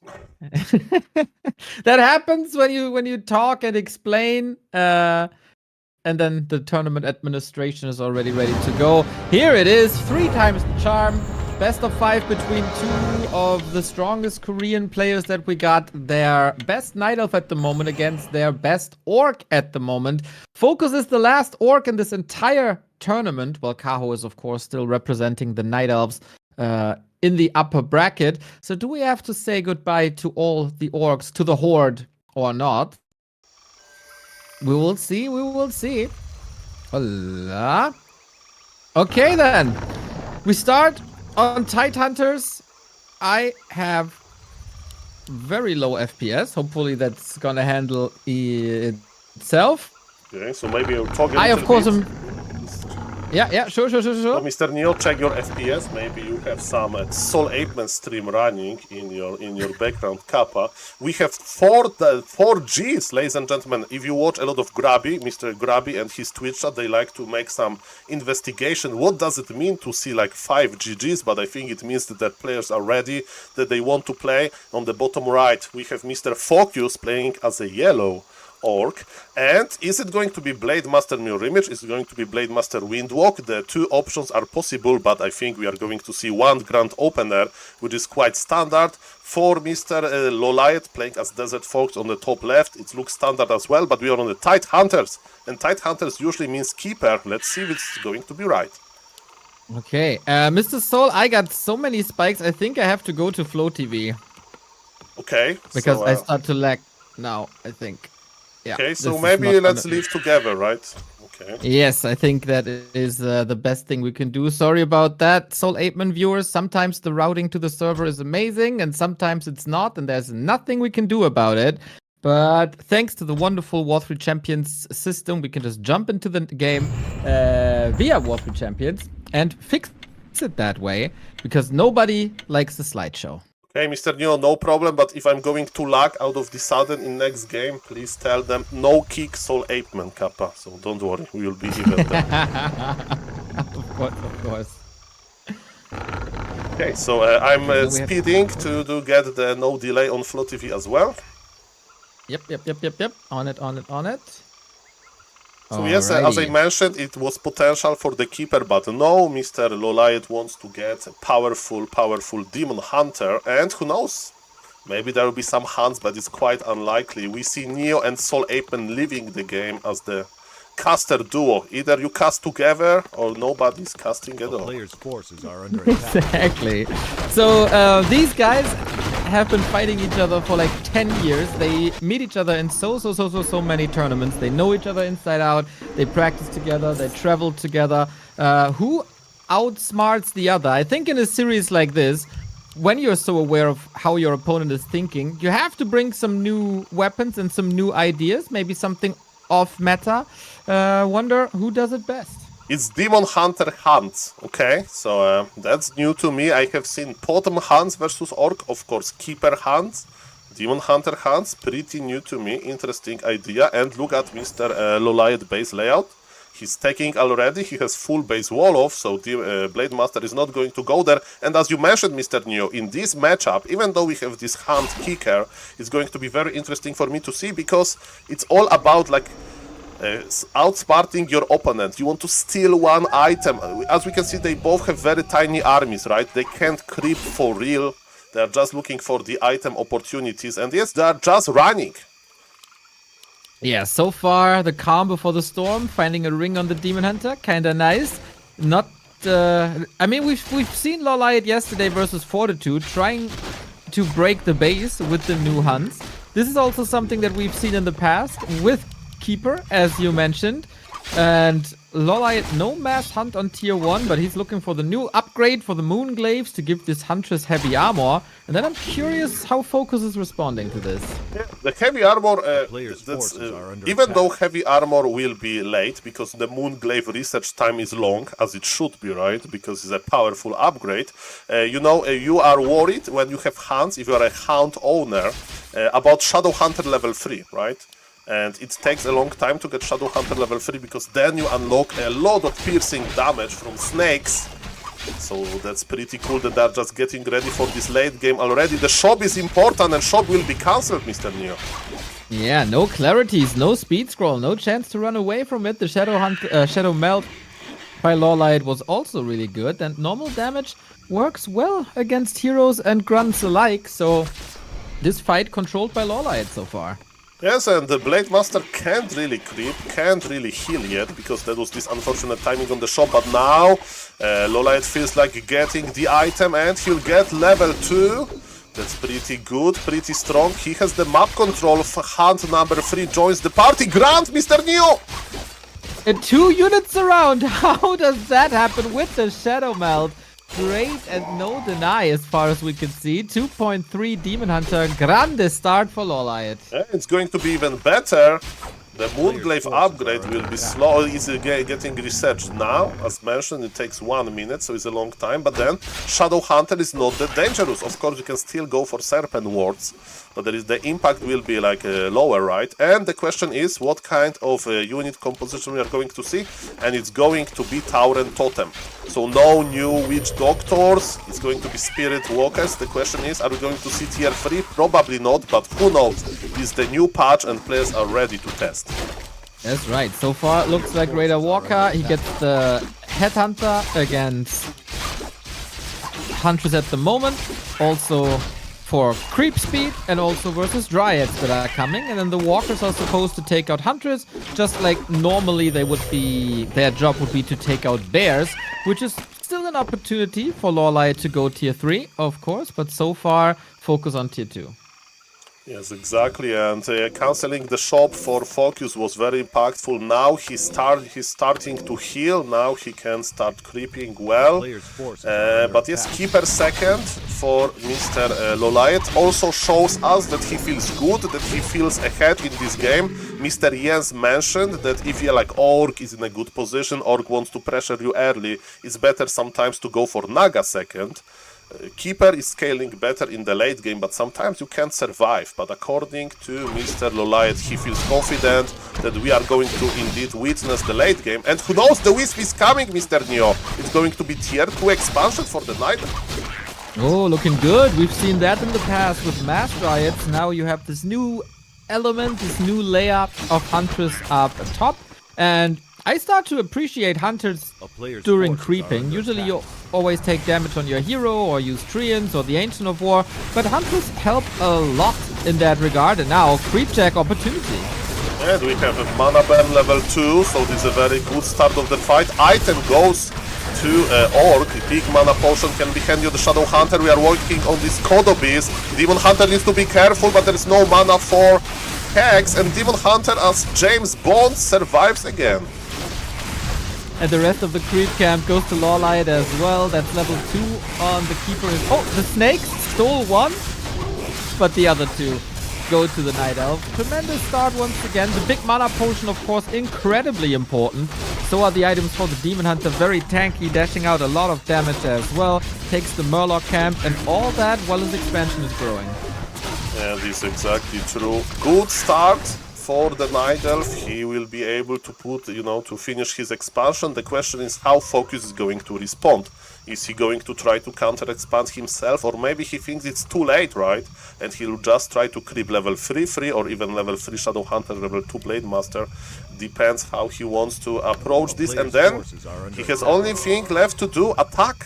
That happens when you talk and explain, and then the tournament administration is already ready to go. Here it is, 3 times the charm. Best of 5 between 2 of the strongest Korean players that we got. Their best Night Elf at the moment against their best Orc at the moment. Focus is the last Orc in this entire tournament, while Kaho is, of course, still representing the Night Elves in the upper bracket. So do we have to say goodbye to all the Orcs, to the Horde, or not? We will see. Voila. Okay, then. We start on Tide Hunters. I have very low FPS. Hopefully that's gonna handle itself. Okay, so maybe you'll talk a I, of course, bit. Yeah, sure. So, Mr. Neo, check your FPS. Maybe you have some SaulApeMan stream running in your background, Kappa. We have 4 Gs, ladies and gentlemen. If you watch a lot of Grabby, Mr. Grabby and his Twitch chat, they like to make some investigation. What does it mean to see like 5 GGs? But I think it means that the players are ready, that they want to play. On the bottom right, we have Mr. Focus playing as a yellow Orc. And is it going to be Blade Master Mirror Image? Is it going to be Blade Master Windwalk? The 2 options are possible, but I think we are going to see 1 Grand Opener, which is quite standard. For Mr. Lawlight playing as Desert Fox on the top left, it looks standard as well, but we are on the Tide Hunters, and Tide Hunters usually means Keeper. Let's see if it's going to be right. Okay, Mr. Soul, I got so many spikes, I think I have to go to Flow TV. Okay. Because so, I start to lag now, I think. Yeah, okay, so maybe let's leave together, right? Okay. Yes, I think that is the best thing we can do. Sorry about that, SaulApeMan viewers. Sometimes the routing to the server is amazing, and sometimes it's not, and there's nothing we can do about it. But thanks to the wonderful War 3 Champions system, we can just jump into the game via War 3 Champions and fix it that way, because nobody likes the slideshow. Okay, Mr. Neo, no problem, but if I'm going to lag out of the sudden in next game, please tell them no kick SaulApeMan, Kappa. So don't worry, we will be even there. Of course. Okay, so I'm speeding to get the no delay on Flow TV as well. Yep. On it. So yes, as I mentioned, it was potential for the Keeper, but no, Mr. Lawlight wants to get a powerful Demon Hunter, and who knows, maybe there will be some hunts, but it's quite unlikely. We see Neo and SaulApeMan leaving the game as the caster duo. Either you cast together, or nobody's casting at all. Players' forces are under attack. Exactly. So these guys have been fighting each other for like 10 years. They meet each other in so many tournaments. They know each other inside out. They practice together. They travel together. Who outsmarts the other? I think in a series like this, when you're so aware of how your opponent is thinking, you have to bring some new weapons and some new ideas, maybe something off meta. Wonder who does it best. It's Demon Hunter Hunts, okay? So that's new to me. I have seen Totem Hunts versus Orc, of course, Keeper Hunts. Demon Hunter Hunts, pretty new to me, interesting idea. And look at Mr. Loliot base layout. He's taking already, he has full base wall off, so the Blade Master is not going to go there. And as you mentioned, Mr. Neo, in this matchup, even though we have this Hunt kicker, it's going to be very interesting for me to see, because it's all about like outsmarting your opponent. You want to steal one item. As we can see, they both have very tiny armies, right? They can't creep for real. They're just looking for the item opportunities. And yes, they are just running. Yeah, so far, the calm before the storm, finding a ring on the Demon Hunter, kinda nice. Not, I mean, we've seen Loliot yesterday versus Fortitude, trying to break the base with the new hunts. This is also something that we've seen in the past with Keeper, as you mentioned. And Loliot, no mass hunt on tier 1, but he's looking for the new upgrade for the Moonglaves to give this Huntress heavy armor. And then I'm curious how Focus is responding to this. Yeah, the heavy armor, even though heavy armor will be late, because the Moonglaive research time is long, as it should be, right? Because it's a powerful upgrade. You know, you are worried when you have hunts, if you are a hunt owner, about Shadow Hunter level 3, right? And it takes a long time to get Shadow Hunter level 3, because then you unlock a lot of piercing damage from snakes. So that's pretty cool that they're just getting ready for this late game already. The shop is important, and shop will be cancelled, Mr. Neo. Yeah, no clarities, no speed scroll, no chance to run away from it. The Shadow Melt by Loliot was also really good, and normal damage works well against heroes and grunts alike. So this fight controlled by Loliot so far. Yes, and the Blade Master can't really creep, can't really heal yet, because that was this unfortunate timing on the shop. But now, Loliot feels like getting the item, and he'll get level 2. That's pretty good, pretty strong. He has the map control. Hunt number 3 joins the party. Grant, Mr. Neo! And 2 units around. How does that happen with the Shadow Melt? Great and no deny as far as we can see. 2.3 Demon Hunter. Grande start for Loliot. Yeah, it's going to be even better. The Moonglaive upgrade will be slow. It's getting researched now. As mentioned, it takes 1 minute, so it's a long time. But then Shadow Hunter is not that dangerous. Of course, you can still go for Serpent Wards, but the impact will be like lower, right? And the question is, what kind of unit composition we are going to see? And it's going to be Tauren Totem. So no new Witch Doctors. It's going to be Spirit Walkers. The question is, are we going to see tier 3? Probably not, but who knows? It's the new patch, and players are ready to test. That's right. So far, it looks like Raider Walker. He gets the Headhunter against Huntress at the moment. Also for creep speed, and also versus Dryads that are coming. And then the Walkers are supposed to take out Huntress, just like normally they would be. Their job would be to take out Bears, which is still an opportunity for Loliot to go tier 3, of course. But so far, focus on tier 2. Yes, exactly, and cancelling the shop for Focus was very impactful. Now he's starting to heal, now he can start creeping well. But yes, Keeper second for Mr. Loliot also shows us that he feels good, that he feels ahead in this game. Mr. Jens mentioned that if you're like Orc is in a good position, Orc wants to pressure you early, it's better sometimes to go for Naga second. Keeper is scaling better in the late game, but sometimes you can't survive. But according to Mr. Loliot, he feels confident that we are going to indeed witness the late game. And who knows, the Wisp is coming, Mr. Neo. It's going to be tier 2 expansion for the night. Oh, looking good. We've seen that in the past with Mass Riots. Now you have this new element, this new layer of Huntress up top. And I start to appreciate Hunters during creeping. Usually you always take damage on your hero or use Treants or the Ancient of War, but Hunters help a lot in that regard, and now creep check opportunity. And we have a mana burn level 2, so this is a very good start of the fight. Item goes to Orc. Big mana potion can be handed to the Shadow Hunter. We are working on this Kodo Beast. Demon Hunter needs to be careful, but there is no mana for Hex, and Demon Hunter, as James Bond, survives again. And the rest of the creep camp goes to Loliot as well. That's level 2 on the Keeper. Oh, the snakes stole one, but the other 2 go to the Night Elf. Tremendous start once again. The big mana potion, of course, incredibly important. So are the items for the Demon Hunter, very tanky, dashing out a lot of damage as well. Takes the Murloc camp and all that while his expansion is growing. Yeah, this is exactly true. Good start for the Night Elf. He will be able to put, to finish his expansion. The question is how Focus is going to respond. Is he going to try to counter-expand himself, or maybe he thinks it's too late, right? And he'll just try to creep level 3 or even level 3 Shadow Hunter, level 2 Blade Master. Depends how he wants to approach this, and then he has only thing left to do, attack,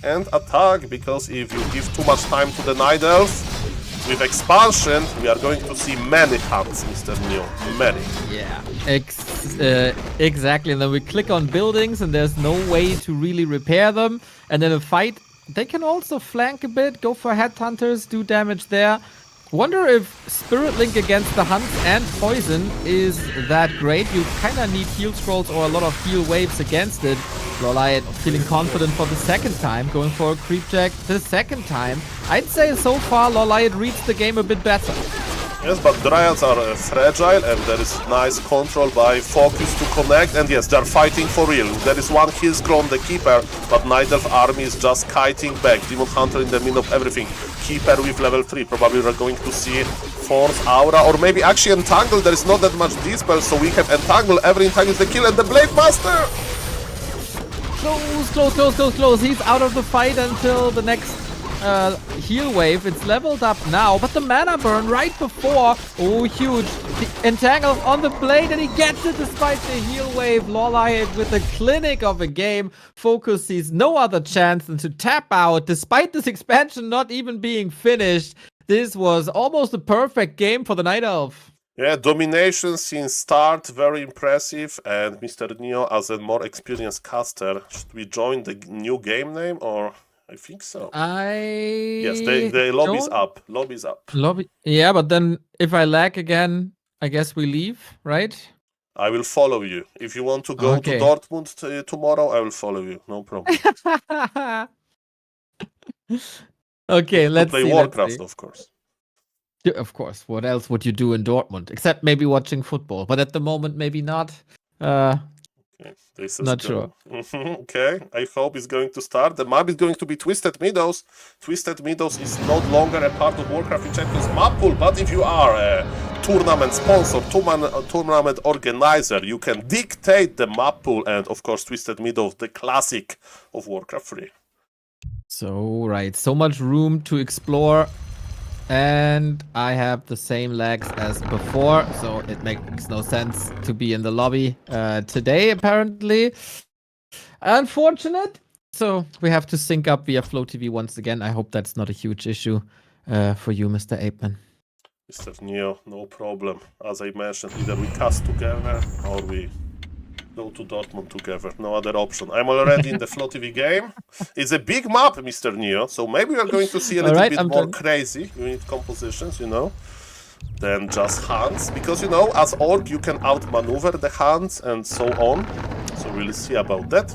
and attack, because if you give too much time to the Night Elf, with expansion, we are going to see many hunts, Mr. Neo. Many. Yeah, exactly. And then we click on buildings and there's no way to really repair them. And then a fight, they can also flank a bit, go for headhunters, do damage there. Wonder if Spirit Link against the Hunts and Poison is that great. You kind of need heal scrolls or a lot of heal waves against it. Lolite feeling confident for the second time, going for a creep check the second time. I'd say so far Lolite reads the game a bit better. Yes, but Dryads are fragile and there is nice control by Focus to connect, and yes, they're fighting for real. There is one heal scroll on the Keeper, but Night Elf army is just kiting back. Demon Hunter in the middle of everything. Keeper with level 3, probably we're going to see Force, Aura, or maybe actually Entangle. There is not that much Dispel, so we have Entangle, every Entangle is the kill, and the Blade Master! Close. He's out of the fight until the next heal wave. It's leveled up now, but the mana burn right before. Oh, huge. The Entangle on the blade, and he gets it despite the heal wave. Lolite with the clinic of a game. Focus sees no other chance than to tap out, despite this expansion not even being finished. This was almost a perfect game for the Night Elf. Yeah, domination since start, very impressive. And Mr. Neo, as a more experienced caster, should we join the new game name, or... I think so. Yes, the lobby's up. Lobby's up. Yeah, but then if I lag again, I guess we leave, right? I will follow you. If you want to go to Dortmund tomorrow, I will follow you. No problem. Okay, let's play Warcraft, of course. Yeah, of course. What else would you do in Dortmund? Except maybe watching football. But at the moment, maybe not. Okay, this is not sure. Okay, I hope it's going to start. The map is going to be Twisted Meadows. Twisted Meadows is not longer a part of Warcraft Champions map pool, but if you are a tournament sponsor, tournament organizer, you can dictate the map pool, and of course Twisted Meadows, the classic of Warcraft 3. So, right, so much room to explore. And I have the same lags as before, so it makes no sense to be in the lobby today, apparently. Unfortunate. So we have to sync up via Flow TV once again. I hope that's not a huge issue for you, Mr. Apeman. Mr. Neo, no problem. As I mentioned, either we cast together or we go to Dortmund together. No other option. I'm already in the Flow TV game. It's a big map, Mr. Neo, so maybe we're going to see a little bit more crazy unit compositions, than just hunts. Because, as Orc, you can outmaneuver the hunts and so on. So we'll see about that.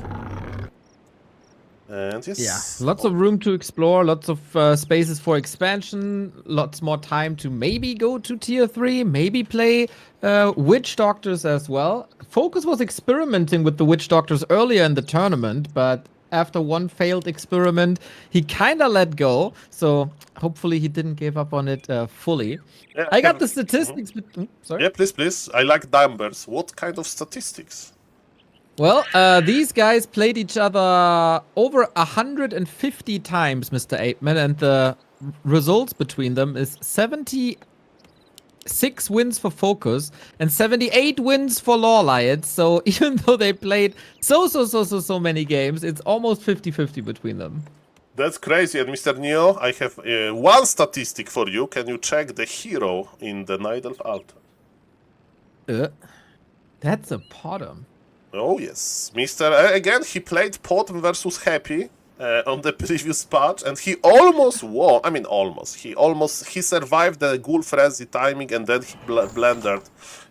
And yes. Yeah, lots of room to explore, lots of spaces for expansion, lots more time to maybe go to tier 3, maybe play Witch Doctors as well. Focus was experimenting with the Witch Doctors earlier in the tournament, but after one failed experiment, he kind of let go. So hopefully he didn't give up on it fully. Yeah, I got the statistics. Sorry? Yeah, please. I like numbers. What kind of statistics? Well, these guys played each other over 150 times, Mr. Apeman, and the results between them is 76 wins for Focus and 78 wins for Lolite. So even though they played so many games, it's almost 50-50 between them. That's crazy. And Mr. Neo, I have one statistic for you. Can you check the hero in the Night Elf Altar? That's a Potom. Oh yes, again, he played Potom versus Happy on the previous patch, and he almost won. I mean, he survived the Ghoul Frenzy timing, and then he blundered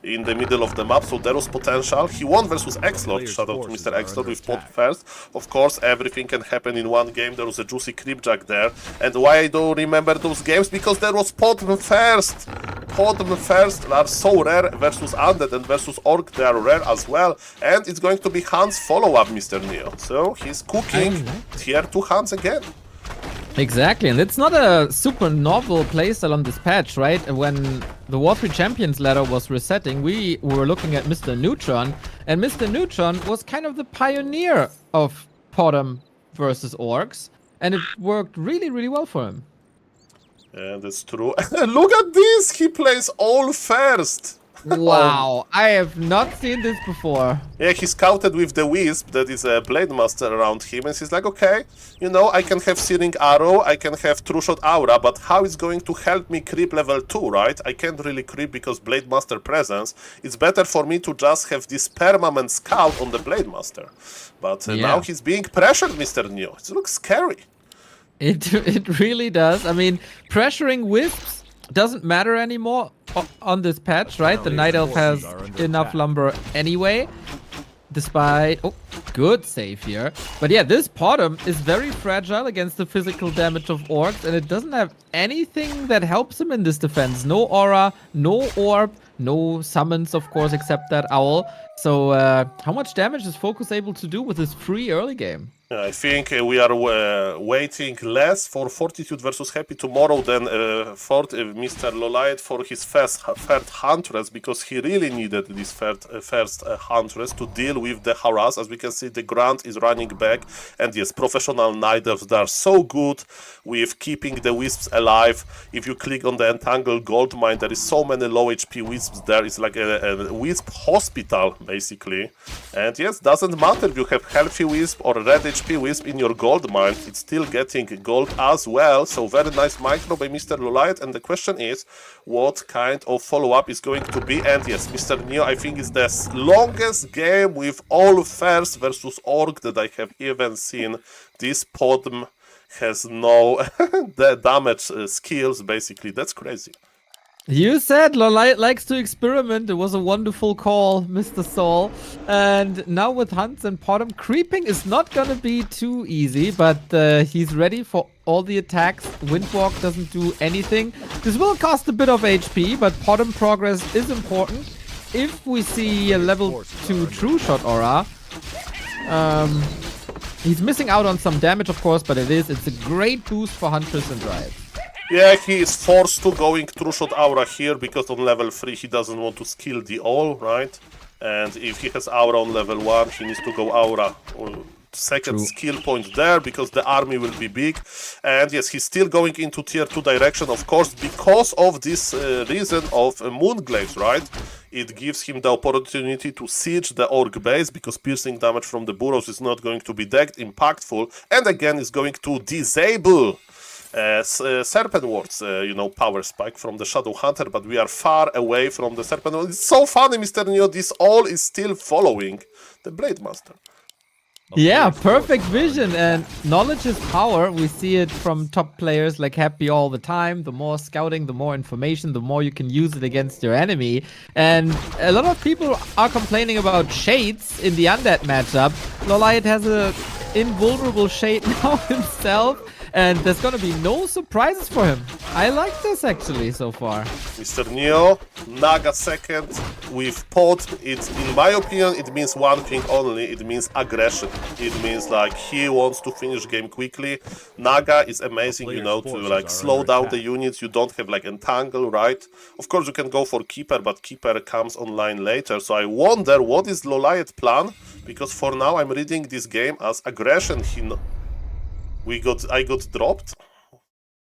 in the middle of the map, so there was potential. He won versus X-Lord, shout out to Mr. X-Lord with Pot first. Of course, everything can happen in one game. There was a juicy Creepjack there, and why I don't remember those games? Because there was Pot first! Podm first are so rare versus Undead and versus Orc, they are rare as well. And it's going to be Hans follow-up, Mr. Neo. So he's cooking tier 2 Hans again. Exactly, and it's not a super novel playstyle on this patch, right? When the War 3 Champions ladder was resetting, we were looking at Mr. Neutron, and Mr. Neutron was kind of the pioneer of Podm versus Orcs, and it worked really, really well for him. Yeah, that's true. Look at this! He plays all first! Wow, I have not seen this before. Yeah, he scouted with the Wisp, that is a Blade Master around him, and he's like, okay, you know, I can have Searing Arrow, I can have True Shot Aura, but how is going to help me creep level 2, right? I can't really creep because Blade Master presence. It's better for me to just have this permanent scout on the Blade Master. But now he's being pressured, Mr. Neo. It looks scary. It really does. I mean, pressuring Wisps doesn't matter anymore on this patch, right? The Night Elf has enough lumber anyway, despite... Oh, good save here. But yeah, this Podm is very fragile against the physical damage of Orcs, and it doesn't have anything that helps him in this defense. No Aura, no Orb, no summons, of course, except that Owl. So how much damage is Focus able to do with this free early game? I think we are waiting less for Fortitude versus Happy tomorrow than for Mr. Lolite for his third Huntress, because he really needed this first Huntress to deal with the harass. As we can see, the Grunt is running back, and yes, professional Night Elves, they are so good with keeping the Wisps alive. If you click on the Entangled Goldmine, there is so many low HP Wisps there. It's like a Wisp hospital, basically. And yes, doesn't matter if you have healthy Wisp or red HP Wisp in your gold mine, it's still getting gold as well. So very nice micro by Mr. Lolite, and the question is what kind of follow-up is going to be. And yes, Mr. Neo, I think is the longest game with all first versus Orc that I have even seen. This Podm has no the damage skills, basically. That's crazy. You said Lolite likes to experiment. It was a wonderful call, Mr. Saul. And now with Hunts and Podm, creeping is not going to be too easy, but he's ready for all the attacks. Windwalk doesn't do anything. This will cost a bit of HP, but Podm progress is important. If we see a level 2 True Shot Aura, he's missing out on some damage, of course, but it's a great boost for Huntress and Riot. Yeah, he is forced to going True Shot Aura here because on level 3 he doesn't want to skill the all, right? And if he has Aura on level 1, he needs to go Aura second skill point there because the army will be big. And yes, he's still going into tier 2 direction, of course, because of this reason of Moonglaives, right? It gives him the opportunity to siege the Orc base because piercing damage from the burrows is not going to be that impactful, and again is going to disable Serpent Wards, you know, power spike from the Shadow Hunter, but we are far away from the Serpent Ward. It's so funny, Mr. Neo, this all is still following the Blade Master. Yeah, perfect vision, and knowledge is power. We see it from top players like Happy all the time. The more scouting, the more information, the more you can use it against your enemy. And a lot of people are complaining about shades in the Undead matchup. Lolite has a invulnerable shade now himself, and there's gonna be no surprises for him. I like this actually so far. Mr. Neo, Naga second with Pod. It's, in my opinion, it means one thing only. It means aggression. It means like he wants to finish game quickly. Naga is amazing, you know, to like slow down the units. You don't have like Entangle, right? Of course you can go for Keeper, but Keeper comes online later. So I wonder what is Lolite's plan, because for now I'm reading this game as aggression. I got dropped.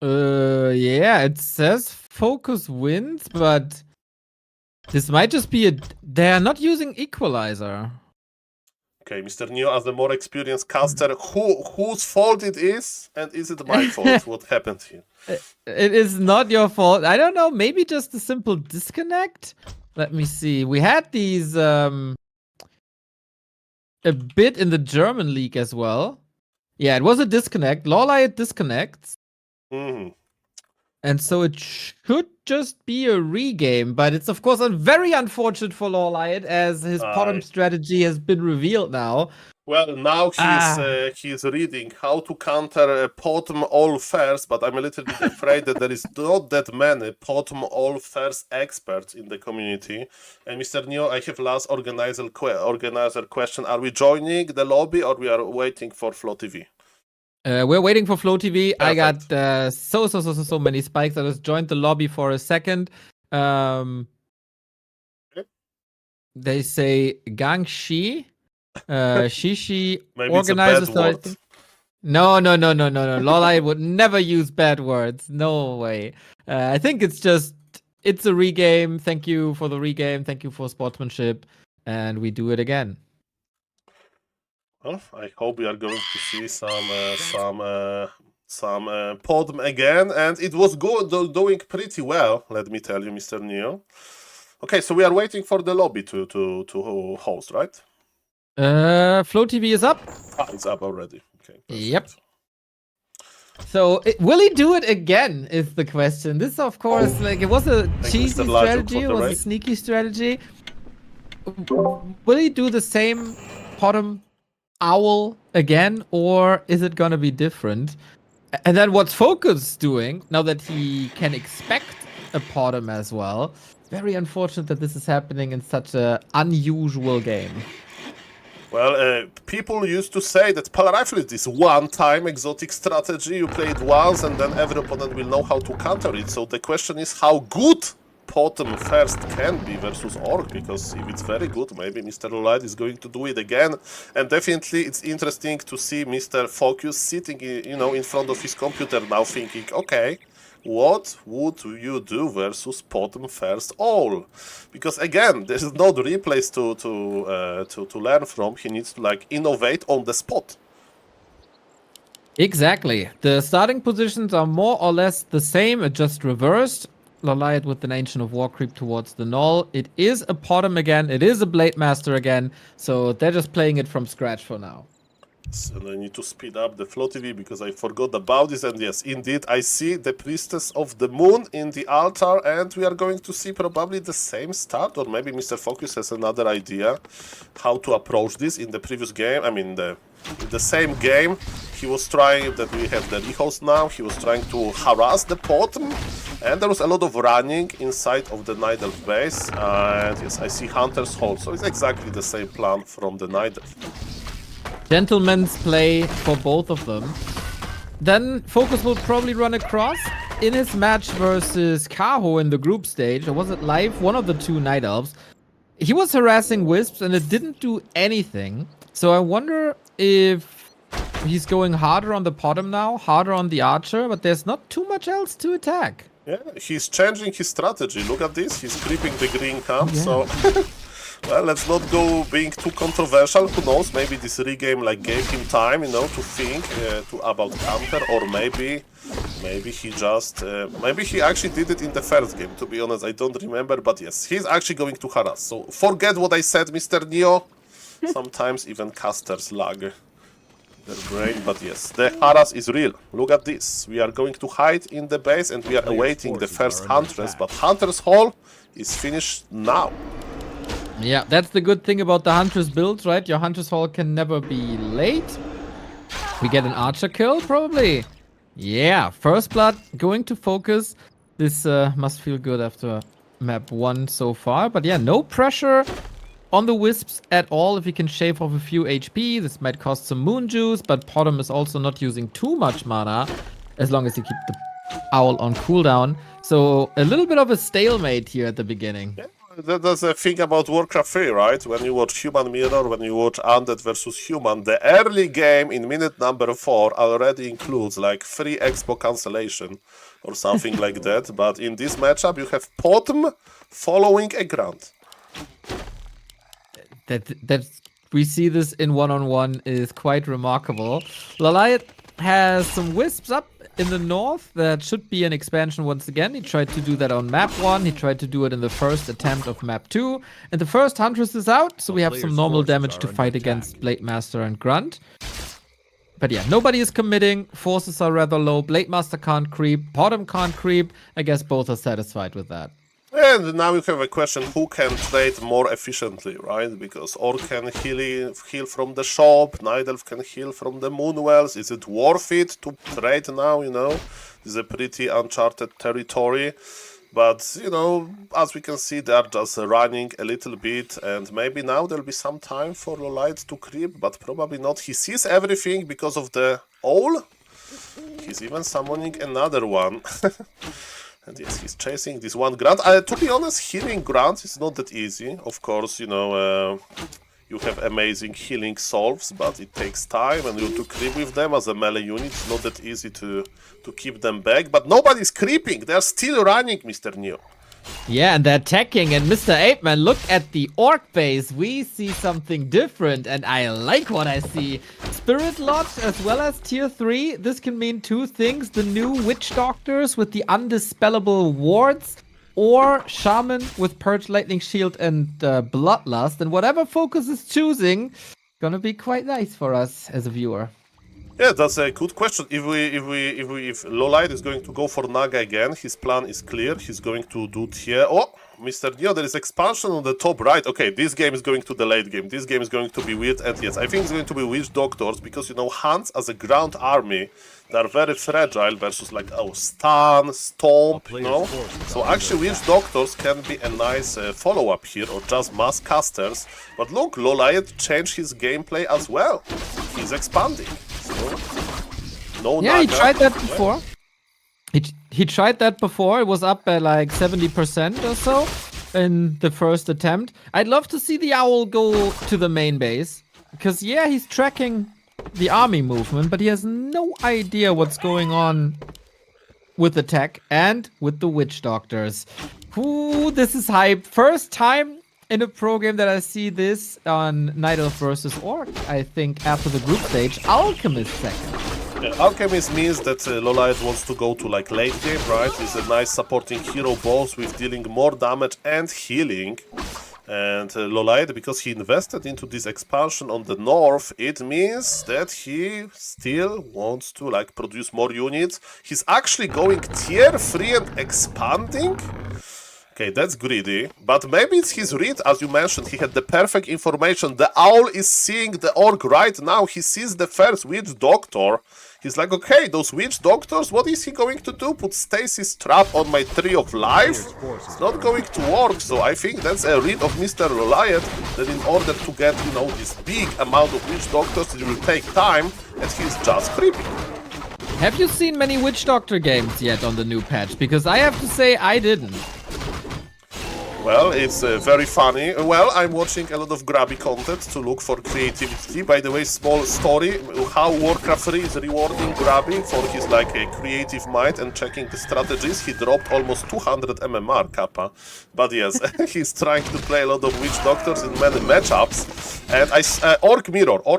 Yeah, it says Focus wins, but this might just be they are not using Equalizer. Okay, Mr. Neo, as the more experienced caster, whose fault it is, and is it my fault? What happened here? It is not your fault. I don't know, maybe just a simple disconnect? Let me see. We had these a bit in the German league as well. Yeah, it was a disconnect. Lolite disconnects. Mm-hmm. and so it should just be a regame. But it's of course very unfortunate for Lawlight, as his bottom strategy has been revealed now. Well, now he's reading how to counter bottom all first, but I'm a little bit afraid that there is not that many bottom all first experts in the community. And Mr. Neo, I have last organizer question: are we joining the lobby or we are waiting for Flow TV? We're waiting for Flow TV. Perfect. I got so many spikes. I just joined the lobby for a second. They say Gangxi. Shishi Maybe organizers. it's a bad word. No. Lolai would never use bad words. No way. I think it's a regame. Thank you for the regame. Thank you for sportsmanship. And we do it again. Well, I hope we are going to see some podm again, and it was doing pretty well. Let me tell you, Mr. Neo. Okay, so we are waiting for the lobby to host, right? Flow TV is up. It's up already. Okay. Perfect. Yep. So will he do it again? Is the question. This, of course, it was a cheesy strategy. It was a sneaky strategy. Will he do the same bottom owl again, or is it gonna be different? And then what's Focus doing now that he can expect a bottom as well? Very unfortunate that this is happening in such an unusual game. Well, people used to say that Polar Rifle is this one-time exotic strategy. You play it once and then every opponent will know how to counter it. So the question is how good bottom first can be versus Orc, because if it's very good, maybe Mr. Light is going to do it again. And definitely it's interesting to see Mr. Focus sitting, in front of his computer now thinking, okay, what would you do versus bottom first all? Because again, there is no replays to learn from. He needs to innovate on the spot. Exactly. The starting positions are more or less the same, just reversed. Loliot with an Ancient of War creep towards the Null. It is a bottom again. It is a Blade Master again. So they're just playing it from scratch for now. And I need to speed up the Flow TV because I forgot about this. And yes, indeed, I see the Priestess of the Moon in the altar, and we are going to see probably the same start, or maybe Mr. Focus has another idea how to approach this. In the previous game, I mean, the same game, he was trying, that we have the rehost now, he was trying to harass the bottom, and there was a lot of running inside of the Night Elf base. And yes, I see Hunter's Hold, so it's exactly the same plan from the Night Elf. Gentleman's play for both of them. Then Focus will probably run across in his match versus Kaho in the group stage, or was it live? One of the two Night Elves. He was harassing Wisps and it didn't do anything. So I wonder if he's going harder on the bottom now, harder on the Archer, but there's not too much else to attack. Yeah, he's changing his strategy. Look at this, he's creeping the green camp, so... Well, let's not go being too controversial. Who knows? Maybe this regame gave him time, to think about counter, or maybe he just maybe he actually did it in the first game. To be honest, I don't remember, but yes, he's actually going to harass. So forget what I said, Mr. Neo. Sometimes even casters lag their brain, but yes, the harass is real. Look at this. We are going to hide in the base, and we are awaiting the first Huntress. But Hunter's Hall is finished now. Yeah, that's the good thing about the Huntress build, right? Your Huntress Hall can never be late. We get an Archer kill, probably. Yeah, first blood going to Focus. This must feel good after map 1 so far. But yeah, no pressure on the Wisps at all. If he can shave off a few HP, this might cost some Moon Juice, but Potom is also not using too much mana, as long as you keep the Owl on cooldown. So a little bit of a stalemate here at the beginning. Yeah. That's the thing about Warcraft 3, right? When you watch Human Mirror, when you watch Undead versus Human, the early game in minute number 4 already includes 3 expo cancellation or something like that. But in this matchup, you have Potom following a Grant. That we see this in one-on-one is quite remarkable. Laliat has some Wisps up in the north. That should be an expansion once again. He tried to do that on map 1. He tried to do it in the first attempt of map 2. And the first Huntress is out, so we have some normal damage to fight against Blade Master and Grunt. But yeah, nobody is committing. Forces are rather low. Blade Master can't creep. Bottom can't creep. I guess both are satisfied with that. And now you have a question, who can trade more efficiently, right? Because Orc can heal from the shop, Night Elf can heal from the Moonwells. Is it worth it to trade now, you know? This is a pretty uncharted territory. But, you know, as we can see, they are just running a little bit. And maybe now there'll be some time for Lolite to creep, but probably not. He sees everything because of the owl. He's even summoning another one. And yes, he's chasing this one Grunt. To be honest, healing Grunts is not that easy. Of course, you know, you have amazing healing solves, but it takes time, and you to creep with them as a melee unit. It's not that easy to keep them back. But nobody's creeping. They're still running, Mr. Neo. Yeah, and they're attacking. And Mr. SaulApeMan, look at the Orc base. We see something different, and I like what I see. Spirit Lodge as well as Tier 3. This can mean two things. The new Witch Doctors with the undispellable wards, or Shaman with Purge, Lightning Shield, and Bloodlust. And whatever Focus is choosing, gonna be quite nice for us as a viewer. Yeah, that's a good question. If Lolite is going to go for Naga again, his plan is clear. He's going to do tier. Oh, Mr. Neo, there is expansion on the top right. Okay, this game is going to the late game. This game is going to be weird. And yes, I think it's going to be Witch Doctors because, you know, Hunts as a ground army, they are very fragile versus like, oh, stun, stomp, you know? So actually Witch Doctors can be a nice follow-up here, or just mass casters. But look, Lolite changed his gameplay as well. He's expanding. So, no yeah, Naga. he tried that before. He tried that before. It was up by like 70% or so in the first attempt. I'd love to see the Owl go to the main base. Because, yeah, he's tracking the army movement, but he has no idea what's going on with the tech and with the Witch Doctors. Ooh, this is hype. First time in a pro game that I see this on Night Elf versus Orc. I think after the group stage, Alchemist second. Yeah, Alchemist means that Lolite wants to go to like late game, right? He's a nice supporting hero boss with dealing more damage and healing. And Lolite, because he invested into this expansion on the north, it means that he still wants to like produce more units. He's actually going tier 3 and expanding. Okay, that's greedy, but maybe it's his read, as you mentioned. He had the perfect information. The Owl is seeing the Orc right now. He sees the first Witch Doctor. He's like, okay, those Witch Doctors, what is he going to do? Put Stasis Trap on my Tree of Life? It's not going to work, so I think that's a read of Mr. Lolite, that in order to get, you know, this big amount of Witch Doctors, it will take time, and he's just creeping. Have you seen many Witch Doctor games yet on the new patch? Because I have to say, I didn't. Well, it's very funny. Well, I'm watching a lot of grabby content to look for creativity. By the way, small story, how Warcraft 3 is rewarding grabby for his like a creative mind and checking the strategies. He dropped almost 200 MMR kappa. But yes, he's trying to play a lot of Witch Doctors in many matchups. And Orc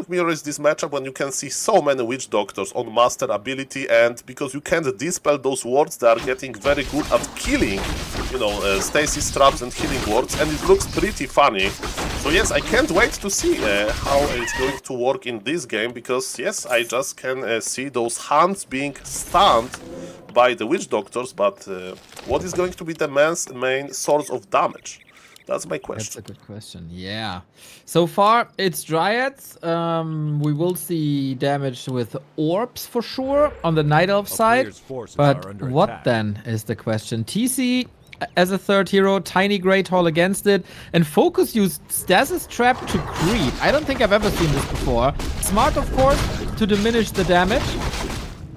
Mirror is this matchup when you can see so many Witch Doctors on master ability, and because you can't dispel those wards, they are getting very good at killing, you know, stasis traps and healing wards, and it looks pretty funny. So yes, I can't wait to see how it's going to work in this game, because yes, I just can see those hands being stunned by the Witch Doctors, but what is going to be the main source of damage? That's my question. That's a good question. Yeah. So far, it's Dryads. We will see damage with Orbs for sure on the Night Elf side. But what then is the question? TC as a third hero, Tiny Great Hall against it, and Focus used Stasis Trap to creep. I don't think I've ever seen this before. Smart, of course, to diminish the damage.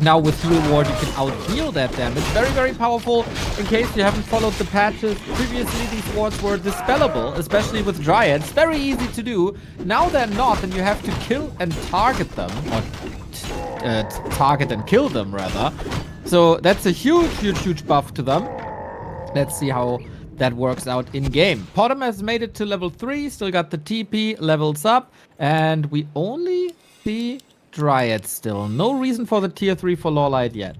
Now with Heal Ward, you can out-heal that damage. Very, very powerful. In case you haven't followed the patches, previously these wards were dispellable, especially with Dryads. Very easy to do. Now they're not, and you have to kill and target them. Or target and kill them, rather. So that's a huge, huge, huge buff to them. Let's see how that works out in-game. Potom has made it to level 3, still got the TP, levels up, and we only see Dryad still. No reason for the tier 3 for Lolite yet.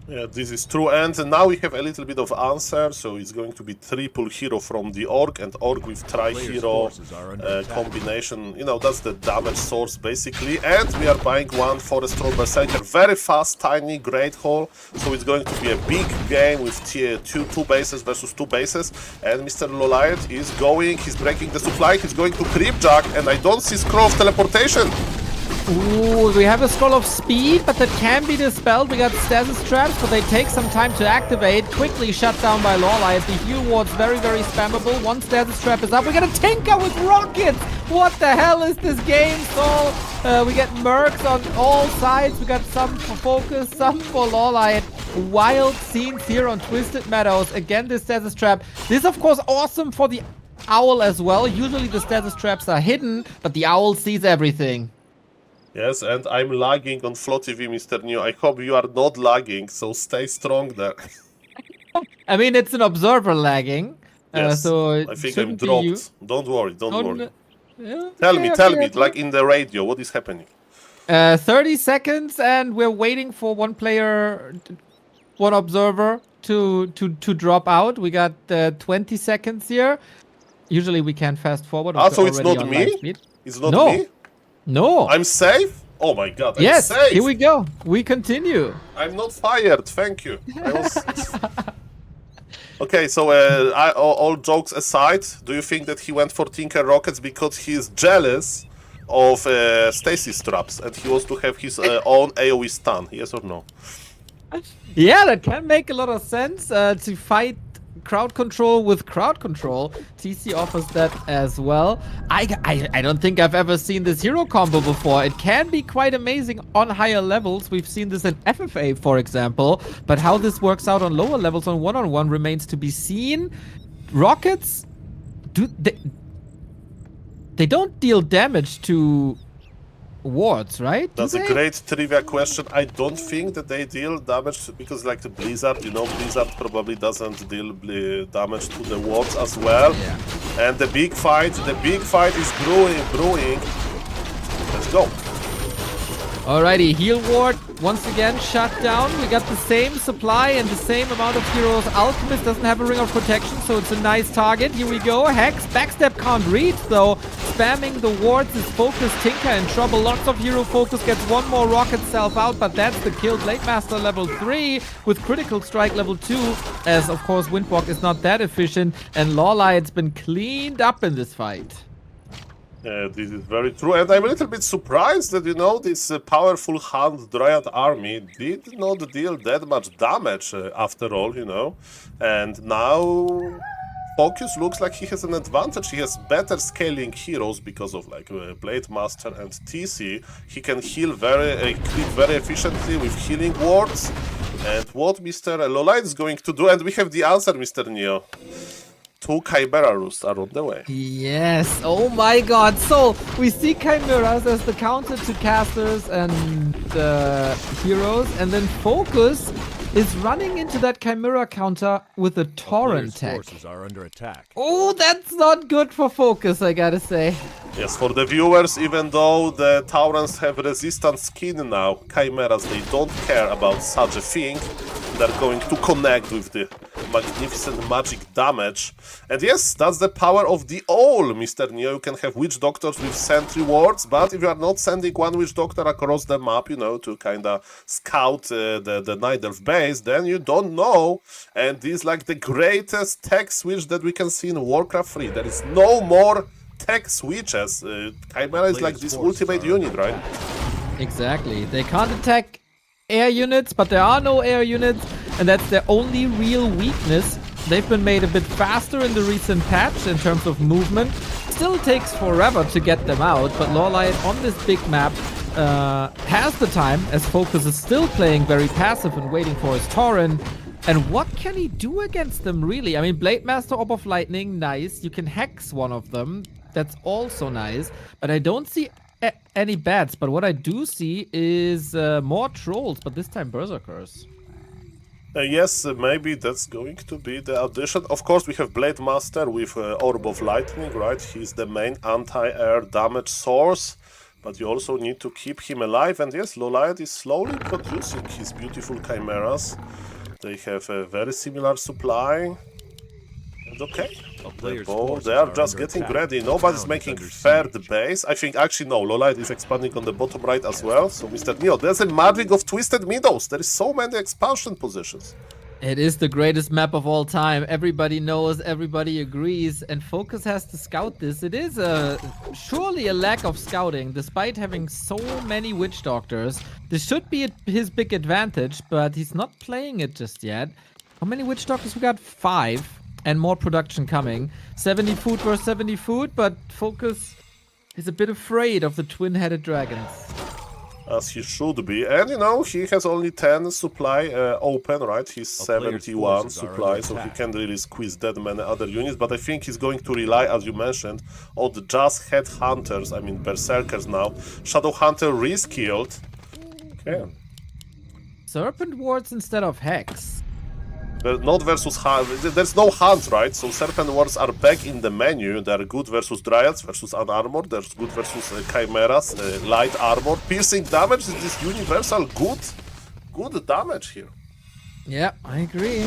Yeah, this is true, and now we have a little bit of answer, so it's going to be triple hero from the Orc, and Orc with tri-hero combination, you know, that's the damage source basically, and we are buying one Forest Troll Berserker, very fast, tiny, great hole, so it's going to be a big game with two bases versus 2 bases, and Mr. Loliot is going, he's breaking the supply, he's going to Creep Jack, and I don't see Scroll of Teleportation. Ooh, we have a Scroll of Speed, but that can be dispelled. We got Stasis Traps, but they take some time to activate. Quickly shut down by Lawlight. The heal ward's very, very spammable. One Stasis Trap is up. We got a Tinker with rockets! What the hell is this game, Saul? We get Mercs on all sides. We got some for Focus, some for Lawlight. Wild scenes here on Twisted Meadows. Again, this Stasis Trap. This, of course, awesome for the Owl as well. Usually the Stasis Traps are hidden, but the Owl sees everything. Yes, and I'm lagging on Flow TV, Mr. Neo. I hope you are not lagging, so stay strong there. I mean, it's an observer lagging. Yes, so I think I'm dropped. You. Don't worry, don't worry. Yeah, Tell me, like in the radio, what is happening? 30 seconds, and we're waiting for one player, one observer to drop out. We got 20 seconds here. Usually we can fast forward. So it's not me? It's not me? No. I'm safe? Oh my god, I'm yes, safe! Here we go. We continue. I'm not fired, thank you. Okay, so all jokes aside, do you think that he went for Tinker Rockets because he is jealous of Stasis Traps and he wants to have his own AoE stun, yes or no? Yeah, that can make a lot of sense to fight crowd control with crowd control. TC offers that as well. I don't think I've ever seen this hero combo before. It can be quite amazing on higher levels. We've seen this in FFA, for example. But how this works out on lower levels on one-on-one remains to be seen. Rockets, they don't deal damage to wards, right? That's a great trivia question. I don't think that they deal damage because, like the Blizzard, you know, Blizzard probably doesn't deal damage to the wards as well. Yeah. And the big fight is brewing. Let's go. Alrighty, heal ward once again shut down. We got the same supply and the same amount of heroes. Alchemist doesn't have a ring of protection, so it's a nice target. Here we go. Hex, backstep can't reach though. Spamming the wards is Focus. Tinker in trouble. Lots of hero focus. Gets one more rocket self out, but that's the kill. Blade Master level 3 with critical strike level 2, as of course Windwalk is not that efficient, and Lawlight's been cleaned up in this fight. This is very true, and I'm a little bit surprised that, you know, this powerful Hand Dryad army did not deal that much damage after all, you know, and now Focus looks like he has an advantage. He has better scaling heroes because of like Blade Master and TC. He can heal very efficiently with healing wards, and what Mr. Lolight is going to do, and we have the answer, Mr. Neo. 2 Chimera Roosts are on the way. Yes, oh my god. So, we see Chimeras as the counter to casters and heroes, and then Focus is running into that Chimera counter with a Torrent tech. Are under attack. Oh, that's not good for Focus, I gotta say. Yes, for the viewers, even though the Taurans have resistant skin now, Chimeras, they don't care about such a thing. They're going to connect with the magnificent magic damage. And yes, that's the power of the Owl, Mr. Neo. You can have Witch Doctors with sentry wards, but if you are not sending one Witch Doctor across the map, you know, to kind of scout the Night Elf base, then you don't know. And this is like the greatest tech switch that we can see in Warcraft 3. There is no more tech switches. Chimera is like this ultimate unit, right? Exactly. They can't attack air units, but there are no air units, and that's their only real weakness. They've been made a bit faster in the recent patch in terms of movement. Still takes forever to get them out, but Lawlight on this big map has the time, as Focus is still playing very passive and waiting for his Torrent. And what can he do against them, really? I mean, Blade Master, Orb of Lightning, nice. You can hex one of them. That's also nice. But I don't see any bats, but what I do see is more trolls, but this time berserkers. Yes, maybe that's going to be the addition. Of course, we have Blade Master with Orb of Lightning, right? He's the main anti-air damage source. but you also need to keep him alive. And yes, Loliad is slowly producing his beautiful chimeras. They have a very similar supply. And okay, they are just getting ready. Nobody's making third base. I think actually no, Loliad is expanding on the bottom right as well. So Mr. Neo, there's a magic of Twisted Meadows. There is so many expansion positions. It is the greatest map of all time. Everybody knows, everybody agrees, and Focus has to scout this. It is surely a lack of scouting, despite having so many Witch Doctors. This should be his big advantage, but he's not playing it just yet. How many Witch Doctors? We got 5, and more production coming. 70 food versus 70 food, but Focus is a bit afraid of the twin-headed dragons. As he should be, and you know, he has only 10 supply open, right? He's 71 supply, so he can't really squeeze that many other units, but I think he's going to rely, as you mentioned, on the just headhunters, I mean berserkers now. Shadow Hunter reskilled. Okay. Serpent wards instead of Hex. Not versus Hunt. There's no Hunt, right? So Serpent Wards are back in the menu. They're good versus Dryads, versus Unarmored. There's good versus Chimeras, light armor. Piercing damage is this universal good damage here. Yeah, I agree.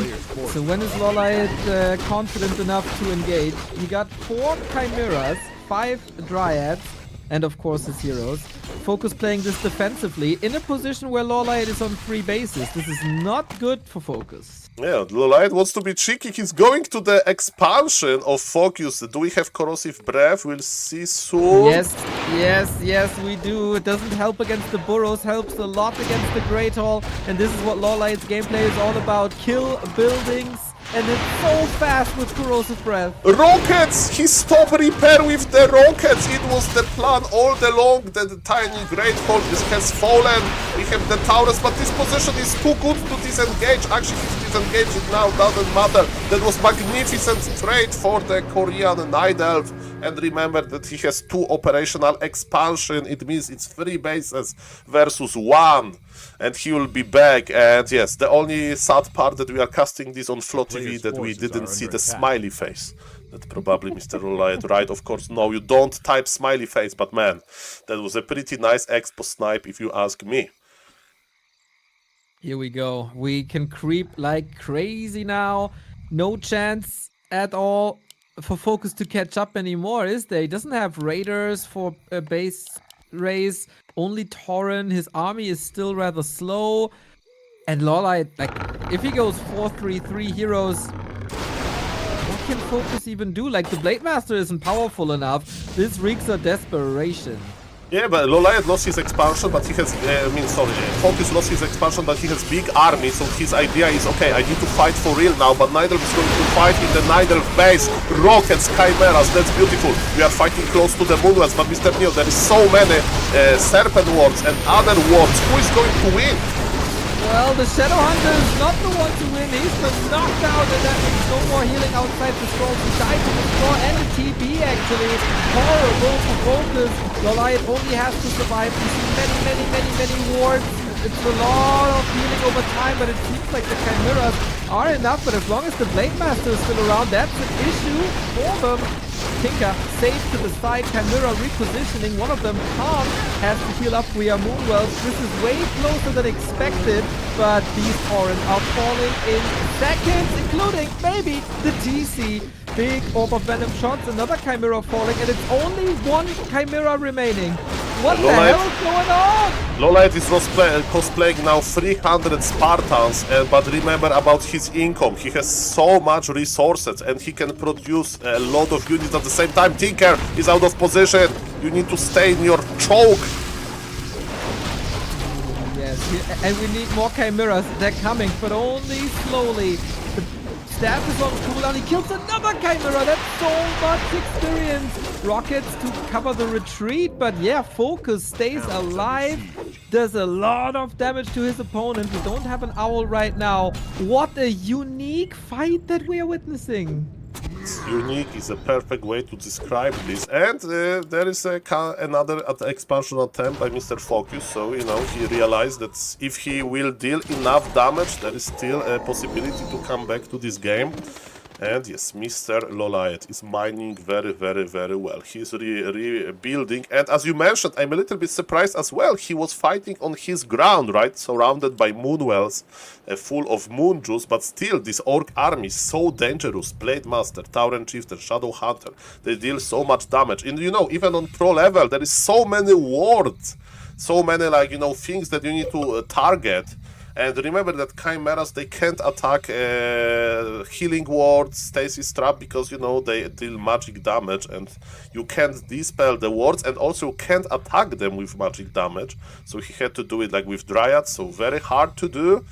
So when is Loliad confident enough to engage? He got 4 Chimeras, 5 Dryads, and of course his heroes. Focus playing this defensively in a position where Loliad is on 3 bases. This is not good for Focus. Yeah, Loliad wants to be cheeky. He's going to the expansion of Focus. Do we have Corrosive Breath? We'll see soon. Yes, we do. It doesn't help against the Burrows, helps a lot against the Great Hall. And this is what Loliad's gameplay is all about. Kill buildings. And it's so fast with Corrosive Breath. Rockets! He stopped repair with the rockets! It was the plan all along that the tiny Great Hall has fallen. We have the towers, but this position is too good to disengage. Actually, he's disengaging now, doesn't matter. That was magnificent trade for the Korean Night Elf. And remember that he has 2 operational expansion. It means it's 3 bases versus 1. And he will be back. And yes, the only sad part that we are casting this on Flow TV that we didn't see the smiley face. That probably Mr. Loliad, right? Of course, no, you don't type smiley face, but man, that was a pretty nice expo snipe if you ask me. Here we go. We can creep like crazy now. No chance at all for Focus to catch up anymore, is there? He doesn't have raiders for a base race, only Tauren. His army is still rather slow. And Loliad, like, if he goes 4-3-3 heroes, what can Focus even do? Like, the Blade Master isn't powerful enough. This reeks of Desperation. Yeah, but Loliad lost his expansion, but he has, Focus lost his expansion, but he has big army, so his idea is, okay, I need to fight for real now, but Night Elf is going to fight in the Night Elf base, rockets, chimeras, that's beautiful. We are fighting close to the Moonwells, but Mr. Neo, there is so many Serpent Wards and other wards. Who is going to win? Well, the Shadow Hunter is not the one to win. He's been knocked out, and that means no more healing outside the scroll. He died to the scroll and the TB, actually. Horrible for Focus. Loliad only has to survive. We see many wards. It's a lot of healing over time, but it seems like the Chimeras are enough. But as long as the Blade Master is still around, that's an issue for them. Tinker safe to the side, Chimera repositioning. One of them, Tom, has to heal up via Moonwells. This is way closer than expected, but these Tauren are falling in seconds, including maybe the TC. Big Orb of Venom shots, another Chimera falling, and it's only 1 Chimera remaining. What the hell is going on? Loliad is cosplaying now 300 Spartans, but remember about his income. He has so much resources and he can produce a lot of units at the same time. Tinker is out of position. You need to stay in your choke. Yes, and we need more Chimeras. They're coming, but only slowly. The staff is on cooldown. He kills another Chimera. That's so much experience. Rockets to cover the retreat, but yeah, Focus stays alive. Does a lot of damage to his opponent. We don't have an owl right now. What a unique fight that we are witnessing. It's unique is a perfect way to describe this, and there is another expansion attempt by Mr. Focus, so you know he realized that if he will deal enough damage, there is still a possibility to come back to this game. And yes, Mr. Lolliot is mining very, very, very well. He's rebuilding. And as you mentioned, I'm a little bit surprised as well. He was fighting on his ground, right? Surrounded by moonwells, full of moon juice. But still, this orc army is so dangerous. Blade Master, Tauren Chieftain, Shadow Hunter. They deal so much damage. And you know, even on pro level, there is so many wards. So many, like, you know, things that you need to target. And remember that Chimeras, they can't attack healing wards, stasis trap, because, you know, they deal magic damage and you can't dispel the wards and also can't attack them with magic damage. So he had to do it like with Dryads, so very hard to do.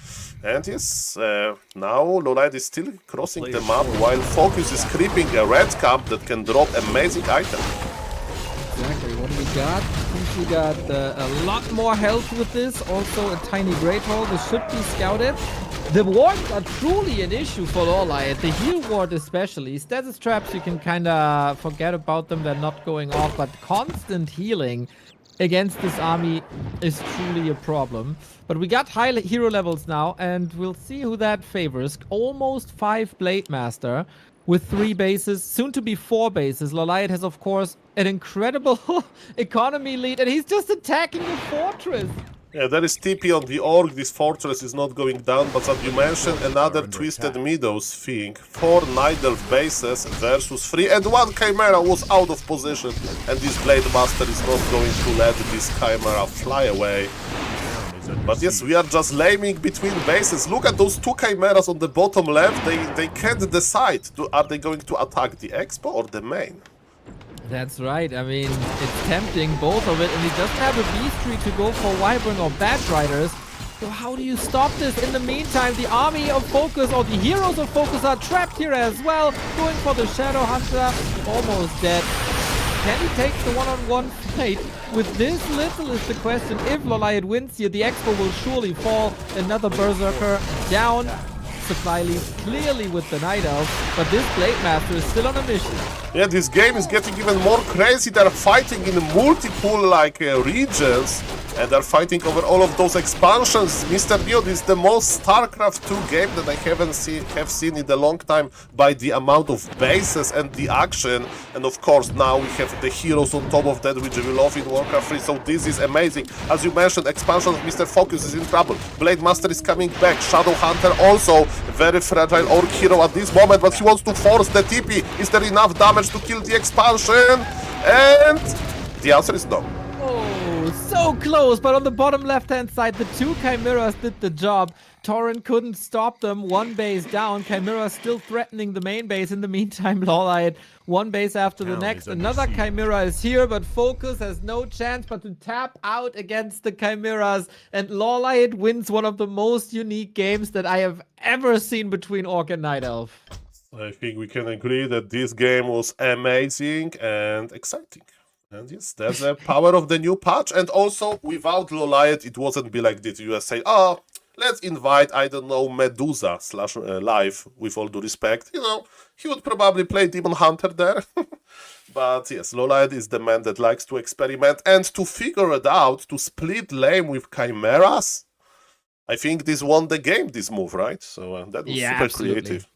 And yes, now Lolliot is still crossing the map while Focus is creeping a red camp that can drop amazing items. Exactly, what do we got? I think we got a lot more health with this. Also a tiny Great Hole. This should be scouted. The wards are truly an issue for Lolliot. The heal ward especially. Stasis traps, you can kind of forget about them. They're not going off. But constant healing against this army is truly a problem. But we got high hero levels now. And we'll see who that favors. Almost 5 Blade Master. With 3 bases, soon to be 4 bases. Lolliot has, of course, an incredible economy lead, and he's just attacking the fortress. Yeah, there is TP on the orc. This fortress is not going down, but as you mentioned, another Twisted Meadows thing. 4 Night Elf bases versus 3, and 1 Chimera was out of position, and this Blade Master is not going to let this Chimera fly away. But yes, we are just laming between bases. Look at those 2 Chimeras on the bottom left. They can't decide. Are they going to attack the Expo or the main? That's right. I mean, it's tempting, both of it. And he doesn't have a Beastry to go for Wyvern or Bat Riders. So how do you stop this? In the meantime, the army of Focus, or the heroes of Focus, are trapped here as well. Going for the Shadow Hunter. Almost dead. Can he take the one-on-one fight? With this little is the question. If Lolliot wins here, the Expo will surely fall. Another Berserker down. Supply leaves clearly with the Night Elf, but this Blade Master is still on a mission. Yeah, this game is getting even more crazy. They're fighting in multiple regions, and they're fighting over all of those expansions. Mr. Neo, this is the most StarCraft 2 game that I have seen in a long time by the amount of bases and the action. And of course, now we have the heroes on top of that, which we love in Warcraft 3. So this is amazing. As you mentioned, expansion of Mr. Focus is in trouble. Blade Master is coming back. Shadow Hunter also very fragile orc hero at this moment, but he wants to force the TP. Is there enough damage to kill the expansion? And the answer is no. Oh, so close, but on the bottom left-hand side, the 2 Chimeras did the job. Tauren couldn't stop them. 1 base down. Chimera still threatening the main base. In the meantime, Lolliot, 1 base after the next. Another Chimera is here, but Focus has no chance but to tap out against the Chimeras. And Lolliot wins one of the most unique games that I have ever seen between Orc and Night Elf. I think we can agree that this game was amazing and exciting. And yes, that's the power of the new patch. And also, without Lolliot, it wouldn't be like this. You say, oh, let's invite, I don't know, Medusa / Live, with all due respect. You know, he would probably play Demon Hunter there. But yes, Lolliot is the man that likes to experiment and to figure it out, to split lane with Chimeras. I think this won the game, this move, right? So that was super absolutely. creative.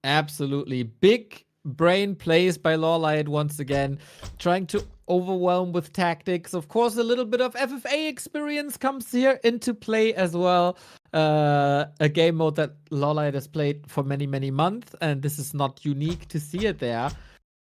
Absolutely. Big brain plays by Lolliot once again, trying to overwhelm with tactics. Of course, a little bit of FFA experience comes here into play as well. A game mode that Lolliot has played for many, many months, and this is not unique to see it there.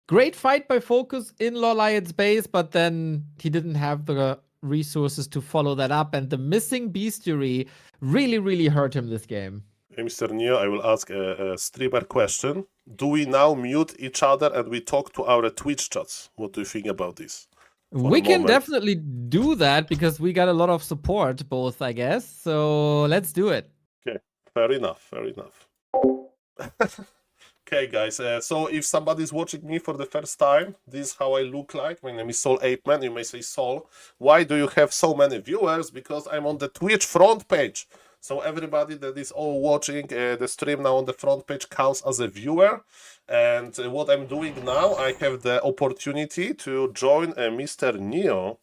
Great fight by Focus in Lolliot's base, but then he didn't have the resources to follow that up, and the missing bestiary really, really hurt him this game. Hey, Mr. Neo, I will ask a streamer question. Do we now mute each other and we talk to our Twitch chats? What do you think about this? We can definitely do that because we got a lot of support, both, I guess. So let's do it. Okay, fair enough, fair enough. Okay, guys, so if somebody's watching me for the first time, this is how I look like. My name is SaulApeMan. You may say, Saul, why do you have so many viewers? Because I'm on the Twitch front page. So everybody that is all watching the stream now on the front page counts as a viewer. And what I'm doing now, I have the opportunity to join Mr. Neo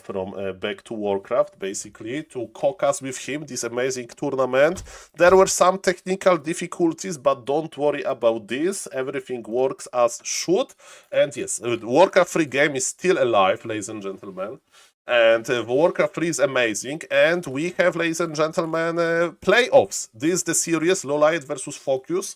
from back to Warcraft, basically, to caucus with him this amazing tournament. There were some technical difficulties, but don't worry about this. Everything works as should. And yes, the Warcraft 3 game is still alive, ladies and gentlemen. And Warcraft 3 is amazing. And we have, ladies and gentlemen, playoffs. This is the series, Lolite versus Focus.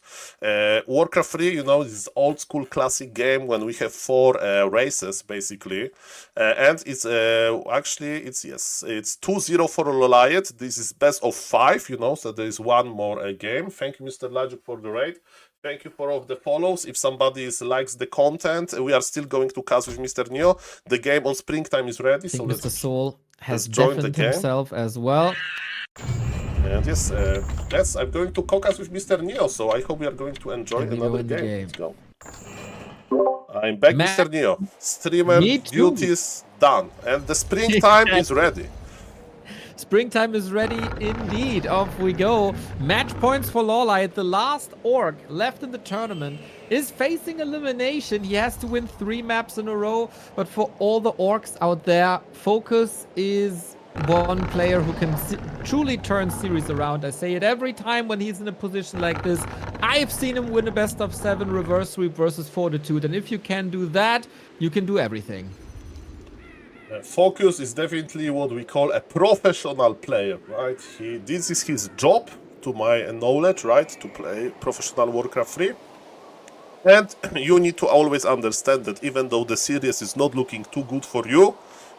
Warcraft 3, you know, this old school classic game when we have 4 races, basically. And it's actually, it's 2-0 for Lolite. This is best of 5, you know, so there is one more game. Thank you, Mr. Laby, for the raid. Thank you for all of the follows. If somebody likes the content, we are still going to cast with Mr. Neo. The game on springtime is ready. So Mr. Soul has join the deafened game himself as well. And yes, I'm going to caucus with Mr. Neo, so I hope we are going to enjoy another game. Let's go. I'm back, Mr. Neo. Streamer duties done. And the springtime is ready. Springtime is ready indeed. Off we go. Match points for Lolite. The last orc left in the tournament is facing elimination. He has to win 3 maps in a row. But for all the orcs out there, Focus is one player who can truly turn series around. I say it every time when he's in a position like this. I've seen him win a best of 7 reverse sweep versus Fortitude. And if you can do that, you can do everything. Focus is definitely what we call a professional player, right? This is his job, to my knowledge, right? To play professional Warcraft 3. And you need to always understand that even though the series is not looking too good for you,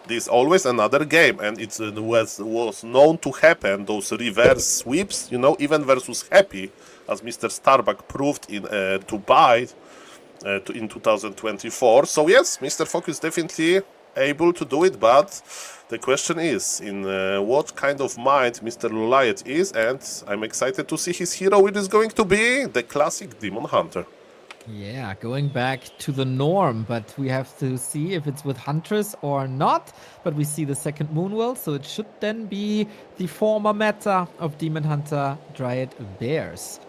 there's always another game. And it was known to happen, those reverse sweeps, you know, even versus Happy, as Mr. Starbuck proved in Dubai in 2024. So yes, Mr. Focus definitely able to do it, but the question is in what kind of mind Mr. Lolite is, and I'm excited to see his hero, which is going to be the classic Demon Hunter. Yeah, going back to the norm, but we have to see if it's with Huntress or not. But we see the second Moonwell, so it should then be the former meta of Demon Hunter Dryad Bears.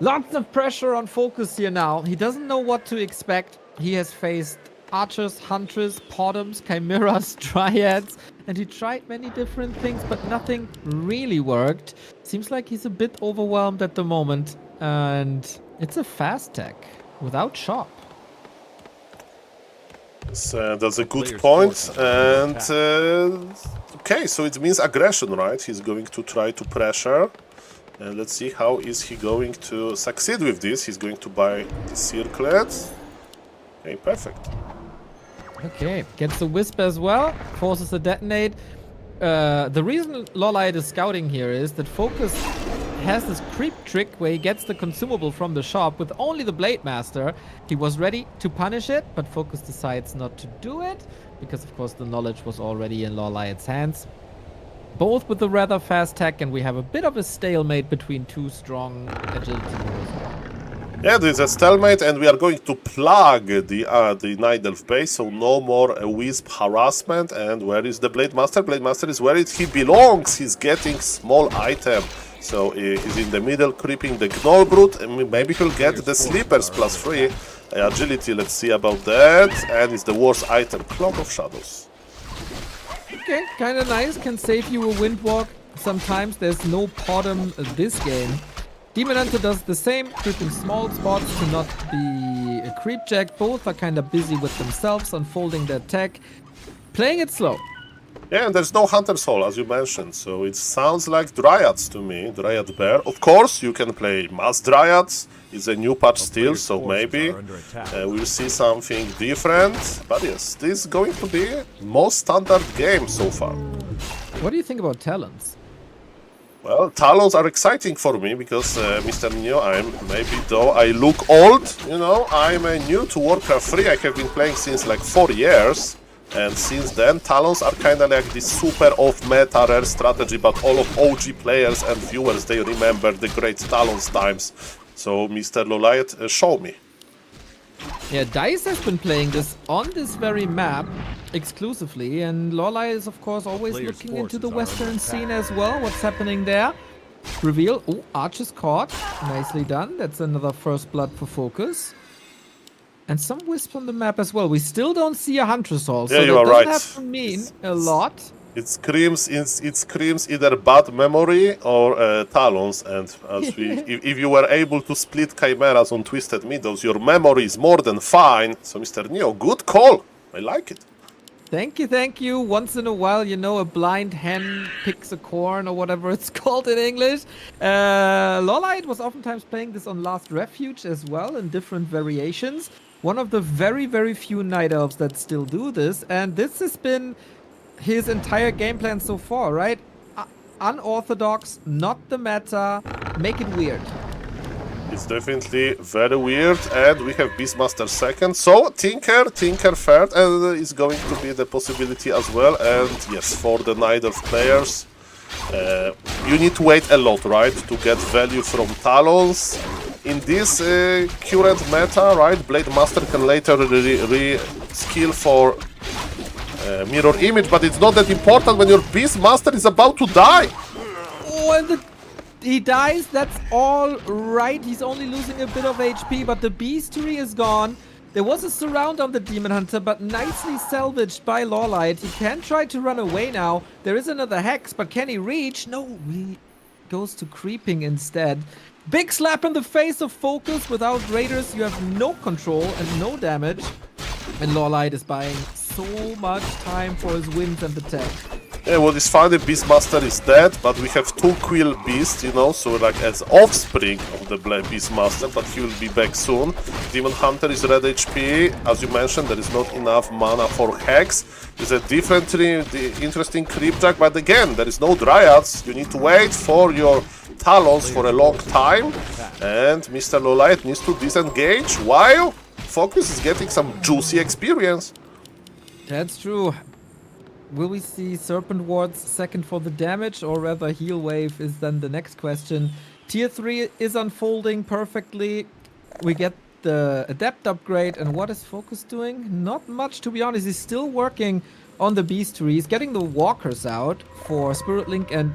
Lots of pressure on Focus here now. He doesn't know what to expect. He has faced Archers, Huntress, Podums, Chimeras, Dryads, and he tried many different things, but nothing really worked. Seems like he's a bit overwhelmed at the moment, and it's a fast tech without shop. So that's a good point. And okay, so it means aggression, right? He's going to try to pressure. And let's see how is he going to succeed with this. He's going to buy the circlet. Okay, perfect. Okay, gets the Wisp as well, forces a detonate. The reason Lolite is scouting here is that Focus has this creep trick where he gets the consumable from the shop with only the Blade Master. He was ready to punish it, but Focus decides not to do it because, of course, the knowledge was already in Lolite's hands. Both with a rather fast tech, and we have a bit of a stalemate between 2 strong agility heroes. Yeah, there's a stalemate, and we are going to plug the Night Elf base, so no more Wisp harassment. And where is the Blade Master? Blade Master is where he belongs. He's getting small item. So he's in the middle, creeping the Gnoll Brute, and maybe he'll get the Sleepers +3. Agility, let's see about that. And it's the worst item, Cloak of Shadows. Okay, kind of nice. Can save you a Windwalk. Sometimes there's no Podum this game. Demon Hunter does the same, creeping small spots to not be a creep jack. Both are kind of busy with themselves, unfolding their tech, playing it slow. Yeah, and there's no Hunter Soul, as you mentioned, so it sounds like Dryads to me, Dryad Bear. Of course, you can play Mass Dryads, it's a new patch still, so maybe we'll see something different. But yes, this is going to be most standard game so far. What do you think about Talons? Well, Talons are exciting for me because, Mr. Neo, maybe though I look old, you know, I'm new to Warcraft 3, I have been playing since like 4 years. And since then, Talons are kind of like this super off-meta rare strategy, but all of OG players and viewers, they remember the great Talons times. So, Mr. Lolite, show me. Yeah, DICE has been playing this on this very map exclusively, and Lolite is, of course, always looking into the western scene as well. What's happening there? Reveal. Oh, Arch is caught. Nicely done. That's another first blood for Focus. And some wisp on the map as well. We still don't see a Huntress Hall, so Yeah, you that are doesn't right. have to mean a lot. It screams either bad memory or talons. And as if you were able to split chimeras on Twisted Meadows, your memory is more than fine. So, Mr. Neo, good call. I like it. Thank you. Once in a while, you know, a blind hen picks a corn or whatever it's called in English. Lolite was oftentimes playing this on Last Refuge as well in different variations. One of the very, very few Night Elves that still do this. And this has been his entire game plan so far, right? Unorthodox, not the meta, make it weird. It's definitely very weird, and we have Beastmaster second, so Tinker third, and it's going to be the possibility as well. And yes, for the Night Elf players, you need to wait a lot, right, to get value from Talons. In this current meta, right, Blade Master can later re-skill for Mirror Image, but it's not that important when your Beastmaster is about to die. Oh, and he dies, that's all right. He's only losing a bit of HP, but the Beastery is gone. There was a surround on the Demon Hunter, but nicely salvaged by Lawlight. He can try to run away now. There is another Hex, but can he reach? No, he goes to creeping instead. Big slap in the face of Focus. Without Raiders, you have no control and no damage. And Lawlight is buying so much time for his wins and the tech. Yeah, what is funny, Beastmaster is dead, but we have two Quill Beasts, you know, so like as offspring of the Beastmaster, but he will be back soon. Demon Hunter is red HP, as you mentioned, there is not enough mana for Hex. There's a differently interesting Creepjack, but again, there is no Dryads, you need to wait for your Talons for a long time, and Mr. Lowlight needs to disengage while Focus is getting some juicy experience. That's true. Will we see Serpent Wards second for the damage, or rather Heal Wave is then the next question. Tier 3 is unfolding perfectly. We get the Adept upgrade, and what is Focus doing? Not much, to be honest. He's still working on the Beastery. He's getting the Walkers out for Spirit Link and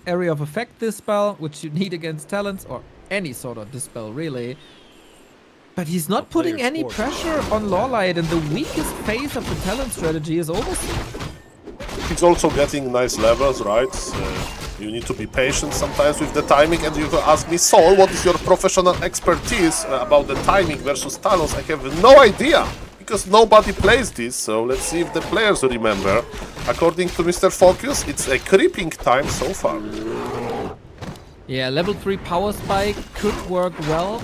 Area of Effect Dispel, which you need against Talents, or any sort of Dispel, really. But he's not putting any pressure on Lawlight, and the weakest phase of the Talent strategy is overseen. He's also getting nice levels, right? You need to be patient sometimes with the timing, and you can ask me, Saul, what is your professional expertise about the timing versus Talons? I have no idea, because nobody plays this, so let's see if the players remember. According to Mr. Focus, it's a creeping time so far. Yeah, level 3 Power Spike could work well.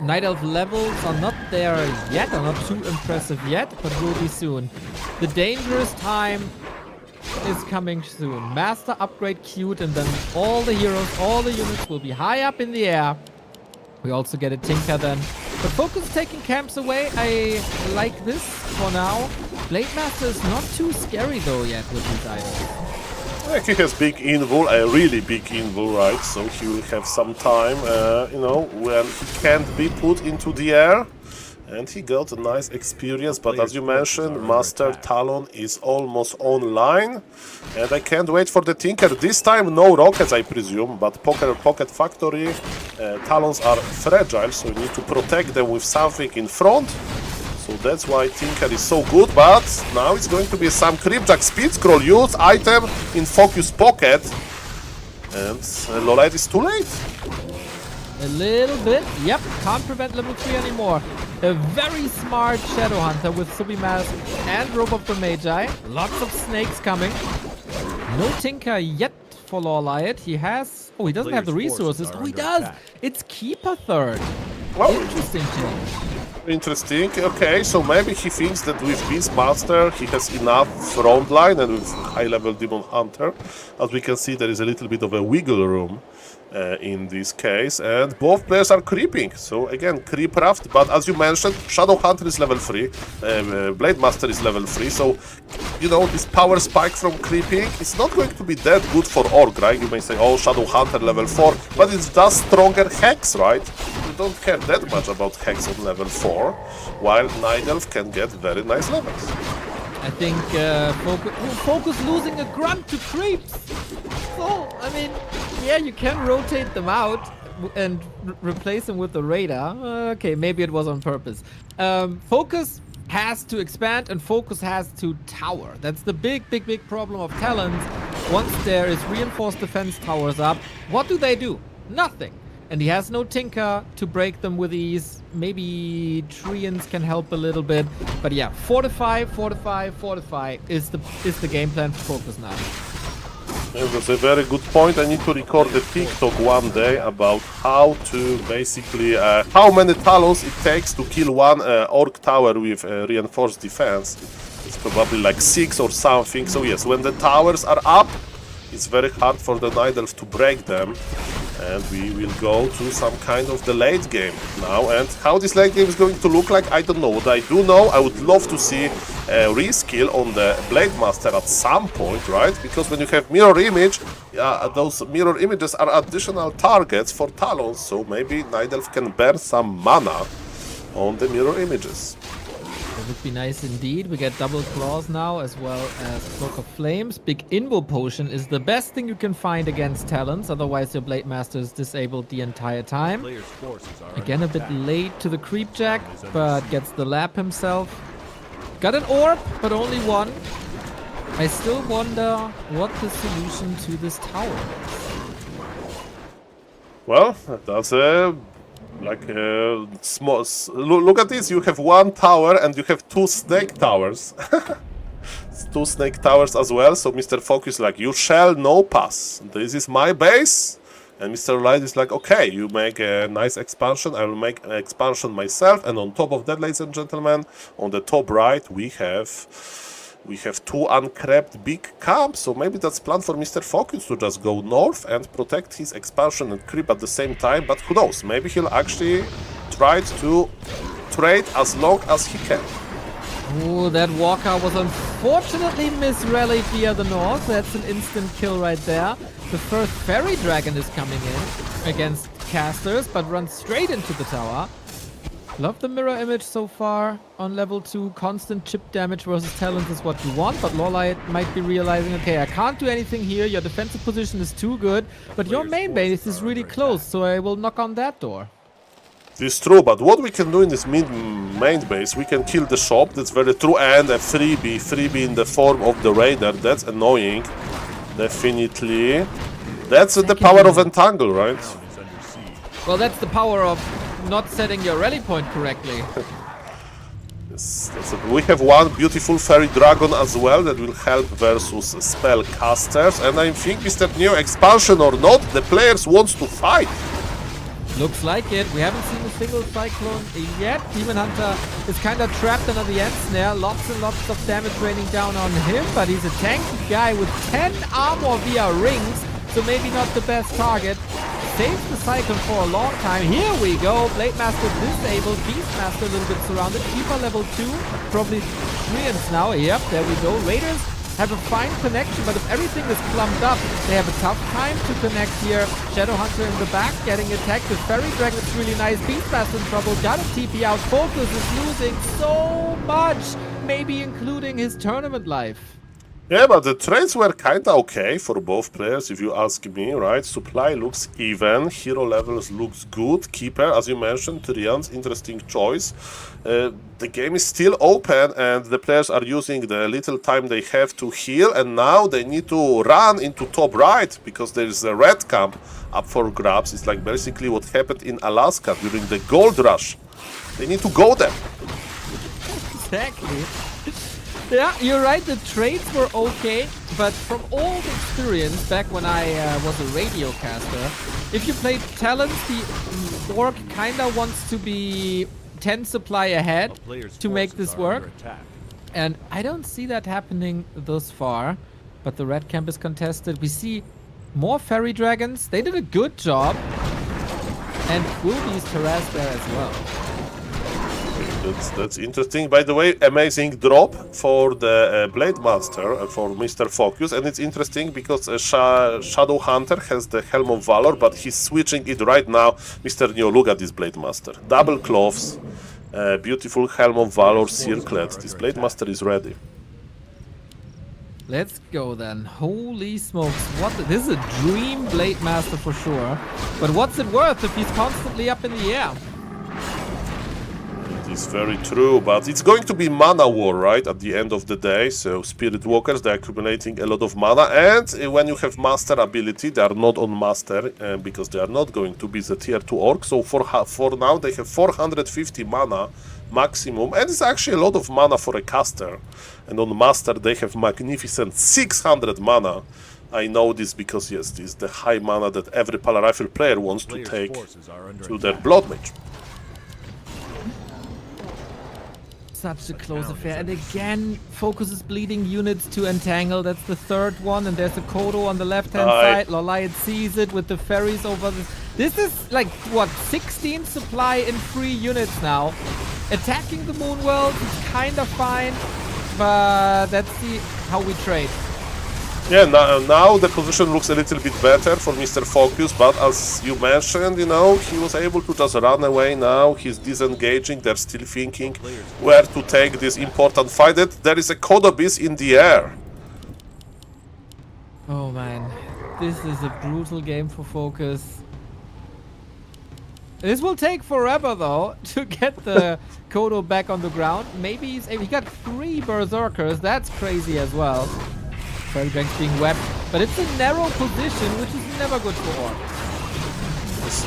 Night Elf levels are not there yet, are not too impressive yet, but will be soon. The dangerous time is coming soon. Master upgrade queued, and then all the heroes, all the units will be high up in the air. We also get a Tinker then. But Focus is taking camps away. I like this for now. Blade Master is not too scary though yet with these items. He has big invul, a really big invul, right? So he will have some time, you know, when he can't be put into the air. And he got a nice experience, but as you mentioned, Master Talon is almost online. And I can't wait for the Tinker. This time no rockets, I presume, but Pocket Factory Talons are fragile, so you need to protect them with something in front. So that's why Tinker is so good, but now it's going to be some Creepjack Speed Scroll use item in Focus Pocket. And Lolite is too late. A little bit, yep, can't prevent level 3 anymore. A very smart Shadow Hunter with Subi Mask and Robe of the Magi. Lots of snakes coming. No Tinker yet for Lawlight. He has... Oh, he doesn't have the resources. Oh, he does! It's Keeper third. Well, interesting change. Interesting. Okay, so maybe he thinks that with Beastmaster he has enough front line, and with high-level Demon Hunter, as we can see, there is a little bit of a wiggle room in this case, and both players are creeping. So again, creep raft, but as you mentioned, Shadow Hunter is level 3, Blade Master is level 3, so you know, this power spike from creeping is not going to be that good for Orc, right? You may say, oh, Shadow Hunter level 4, but it's just stronger Hex, right? You don't care that much about Hex on level 4, while Night Elf can get very nice levels. I think Focus losing a grunt to creeps. So, I mean, yeah, you can rotate them out, and replace him with the Raider. Okay, maybe it was on purpose. Focus has to expand and Focus has to tower. That's the big problem of Talons. Once there is reinforced defense towers up, what do? Nothing. And he has no Tinker to break them with ease. Maybe Treants can help a little bit. But yeah, fortify is the game plan for Focus now. Yeah, that's a very good point. I need to record a TikTok one day about how to basically how many Talons it takes to kill one Orc tower with reinforced defense. It's probably like 6 or something. So yes, when the towers are up, it's very hard for the Night Elf to break them. And we will go to some kind of the late game now. And how this late game is going to look like, I don't know. What I do know, I would love to see a reskill on the Blade Master at some point, right? Because when you have mirror image, those mirror images are additional targets for Talons. So maybe Night Elf can burn some mana on the mirror images. That would be nice indeed. We get double claws now as well as Cloak of Flames. Big Invo Potion is the best thing you can find against Talons. Otherwise your Blade Master is disabled the entire time. Again a bit late to the Creep Jack, but gets the Lap himself. Got an Orb, but only one. I still wonder what the solution to this tower is. Well, that's a... small. Look at this. You have one tower and you have 2 snake towers. 2 snake towers as well. So Mr. Focus is like, you shall no pass. This is my base. And Mr. Light is like, okay, you make a nice expansion. I will make an expansion myself. And on top of that, ladies and gentlemen, on the top right, we have 2 uncrept big camps, so maybe that's plan for Mr. Focus to just go north and protect his expansion and creep at the same time, but who knows, maybe he'll actually try to trade as long as he can. Ooh, that Walker was unfortunately misrallied via the north. That's an instant kill right there. The first Fairy Dragon is coming in against casters, but runs straight into the tower. Love the mirror image so far on level 2. Constant chip damage versus Talons is what you want, but Lorelite might be realizing, okay, I can't do anything here, your defensive position is too good, but your main base is really close, so I will knock on that door. This is true, but what we can do in this main base, we can kill the shop, that's very true, and a freebie in the form of the Raider, that's annoying, definitely. That's the power of Entangle, right? Well, that's the power of not setting your rally point correctly. Yes, we have one beautiful fairy dragon as well that will help versus spell casters, and I think Mr. Neo, expansion or not, the players wants to fight. Looks like it. We haven't seen a single Cyclone yet. Demon Hunter is kind of trapped under the end snare. Lots and lots of damage raining down on him, but he's a tanky guy with 10 armor via rings, so maybe not the best target. Saves the Cyclone for a long time. Here we go. Blade Master disabled. Beastmaster a little bit surrounded. Keeper level 2. Probably Treants now. Yep, there we go. Raiders have a fine connection, but if everything is plumbed up, they have a tough time to connect here. Shadow Hunter in the back getting attacked. The Fairy Dragon is really nice. Beastmaster in trouble. Got a TP out. Focus is losing so much. Maybe including his tournament life. Yeah, but the trades were kinda okay for both players, if you ask me, right? Supply looks even, hero levels looks good, Keeper, as you mentioned, Tyrian's interesting choice. The game is still open and the players are using the little time they have to heal, and now they need to run into top right, because there is a red camp up for grabs. It's like basically what happened in Alaska during the gold rush. They need to go there. Exactly. Yeah, you're right, the trades were okay, but from old experience, back when I was a radio caster, if you played Talons, the Orc kinda wants to be 10 supply ahead to make this work. And I don't see that happening thus far, but the red camp is contested. We see more Fairy Dragons, they did a good job, and Wilby's harassed there as well. That's interesting. By the way, amazing drop for the Blade Master, for Mr. Focus, and it's interesting because Shadow Hunter has the Helm of Valor, but he's switching it right now. Mr. Neo, look at this Blade Master. Double cloths, beautiful Helm of Valor circlet. This Blade Master is ready. Let's go then. Holy smokes. This is a dream Blade Master for sure. But what's it worth if he's constantly up in the air? It is very true, but it's going to be mana war, right, at the end of the day. So Spirit Walkers, they're accumulating a lot of mana, and when you have Master ability, they are not on Master, because they are not going to be the tier 2 orc. So for now, they have 450 mana maximum, and it's actually a lot of mana for a caster. And on Master, they have magnificent 600 mana. I know this because, yes, this is the high mana that every Pala Rifle player wants to take to their Blood Mage. Such a close affair, and again, Focus is bleeding units to entangle. That's the third one, and there's a Kodo on the left-hand side. Loliad sees it with the ferries over this. This is like, what, 16 supply in 3 units now. Attacking the Moon World is kind of fine, but let's see how we trade. Yeah, now the position looks a little bit better for Mr. Focus, but as you mentioned, you know, he was able to just run away now. He's disengaging, they're still thinking where to take this important fight. There is a Kodobis in the air. Oh man, this is a brutal game for Focus. This will take forever though to get the Kodo back on the ground. Maybe he got 3 Berserkers, that's crazy as well. Fairy Drake's being wept, but it's a narrow position, which is never good for Orc.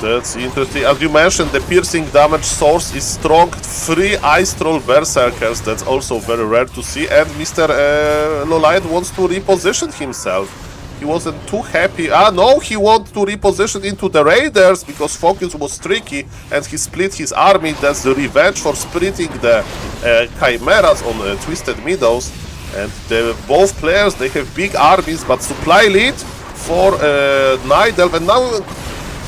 That's interesting. As you mentioned, the piercing damage source is strong. 3 Ice Troll Berserkers, that's also very rare to see. And Mr. Loliad wants to reposition himself. He wasn't too happy. No, he wanted to reposition into the Raiders because Focus was tricky and he split his army. That's the revenge for splitting the Chimeras on Twisted Meadows. And both players, they have big armies, but supply lead for Night Elf. And now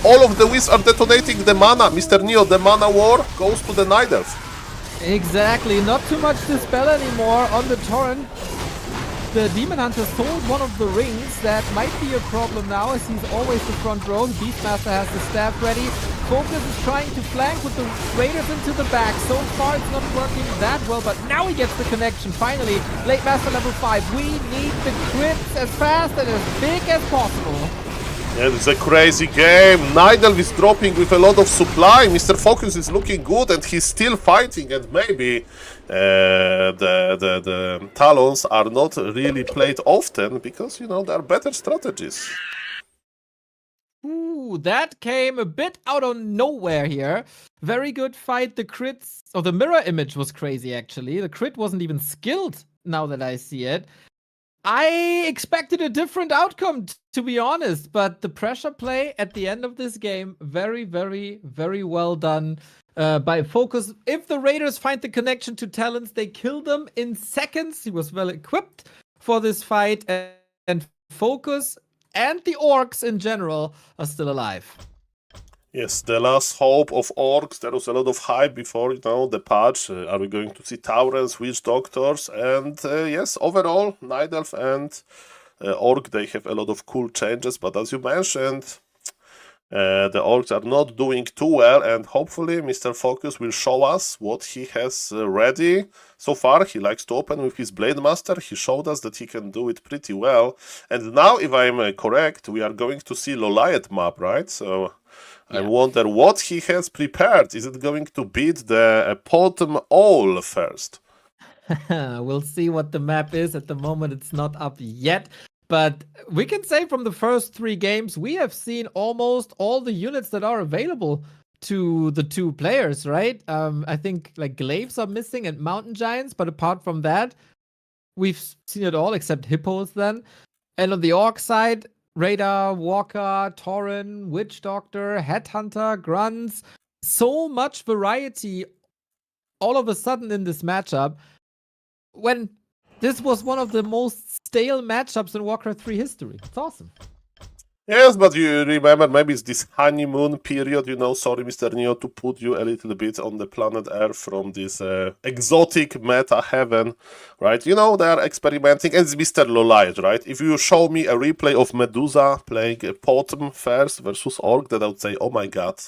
all of the Wizards are detonating the mana. Mr. Neo, the mana war goes to the Night Elf. Exactly, not too much Dispel anymore on the Torrent. The Demon Hunter sold one of the rings. That might be a problem now, as he's always the front row. The Beastmaster has the staff ready. Focus is trying to flank with the Raiders into the back. So far, it's not working that well, but now he gets the connection. Finally, Blade Master level 5. We need the crits as fast and as big as possible. Yeah, it's a crazy game. Night Elf is dropping with a lot of supply. Mr. Focus is looking good and he's still fighting, and maybe the Talons are not really played often because, you know, there are better strategies. Ooh, that came a bit out of nowhere here. Very good fight. The crits, or the mirror image was crazy actually. The crit wasn't even skilled now that I see it. I expected a different outcome, to be honest, but the pressure play at the end of this game, very, very, very well done by Focus. If the Raiders find the connection to Talons, they kill them in seconds. He was well equipped for this fight, and Focus and the Orcs in general are still alive. Yes, the last hope of Orcs. There was a lot of hype before, you know, the patch. Are we going to see Taurens, Witch Doctors? And yes, overall, Night Elf and Orc, they have a lot of cool changes. But as you mentioned, the Orcs are not doing too well. And hopefully, Mr. Focus will show us what he has ready. So far, he likes to open with his Blade Master. He showed us that he can do it pretty well. And now, if I'm correct, we are going to see Loliad map, right? So I wonder what he has prepared. Is it going to beat the Potom Owl first? We'll see what the map is. At the moment, it's not up yet. But we can say from the first 3 games, we have seen almost all the units that are available to the 2 players, right? I think like Glaives are missing and Mountain Giants, but apart from that, we've seen it all except Hippos then. And on the Orc side, Radar, Walker, Tauren, Witch Doctor, Headhunter, Grunts. So much variety all of a sudden in this matchup, when this was one of the most stale matchups in Warcraft 3 history. It's awesome. Yes, but you remember, maybe it's this honeymoon period, you know, sorry, Mr. Neo, to put you a little bit on the planet Earth from this exotic meta heaven, right? You know, they are experimenting, and it's Mr. Loliad, right? If you show me a replay of Medusa playing Potom first versus Orc, then I would say, oh my god,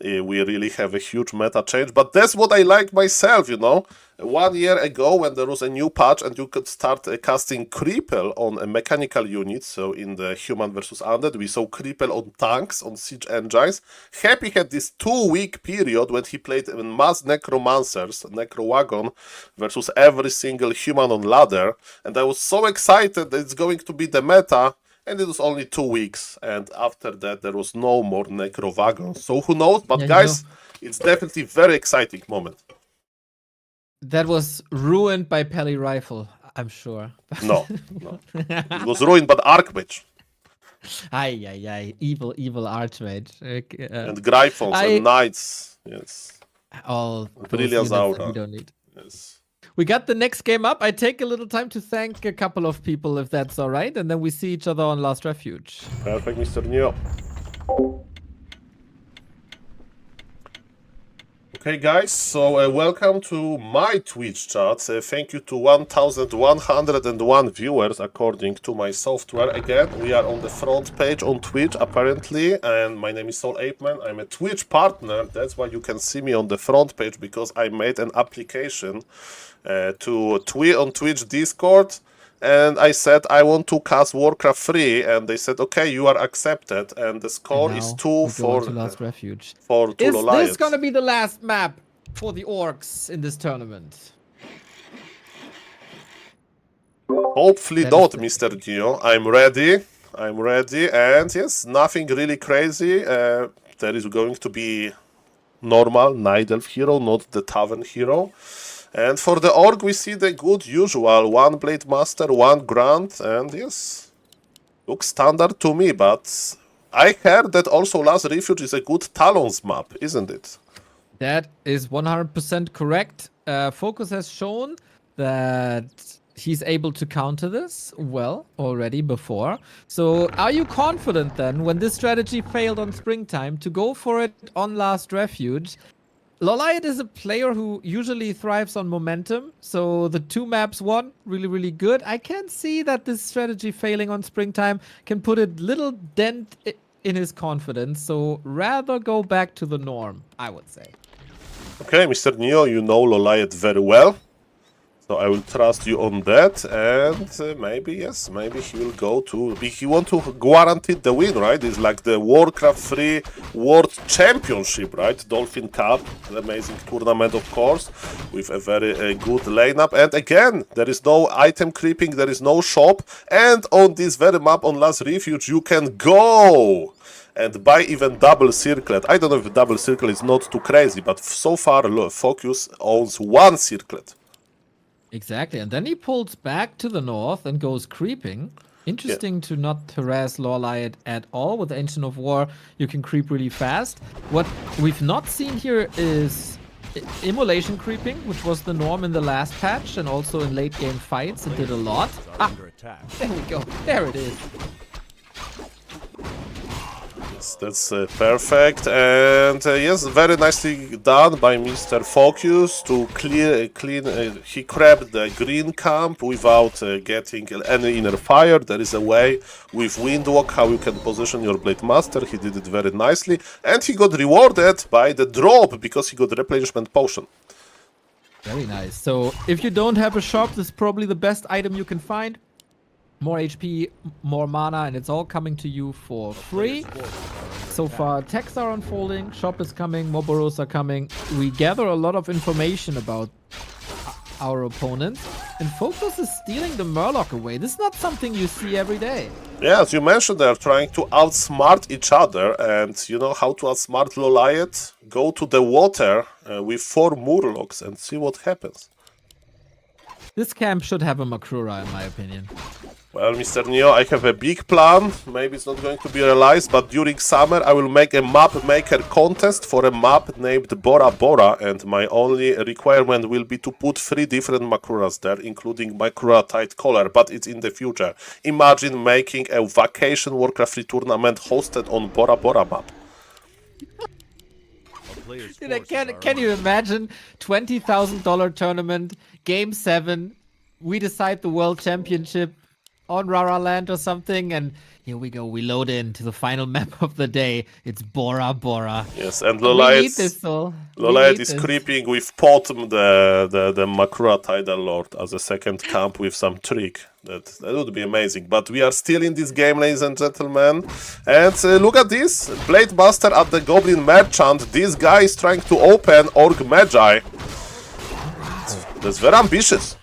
we really have a huge meta change. But that's what I like myself, you know. 1 year ago, when there was a new patch and you could start casting Cripple on a mechanical unit, so in the Human versus Undead, we saw Cripple on tanks, on siege engines. Happy had this 2-week period when he played mass Necromancers, Necrowagon, versus every single human on ladder, and I was so excited that it's going to be the meta, and it was only 2 weeks, and after that there was no more Necro-Wagons. So who knows, but Yeah, guys, it's definitely a very exciting moment. That was ruined by Peli Rifle, I'm sure. No. It was ruined by the Archmage. Ay. Evil Archmage. And Gryphons and Knights. Yes. All Brilliant Aura. We don't need. Yes. We got the next game up. I take a little time to thank a couple of people, if that's all right, and then we see each other on Last Refuge. Perfect, Mr. Neo. Okay, guys, so welcome to my Twitch chat. Thank you to 1,101 viewers according to my software. Again, we are on the front page on Twitch, apparently, and my name is SaulApeMan. I'm a Twitch partner. That's why you can see me on the front page, because I made an application to tweet on Twitch Discord. And I said, I want to cast Warcraft 3, and they said, okay, you are accepted. And the score is 2 for Last Refuge. For Is Loliot. this gonna be the last map for the orcs in this tournament? Hopefully not, Mr. Gio. I'm ready, and yes, nothing really crazy. There is going to be normal Night Elf hero, not the Tavern hero. And for the Orc, we see the good usual, 1 Blade Master, 1 Grunt, and yes, looks standard to me, but I heard that also Last Refuge is a good Talons map, isn't it? That is 100% correct. Focus has shown that he's able to counter this well already before. So are you confident then, when this strategy failed on Springtime, to go for it on Last Refuge? Loliot is a player who usually thrives on momentum, so the 2 maps won, really good. I can see that this strategy failing on Springtime can put a little dent in his confidence, so rather go back to the norm, I would say. Okay, Mr. Neo, you know Loliot very well, so I will trust you on that, and maybe, yes, maybe he will go to... He want to guarantee the win, right? It's like the Warcraft 3 World Championship, right? Dolphin Cup, the amazing tournament, of course, with a very good lineup. And again, there is no item creeping, there is no shop, and on this very map on Last Refuge, you can go and buy even double circlet. I don't know if double circlet is not too crazy, but so far, Focus owns 1 circlet. Exactly, and then he pulls back to the north and goes creeping. Interesting to not harass Loliot at all. With Ancient of War, you can creep really fast. What we've not seen here is immolation creeping, which was the norm in the last patch, and also in late game fights, it did a lot. There we go, there it is. That's perfect, and yes, very nicely done by Mr. Focus to clean. He grabbed the green camp without getting any inner fire. There is a way with Windwalk how you can position your Blade Master. He did it very nicely, and he got rewarded by the drop because he got replenishment potion. Very nice. So if you don't have a shop, this is probably the best item you can find. More HP, more mana, and it's all coming to you for free. So far, techs are unfolding, shop is coming, more burrows are coming. We gather a lot of information about our opponents, and Focus is stealing the Murloc away. This is not something you see every day. Yeah, as you mentioned, they're trying to outsmart each other, and you know how to outsmart Loliot? Go to the water with 4 Murlocs and see what happens. This camp should have a Makrura, in my opinion. Well, Mr. Neo, I have a big plan. Maybe it's not going to be realized, but during summer I will make a map maker contest for a map named Bora Bora, and my only requirement will be to put 3 different Makruras there, including Makrura Tight Collar, but it's in the future. Imagine making a vacation Warcraft 3 tournament hosted on Bora Bora map. Can you imagine $20,000 tournament, Game 7, we decide the World Championship on Rara Land or something, and here we go. We load into the final map of the day. It's Bora Bora. Yes, and We need this, Saul. Lolait is creeping with Potom, the Makrura Tidal Lord, as a second camp with some trick. That would be amazing. But we are still in this game, ladies and gentlemen. And look at this. Blade Master at the Goblin Merchant. This guy is trying to open Orc Magi. That's very ambitious.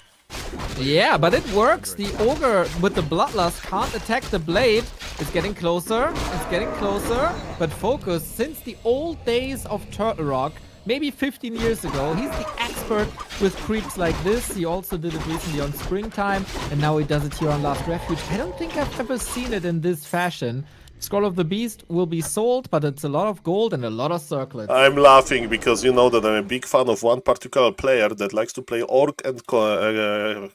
Yeah, but it works. The Ogre with the Bloodlust can't attack the Blade. It's getting closer. It's getting closer. But Focus, since the old days of Turtle Rock, maybe 15 years ago, he's the expert with creeps like this. He also did it recently on Springtime, and now he does it here on Last Refuge. I don't think I've ever seen it in this fashion. Scroll of the Beast will be sold, but it's a lot of gold and a lot of circlets. I'm laughing because you know that I'm a big fan of one particular player that likes to play Orc and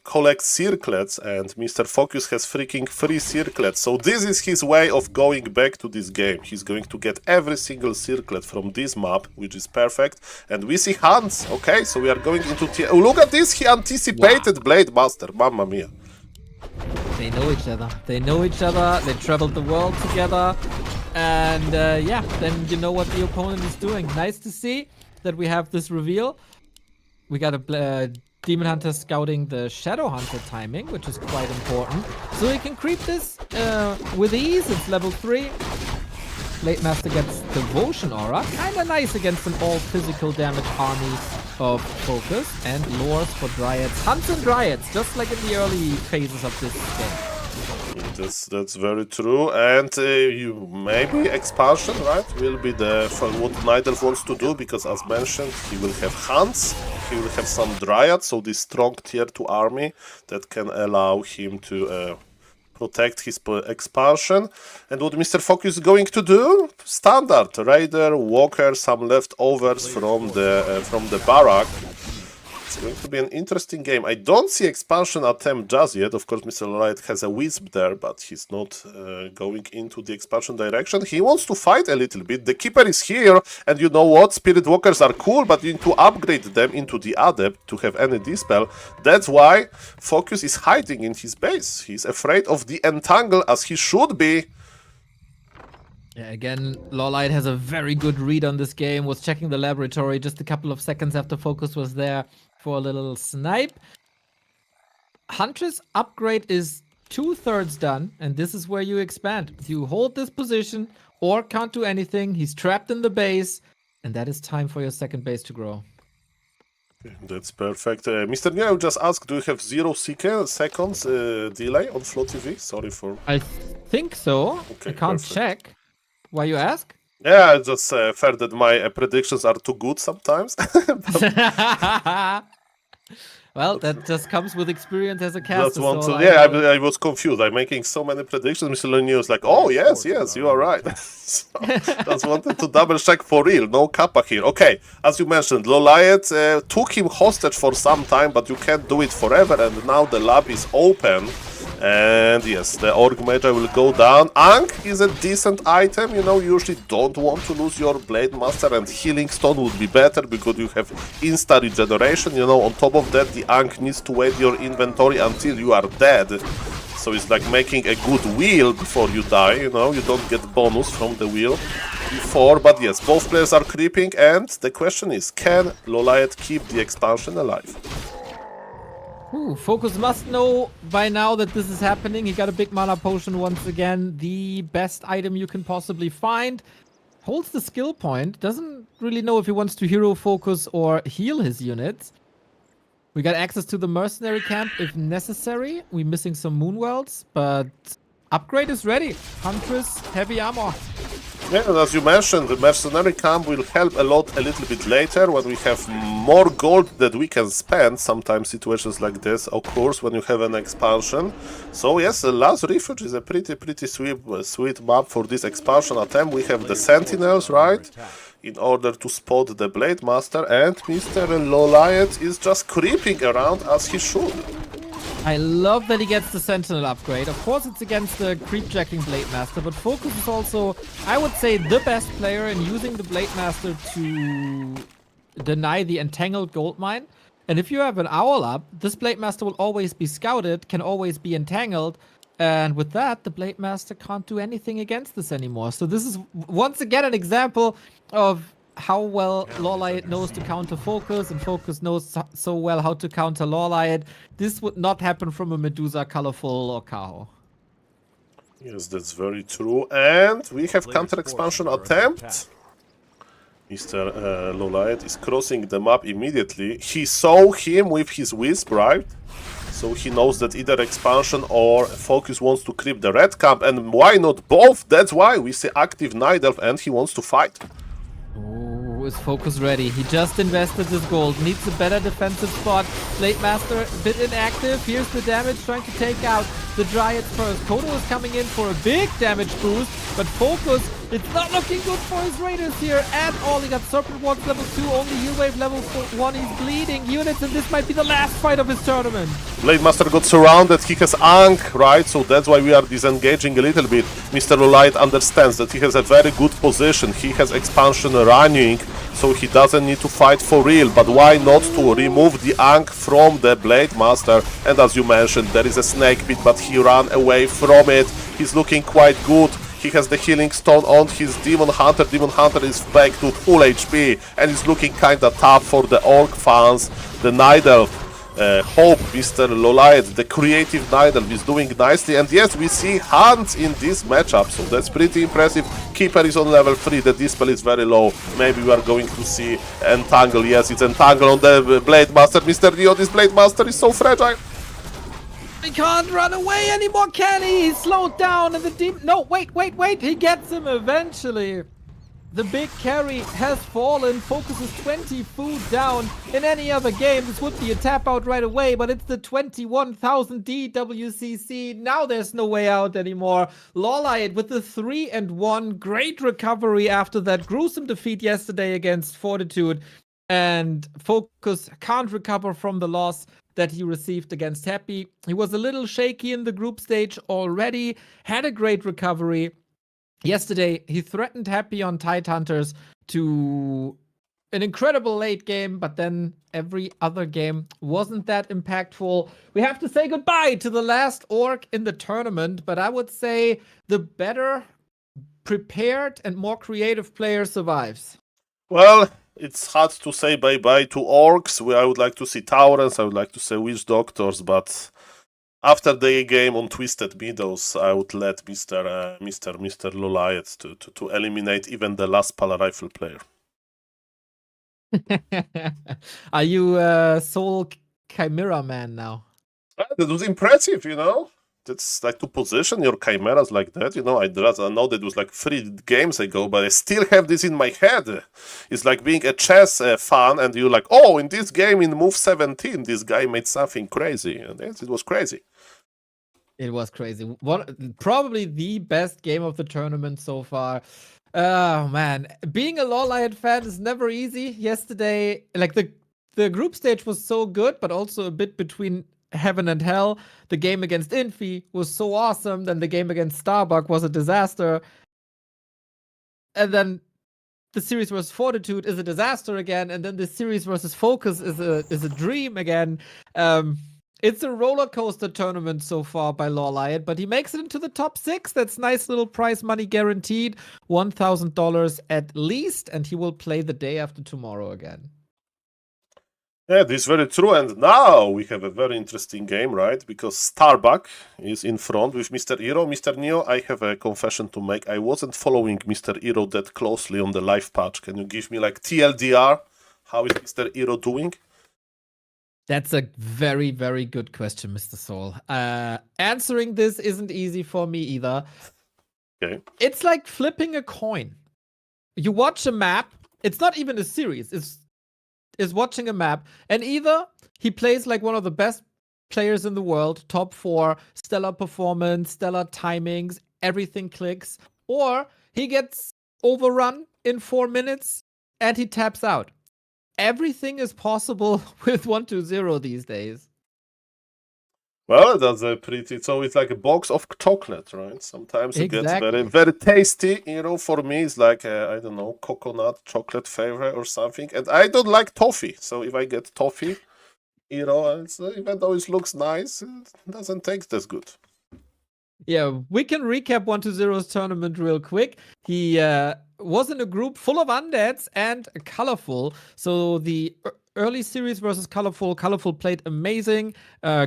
collect circlets, and Mr. Focus has freaking 3 circlets. So this is his way of going back to this game. He's going to get every single circlet from this map, which is perfect. And we see Hans. Okay, so we are going into... Oh, look at this! He anticipated Blade Master. Mamma mia. They know each other. They know each other. They traveled the world together. And yeah, then you know what the opponent is doing. Nice to see that we have this reveal. We got a Demon Hunter scouting the Shadow Hunter timing, which is quite important. So he can creep this with ease. It's level 3. Blade Master gets Devotion Aura. Kinda nice against an all-physical damage army of Focus. And Lures for Dryads. Hunts and Dryads, just like in the early phases of this game. That's very true. And you maybe expansion, right? Will be what Nidal wants to do, because as mentioned, he will have Hunts, he will have some Dryads, so this strong tier 2 army that can allow him to protect his expansion. And what Mr. Focus is going to do? Standard Raider, Walker, some leftovers from the barrack. It's going to be an interesting game. I don't see expansion attempt just yet. Of course, Mr. Lolait has a Wisp there, but he's not going into the expansion direction. He wants to fight a little bit. The Keeper is here, and you know what? Spirit Walkers are cool, but you need to upgrade them into the Adept to have any Dispel. That's why Focus is hiding in his base. He's afraid of the Entangle, as he should be. Yeah, again, Lolait has a very good read on this game. Was checking the laboratory just a couple of seconds after Focus was there for a little snipe. Huntress upgrade is 2/3 done, and this is where you expand. You hold this position, or can't do anything. He's trapped in the base, and that is time for your second base to grow. That's perfect. Mr. New, I will just ask, do you have 0 seconds delay on Flow TV? Sorry for... I think so. Okay, I can't perfect. check. Why you ask? Yeah, I just felt that my predictions are too good sometimes. Well, that just comes with experience as a caster. Yeah, I was confused. I'm making so many predictions. Mr. Lenu was like, oh, yes, you are right. So, just wanted to double check for real. No kappa here. Okay, as you mentioned, Lolait took him hostage for some time, but you can't do it forever. And now the lab is open. And yes, the Orc Magi will go down. Ankh is a decent item, you know, you usually don't want to lose your Blade Master, and Healing Stone would be better because you have insta regeneration, you know. On top of that, the Ankh needs to wait your inventory until you are dead. So it's like making a good wheel before you die, you know, you don't get bonus from the wheel before. But yes, both players are creeping, and the question is, can Lolait keep the expansion alive? Focus must know by now that this is happening. He got a big mana potion once again. The best item you can possibly find. Holds the skill point. Doesn't really know if he wants to hero focus or heal his units. We got access to the mercenary camp if necessary. We're missing some Moonwells, but upgrade is ready. Huntress, heavy armor. Yeah, and as you mentioned, the mercenary camp will help a little bit later when we have more gold that we can spend. Sometimes situations like this occurs when you have an expansion. So yes, the Last Refuge is a pretty sweet map for this expansion attempt. We have the Sentinels, right, in order to spot the Blade Master, and Mr. Lolait is just creeping around as he should. I love that he gets the Sentinel upgrade. Of course, it's against the creep-jacking Blade Master, but Focus is also, I would say, the best player in using the Blade Master to deny the entangled gold mine. And if you have an Owl up, this Blade Master will always be scouted, can always be entangled, And with that, the Blade Master can't do anything against this anymore. So this is once again an example of how well Lawlight knows to counter Focus, and Focus knows so well how to counter Lawlight. This would not happen from a Medusa, Colorful, or Kaho. Yes, that's very true. And we have counter expansion attempt. Mr. Lawlight is crossing the map immediately. He saw him with his Wisp, right? So he knows that either expansion or Focus wants to creep the red camp, and why not both? That's why we see active Night Elf, and he wants to fight. Oh, is Focus ready? He just invested his gold. Needs a better defensive spot. Blade Master a bit inactive. Here's the damage, trying to take out the Dryads first. Kodo is coming in for a big damage boost, but Focus, it's not looking good for his Raiders here at all. He got Serpent Wards level 2, only Heal Wave level 1. He's bleeding units, and this might be the last fight of his tournament. Blade Master got surrounded. He has Ankh, right? So that's why we are disengaging a little bit. Mr. Lawlight understands that he has a very good position. He has expansion running, so he doesn't need to fight for real. But why not to remove the Ankh from the Blade Master? And as you mentioned, there is a snake pit, but he ran away from it. He's looking quite good. He has the healing stone on his Demon Hunter. Demon Hunter is back to full HP, and is looking kinda tough for the Orc fans. The Night Elf, Hope, Mr. Lawlight, the creative Night Elf is doing nicely. And yes, we see Hunts in this matchup, so that's pretty impressive. Keeper is on level 3, the Dispel is very low. Maybe we are going to see Entangle. Yes, it's Entangle on the Blade Master. Mr. Neo, this Blade Master is so fragile. He can't run away anymore, can he? He's slowed down, and the deep... No, wait. He gets him eventually. The big carry has fallen. Focus is 20 food down. In any other game, this would be a tap out right away, but it's the 21,000 DWCC. Now there's no way out anymore. Lawlight with the 3-1. Great recovery after that gruesome defeat yesterday against Fortitude. And Focus can't recover from the loss that he received against Happy. He was a little shaky in the group stage already, had a great recovery. Yesterday, he threatened Happy on Tidehunters to an incredible late game, but then every other game wasn't that impactful. We have to say goodbye to the last Orc in the tournament, but I would say the better prepared and more creative player survives. Well, it's hard to say bye-bye to Orcs. I would like to see Taurens, I would like to say Witch Doctors, but after the game on Twisted Meadows, I would let Mr. Lawlight to eliminate even the last Pala Rifle player. Are you Soul Chimera Man now? That was impressive, you know? That's like to position your chimeras like that, you know. I know that it was like 3 games ago, but I still have this in my head. It's like being a chess fan, and you're like, oh, in this game, in move 17, this guy made something crazy. And yes, it was crazy. It was crazy. Probably the best game of the tournament so far. Oh, man. Being a Lawlight fan is never easy. Yesterday, like the group stage was so good, but also a bit between heaven and hell. The game against Infi was so awesome. Then the game against Starbuck was a disaster. And then the series versus Fortitude is a disaster again. And then the series versus Focus is a dream again. It's a roller coaster tournament so far by Lawlight, but he makes it into the top 6. That's nice little prize money guaranteed, $1,000 at least, and he will play the day after tomorrow again. Yeah, this is very true. And now we have a very interesting game, right? Because Starbuck is in front with Mr. Hero. Mr. Neo, I have a confession to make. I wasn't following Mr. Hero that closely on the live patch. Can you give me like TLDR? How is Mr. Hero doing? That's a very, very good question, Mr. Saul. Answering this isn't easy for me either. Okay. It's like flipping a coin. You watch a map. It's not even a series. It's watching a map. And either he plays like one of the best players in the world, top 4, stellar performance, stellar timings, everything clicks. Or he gets overrun in 4 minutes and he taps out. Everything is possible with 1-2-0 these days. Well, that's a pretty... So it's like a box of chocolate, right? Sometimes it gets very, very tasty. You know, for me, it's like, I don't know, coconut chocolate flavor or something. And I don't like toffee. So if I get toffee, you know, even though it looks nice, it doesn't taste as good. Yeah, we can recap 1-0's tournament real quick. He was in a group full of undeads and colorful. So the early series versus colorful played amazing.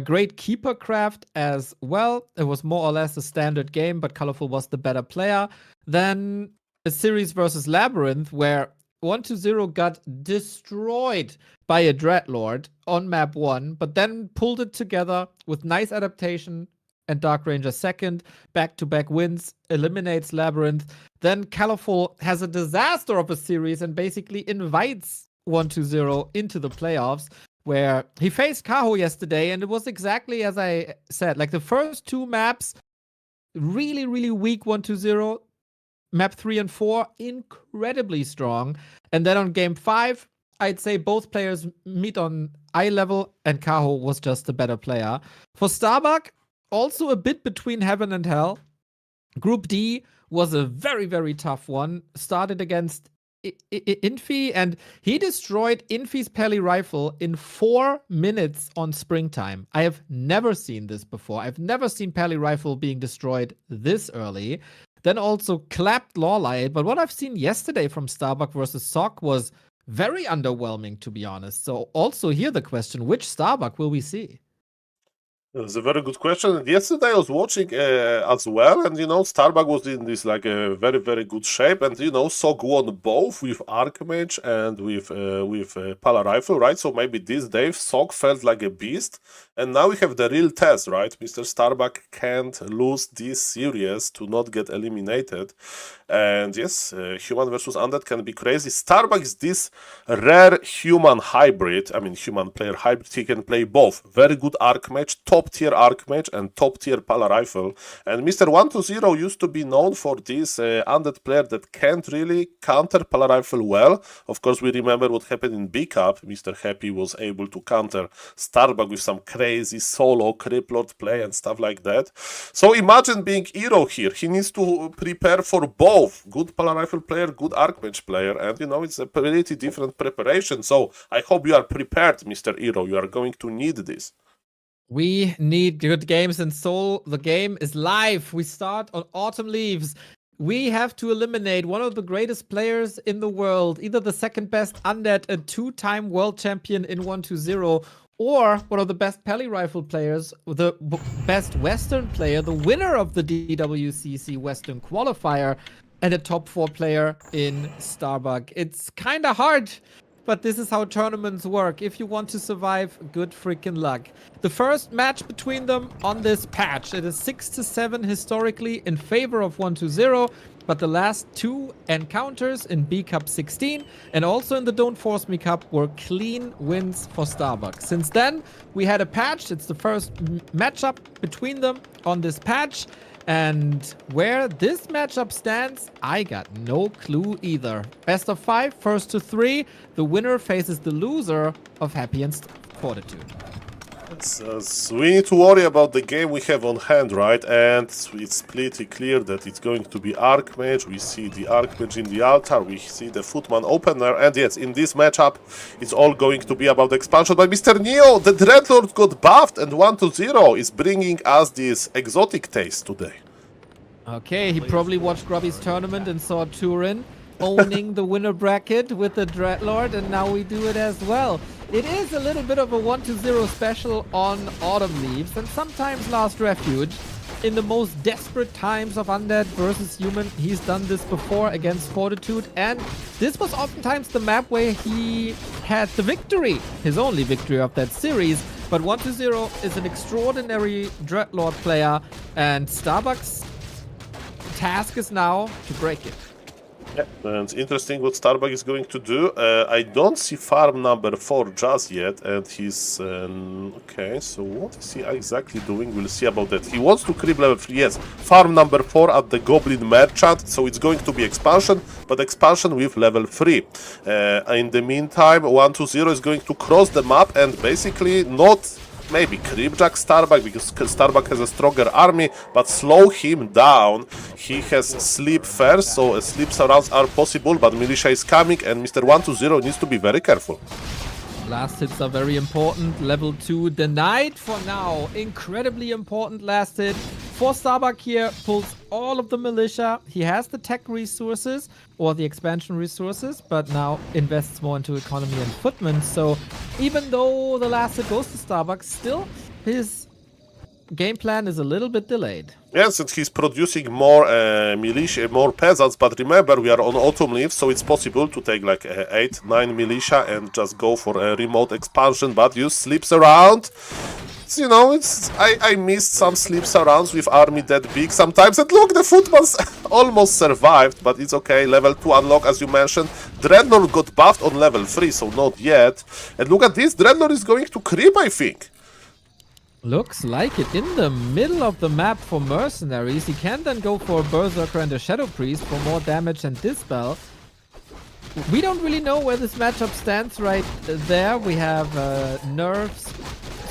Great keeper craft as well. It was more or less a standard game, but colorful was the better player. Then a series versus labyrinth where 1-0 got destroyed by a Dreadlord on map 1, but then pulled it together with nice adaptation and Dark Ranger second, back-to-back wins, eliminates Labyrinth. Then Colorful has a disaster of a series and basically invites 1-0 into the playoffs, where he faced Kaho yesterday, and it was exactly as I said. Like the first two maps, really, really weak 1-0. Map 3 and 4, incredibly strong. And then on game 5, I'd say both players meet on eye level, and Kaho was just a better player. For Starbuck, also a bit between heaven and hell. Group D was a very, very tough one. Started against Infi, and he destroyed Infi's Pally rifle in 4 minutes on springtime. I have never seen this before. I've never seen Pally rifle being destroyed this early. Then also clapped Lawlight. But what I've seen yesterday from Starbuck versus Sock was very underwhelming, to be honest. So also here the question, which Starbuck will we see? That's a very good question. And yesterday I was watching as well, and Starbuck was in this like a very, very good shape, and Sog won both with Archmage and with Pala Rifle, right? So maybe this day Sog felt like a beast, and now we have the real test, right? Mr. Starbuck can't lose this series to not get eliminated, and yes, human versus undead can be crazy. Starbuck is this rare human hybrid. I mean, human player hybrid. He can play both. Very good Archmage, top tier Archmage and top tier Pala Rifle. And Mr. 1-0 used to be known for this undead player that can't really counter Pala Rifle well. Of course, we remember what happened in B Cup. Mr. Happy was able to counter Starbuck with some crazy solo Criplord play and stuff like that. So imagine being Hero here. He needs to prepare for both. Good Pala Rifle player, good Archmage player. And it's a pretty different preparation. So I hope you are prepared, Mr. Hero. You are going to need this. We need good games in Soul. The game is live. We start on Autumn Leaves. We have to eliminate one of the greatest players in the world, either the second best undead, a 2-time world champion in 1-0, or one of the best Pally Rifle players, the best Western player, the winner of the DWCC Western qualifier, and a top 4 player in Starbuck. It's kind of hard, but this is how tournaments work. If you want to survive, good freaking luck. The first match between them on this patch, it is 6-7 historically in favor of 1-0, but the last 2 encounters in B Cup 16 and also in the Don't Force Me Cup were clean wins for Starbuck. Since then, we had a patch. It's the first matchup between them on this patch. And where this matchup stands, I got no clue either. Best of 5, first to 3. The winner faces the loser of Happy and Fortitude. We need to worry about the game we have on hand, right? And it's pretty clear that it's going to be Archmage. We see the Archmage in the altar. We see the Footman opener. And yes, in this matchup, it's all going to be about expansion. But Mr. Neo, the Dreadlord got buffed, and 1-0 is bringing us this exotic taste today. Okay, he probably watched Grubby's tournament and saw Turin owning the winner bracket with the Dreadlord, and now we do it as well. It is a little bit of a 1-0 special on Autumn Leaves, and sometimes Last Refuge. In the most desperate times of Undead versus Human, he's done this before against Fortitude, and this was oftentimes the map where he had the victory, his only victory of that series. But 1-0 is an extraordinary Dreadlord player, and Starbuck's task is now to break it. Yeah, and it's interesting what Starbuck is going to do. I don't see farm number 4 just yet, and he's... okay, so what is he exactly doing? We'll see about that. He wants to creep level 3, yes. Farm number 4 at the Goblin Merchant, so it's going to be expansion, but expansion with level 3. In the meantime, 1-0 is going to cross the map and basically not... maybe creepjack Starbuck, because Starbuck has a stronger army, but slow him down. He has sleep first, so sleep surrounds are possible, but militia is coming, and Mr. 1-0 needs to be very careful. Last hits are very important. Level 2 denied for now. Incredibly important last hit For Starbuck here, pulls all of the militia. He has the tech resources or the expansion resources, but now invests more into economy and footmen. So even though the last hit goes to Starbuck, still his game plan is a little bit delayed. Yes, and he's producing more militia, more peasants, but remember, we are on autumn leave, so it's possible to take like 8, 9 militia and just go for a remote expansion, but you sleeps around. You know, I missed some sleeps arounds with army that big sometimes, and look, the footballs almost survived, but it's okay. Level 2 unlock, as you mentioned. Dreadnought got buffed on level 3, so not yet. And look at this, Dreadnought is going to creep, I think. Looks like it. In the middle of the map for mercenaries, he can then go for a Berserker and a Shadow Priest for more damage and Dispel. We don't really know where this matchup stands right there. We have nerfs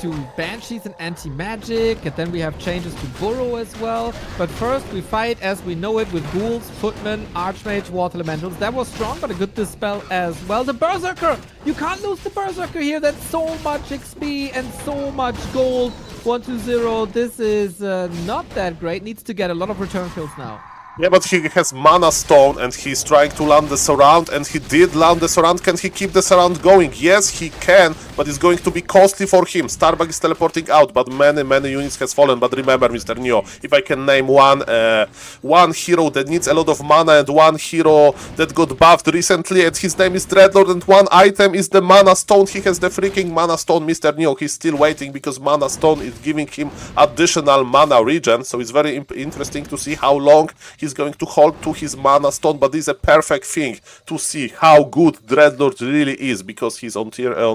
to Banshees and Anti-Magic, and then we have changes to Burrow as well. But first, we fight as we know it with Ghouls, Footmen, Archmage, Water Elementals. That was strong, but a good Dispel as well. The Berserker! You can't lose the Berserker here. That's so much XP and so much gold. 1-2-0. This is not that great. Needs to get a lot of return kills now. Yeah, but he has Mana Stone and he's trying to land the surround, and he did land the surround. Can he keep the surround going? Yes, he can, but it's going to be costly for him. Starbuck is teleporting out, but many units has fallen. But remember, Mr. Neo, if I can name one hero that needs a lot of mana and one hero that got buffed recently, and his name is Dreadlord, and one item is the Mana Stone. He has the freaking Mana Stone, Mr. Neo. He's still waiting because Mana Stone is giving him additional mana regen, so it's very interesting to see how long he's going to hold to his Mana Stone, but this is a perfect thing to see how good Dreadlord really is, because he's on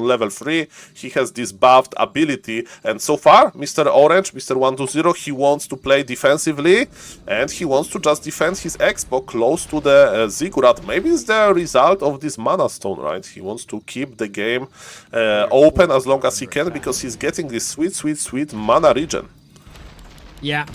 level 3, he has this buffed ability, and so far, Mr. Orange, Mr. 1-2-0, he wants to play defensively, and he wants to just defend his expo close to the Ziggurat. Maybe it's the result of this Mana Stone, right? He wants to keep the game open as long as he can, because he's getting this sweet mana regen. Yeah,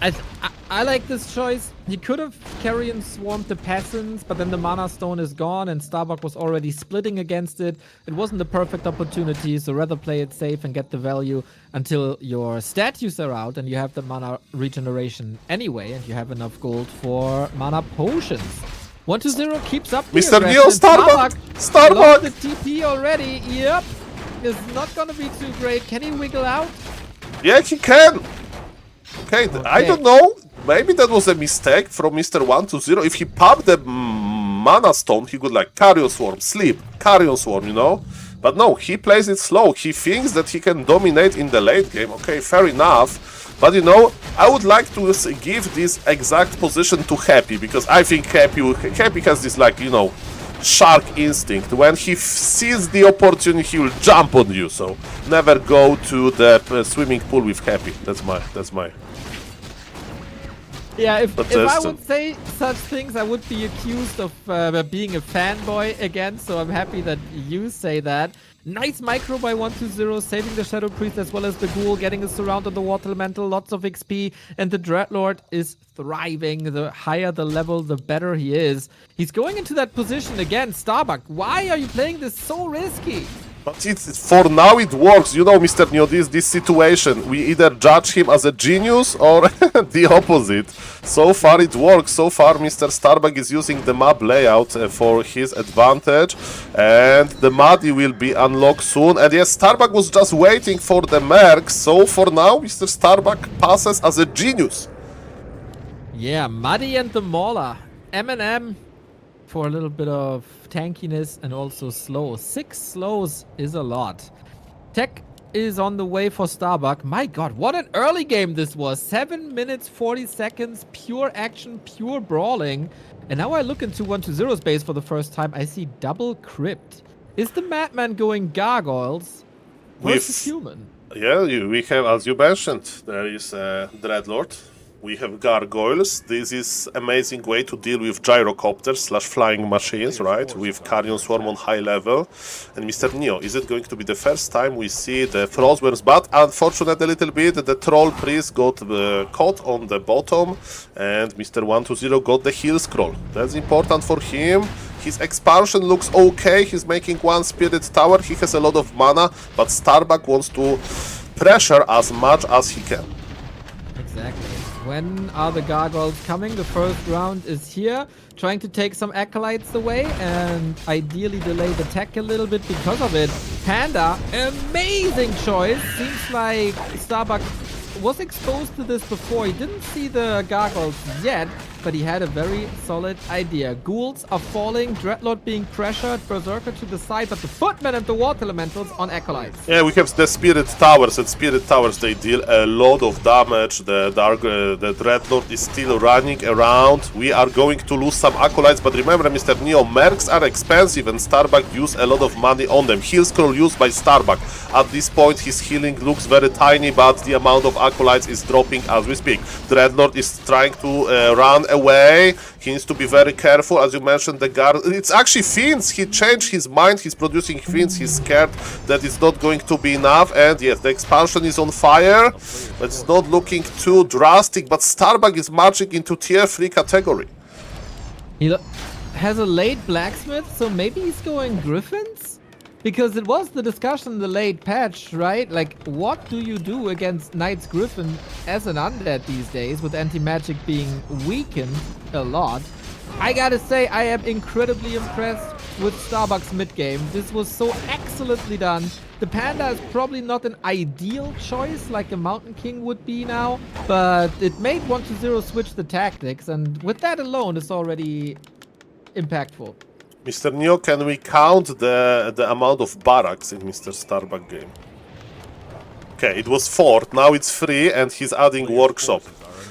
I like this choice. He could have Carrion Swarmed the Peasants, but then the Mana Stone is gone and Starbuck was already splitting against it. It wasn't the perfect opportunity, so rather play it safe and get the value until your statues are out and you have the mana regeneration anyway, and you have enough gold for mana potions. 1-2-0 keeps up the Mr. Neo, Starbuck! Lost the TP already. Yep. It's not gonna be too great. Can he wiggle out? Yeah, he can! Okay, I don't know. Maybe that was a mistake from Mr. 1-2-0. If he popped the Mana Stone, he could like Carrion Swarm, sleep, Carrion Swarm, you know? But no, he plays it slow. He thinks that he can dominate in the late game. Okay, fair enough. But you know, I would like to give this exact position to Happy, because I think Happy has this, like, you know, shark instinct. When he sees the opportunity, he will jump on you. So never go to the swimming pool with Happy. That's my. Yeah, if I would say such things, I would be accused of being a fanboy again. So I'm happy that you say that. Nice micro by 1-2-0, saving the Shadow Priest as well as the Ghoul, getting a surround on the Water Elemental, lots of XP, and the Dreadlord is thriving. The higher the level, the better he is. He's going into that position again. Starbuck, why are you playing this so risky? But for now it works, you know, Mr. Neo, this situation. We either judge him as a genius or the opposite. So far it works. So far Mr. Starbuck is using the map layout for his advantage. And the Muddy will be unlocked soon. And yes, Starbuck was just waiting for the Mercs. So for now, Mr. Starbuck passes as a genius. Yeah, Muddy and the Mauler. M&M for a little bit of tankiness and also slow. 6 slows is a lot. Tech is on the way for Starbuck. My god, what an early game this was. 7 minutes, 40 seconds, pure action, pure brawling. And now I look into 1-2-0's base for the first time. I see double crypt. Is the Madman going gargoyles versus human? Yeah, we have, as you mentioned, there is Dreadlord. We have gargoyles. This is amazing way to deal with gyrocopters / flying machines, right? With Carrion Swarm on high level. And Mr. Neo, is it going to be the first time we see the Frostworms? But unfortunately, a little bit, the Troll Priest got caught on the bottom, and Mr. 1-2-0 got the heal scroll. That's important for him. His expansion looks okay. He's making 1 Spirit Tower. He has a lot of mana, but Starbuck wants to pressure as much as he can. Exactly. When are the gargoyles coming? The first round is here. Trying to take some acolytes away and ideally delay the tech a little bit because of it. Panda, amazing choice. Seems like Starbuck was exposed to this before. He didn't see the gargoyles yet, but he had a very solid idea. Ghouls are falling, Dreadlord being pressured, Berserker to the side, but the Footmen and the Water Elementals on Acolytes. Yeah, we have the Spirit Towers, and Spirit Towers, they deal a lot of damage. The Dreadlord is still running around. We are going to lose some Acolytes, but remember, Mr. Neo, Mercs are expensive, and Starbuck use a lot of money on them. Heal scroll used by Starbuck. At this point, his healing looks very tiny, but the amount of Acolytes is dropping as we speak. Dreadlord is trying to run away. He needs to be very careful. As you mentioned, the guard, it's actually Fiends. He changed his mind. He's producing Fiends. He's scared that it's not going to be enough. And yes, the expansion is on fire. It's not looking too drastic, but Starbuck is marching into tier 3 category. He has a late Blacksmith, so maybe he's going Griffins? Because it was the discussion in the late patch, right? Like, what do you do against Knight's Griffin as an undead these days, with anti-magic being weakened a lot? I gotta say, I am incredibly impressed with Starbuck's mid-game. This was so excellently done. The Panda is probably not an ideal choice like a Mountain King would be now, but it made 1-0 switch the tactics, and with that alone, it's already impactful. Mr. Neo, can we count the amount of barracks in Mr. Starbuck game? Okay, it was 4, now it's 3, and he's adding workshop.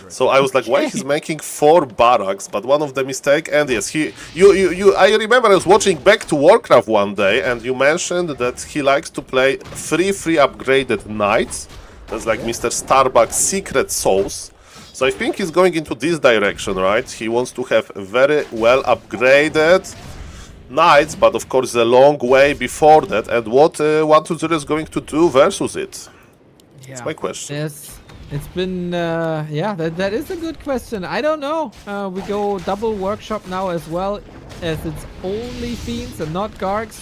So I was like, why he's making 4 barracks? But one of the mistake, and yes, I remember I was watching back to Warcraft one day, and you mentioned that he likes to play 3 free upgraded knights. That's like Mr. Starbuck's secret sauce. So I think he's going into this direction, right? He wants to have very well upgraded knights, but of course a long way before that. And what 1-0 is going to do versus it? That's my question. Yes, it's been yeah, that is a good question. I don't know. We go double workshop now as well, as it's only Fiends and not Gargs.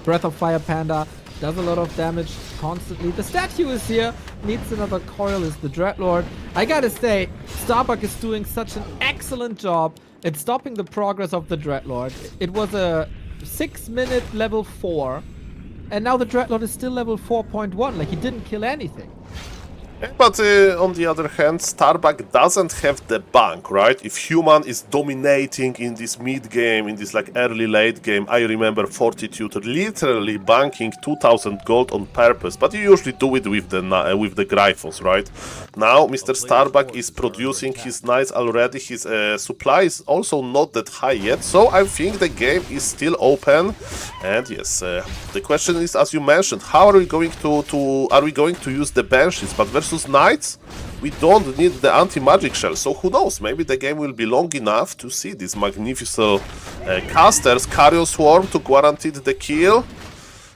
Breath of Fire Panda does a lot of damage constantly. The statue is here, needs another coil, is the Dreadlord. I gotta say, Starbuck is doing such an excellent job at stopping the progress of the Dreadlord. It was a 6-minute level 4, and now the Dreadlord is still level 4.1, like he didn't kill anything. But on the other hand, Starbuck doesn't have the bank, right? If Human is dominating in this mid game, in this like early late game, I remember Fortitude literally banking 2000 gold on purpose, but you usually do it with the Gryphons, right? Now Mr. Starbuck is producing his knights already. His supply is also not that high yet, so I think the game is still open. And yes, the question is, as you mentioned, how are we going to use the Banshees? But versus Knights, we don't need the anti-magic shell, so who knows, maybe the game will be long enough to see these magnificent casters. Carrion Swarm to guarantee the kill,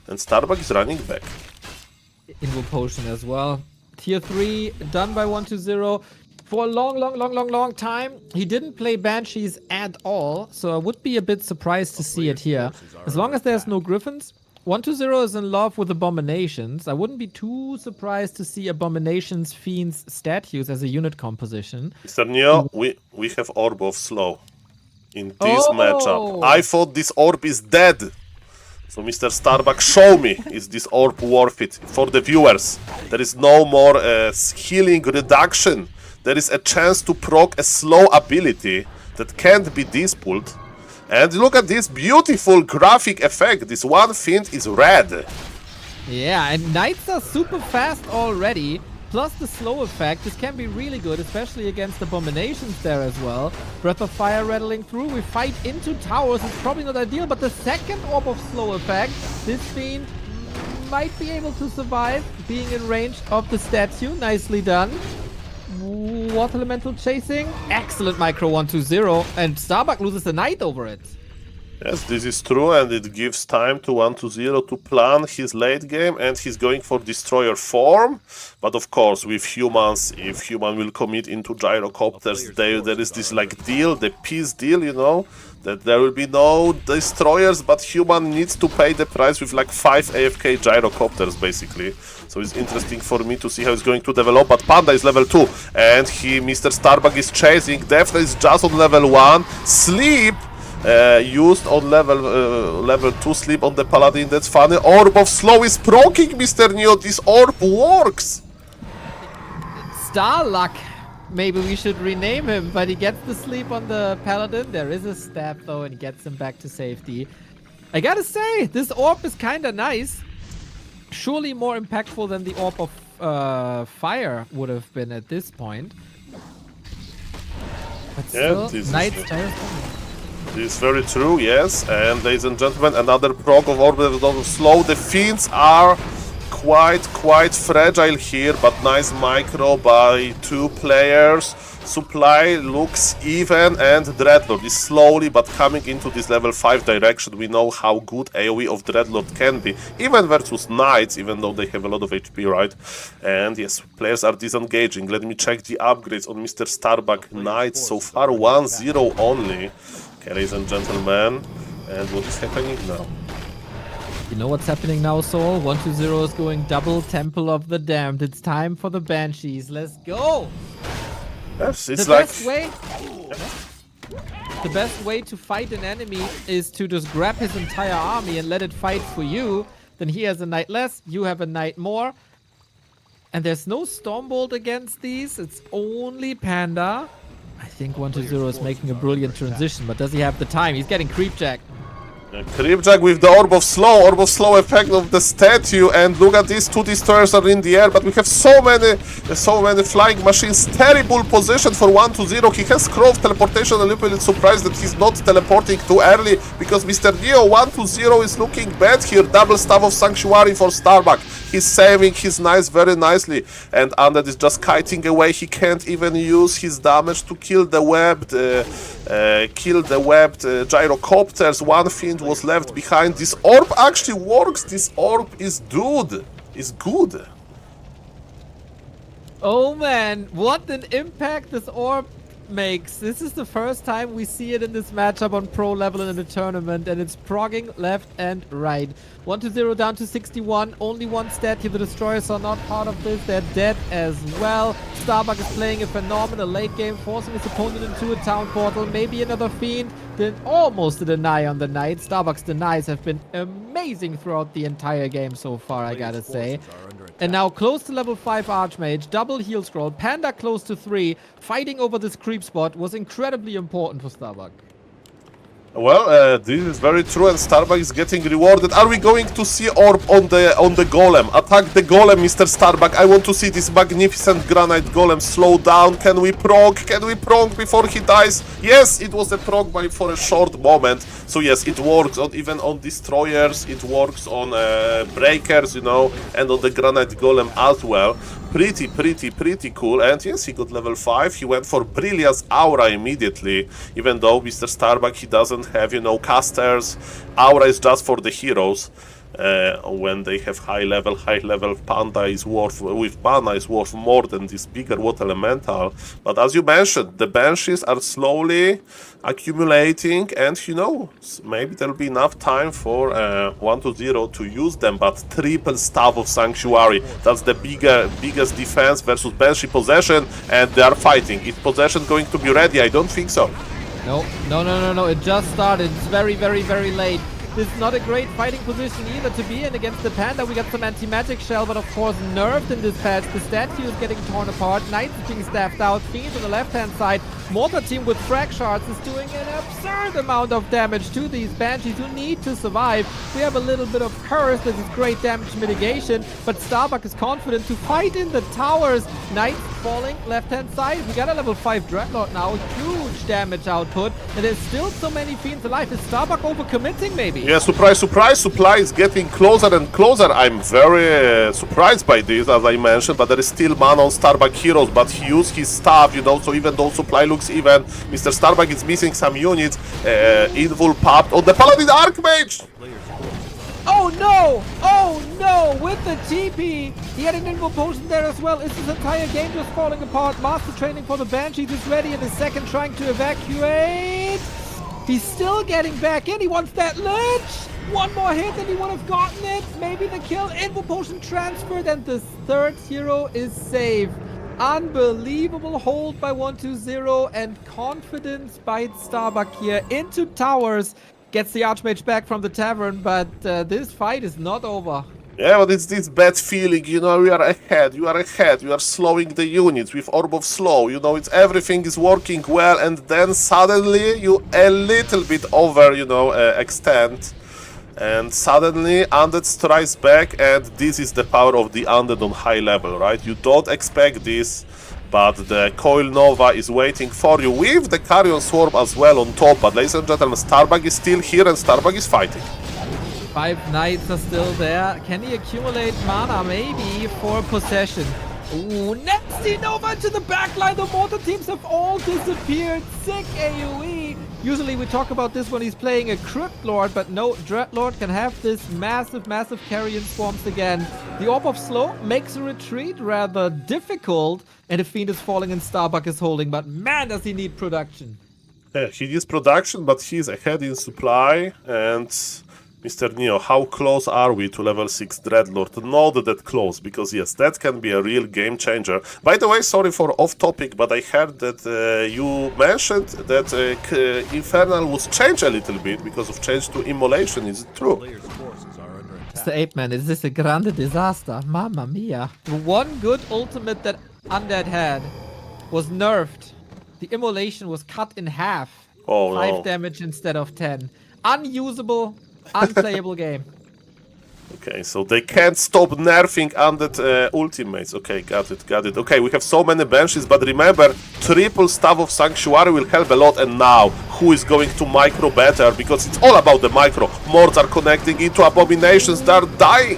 and Starbuck is running back. Invo Potion as well. Tier 3 done by 1-0 for a long time. He didn't play Banshees at all, so I would be a bit surprised to see it here. As long as there's no Griffins, 1-0 is in love with Abominations. I wouldn't be too surprised to see Abominations, Fiends, Statues as a unit composition. Mr. Neo, we have Orb of Slow in this matchup. I thought this orb is dead. So Mr. Starbuck, show me, is this orb worth it? For the viewers, there is no more healing reduction. There is a chance to proc a slow ability that can't be dispelled. And look at this beautiful graphic effect. This one Fiend is red. Yeah, and Knights are super fast already. Plus the slow effect. This can be really good, especially against Abominations there as well. Breath of Fire rattling through. We fight into towers. It's probably not ideal, but the second orb of slow effect, this Fiend might be able to survive being in range of the statue. Nicely done. Water Elemental chasing. Excellent micro 1-2-0. And Starbuck loses the Knight over it. Yes, this is true, and it gives time to 1-0 to plan his late game, and he's going for Destroyer form. But of course, with humans, if human will commit into gyrocopters, there is this like deal, the peace deal, you know, that there will be no destroyers, but human needs to pay the price with like 5 AFK gyrocopters, basically. So it's interesting for me to see how it's going to develop, but Panda is level 2, and Mr. Starbuck is chasing. Defra is just on level 1. Sleep used on level 2 sleep on the Paladin, that's funny. Orb of Slow is proking Mr. Neo, this orb works! Starluck, maybe we should rename him, but he gets the sleep on the Paladin. There is a stab though, and he gets him back to safety. I gotta say, this orb is kinda nice. Surely more impactful than the orb of fire would have been at this point. But still, Knight's Gyro. This is very true, yes. And ladies and gentlemen, another proc of Orb of Slow. The Fiends are quite fragile here, but nice micro by 2 players. Supply looks even, and Dreadlord is slowly but coming into this level 5 direction. We know how good AoE of Dreadlord can be, even versus Knights, even though they have a lot of HP, right? And yes, players are disengaging. Let me check the upgrades on Mr. Starbuck Knights. So far 1-0 only. Okay, ladies and gentlemen, and what is happening now? You know what's happening now, Saul? 1-0 is going double Temple of the Damned. It's time for the Banshees. Let's go! Yes, it's the best way to fight an enemy is to just grab his entire army and let it fight for you. Then he has a knight less, you have a knight more. And there's no Stormbolt against these. It's only Panda. I think 1-0 is making a brilliant transition, but does he have the time? He's getting Creepjack. Creepjack with the Orb of Slow effect of the statue, and look at these 2 destroyers are in the air, but we have so many flying machines. Terrible position for 1-0. He has Crow of teleportation. A little bit surprised that he's not teleporting too early, because Mr. Neo 1-0 is looking bad here. Double Staff of Sanctuary for Starbuck. He's saving his knights very nicely, and Undead is just kiting away. He can't even use his damage to kill the webbed gyrocopters. One Fiend was left behind. This orb actually works. This orb is good. Oh man, what an impact this orb makes. This is the first time we see it in this matchup on pro level in the tournament, and it's progging left and right. 1-0 down to 61. Only 1 stat here. The destroyers are not part of this. They're dead as well. Starbuck is playing a phenomenal late game, forcing his opponent into a town portal. Maybe another Fiend. Then almost a deny on the Knight. Starbuck's denies have been amazing throughout the entire game so far, I gotta say. And now close to level 5 Archmage, double heal scroll, Panda close to 3. Fighting over this creep spot was incredibly important for Starbuck. Well, this is very true, and Starbuck is getting rewarded. Are we going to see Orb on the Golem? Attack the Golem, Mr. Starbuck. I want to see this magnificent Granite Golem slow down. Can we proc? Before he dies? Yes, it was a proc for a short moment. So yes, it works even on Destroyers. It works on Breakers, you know, and on the Granite Golem as well. Pretty cool. And yes, he got level 5. He went for Brilliance Aura immediately, even though Mr. Starbuck, he doesn't have, you know, casters. Aura is just for the heroes. When they have high level Panda is worth, with mana is worth more than this bigger water elemental. But as you mentioned, the Banshees are slowly accumulating, and you know, maybe there'll be enough time for 1-0 to use them. But triple Staff of Sanctuary, that's the biggest defense versus Banshee possession, and they are fighting. Is possession going to be ready? I don't think so. No, it just started. It's very late. This is not a great fighting position either to be in against the Panda. We got some anti-magic shell, but of course nerfed in this patch. The statue is getting torn apart. Knights is being staffed out. Fiends on the left-hand side. Mortar team with frag shards is doing an absurd amount of damage to these Banshees who need to survive. We have a little bit of curse. This is great damage mitigation, but Starbuck is confident to fight in the towers. Knights falling left-hand side. We got a level 5 Dreadlord now. Huge damage output, and there's still so many Fiends alive. Is Starbuck overcommitting maybe? Yeah, surprise. Supply is getting closer and closer. I'm very surprised by this, as I mentioned, but there is still mana on Starbuck heroes, but he used his staff, you know, so even though Supply looks looks even. Mr. Starbuck is missing some units. Invul popped on the Paladin Archmage! Oh no! Oh no! With the TP! He had an Invul Potion there as well. Is this entire game just falling apart? Master Training for the Banshees is ready in a second, trying to evacuate. He's still getting back in. He wants that Lich! One more hit and he would have gotten it. Maybe the kill. Invul Potion transferred and the third hero is saved. Unbelievable hold by 120 and confidence by Starbuck here into towers. Gets the Archmage back from the tavern, but this fight is not over. Yeah, but it's this bad feeling, you know, you are ahead, you are slowing the units with Orb of Slow, you know, everything is working well, and then suddenly you a little bit over, you know, extend, and suddenly Undead strikes back, and this is the power of the Undead on high level, right? You don't expect this, but the Coil Nova is waiting for you with the Carrion Swarm as well on top, but ladies and gentlemen, Starbuck is still here and Starbuck is fighting. 5 knights are still there. Can he accumulate mana? Maybe for possession. Ooh, nasty Nova to the backline. The mortar teams have all disappeared. Sick AoE. Usually we talk about this when he's playing a Crypt Lord, but no, Dreadlord can have this massive, massive Carrion Swarms again. The Orb of Slow makes a retreat rather difficult, and the Fiend is falling and Starbuck is holding, but man, does he need production. Yeah, he needs production, but he's ahead in supply, and Mr. Neo, how close are we to level 6 Dreadlord? Not that close, because yes, that can be a real game changer. By the way, sorry for off topic, but I heard that you mentioned that Infernal was changed a little bit because of change to Immolation. Is it true? SaulApeMan, is this a grande disaster? Mamma mia. The one good ultimate that Undead had was nerfed. The Immolation was cut in half. Oh, 5 damage instead of 10. Unusable. Unplayable game. Okay, so they can't stop nerfing Undead ultimates. Okay, got it. Okay, we have so many Banshees, but remember, triple Staff of Sanctuary will help a lot. And now, who is going to micro better? Because it's all about the micro. Morts are connecting into Abominations, they're dying.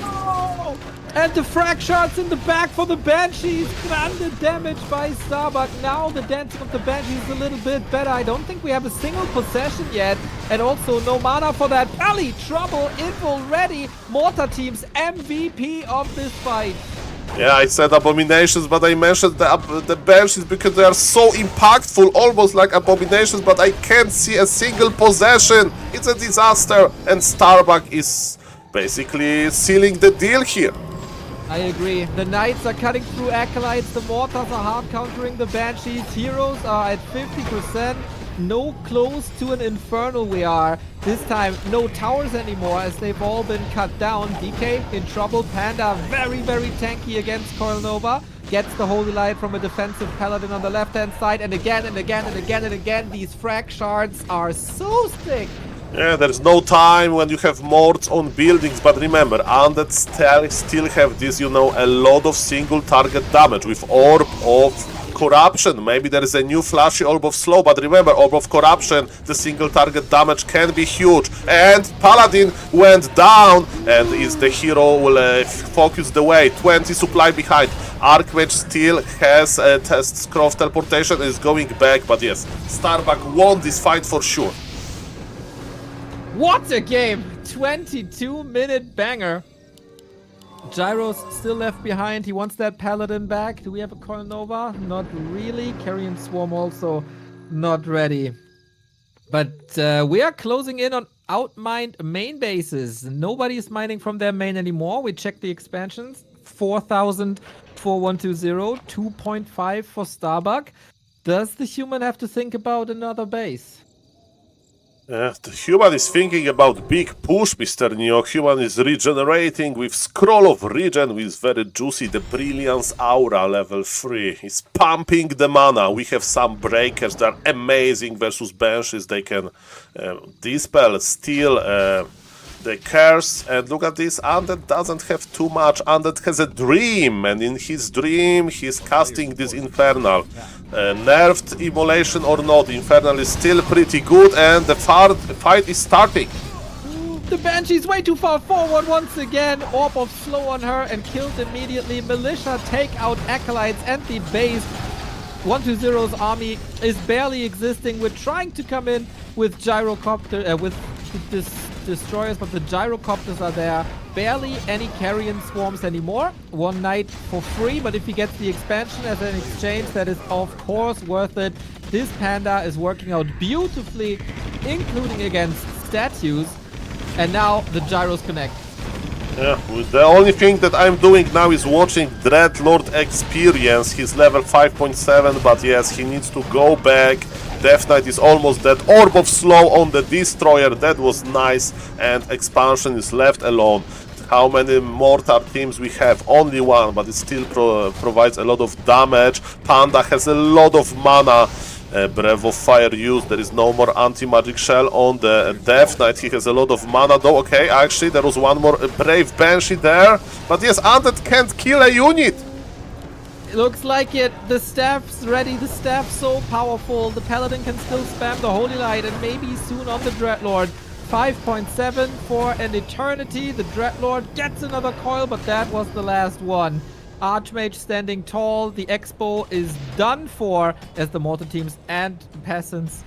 And the frag shards in the back for the Banshees. Grande damage by Starbuck. Now the dancing of the Banshees is a little bit better. I don't think we have a single possession yet. And also no mana for that. Pally, trouble, Invul ready. Mortar team's MVP of this fight. Yeah, I said Abominations, but I mentioned the Banshees because they are so impactful, almost like Abominations, but I can't see a single possession. It's a disaster. And Starbuck is basically sealing the deal here. I agree. The Knights are cutting through Acolytes. The Mortars are hard countering the Banshees. Heroes are at 50%. No close to an Infernal we are. This time, no towers anymore as they've all been cut down. DK in trouble. Panda very, very tanky against Coil Nova. Gets the Holy Light from a defensive Paladin on the left-hand side. And again, and again, and again, and again, these frag shards are so thick. Yeah, there's no time when you have morts on buildings, but remember, Undead still have this, you know, a lot of single target damage with Orb of Corruption. Maybe there is a new flashy Orb of Slow, but remember, Orb of Corruption, the single target damage can be huge. And Paladin went down, and is the hero will focus the way. 20 supply behind. Archmage still has a Scroff teleportation and is going back, but yes, Starbuck won this fight for sure. What a game! 22-minute banger. Gyro's still left behind. He wants that Paladin back. Do we have a Coil Nova? Not really. Carrion Swarm also not ready. But we are closing in on outmined main bases. Nobody is mining from their main anymore. We checked the expansions. 4,000 for 120, 2.5 for Starbuck. Does the human have to think about another base? The human is thinking about big push, Mr. Neo. Human is regenerating with Scroll of Regen, with very juicy, the Brilliance Aura level 3. He's pumping the mana. We have some breakers that are amazing versus Banshees. They can dispel, steal the curse. And look at this, Undead doesn't have too much. Undead has a dream, and in his dream he's casting this Infernal. Nerfed Immolation or not, Infernal is still pretty good, and the fight is starting. The Banshee's way too far forward once again. Orb of Slow on her and killed immediately. Militia take out Acolytes and the base. 120's army is barely existing. We're trying to come in with gyrocopter, with destroyers, but the gyrocopters are there. Barely any carrion swarms anymore. One knight for free, but if he gets the expansion as an exchange, that is of course worth it. This panda is working out beautifully, including against statues. And now the gyros connect. Yeah, the only thing that I'm doing now is watching Dreadlord experience. He's level 5.7, but yes, he needs to go back. Death Knight is almost dead. Orb of Slow on the Destroyer, that was nice. And expansion is left alone. How many mortar teams we have? Only one, but it still provides a lot of damage. Panda has a lot of mana. Breath of Fire used, there is no more anti-magic shell on the Death Knight. He has a lot of mana though. Okay, actually there was one more Brave Banshee there. But yes, Undead can't kill a unit. It looks like it. The staff's ready. The staff's so powerful. The Paladin can still spam the Holy Light and maybe soon on the Dreadlord. 5.7 for an eternity. The Dreadlord gets another coil, but that was the last one. Archmage standing tall. The Expo is done for as the mortar teams and peasants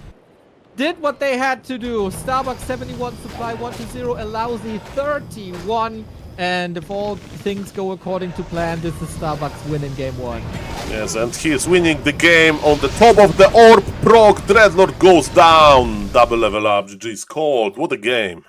did what they had to do. Starbucks 71 supply 120, a lousy 31. And if all things go according to plan, this is Starbucks win in game 1. Yes, and he is winning the game on the top of the orb. Proc Dreadlord goes down. Double level up. GG's called. What a game.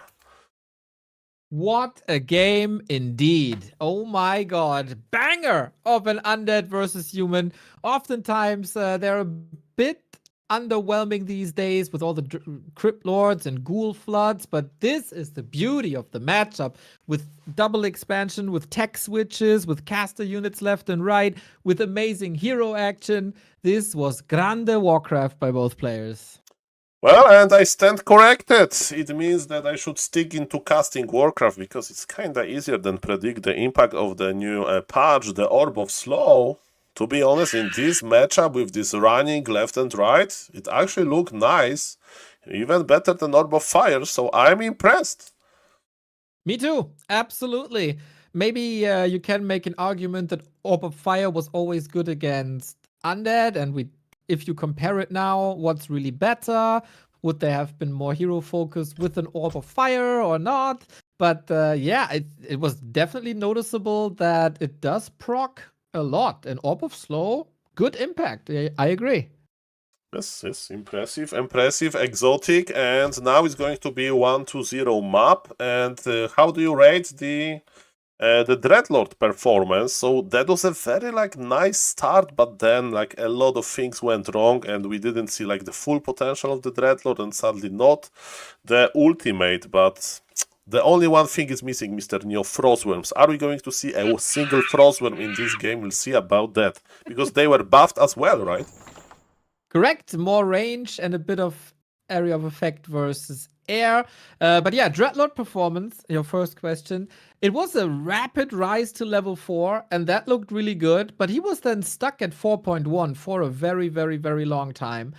What a game indeed. Oh my god. Banger of an undead versus human. Oftentimes they're a bit underwhelming these days with all the Crypt Lords and Ghoul Floods, but this is the beauty of the matchup with double expansion, with tech switches, with caster units left and right, with amazing hero action. This was grande Warcraft by both players. Well, and I stand corrected. It means that I should stick into casting Warcraft because it's kinda easier than predict the impact of the new patch, the Orb of Slow. To be honest, in this matchup with this running left and right, it actually looked nice. Even better than Orb of Fire, so I'm impressed. Me too, absolutely. Maybe you can make an argument that Orb of Fire was always good against Undead, and if you compare it now, what's really better? Would there have been more hero focus with an Orb of Fire or not? But yeah, it was definitely noticeable that it does proc a lot. An Orb of Slow, good impact. I agree. Yes, impressive, exotic, and now it's going to be 1-2-0 map. And how do you rate the Dreadlord performance? So that was a very nice start, but then a lot of things went wrong, and we didn't see the full potential of the Dreadlord, and sadly not the ultimate. But the only one thing is missing, Mr. Neo, Frostworms. Are we going to see a single Frostworm in this game? We'll see about that, because they were buffed as well, right? Correct, more range and a bit of area of effect versus air. But yeah, Dreadlord performance, your first question. It was a rapid rise to level 4, and that looked really good, but he was then stuck at 4.1 for a very, very, very long time.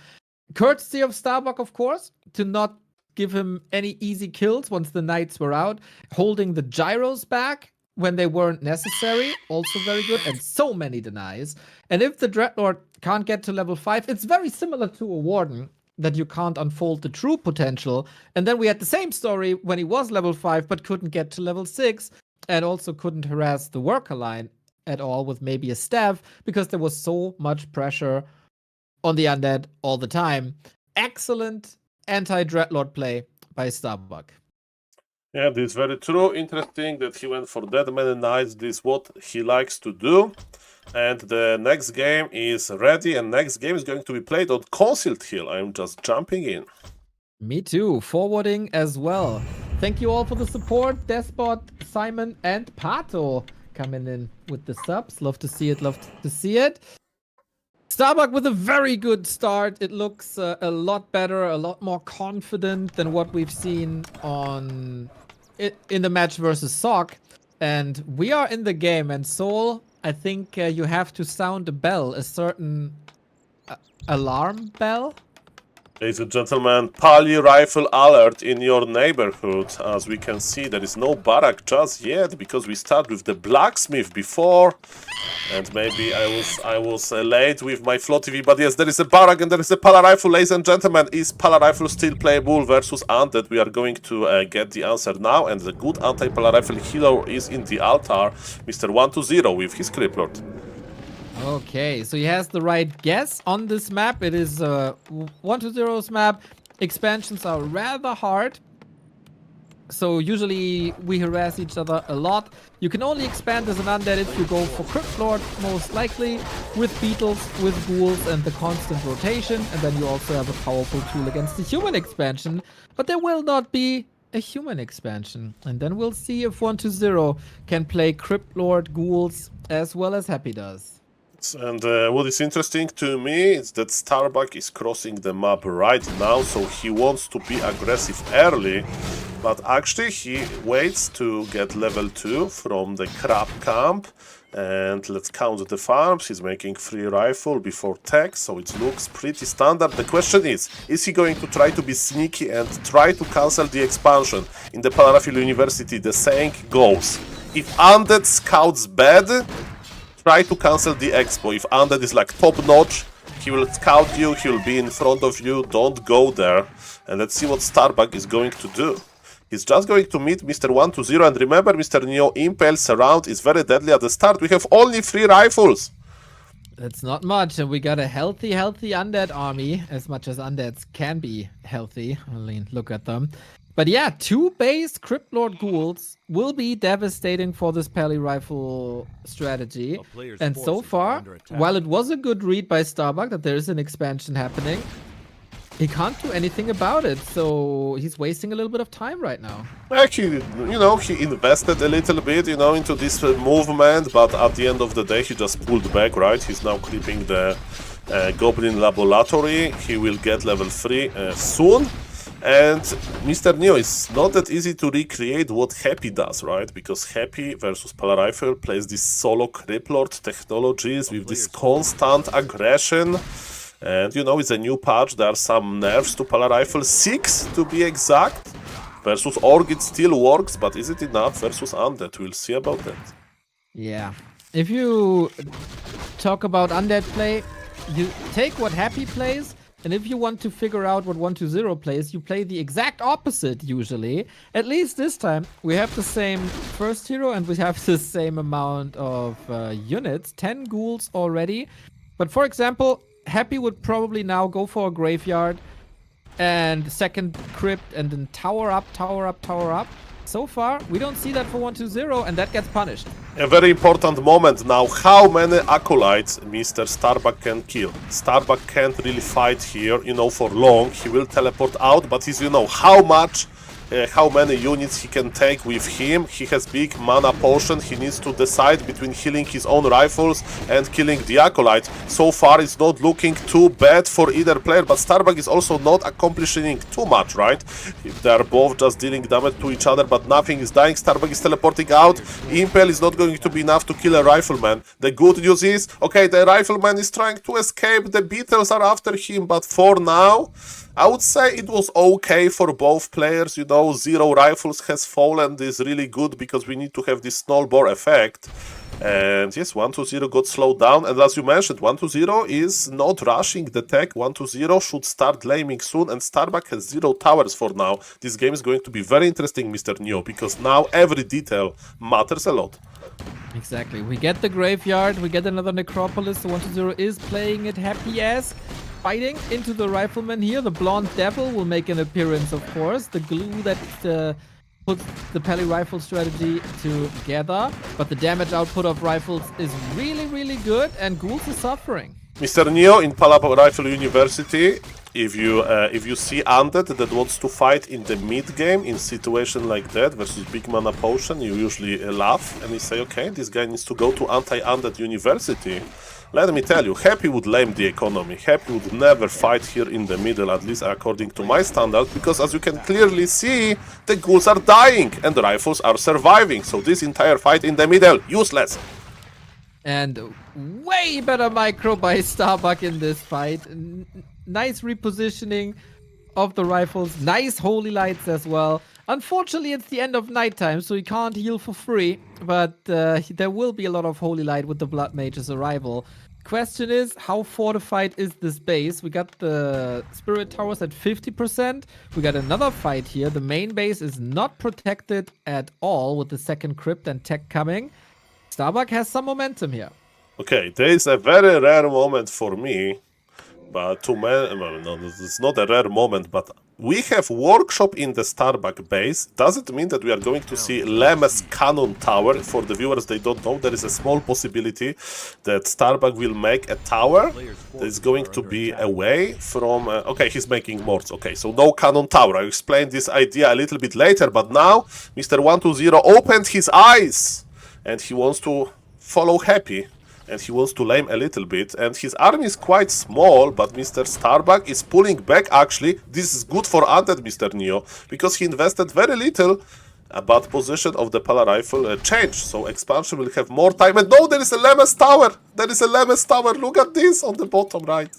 Courtesy of Starbuck, of course, to not give him any easy kills once the knights were out, holding the gyros back when they weren't necessary, also very good, and so many denies. And if the Dreadlord can't get to level 5, it's very similar to a Warden, that you can't unfold the true potential. And then we had the same story when he was level 5, but couldn't get to level 6, and also couldn't harass the worker line at all with maybe a staff, because there was so much pressure on the Undead all the time. Excellent anti-Dreadlord play by Starbuck. Yeah, this is very true. Interesting that he went for that many knights. This is what he likes to do. And the next game is ready, and next game is going to be played on Concealed Hill. I'm just jumping in. Me too, forwarding as well. Thank you all for the support. Despot, Simon, and Pato coming in with the subs. Love to see it, love to see it. Starbuck with a very good start. It looks a lot better, a lot more confident than what we've seen in the match versus Sock. And we are in the game, and Saul, I think you have to sound a bell, a certain alarm bell. Ladies and gentlemen, Pali rifle alert in your neighborhood. As we can see, there is no barrack just yet because we start with the blacksmith before. And maybe I was late with my Flow TV, but yes, there is a barrack and there is a Pala rifle. Ladies and gentlemen, is Pala rifle still playable versus Undead? We are going to get the answer now, and the good anti-Pala rifle hero is in the altar, Mr. 120 with his Criplord. Okay, so he has the right guess on this map. It is 120's map. Expansions are rather hard. So usually we harass each other a lot. You can only expand as an undead if you go for Crypt Lord, most likely, with beetles, with ghouls, and the constant rotation. And then you also have a powerful tool against the human expansion. But there will not be a human expansion. And then we'll see if 120 can play Crypt Lord, ghouls, as well as Happy does. And what is interesting to me is that Starbuck is crossing the map right now, so he wants to be aggressive early, but actually he waits to get level 2 from the crab camp. And let's count the farms. He's making free rifle before tech, so it looks pretty standard. The question is he going to try to be sneaky and try to cancel the expansion? In the Palarafil University, the saying goes, if Undead scouts bad, try to cancel the expo. If Undead is like top notch, he will scout you, he will be in front of you, don't go there. And let's see what Starbuck is going to do. He's just going to meet Mr. 120, and remember, Mr. Neo, Impale Surround is very deadly at the start. We have only 3 rifles. That's not much, and we got a healthy Undead army, as much as Undeads can be healthy. I mean, look at them. But yeah, 2 base Crypt Lord ghouls will be devastating for this Pally rifle strategy. And so far, while it was a good read by Starbuck that there is an expansion happening, he can't do anything about it. So he's wasting a little bit of time right now. Actually, he invested a little bit, into this movement, but at the end of the day, he just pulled back, right? He's now creeping the Goblin Laboratory. He will get level 3 soon. And Mr. Neo, it's not that easy to recreate what Happy does, right? Because Happy versus Pala Rifle plays this solo Criplord technologies with this constant aggression. And it's a new patch, there are some nerfs to Pala Rifle, 6 to be exact. Versus Org it still works, but is it enough versus Undead? We'll see about that. Yeah. If you talk about Undead play, you take what Happy plays, and if you want to figure out what 120 plays, you play the exact opposite usually. At least this time, we have the same first hero and we have the same amount of units, 10 ghouls already. But for example, Happy would probably now go for a graveyard and second crypt and then tower up. So far, we don't see that for 120, and that gets punished. A very important moment now. How many acolytes Mr. Starbuck can kill? Starbuck can't really fight here, for long. He will teleport out, but he's, how many units he can take with him. He has big mana potion. He needs to decide between healing his own rifles and killing the acolyte. So far, it's not looking too bad for either player, but Starbuck is also not accomplishing too much, right? They are both just dealing damage to each other, but nothing is dying. Starbuck is teleporting out. Impale is not going to be enough to kill a rifleman. The good news is, okay, the rifleman is trying to escape. The beetles are after him, but for now, I would say it was okay for both players. 0 rifles has fallen is really good because we need to have this snowball effect. And yes, 120 got slowed down. And as you mentioned, 120 is not rushing the tech. 120 should start laming soon. And Starbuck has 0 towers for now. This game is going to be very interesting, Mr. Neo, because now every detail matters a lot. Exactly. We get the graveyard. We get another necropolis. So 120 is playing it happy-esque. Fighting into the rifleman here. The blonde devil will make an appearance, of course. The glue that puts the Pally rifle strategy together. But the damage output of rifles is really, really good, and ghouls is suffering. Mr. Neo, in Pala Rifle University, if you see Undead that wants to fight in the mid game in situation like that versus big mana potion, you usually laugh and you say, okay, this guy needs to go to anti-Undead University. Let me tell you, Happy would lame the economy. Happy would never fight here in the middle, at least according to my standard, because as you can clearly see, the ghouls are dying and the rifles are surviving. So this entire fight in the middle, useless. And way better micro by Starbuck in this fight. Nice repositioning of the rifles. Nice holy lights as well. Unfortunately, it's the end of nighttime, so he can't heal for free. But there will be a lot of holy light with the Blood Mage's arrival. Question is, how fortified is this base? We got the Spirit Towers at 50%. We got another fight here. The main base is not protected at all with the second crypt and tech coming. Starbuck has some momentum here. Okay, there is a very rare moment for me. But no, it's not a rare moment, but we have Workshop in the Starbuck base. Does it mean that we are going to see Lem's Cannon Tower? For the viewers, they don't know, there is a small possibility that Starbuck will make a tower that is going to be away from... okay, he's making morts. Okay, so no Cannon Tower. I'll explain this idea a little bit later, but now Mr. 120 opened his eyes and he wants to follow Happy. And he wants to lame a little bit, and his army is quite small, but Mr. Starbuck is pulling back. Actually, this is good for Undead Mr. Neo, because he invested very little, but position of the Pala Rifle changed, so expansion will have more time. And no, there is a Lemes Tower! There is a Lemes Tower, look at this on the bottom right.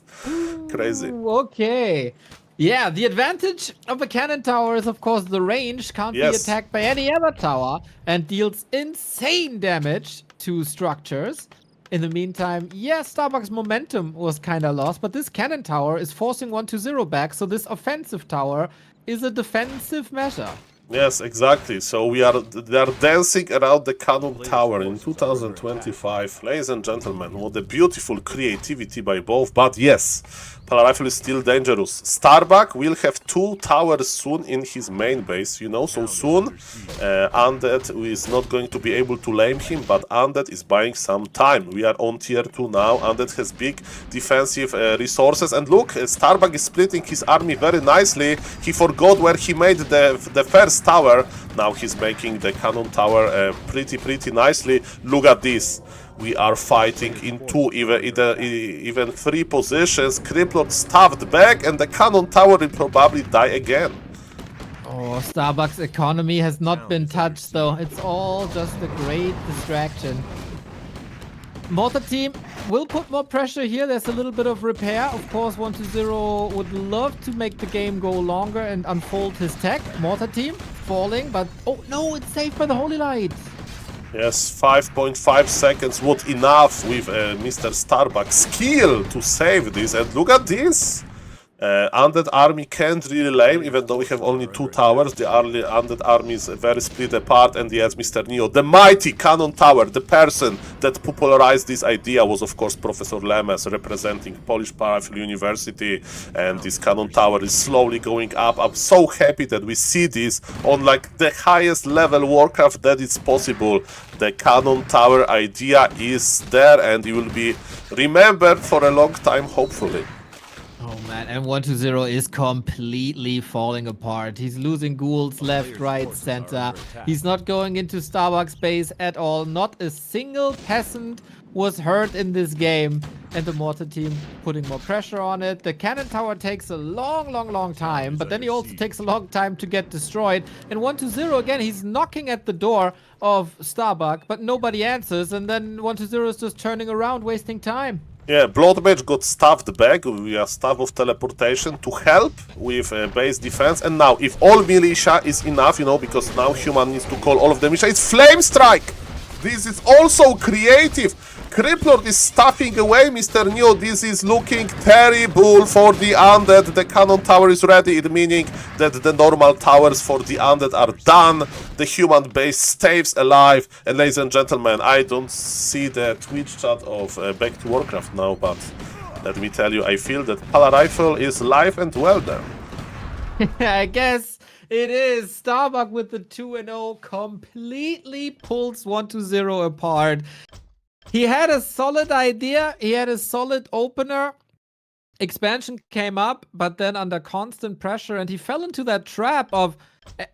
Crazy. Okay. Yeah, the advantage of a cannon tower is, of course, the range. Can't be attacked by any other tower, and deals insane damage to structures. In the meantime, yeah, Starbuck's momentum was kind of lost, but this cannon tower is forcing 120 back, so this offensive tower is a defensive measure. Yes, exactly. So they are dancing around the cannon tower in 2025. Ladies and gentlemen, what a beautiful creativity by both. But yes, Pala Rifle is still dangerous. Starbuck will have 2 towers soon in his main base, you know, so soon Undead is not going to be able to lame him, but Undead is buying some time. We are on tier 2 now. Undead has big defensive resources, and look, Starbuck is splitting his army very nicely. He forgot where he made the first tower. Now he's making the cannon tower pretty nicely. Look at this. We are fighting in 2, even 3 positions. Criplord staffed back, and the cannon tower will probably die again. Oh, Starbuck's economy has not been touched, though. It's all just a great distraction. Mortar team will put more pressure here. There's a little bit of repair. Of course, 120 would love to make the game go longer and unfold his tech. Mortar team falling, but oh no, it's saved by the Holy Light. Yes, 5.5 seconds was enough with Mr. Starbuck's skill to save this. And look at this! Undead army can't really lame, even though we have only 2 towers. The Undead army is very split apart, and yes, Mr. Neo, the mighty cannon tower, the person that popularized this idea was, of course, Professor Lemes, representing Polish Powerful University, and this cannon tower is slowly going up. I'm so happy that we see this on like the highest level Warcraft that it's possible. The cannon tower idea is there, and it will be remembered for a long time, hopefully. Oh man, and 120 is completely falling apart. He's losing ghouls left, right, center. He's not going into Starbuck's base at all. Not a single peasant was hurt in this game. And the Mortar team putting more pressure on it. The cannon tower takes a long time, but then he also takes a long time to get destroyed. And 120 again, he's knocking at the door of Starbuck, but nobody answers. And then 120 is just turning around, wasting time. Yeah, Blood Mage got staffed back via staff of teleportation to help with base defense. And now, if all militia is enough, you know, because now human needs to call all of the militia, it's Flame Strike! This is also creative! Criplord is staffing away Mr. Neo. This is looking terrible for the Undead. The cannon tower is ready, it meaning that the normal towers for the Undead are done. The human base stays alive. And ladies and gentlemen, I don't see the Twitch chat of Back to Warcraft now, but let me tell you, I feel that Pala Rifle is live and well there. I guess it is. Starbuck with the 2-0 completely pulls 120 apart. He had a solid idea, he had a solid opener, expansion came up, but then under constant pressure, and he fell into that trap of,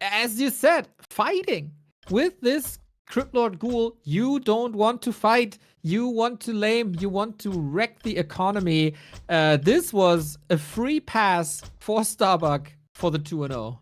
as you said, fighting. With this Cryptlord Ghoul, you don't want to fight, you want to lame, you want to wreck the economy. This was a free pass for Starbuck for the 2-0.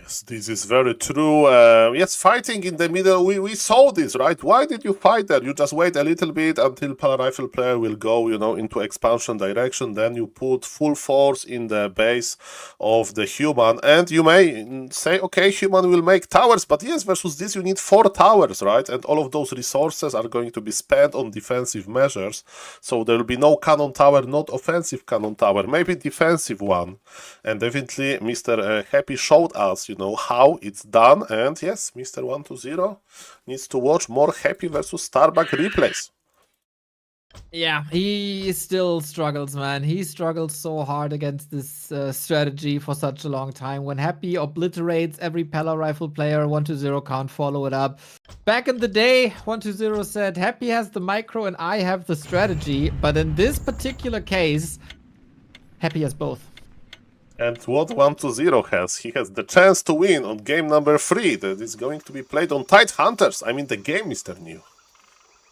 Yes, this is very true. Yes, fighting in the middle, we saw this, right? Why did you fight there? You just wait a little bit until Rifle player will go, into expansion direction. Then you put full force in the base of the human. And you may say, okay, human will make towers. But yes, versus this, you need 4 towers, right? And all of those resources are going to be spent on defensive measures. So there will be no cannon tower, not offensive cannon tower, maybe defensive one. And definitely Mr. Happy showed us, how it's done. And yes, Mr. 120 needs to watch more Happy versus Starbuck replays. Yeah, he still struggles, man. He struggles so hard against this strategy for such a long time. When Happy obliterates every Pala Rifle player, 120 can't follow it up. Back in the day, 120 said, Happy has the micro and I have the strategy. But in this particular case, Happy has both. And what 120 has? He has the chance to win on game number 3 that is going to be played on Tide Hunters. I mean the game, Mr. New.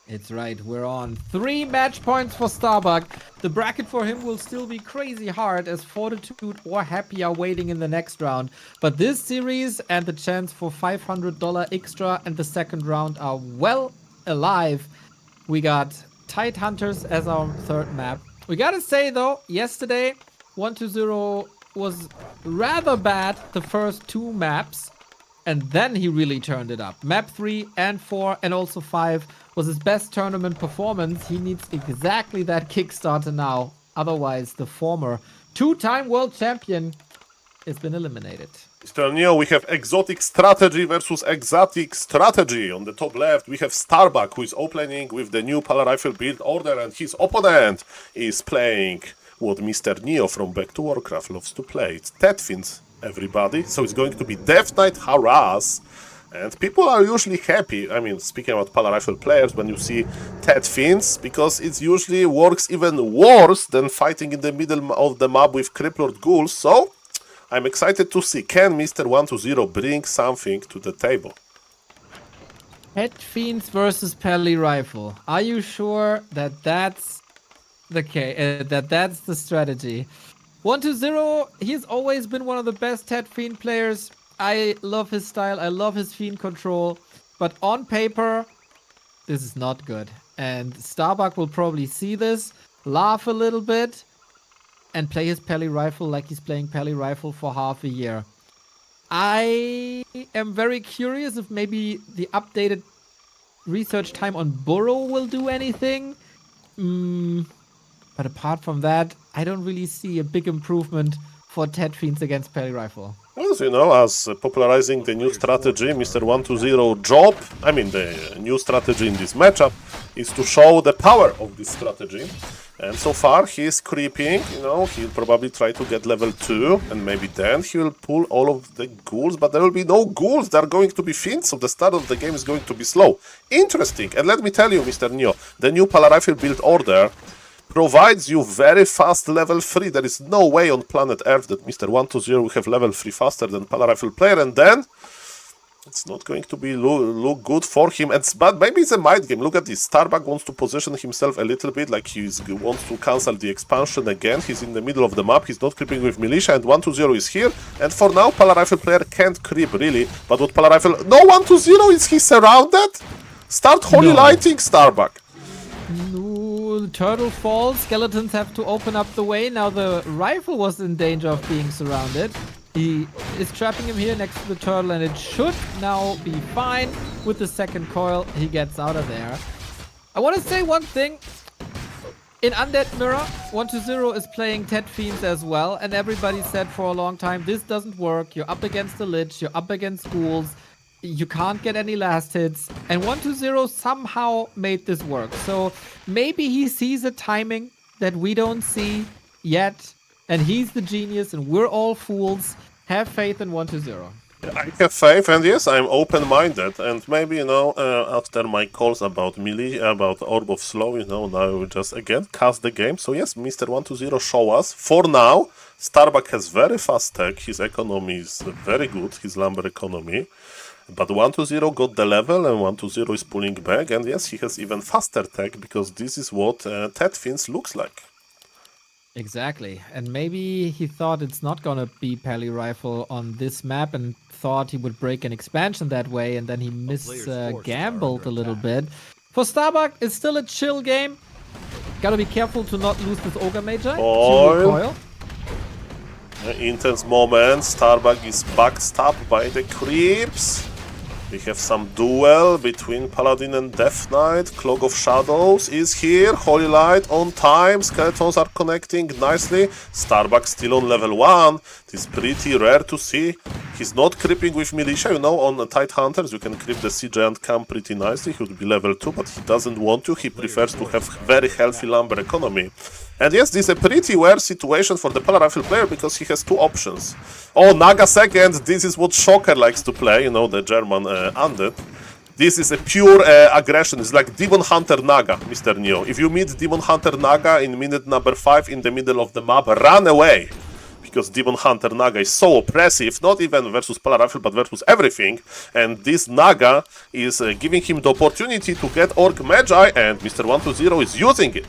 It's right, we're on 3 match points for Starbuck. The bracket for him will still be crazy hard as Fortitude or Happy are waiting in the next round. But this series and the chance for $500 extra and the second round are well alive. We got Tide Hunters as our third map. We gotta say though, yesterday 120 was rather bad the first 2 maps, and then he really turned it up. Map 3 and 4 and also 5 was his best tournament performance. He needs exactly that Kickstarter now. Otherwise, the former 2-time world champion has been eliminated. Mr. Neo, we have exotic strategy versus exotic strategy. On the top left, we have Starbuck, who is opening with the new Pala Rifle build order, and his opponent is playing what Mr. Neo from Back to Warcraft loves to play. It's Tetfins, everybody. So it's going to be Death Knight Harass. And people are usually happy, I mean, speaking about Pala Rifle players, when you see Tetfins, because it usually works even worse than fighting in the middle of the map with Crippled Ghouls. So I'm excited to see, can Mr. 120 bring something to the table? Tetfins versus Pally Rifle. Are you sure that that's the case, that's the strategy? 120, he's always been one of the best Tetfin players. I love his style, I love his fiend control, but on paper, this is not good. And Starbuck will probably see this, laugh a little bit, and play his Pally Rifle like he's playing Pally Rifle for half a year. I am very curious if maybe the updated research time on Burrow will do anything. But apart from that, I don't really see a big improvement for Tetfins against Pally Rifle. Well, as popularizing the new strategy, Mr. 120 job, I mean the new strategy in this matchup, is to show the power of this strategy. And so far he is creeping, he'll probably try to get level 2, and maybe then he will pull all of the ghouls, but there will be no ghouls, there are going to be fiends, so the start of the game is going to be slow. Interesting, and let me tell you, Mr. Neo, the new Pala Rifle build order provides you very fast level 3. There is no way on planet Earth that Mr. 120 will have level 3 faster than Pala Rifle player, and then it's not going to be look good for him. But maybe it's a mind game. Look at this. Starbuck wants to position himself a little bit like he wants to cancel the expansion again. He's in the middle of the map. He's not creeping with militia, and 120 is here. And for now, Pala Rifle player can't creep really. But what Pala Rifle... No, 120, is he surrounded? Start holy lighting, Starbuck. No, the turtle falls. Skeletons have to open up the way. Now the rifle was in danger of being surrounded. He is trapping him here next to the turtle, and it should now be fine. With the second coil, he gets out of there. I want to say one thing. In Undead Mirror, 120 is playing Tetfins as well, and everybody said for a long time, this doesn't work. You're up against the Lich, you're up against ghouls. You can't get any last hits, and 120 somehow made this work. So maybe he sees a timing that we don't see yet, and he's the genius, and we're all fools. Have faith in 120. I have faith, and yes, I'm open-minded, and maybe, after my calls about about Orb of Slow, now I will just again cast the game. So yes, Mr. 120 show us. For now, Starbuck has very fast tech, his economy is very good, his lumber economy. But 120 got the level, and 120 is pulling back, and yes, he has even faster tech, because this is what Tetfins looks like. Exactly. And maybe he thought it's not gonna be Pally Rifle on this map and thought he would break an expansion that way, and then he gambled a little bit. For Starbuck, it's still a chill game. Gotta be careful to not lose this Ogre Magi. Oil. Intense moment. Starbuck is backstabbed by the creeps. We have some duel between Paladin and Death Knight. Cloak of Shadows is here. Holy Light on time. Skeletons are connecting nicely. Starbuck still on level 1. It is pretty rare to see. He's not creeping with Militia, you know, on Tide Hunters. You can creep the Sea Giant camp pretty nicely. He would be level 2, but he doesn't want to. He prefers to have very healthy lumber economy. And yes, this is a pretty rare situation for the Pala Rifle player because he has two options. Oh, Naga second, this is what Shocker likes to play, you know, the German Undead. This is a pure aggression, it's like Demon Hunter Naga, Mr. Neo. If you meet Demon Hunter Naga in minute number 5 in the middle of the map, run away! Because Demon Hunter Naga is so oppressive, not even versus Pala Rifle, but versus everything. And this Naga is giving him the opportunity to get Orc Magi, and Mr. 120 is using it.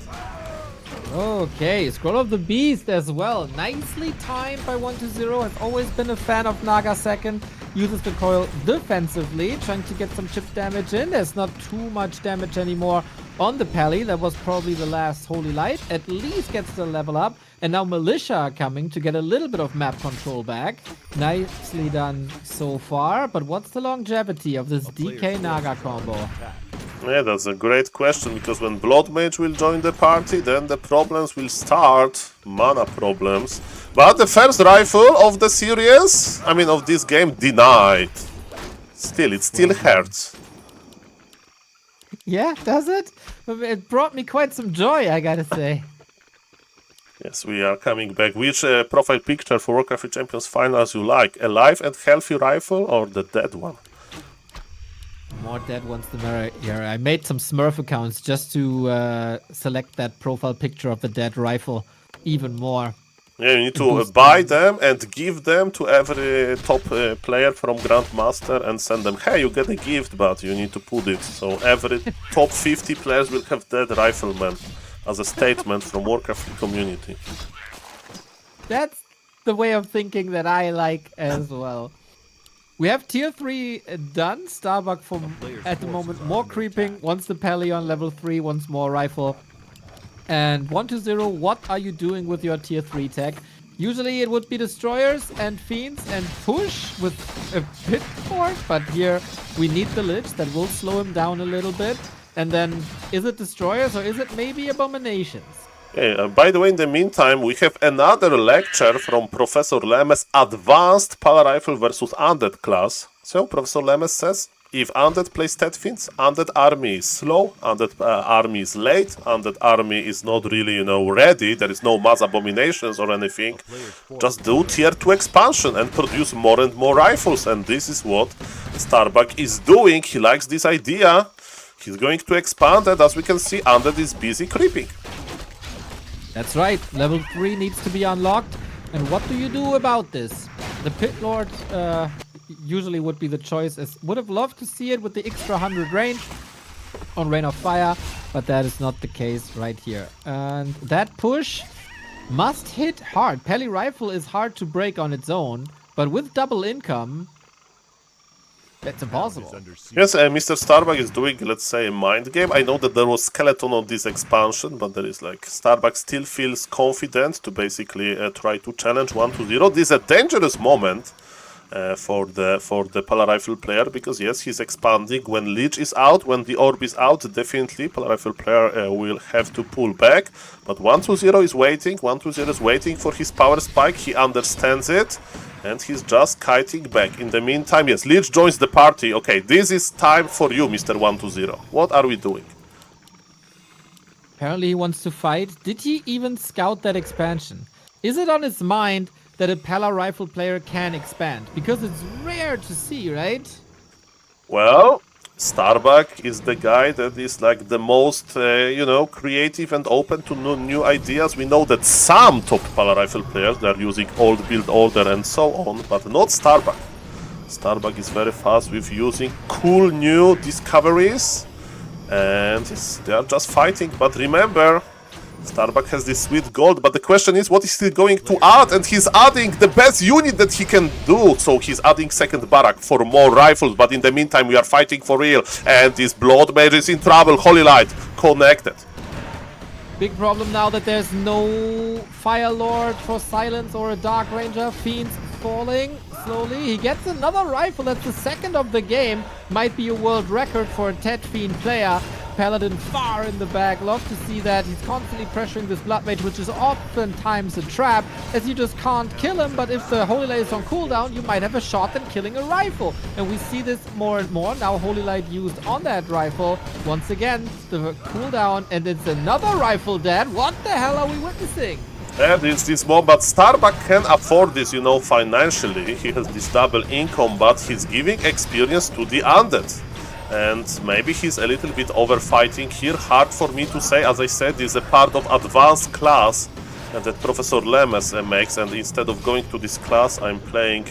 Okay, Scroll of the Beast as well. Nicely timed by 120. I've always been a fan of Naga second. Uses the coil defensively, trying to get some chip damage in. There's not too much damage anymore on the Pally. That was probably the last Holy Light. At least gets the level up. And now Militia are coming to get a little bit of map control back. Nicely done so far. But what's the longevity of this DK Naga combo? Yeah, that's a great question, because when Blood Mage will join the party, then the problems will start. Mana problems. But the first rifle of the series, I mean of this game, denied. Still, it still hurts. Yeah, does it? It brought me quite some joy, I gotta say. Yes, we are coming back. Which profile picture for Warcraft Champions Finals you like? A live and healthy rifle or the dead one? More dead ones the merrier. I made some Smurf accounts just to select that profile picture of the dead rifle even more. Yeah, you need to buy them and give them to every top player from Grandmaster and send them, hey, you get a gift, but you need to put it. So every top 50 players will have dead rifleman as a statement from Warcraft community. That's the way of thinking that I like as well. We have tier 3 done. Starbuck at the moment more creeping. Wants the Pally on level 3, wants more rifle. And 120, what are you doing with your tier 3 tech? Usually it would be destroyers and fiends and push with a pit fort, but here we need the Lich that will slow him down a little bit. And then is it destroyers or is it maybe abominations? Okay, by the way, in the meantime, we have another lecture from Professor Lemes, Advanced Pala Rifle versus Undead class. So, Professor Lemes says, if Undead plays Ted Fiends, Undead army is slow, Undead army is late, Undead army is not really, you know, ready, there is no mass abominations or anything. Just do tier 2 expansion and produce more and more rifles, and this is what Starbuck is doing. He likes this idea. He's going to expand, and as we can see, Undead is busy creeping. That's right, level 3 needs to be unlocked. And what do you do about this? The Pit Lord usually would be the choice. Would have loved to see it with the extra 100 range on Rain of Fire, but that is not the case right here. And that push must hit hard. Pally Rifle is hard to break on its own, but with double income, that's impossible. Yes, Mr. Starbuck is doing, let's say, a mind game. I know that there was skeleton on this expansion, but there is like Starbuck still feels confident to basically try to challenge 120. This is a dangerous moment for the Pala Rifle player, because yes, he's expanding. When Lich is out, when the Orb is out, definitely Pala Rifle player will have to pull back. But 120 is waiting. 120 is waiting for his power spike. He understands it. And he's just kiting back. In the meantime, yes, Lich joins the party. Okay, this is time for you, Mr. 120. What are we doing? Apparently he wants to fight. Did he even scout that expansion? Is it on his mind that a Pala Rifle player can expand? Because it's rare to see, right? Well, Starbuck is the guy that is like the most, you know, creative and open to new ideas. We know that some top Pala Rifle players, they are using old build order and so on, but not Starbuck. Starbuck is very fast with using cool new discoveries, and yes, they are just fighting. But remember, Starbuck has this sweet gold, but the question is what is he going to add? And he's adding the best unit that he can do. So he's adding second barrack for more rifles, but in the meantime we are fighting for real. And this Blood Mage is in trouble. Holy Light connected. Big problem now that there's no Fire Lord for Silence or a Dark Ranger. Fiends falling slowly. He gets another rifle. That's the second of the game. Might be a world record for a Tet Fiend player. Paladin far in the back. Love to see that. He's constantly pressuring this Blood Mage, which is oftentimes a trap, as you just can't kill him. But if the Holy Light is on cooldown, you might have a shot at killing a rifle. And we see this more and more. Now Holy Light used on that rifle. Once again, the cooldown, and it's another rifle dead. What the hell are we witnessing? And it's this mob, but Starbuck can afford this, you know, financially. He has this double income, but he's giving experience to the Undead. And maybe he's a little bit overfighting here. Hard for me to say. As I said, this is a part of advanced class that Professor Lemes makes. And instead of going to this class, I'm playing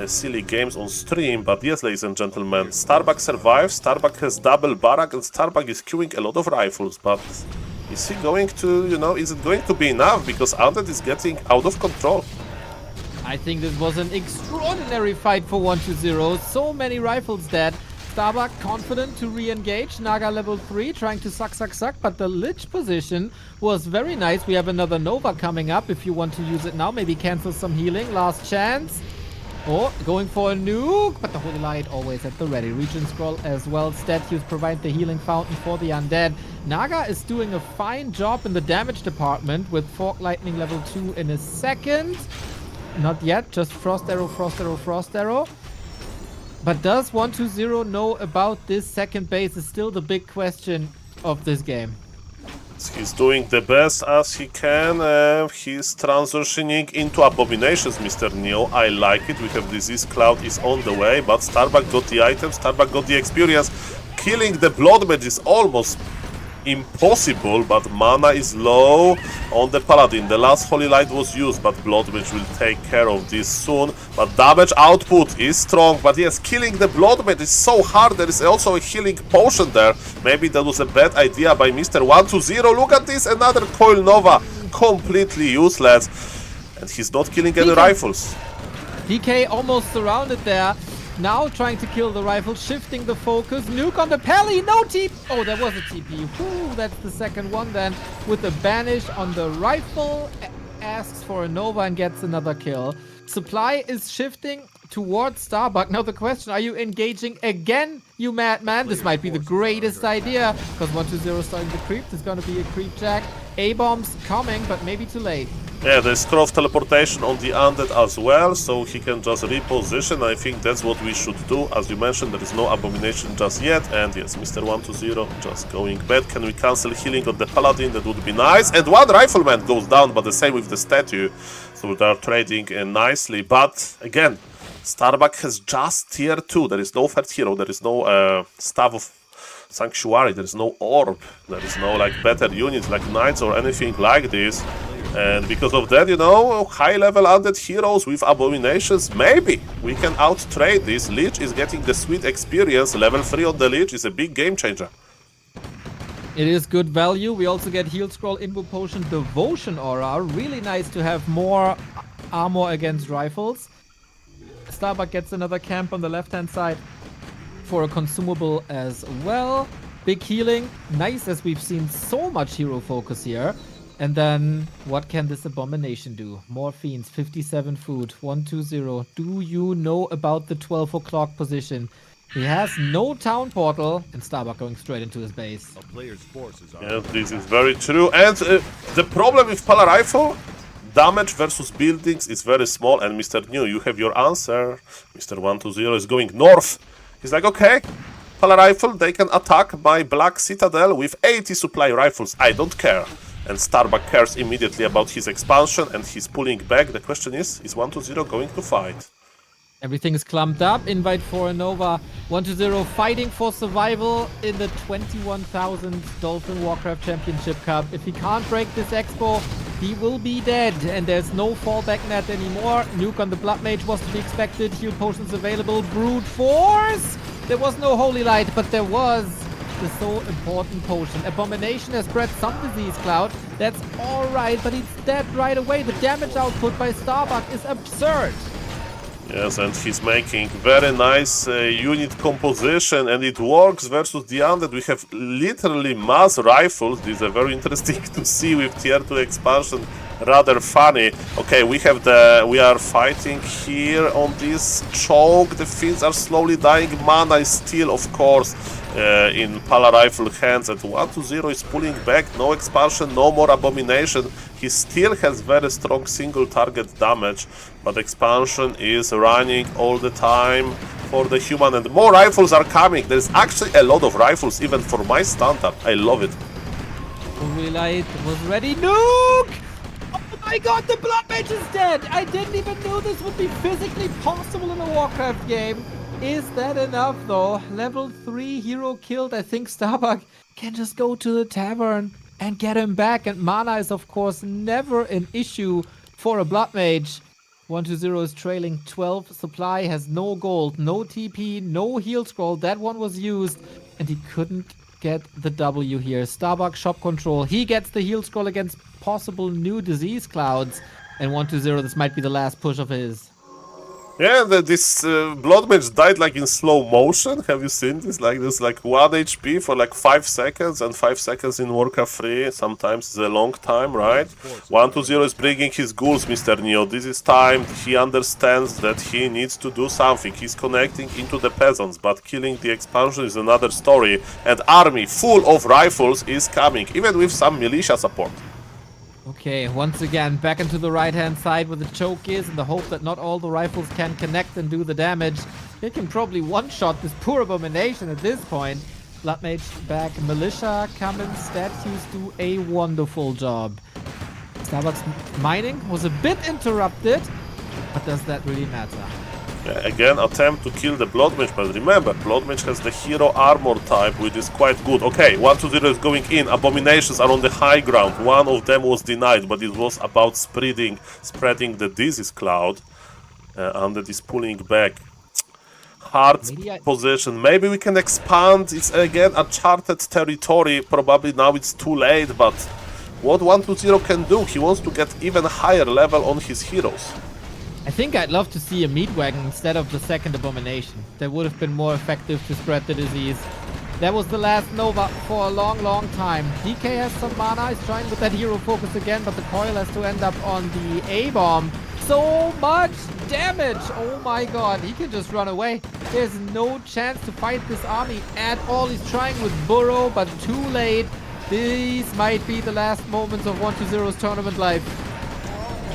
silly games on stream. But yes, ladies and gentlemen, Starbuck survives. Starbuck has double barrack, and Starbuck is queuing a lot of rifles. But is he going to, you know, is it going to be enough? Because Undead is getting out of control. I think this was an extraordinary fight for 1-2-0. So many rifles dead. Starbuck confident to re-engage. Naga level 3 trying to suck. But the Lich position was very nice. We have another Nova coming up if you want to use it now. Maybe cancel some healing. Last chance. Oh, going for a nuke. But the Holy Light always at the ready. Regen Scroll as well. Statues provide the healing fountain for the Undead. Naga is doing a fine job in the damage department with Fork Lightning level 2 in a second. Not yet. Just Frost Arrow, Frost Arrow, Frost Arrow. But does 1-2-0 know about this second base is still the big question of this game. He's doing the best as he can. He's transitioning into abominations, Mr. Neo. I like it. We have Disease Cloud is on the way, but Starbuck got the items, Starbuck got the experience. Killing the Blood Mage is almost impossible, but mana is low on the Paladin. The last Holy Light was used, but Blood Mage will take care of this soon. But damage output is strong, but yes, killing the Blood Mage is so hard. There is also a healing potion there. Maybe that was a bad idea by Mr. 1-2-0. Look at this, another Coil Nova, completely useless. And he's not killing any rifles. DK almost surrounded there. Now trying to kill the rifle, shifting the focus. Nuke on the Pally, no TP. Oh, there was a TP. Whew, that's the second one then. With the banish on the rifle, asks for a Nova and gets another kill. Supply is shifting towards Starbuck. Now the question, are you engaging again, you madman? This might be the greatest idea, because 1-2-0 starting to creep. There's going to be a creep jack. A-bombs coming, but maybe too late. Yeah, there's Scroll of Teleportation on the Undead as well, so he can just reposition. I think that's what we should do. As you mentioned, there is no Abomination just yet. And yes, Mr. 1-2-0 just going bad. Can we cancel healing on the Paladin? That would be nice. And one Rifleman goes down, but the same with the statue. So they are trading nicely. But again, Starbuck has just tier 2. There is no third hero. There is no Staff of Sanctuary. There is no Orb. There is no like better units like Knights or anything like this. And because of that, you know, high-level Undead heroes with Abominations, maybe we can out-trade this. Lich is getting the sweet experience. Level 3 on the Lich is a big game changer. It is good value. We also get Heal Scroll, Invo Potion, Devotion Aura. Really nice to have more armor against rifles. Starbuck gets another camp on the left-hand side for a consumable as well. Big healing. Nice, as we've seen so much hero focus here. And then, what can this abomination do? More fiends, 57 food, 1-2-0. Do you know about the 12 o'clock position? He has no town portal, and Starbuck going straight into his base. A player's forces are Yeah, this is very true. And the problem with Pala Rifle, damage versus buildings is very small. And Mr. New, you have your answer. Mr. 1-2-0 is going north. He's like, okay, Pala Rifle, they can attack my Black Citadel with 80 supply rifles. I don't care. And Starbuck cares immediately about his expansion and he's pulling back. The question is 1-2-0 going to fight? Everything is clumped up. Invite for a Nova. 1-2-0 fighting for survival in the 21,000 Dolphin Warcraft Championship Cup. If he can't break this expo, he will be dead. And there's no fallback net anymore. Nuke on the Blood Mage was to be expected. Heal potions available. Brute Force. There was no Holy Light, but there was the so important potion. Abomination has spread some disease cloud. That's alright, but he's dead right away. The damage output by Starbuck is absurd. Yes, and he's making very nice unit composition, and it works versus the Undead. We have literally mass rifles. This is very interesting to see with tier 2 expansion. Rather funny. Okay, we are fighting here on this choke. The fiends are slowly dying. Mana is still, of course, in Pala rifle hands, and 1-0 is pulling back. No expansion, no more abomination. He still has very strong single target damage, but expansion is running all the time for the human, and more rifles are coming. There's actually a lot of rifles, even for my standard. I love it. Relight was ready. Nuke! Oh my god, the Blood Mage is dead! I didn't even know this would be physically possible in a Warcraft game. Is that enough though? Level 3 hero killed. I think Starbuck can just go to the tavern and get him back. And mana is of course never an issue for a Blood Mage. 1-0 is trailing 12. Supply has no gold, no TP, no heal scroll. That one was used and he couldn't get the W here. Starbuck shop control. He gets the heal scroll against possible new disease clouds. And 1-0, this might be the last push of his. Yeah, this Blood Mage died like in slow motion. Have you seen this? Like this, like 1 HP for like 5 seconds, and 5 seconds in Warcraft 3 sometimes is a long time, right? 1-0 is bringing his ghouls, Mr. Neo. This is time. He understands that he needs to do something. He's connecting into the peasants, but killing the expansion is another story. And army full of rifles is coming, even with some militia support. Okay, once again, back into the right-hand side where the choke is in the hope that not all the rifles can connect and do the damage. They can probably one-shot this poor abomination at this point. Blood Mage back, militia coming, statues do a wonderful job. Starbuck's mining was a bit interrupted, but does that really matter? Again, attempt to kill the Blood Mage, but remember, Blood Mage has the hero armor type, which is quite good. Okay, 1-0 is going in. Abominations are on the high ground. One of them was denied, but it was about spreading the disease cloud. Undead is pulling back. Hard position. Maybe we can expand. It's again uncharted territory. Probably now it's too late, but what 1-0 can do, he wants to get even higher level on his heroes. I think I'd love to see a meat wagon instead of the second abomination. That would have been more effective to spread the disease. That was the last Nova for a long, long time. DK has some mana. He's trying with that hero focus again, but the coil has to end up on the A-bomb. So much damage! Oh my god, he can just run away. There's no chance to fight this army at all. He's trying with Burrow, but too late. These might be the last moments of 1-0's tournament life.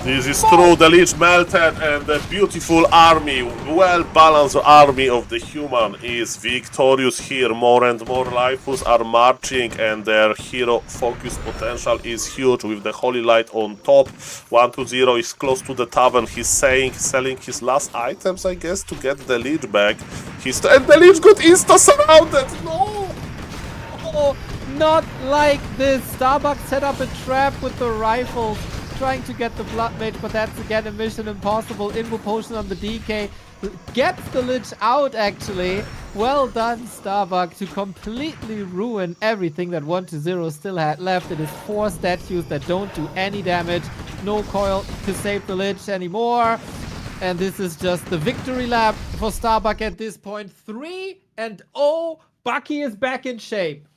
This is true, the Lich melted, and the beautiful army, well-balanced army of the human is victorious here. More and more rifles are marching, and their hero focus potential is huge with the Holy Light on top. 1-0 is close to the tavern. He's selling his last items, I guess, to get the Lich back. And the Lich got insta-surrounded! No! Oh, not like this. Starbuck set up a trap with the rifles, trying to get the Blood Mage, but that's again a mission impossible. Invo potion on the DK gets the Lich out, actually. Well done, Starbuck, to completely ruin everything that 1-0 still had left. It is 4 statues that don't do any damage. No coil to save the Lich anymore. And this is just the victory lap for Starbuck at this point. 3-0. Bucky is back in shape.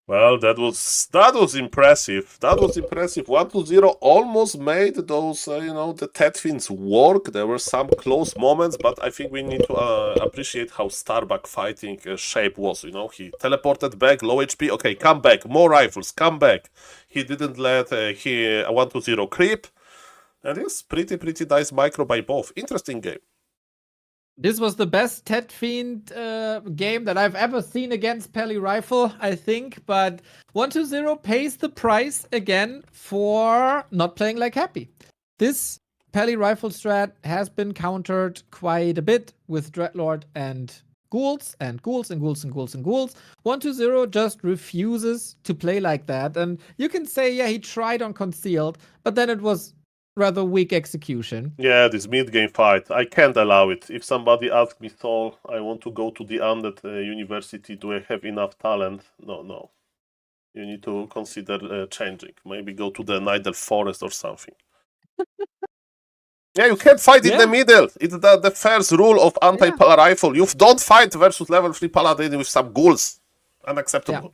Well, that was impressive. That was impressive. 1-0 almost made those, the Tet Fiends work. There were some close moments, but I think we need to appreciate how Starbuck fighting shape was. He teleported back, low HP. Okay, come back. More rifles, come back. He didn't let 1-0 creep. And it's pretty nice micro by both. Interesting game. This was the best Tet Fiend game that I've ever seen against Pally Rifle, I think. But 1-0 pays the price again for not playing like Happy. This Pally Rifle strat has been countered quite a bit with Dreadlord and ghouls and ghouls and ghouls and ghouls and ghouls. 1-0 just refuses to play like that. And you can say, yeah, he tried on Concealed, but then it was rather weak execution. Yeah, this mid-game fight, I can't allow it. If somebody asks me, Saul, I want to go to the Undead University, do I have enough talent? No. You need to consider changing. Maybe go to the Nidal Forest or something. Yeah, you can't fight in the middle. It's the first rule of anti-polar rifle. You don't fight versus level 3 paladin with some ghouls. Unacceptable.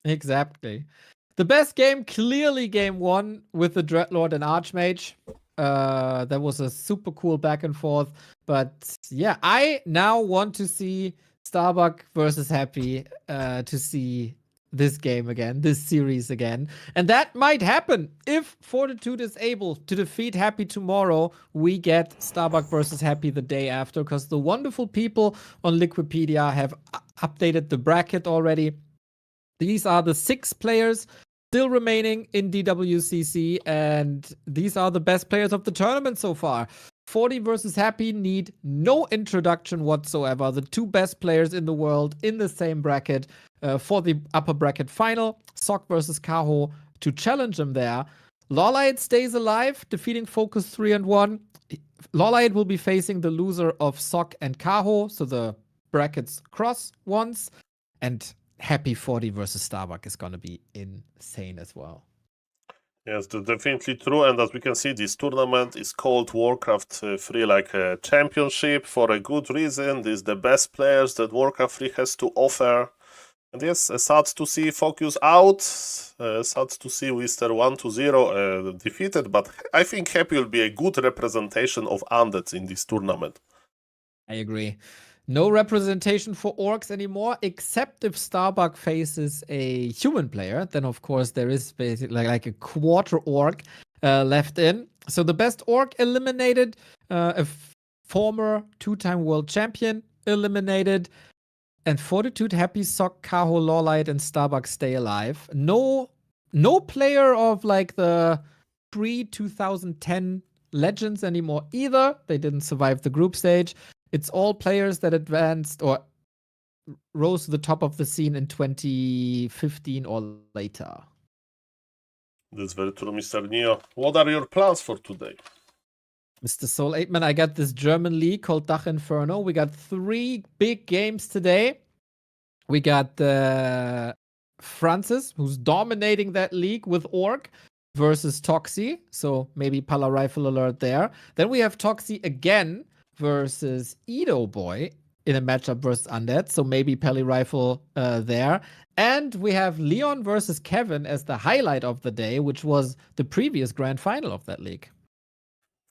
Yeah. Exactly. The best game, clearly game 1 with the Dreadlord and Archmage. That was a super cool back and forth. But yeah, I now want to see Starbuck versus Happy to see this game again, this series again. And that might happen if Fortitude is able to defeat Happy tomorrow. We get Starbuck versus Happy the day after, because the wonderful people on Liquipedia have updated the bracket already. These are the 6 players still remaining in DWCC, and these are the best players of the tournament so far. 40 versus Happy need no introduction whatsoever. The 2 best players in the world in the same bracket for the upper bracket final. Sock versus Kaho to challenge them there. Lawlight stays alive, defeating Focus 3-1. Lawlight will be facing the loser of Sock and Kaho, so the brackets cross once. And Happy 40 versus Starbuck is going to be insane as well. Yes, that's definitely true. And as we can see, this tournament is called Warcraft 3 like a championship for a good reason. These are the best players that Warcraft 3 has to offer. And yes, sad to see Focus out. Sad to see Wister 1-0 defeated. But I think Happy will be a good representation of Undead in this tournament. I agree. No representation for orcs anymore, except if Starbuck faces a human player. Then, of course, there is basically like a quarter orc left in. So the best orc eliminated, a former 2-time world champion eliminated, and Fortitude, Happy, Sock, Kaho, Lawlight, and Starbuck stay alive. No player of like the pre-2010 Legends anymore either. They didn't survive the group stage. It's all players that advanced or rose to the top of the scene in 2015 or later. That's very true, Mr. Neo. What are your plans for today? Mr. SaulApeMan, I got this German league called Dach Inferno. We got 3 big games today. We got Francis, who's dominating that league with Orc, versus Toxie. So maybe Pala Rifle alert there. Then we have Toxie again versus Edo Boy in a matchup versus Undead. So maybe Pally Rifle there. And we have Leon versus Kevin as the highlight of the day, which was the previous grand final of that league.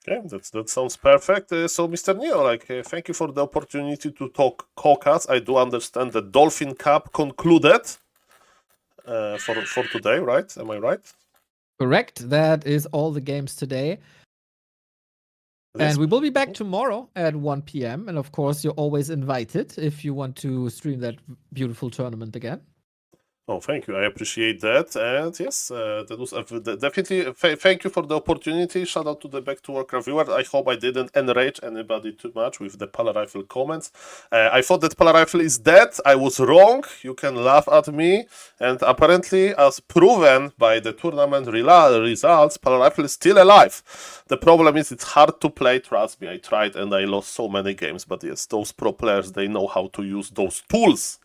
Okay, that sounds perfect. So, Mr. Neo, thank you for the opportunity to talk Caucus. I do understand the Dolphin Cup concluded for today, right? Am I right? Correct. That is all the games today. And we will be back tomorrow at 1 p.m. And of course, you're always invited if you want to stream that beautiful tournament again. Oh, thank you. I appreciate that. And yes, that was definitely thank you for the opportunity. Shout out to the Back to Warcraft viewer. I hope I didn't enrage anybody too much with the Pala Rifle comments. I thought that Pala Rifle is dead. I was wrong. You can laugh at me. And apparently, as proven by the tournament results, Pala Rifle is still alive. The problem is it's hard to play. Trust me, I tried and I lost so many games. But yes, those pro players, they know how to use those tools.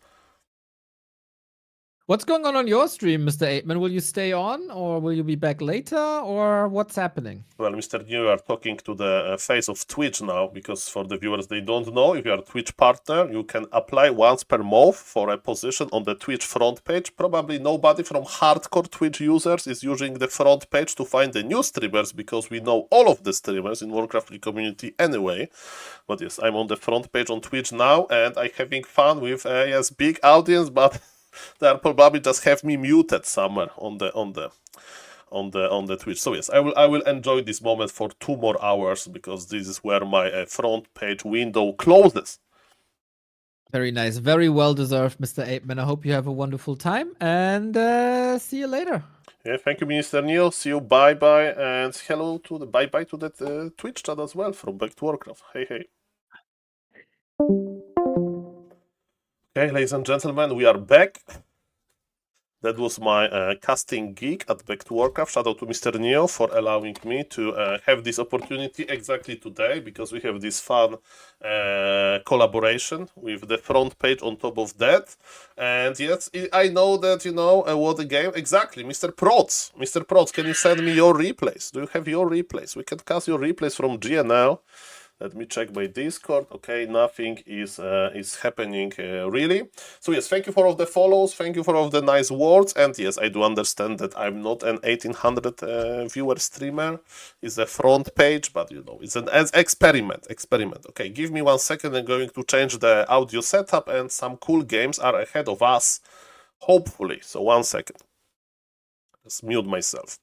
What's going on your stream, Mr. Apeman? Will you stay on, or will you be back later, or what's happening? Well, Mr. New, you are talking to the face of Twitch now, because for the viewers, they don't know, if you are a Twitch partner, you can apply once per month for a position on the Twitch front page. Probably nobody from hardcore Twitch users is using the front page to find the new streamers, because we know all of the streamers in Warcraft 3 community anyway. But yes, I'm on the front page on Twitch now, and I'm having fun with yes, big audience, but they probably just have me muted somewhere on the Twitch. So yes, I will enjoy this moment for 2 more hours, because this is where my front page window closes. Very nice, very well deserved, Mr. Apeman. I hope you have a wonderful time, and see you later. Yeah, thank you, Mr. Neil. See you, bye bye, and hello to the bye to that Twitch chat as well from Back to Warcraft. Hey. Okay, ladies and gentlemen, we are back. That was my casting gig at Back to Warcraft. Shout out to Mr. Neo for allowing me to have this opportunity exactly today, because we have this fun collaboration with the front page on top of that. And yes, I know that, you know, what a game. Exactly, Mr. Prots. Mr. Prots, can you send me your replays? Do you have your replays? We can cast your replays from GNL. Let me check my Discord. Okay, nothing is happening really. So yes, thank you for all the follows. Thank you for all the nice words. And yes, I do understand that I'm not an 1800 viewer streamer. It's a front page, but you know, it's an experiment. Okay, give me 1 second. I'm going to change the audio setup, and some cool games are ahead of us, hopefully. So 1 second. Just mute myself.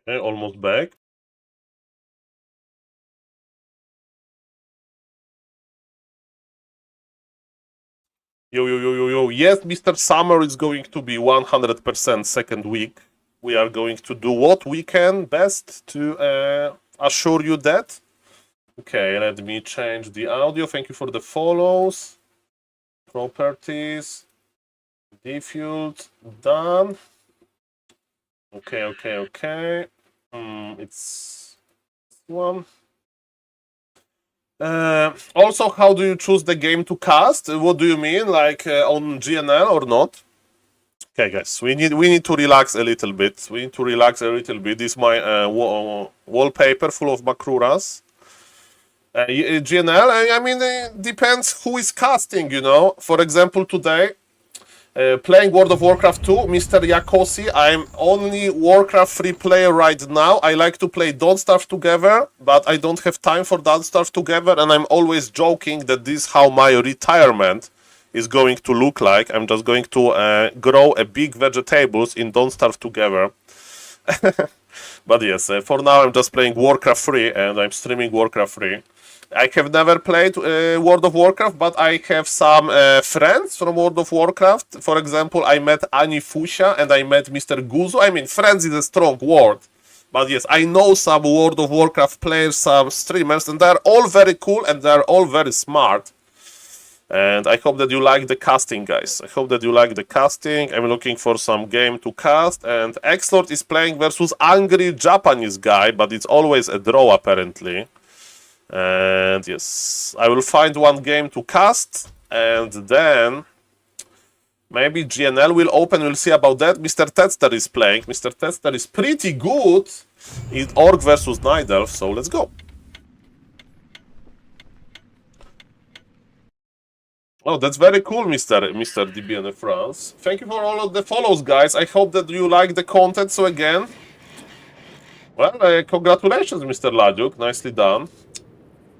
Okay, almost back. Yo. Yes, Mr. Summer is going to be 100% second week. We are going to do what we can best to assure you that. Okay, let me change the audio. Thank you for the follows. Properties. Default. Done. Okay. It's one. Also, how do you choose the game to cast? What do you mean, like on GNL or not? Okay, guys, we need to relax a little bit. This is my wallpaper full of Makruras. GNL, I mean, it depends who is casting, you know. For example, today, playing World of Warcraft 2, Mr. Yakosi, I'm only Warcraft 3 player right now. I like to play Don't Starve Together, but I don't have time for Don't Starve Together, and I'm always joking that this is how my retirement is going to look like. I'm just going to grow a big vegetables in Don't Starve Together. But yes, for now I'm just playing Warcraft 3, and I'm streaming Warcraft 3. I have never played World of Warcraft, but I have some friends from World of Warcraft. For example, I met Ani Fusia and I met Mr. Guzu. I mean, friends is a strong word. But yes, I know some World of Warcraft players, some streamers, and they're all very cool and they're all very smart. And I hope that you like the casting, guys. I hope that you like the casting. I'm looking for some game to cast. And X-Lord is playing versus angry Japanese guy, but it's always a draw, apparently. And yes, I will find one game to cast, and then maybe GNL will open. We'll see about that. Mr. Tetster is playing. Mr. Tetster is pretty good in Orc versus Night Elf, so let's go. Oh, that's very cool, Mr. DBN France. Thank you for all of the follows, guys. I hope that you like the content. So again, well, congratulations, Mr. Laduk. Nicely done.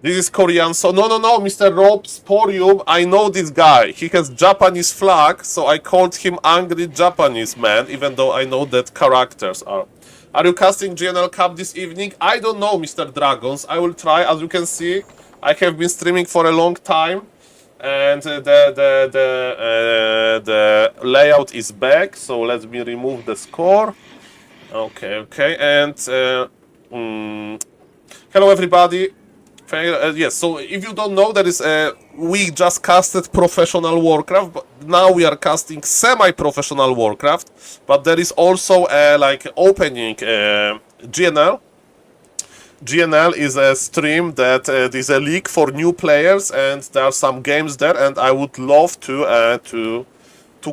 This is Korean, so no, Mr. Rob Sporium, I know this guy. He has Japanese flag, so I called him Angry Japanese Man, even though I know that characters are. Are you casting GNL Cup this evening? I don't know, Mr. Dragons. I will try. As you can see, I have been streaming for a long time, and the layout is back. So let me remove the score. Okay, and hello everybody. Yes, so if you don't know, we just casted professional Warcraft, but now we are casting semi-professional Warcraft, but there is also like opening GNL. GNL is a stream that is a league for new players, and there are some games there, and I would love to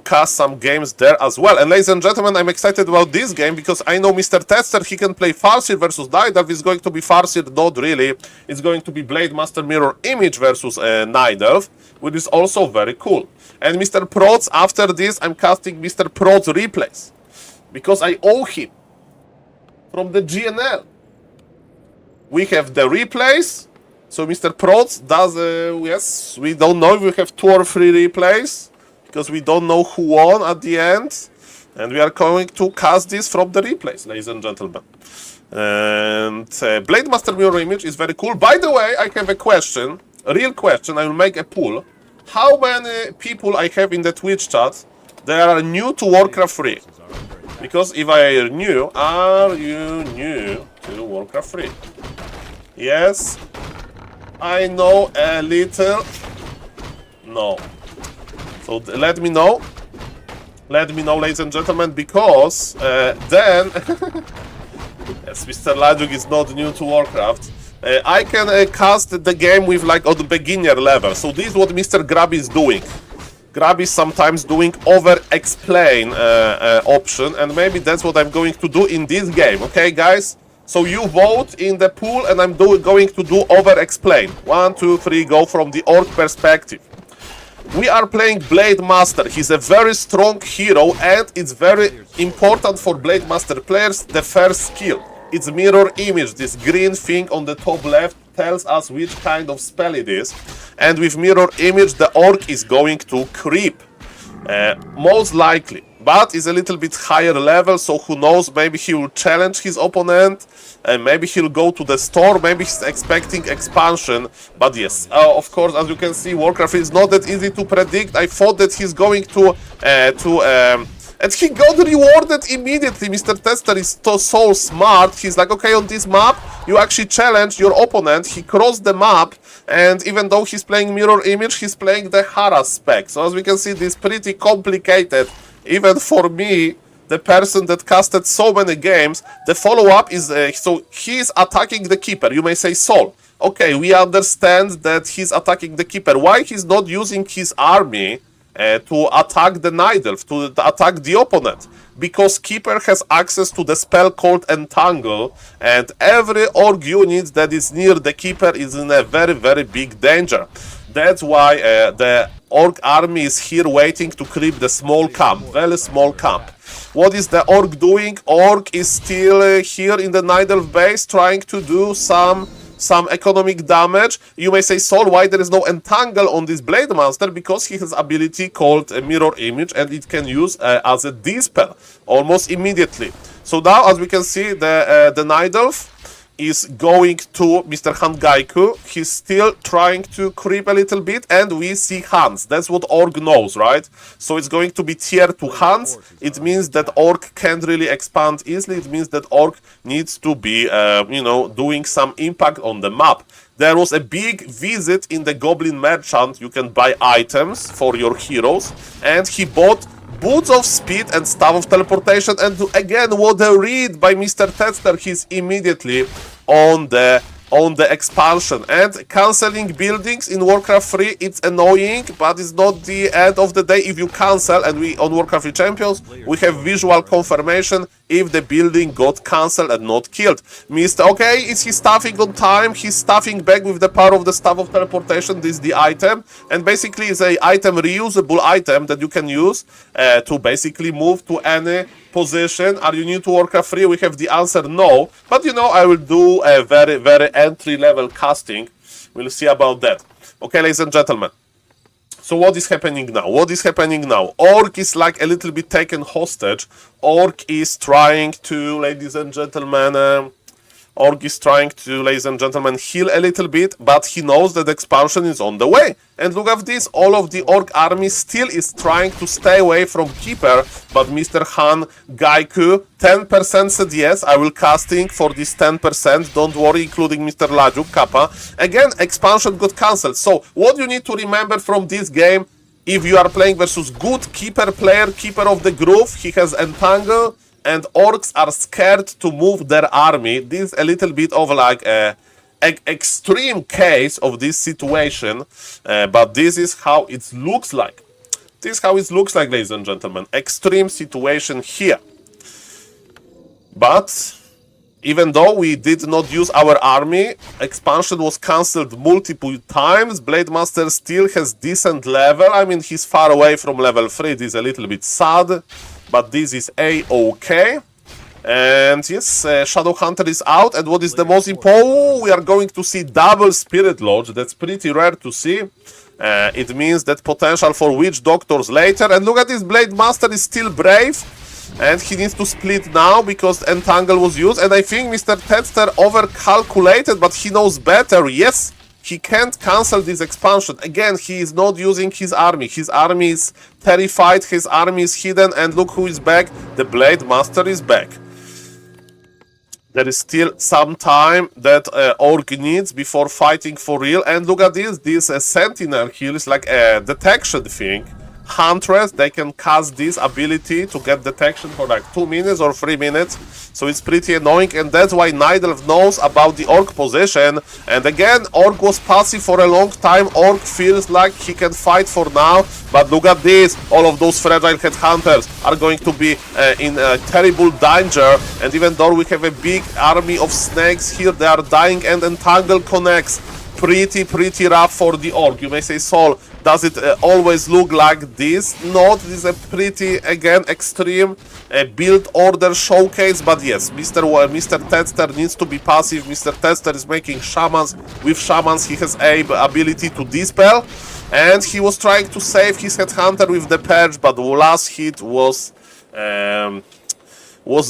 cast some games there as well. And ladies and gentlemen, I'm excited about this game because I know Mr. Tester, he can play Farseer versus Night Elf. It's going to be Farseer, not really. It's going to be Blade Master Mirror Image versus Night Elf, which is also very cool. And Mr. Prots, after this, I'm casting Mr. Prots replays because I owe him from the GNL. We have the replays. So Mr. Prots does, yes, we don't know if we have 2 or 3 replays, because we don't know who won at the end. And we are going to cast this from the replays, ladies and gentlemen. And Blade Master mirror image is very cool. By the way, I have a question, a real question. I will make a poll. How many people I have in the Twitch chat that are new to Warcraft 3? Because if I are new, are you new to Warcraft 3? Yes, I know a little. No. So let me know. Let me know, ladies and gentlemen, because then, as Mr. Lajuk is not new to Warcraft, I can cast the game with like on the beginner level. So this is what Mr. Grab is doing. Grab is sometimes doing over-explain option, and maybe that's what I'm going to do in this game, okay, guys? So you vote in the pool, and I'm going to do over-explain. 1, 2, 3, go from the orc perspective. We are playing Blade Master. He's a very strong hero, and it's very important for Blade Master players, the first skill. It's mirror image. This green thing on the top left tells us which kind of spell it is. And with mirror image, the orc is going to creep. Most likely. But it's a little bit higher level, so who knows, maybe he will challenge his opponent, and maybe he'll go to the store, maybe he's expecting expansion. But yes, of course, as you can see, Warcraft is not that easy to predict. I thought that he's going to and he got rewarded immediately. Mr. Tester is so smart. He's like, okay, on this map, you actually challenge your opponent. He crossed the map, and even though he's playing mirror image, he's playing the harass spec. So as we can see, this is pretty complicated. Even for me, the person that casted so many games, the follow-up is, so he's attacking the keeper. You may say, Saul, okay, we understand that he's attacking the keeper. Why he's not using his army to attack the Night Elf, to attack the opponent? Because keeper has access to the spell called Entangle, and every orc unit that is near the keeper is in a very, very big danger. That's why the orc army is here waiting to creep the small camp, very small camp. What is the orc doing? Orc is still here in the Night Elf base trying to do some economic damage. You may say, Saul, why there is no Entangle on this Blade Master? Because he has ability called Mirror Image, and it can use as a dispel almost immediately. So now, as we can see, the Night Elf is going to Mr. Hangaiku. He's still trying to creep a little bit, and we see Hans. That's what Orc knows, right? So it's going to be tier 2 Hans. It means that Orc can't really expand easily. It means that Orc needs to be, you know, doing some impact on the map. There was a big visit in the Goblin Merchant. You can buy items for your heroes, and he bought Boots of Speed and Staff of Teleportation, and again, what a read by Mr. Tester. He's immediately on the expansion. And cancelling buildings in Warcraft 3, it's annoying, but it's not the end of the day if you cancel. And we on Warcraft 3 Champions, we have visual confirmation if the building got cancelled and not killed. Mr. Okay, is he staffing on time? He's staffing back with the power of the Staff of Teleportation. This is the item, and basically it's a reusable item that you can use to basically move to any position. Are you new to Warcraft 3? We have the answer no, but you know, I will do a very, very entry-level casting. We'll see about that. Okay, ladies and gentlemen. So what is happening now? What is happening now? Orc is like a little bit taken hostage. Orc is trying to, ladies and gentlemen, heal a little bit, but he knows that expansion is on the way. And look at this, all of the Orc army still is trying to stay away from Keeper, but Mr. Han Gaiku, 10% said yes, I will casting for this 10%, don't worry, including Mr. Lajuk, Kappa. Again, expansion got cancelled. So, what you need to remember from this game, if you are playing versus good Keeper player, Keeper of the Groove, he has Entangle, and orcs are scared to move their army. This is a little bit of like an extreme case of this situation, but this is how it looks like. This is how it looks like, ladies and gentlemen. Extreme situation here. But even though we did not use our army, expansion was cancelled multiple times. Blade Master still has decent level. I mean, he's far away from level 3. This is a little bit sad, but this is a-okay. And yes, Shadow Hunter is out. And what is the most important? We are going to see double Spirit Lodge. That's pretty rare to see. It means that potential for Witch Doctors later. And look at this, Blade Master is still brave. And he needs to split now because Entangle was used. And I think Mr. Tedster overcalculated, but he knows better. Yes, he can't cancel this expansion. Again, he is not using his army. His army is terrified, his army is hidden, and look who is back. The Blade Master is back. There is still some time that Orc needs before fighting for real. And look at this. This Sentinel here is like a detection thing. Huntress, they can cast this ability to get detection for like 2 minutes or 3 minutes. So it's pretty annoying. And that's why Nidelf knows about the Orc position. And again, Orc was passive for a long time. Orc feels like he can fight for now. But look at this. All of those fragile headhunters are going to be in terrible danger. And even though we have a big army of snakes here, they are dying and Entangle connects. Pretty rough for the Orc. You may say, Saul, does it always look like this? No, this is a pretty, again, extreme build order showcase. But yes, Mr. Tedster needs to be passive. Mr. Tedster is making shamans. With shamans, he has a ability to dispel. And he was trying to save his headhunter with the purge, but the last hit was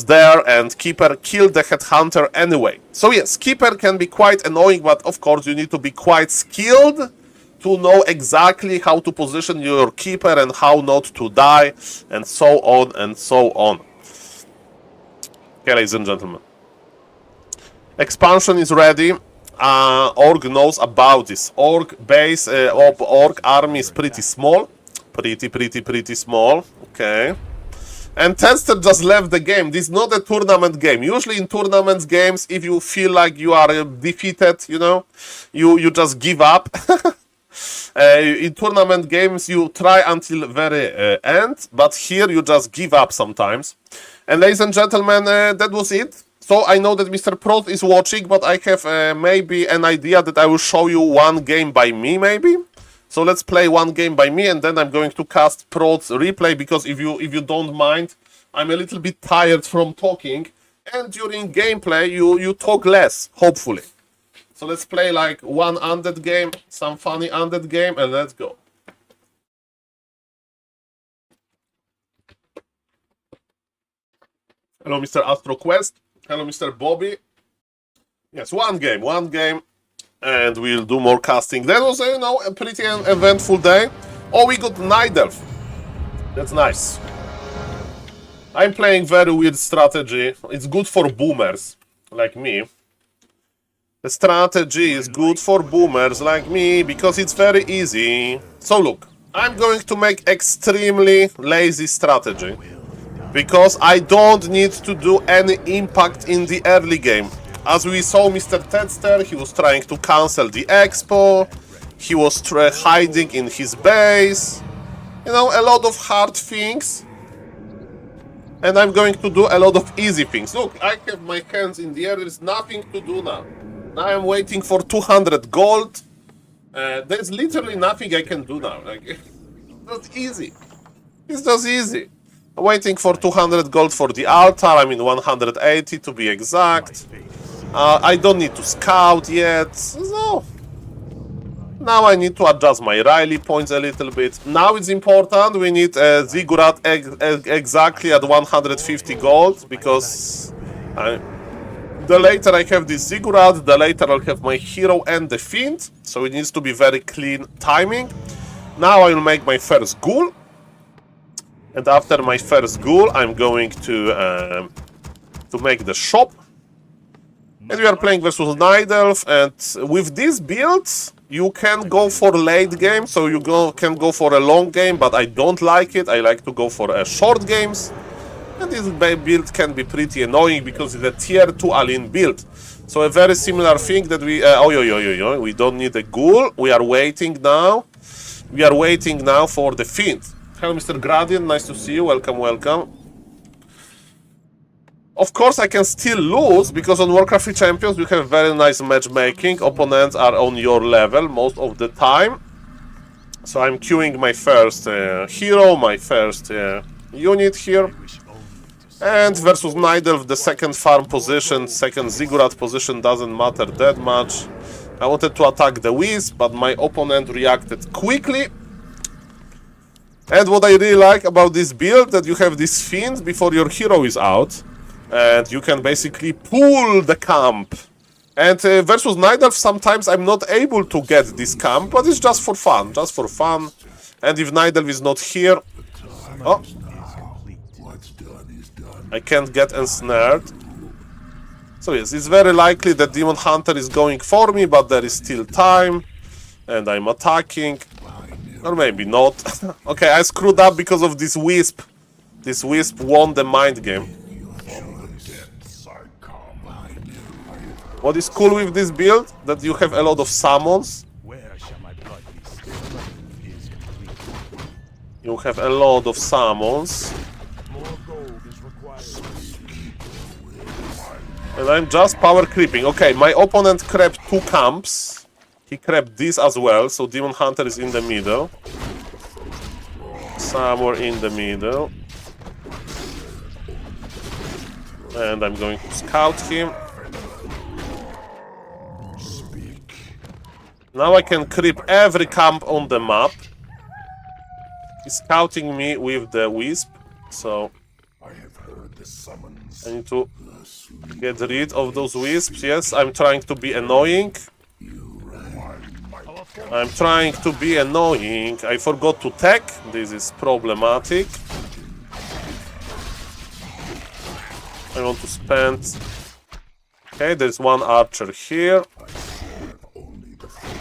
there, and Keeper killed the headhunter anyway. So yes, Keeper can be quite annoying, but of course you need to be quite skilled to know exactly how to position your Keeper and how not to die, and so on and so on. Okay, ladies and gentlemen. Expansion is ready. Orc knows about this. Orc base, Orc army is pretty small. Pretty small. Okay. And Tester just left the game. This is not a tournament game. Usually in tournament games, if you feel like you are defeated, you know, you just give up. In tournament games, you try until very end, but here you just give up sometimes. And ladies and gentlemen, that was it. So I know that Mr. Proth is watching, but I have maybe an idea that I will show you one game by me, maybe. So let's play one game by me, and then I'm going to cast Proth's replay, because if you don't mind, I'm a little bit tired from talking, and during gameplay you talk less, hopefully. So let's play like one Undead game, some funny Undead game, and let's go. Hello, Mr. AstroQuest. Hello, Mr. Bobby. Yes, one game. And we'll do more casting. That was, you know, a pretty eventful day. Oh, we got Night Elf. That's nice. I'm playing very weird strategy. It's good for boomers like me. The strategy is good for boomers like me because it's very easy. So look, I'm going to make extremely lazy strategy because I don't need to do any impact in the early game. As we saw Mr. Tedster, he was trying to cancel the expo, he was hiding in his base, you know, a lot of hard things. And I'm going to do a lot of easy things. Look, I have my hands in the air, there's nothing to do now. Now I'm waiting for 200 gold. There's literally nothing I can do now. Like, that's easy. It's just easy. I'm waiting for 200 gold for the altar, I mean 180 to be exact. I don't need to scout yet, so now I need to adjust my Riley points a little bit. Now it's important, we need a Ziggurat exactly at 150 gold, because the later I have this Ziggurat, the later I'll have my hero and the Fiend, so it needs to be very clean timing. Now I will make my first ghoul, and after my first ghoul I'm going to make the shop. And we are playing versus Night Elf, and with this build, you can go for late game, so you can go for a long game, but I don't like it. I like to go for short games. And this build can be pretty annoying because it's a tier 2 Alien build. So a very similar thing that we... we don't need a ghoul. We are waiting now. We are waiting now for the Fiend. Hello, Mr. Gradient. Nice to see you. Welcome, welcome. Of course, I can still lose, because on Warcraft 3 Champions you have very nice matchmaking. Opponents are on your level most of the time. So I'm queuing my first hero, my first unit here. And versus Night Elf, the second farm position, second Ziggurat position doesn't matter that much. I wanted to attack the Wisp, but my opponent reacted quickly. And what I really like about this build, that you have this fiend before your hero is out, and you can basically pull the camp. And versus Night Elf, sometimes I'm not able to get this camp, but it's just for fun, And if Night Elf is not here, oh, I can't get ensnared. So yes, it's very likely that Demon Hunter is going for me, but there is still time, and I'm attacking. Or maybe not. Okay, I screwed up because of this wisp. This wisp won the mind game. What is cool with this build? That you have a lot of summons. You have a lot of summons. And I'm just power creeping. Okay, my opponent crept 2 camps. He crept this as well, so Demon Hunter is in the middle. Somewhere in the middle. And I'm going to scout him. Now I can creep every camp on the map. He's scouting me with the wisp, so I need to get rid of those wisps. Yes, I'm trying to be annoying. I forgot to tech. This is problematic. I want to spend... Okay, there's one archer here.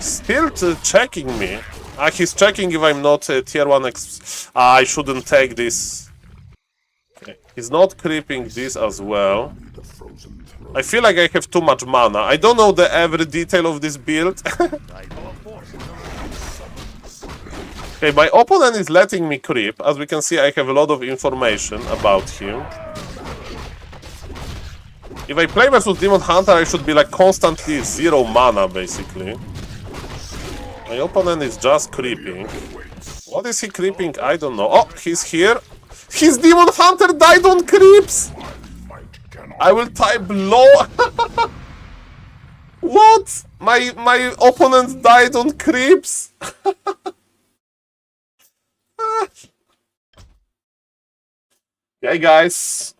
Still checking me. He's checking if I'm not tier 1 I shouldn't take this. Okay. He's not creeping this as well. I feel like I have too much mana. I don't know every detail of this build. Okay, my opponent is letting me creep. As we can see, I have a lot of information about him. If I play versus Demon Hunter, I should be like constantly 0 mana, basically. My opponent is just creeping. What is he creeping? I don't know. Oh, he's here. His Demon Hunter died on creeps! I will type low. What? My opponent died on creeps? Okay, guys.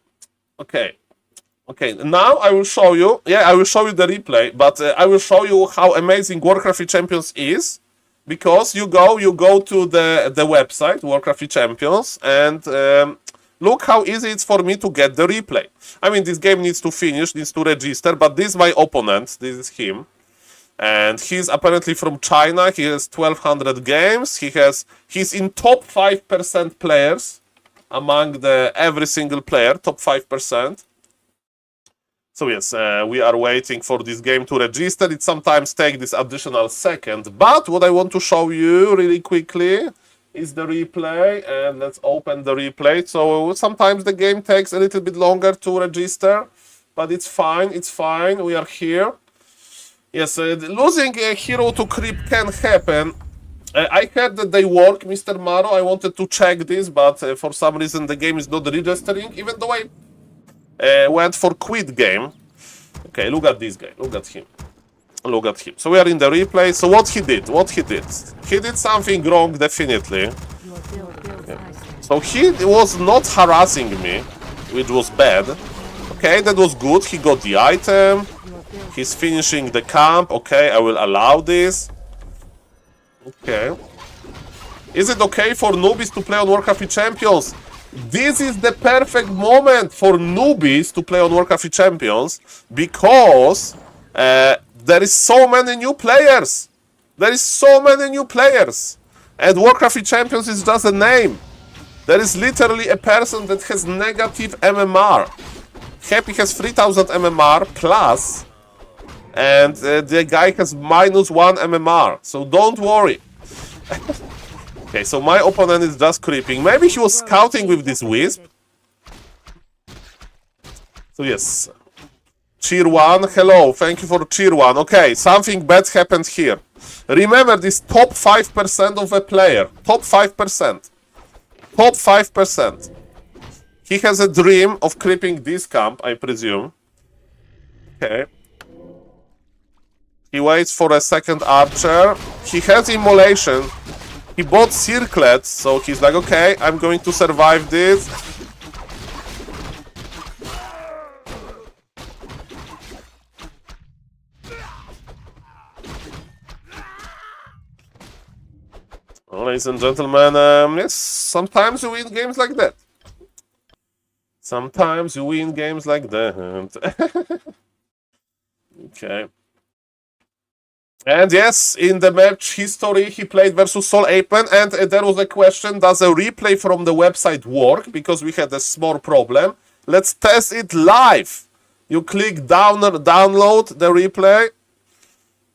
Okay, now I will show you. Yeah, I will show you the replay, but I will show you how amazing Warcraft Champions is, because you go to the website Warcraft Champions, and look how easy it's for me to get the replay. I mean, this game needs to finish, needs to register, but this is my opponent. This is him. And he's apparently from China. He has 1,200 games. He's in top 5% players among every single player, top 5%. So yes, we are waiting for this game to register. It sometimes takes this additional second. But what I want to show you really quickly is the replay. And let's open the replay. So sometimes the game takes a little bit longer to register, but it's fine. It's fine. We are here. Yes, losing a hero to creep can happen. I heard that they work, Mr. Maro. I wanted to check this, but for some reason the game is not registering, even though I went for quit game. Okay, look at this guy. Look at him. Look at him. So we are in the replay. So what he did? He did something wrong, definitely. Yeah. So he was not harassing me, which was bad. Okay, that was good. He got the item. He's finishing the camp. Okay, I will allow this. Okay. Is it okay for newbies to play on Warcraft Champions? This is the perfect moment for newbies to play on Warcraft Champions, because there is so many new players. And Warcraft Champions is just a name. There is literally a person that has negative MMR. Happy has 3000 MMR plus, and the guy has -1 MMR. So don't worry. Okay, so my opponent is just creeping. Maybe he was scouting with this wisp. So yes. Cheer 1, hello, thank you for cheer 1. Okay, something bad happened here. Remember this top 5% of a player. Top 5%. Top 5%. He has a dream of creeping this camp, I presume. Okay. He waits for a second archer. He has immolation. He bought circlets, so he's like, okay, I'm going to survive this. Well, ladies and gentlemen, yes, sometimes you win games like that. Sometimes you win games like that. Okay. And yes, in the match history, he played versus SaulApeMan, and there was a question, does a replay from the website work? Because we had a small problem. Let's test it live. You click download the replay.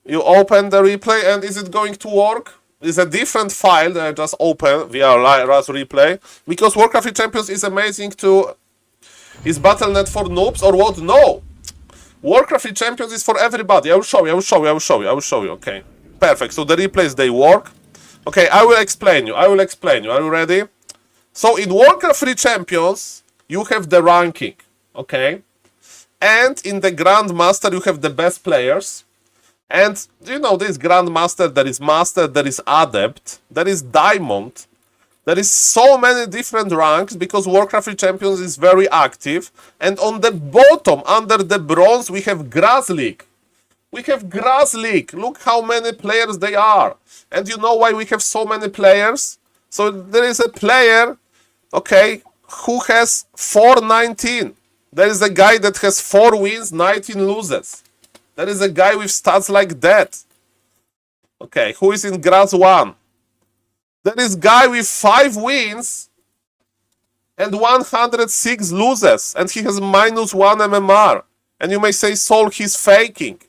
You open the replay, and is it going to work? It's a different file that I just open via RAS replay. Because Warcraft 3 Champions is amazing to... Is Battle.net for noobs or what? No! Warcraft 3 Champions is for everybody. I will show you. Okay. Perfect. So the replays, they work. Okay, I will explain you. Are you ready? So in Warcraft 3 Champions, you have the ranking. Okay? And in the Grandmaster, you have the best players. And, you know, this Grandmaster, there is Master, there is Adept, there is Diamond. There is so many different ranks because Warcraft 3 Champions is very active. And on the bottom, under the Bronze, we have Grass League. Look how many players they are. And you know why we have so many players? So there is a player, okay, who has 419. There is a guy that has 4 wins, 19 loses. There is a guy with stats like that. Okay, who is in Grass 1? There is a guy with 5 wins and 106 loses. And he has -1 MMR. And you may say, Saul, he's faking.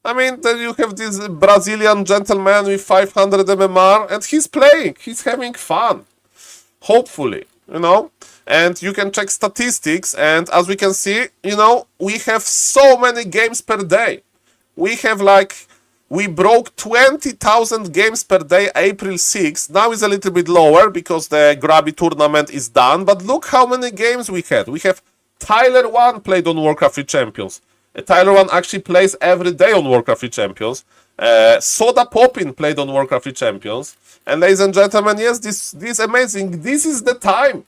I mean, then you have this Brazilian gentleman with 500 MMR. And he's playing. He's having fun. Hopefully, you know. And you can check statistics. And as we can see, you know, we have so many games per day. We have like... We broke 20,000 games per day April 6th. Now it's a little bit lower because the Grabby tournament is done. But look how many games we had. We have Tyler 1 played on Warcraft 3 Champions. Tyler 1 actually plays every day on Warcraft 3 Champions. Soda Poppin played on Warcraft 3 Champions. And ladies and gentlemen, yes, this amazing. This is the time.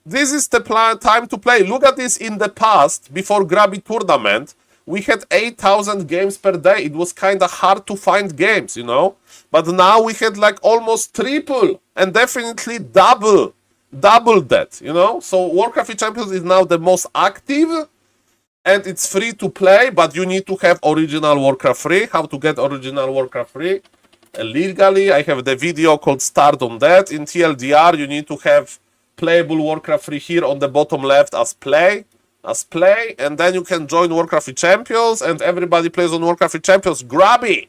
This is the time to play. Look at this in the past, before Grabby tournament. We had 8,000 games per day. It was kind of hard to find games, you know. But now we had like almost triple and definitely double that, you know. So Warcraft 3 Champions is now the most active and it's free to play, but you need to have original Warcraft 3. How to get original Warcraft 3 legally. I have the video called Start on that. In TLDR, you need to have playable Warcraft 3 here on the bottom left as play, and then you can join Warcraft 3 Champions, and everybody plays on Warcraft 3 Champions. Grabby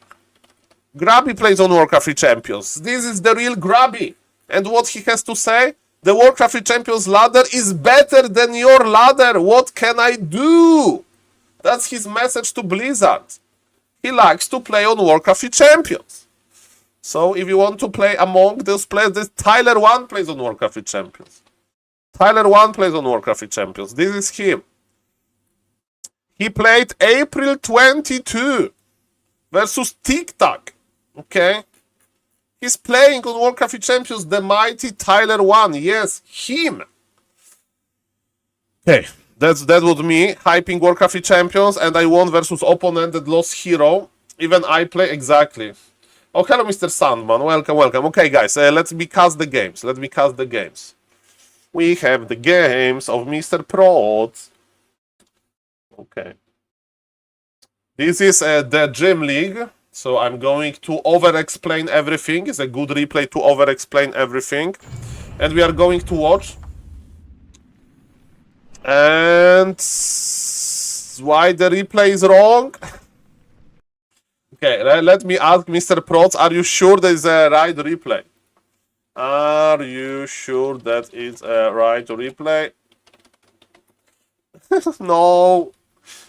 plays on Warcraft 3 Champions. This is the real Grabby. And what he has to say? The Warcraft 3 Champions ladder is better than your ladder. What can I do? That's his message to Blizzard. He likes to play on Warcraft 3 Champions. So if you want to play among those players, this Tyler 1 plays on Warcraft 3 Champions. Tyler 1 plays on Warcraft 3 Champions. This is him. He played April 22 versus TikTok. Okay? He's playing on Warcraft 3 Champions, the mighty Tyler 1. Yes, him. Okay, that was me hyping Warcraft 3 Champions, and I won versus opponent that lost hero. Even I play exactly. Oh, hello, Mr. Sandman. Welcome. Okay, guys, let me cast the games. We have the games of Mr. Prods. Okay. This is the Gym League. So I'm going to over-explain everything. It's a good replay to over-explain everything. And we are going to watch. And why the replay is wrong? Okay, let me ask Mr. Prods, are you sure there is a right replay? Are you sure that it's a right replay? No.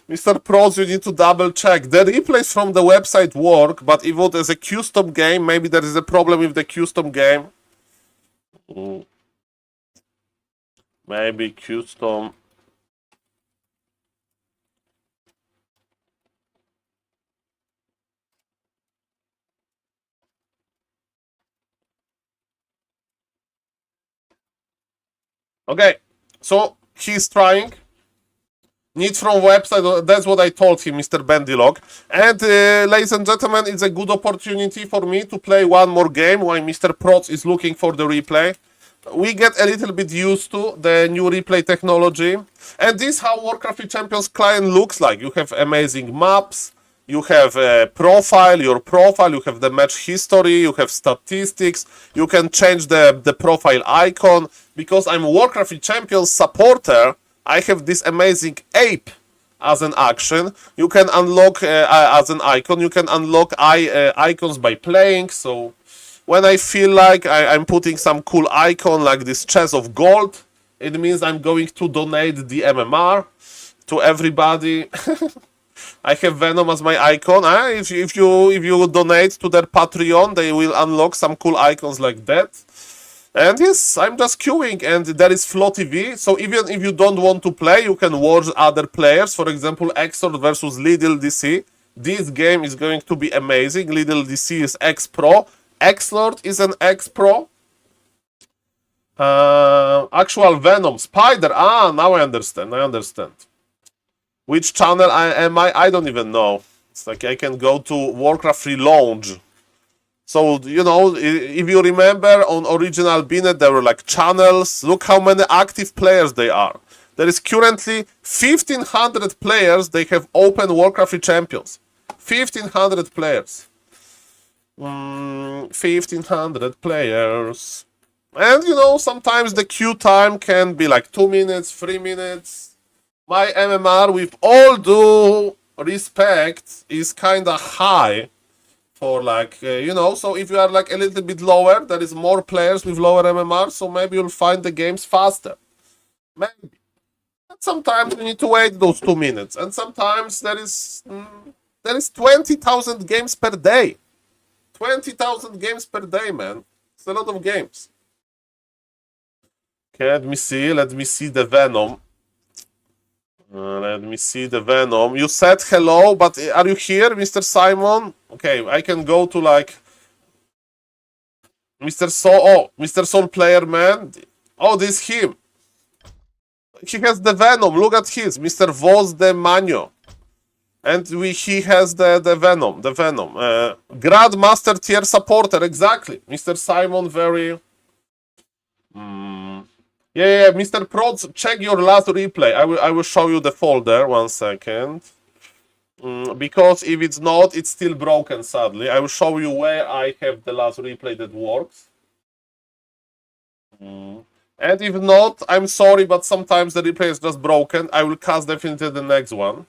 Mr. Prods, you need to double check. The replays from the website work, but if it is a custom game, maybe there is a problem with the custom game. Maybe custom. Okay, so he's trying. Need from website, that's what I told him, Mr. Bendilog. And ladies and gentlemen, it's a good opportunity for me to play one more game while Mr. Prots is looking for the replay. We get a little bit used to the new replay technology. And this is how Warcraft Champions client looks like. You have amazing maps, you have a profile, your profile, you have the match history, you have statistics, you can change the profile icon. Because I'm Warcraft Champions supporter, I have this amazing ape as an action. You can unlock as an icon. You can unlock icons by playing. So when I feel like I'm putting some cool icon like this chest of gold, it means I'm going to donate the MMR to everybody. I have Venom as my icon. If you donate to their Patreon, they will unlock some cool icons like that. And yes, I'm just queuing, and there is Flow TV, so even if you don't want to play, you can watch other players. For example, Exort versus Lidl DC. This game is going to be amazing. Lidl DC is X-Pro. Exort is an X-Pro. Actual Venom. Spider. Now I understand. Which channel am I? I don't even know. It's like I can go to Warcraft Free Lounge. So, you know, if you remember on original Binet, there were like channels. Look how many active players they are. There is currently 1,500 players. They have open Warcraft Champions. 1,500 players. 1,500 players. And, you know, sometimes the queue time can be like 2 minutes, 3 minutes. My MMR, with all due respect, is kind of high. For like, you know, so if you are like a little bit lower, there is more players with lower MMR, so maybe you'll find the games faster. Maybe. And sometimes you need to wait those 2 minutes. And sometimes there is 20,000 games per day. 20,000 games per day, man. It's a lot of games. Okay, let me see the Venom. Let me see the Venom. You said hello, but are you here, Mr. Simon? Okay, I can go to like Mr. SaulPlayerMan. Oh, this is him. He has the Venom. Look at his, Mr. Voz de Manio. And he has the Venom. Grandmaster tier supporter, exactly. Mr. Simon, very... Yeah, Mr. Prods, check your last replay. I will show you the folder. 1 second. Because if it's not, it's still broken, sadly. I will show you where I have the last replay that works. And if not, I'm sorry, but sometimes the replay is just broken. I will cast definitely the next one.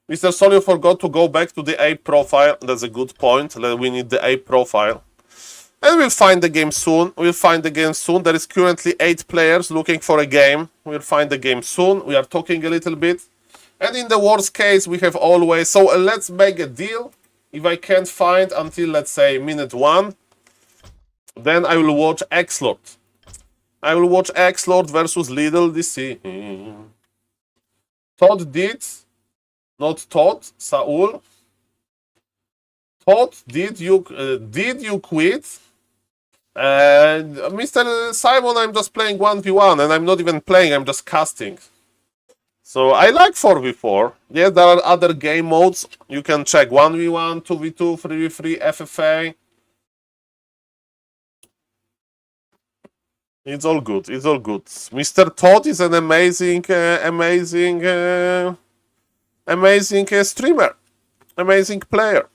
Mr. Solio forgot to go back to the ape profile. That's a good point. We need the ape profile. And we'll find the game soon. There is currently 8 players looking for a game. We'll find the game soon. We are talking a little bit. And in the worst case, we have always... So let's make a deal. If I can't find until, let's say, minute 1, then I will watch X-Lord. Versus Lidl DC. Todd did. Not Todd. Saul. Todd, did you quit? Mr. Simon, I'm just playing 1v1 and I'm not even playing, I'm just casting. So I like 4v4. Yes, there are other game modes. You can check 1v1, 2v2, 3v3, FFA. It's all good. Mr. Todd is an amazing streamer. Amazing player.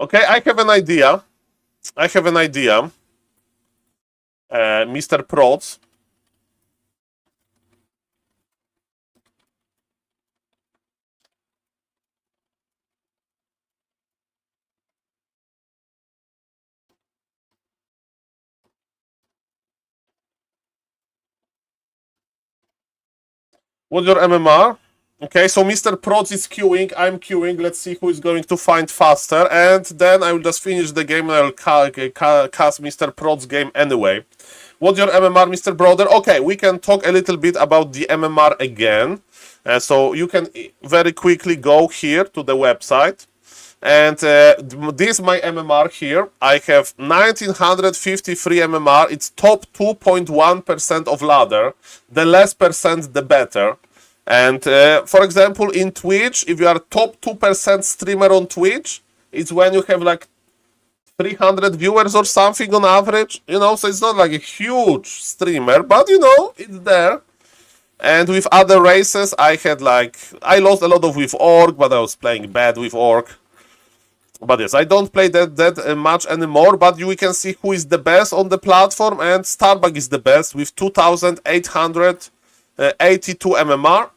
Okay, I have an idea. Mr. Prods. What's your MMR? Okay, so Mr. Prods is queuing, I'm queuing, let's see who is going to find faster, and then I will just finish the game and I will cast Mr. Prods game anyway. What's your MMR, Mr. Brother? Okay, we can talk a little bit about the MMR again. So you can very quickly go here to the website. And this is my MMR here. I have 1953 MMR. It's top 2.1% of ladder. The less percent, the better. And for example, in Twitch, if you are top 2% streamer on Twitch, it's when you have like 300 viewers or something on average, you know, so it's not like a huge streamer, but you know, it's there. And with other races, I lost a lot of with Orc, but I was playing bad with Orc. But yes, I don't play that much anymore, but we can see who is the best on the platform, and Starbuck is the best with 2,882 MMR.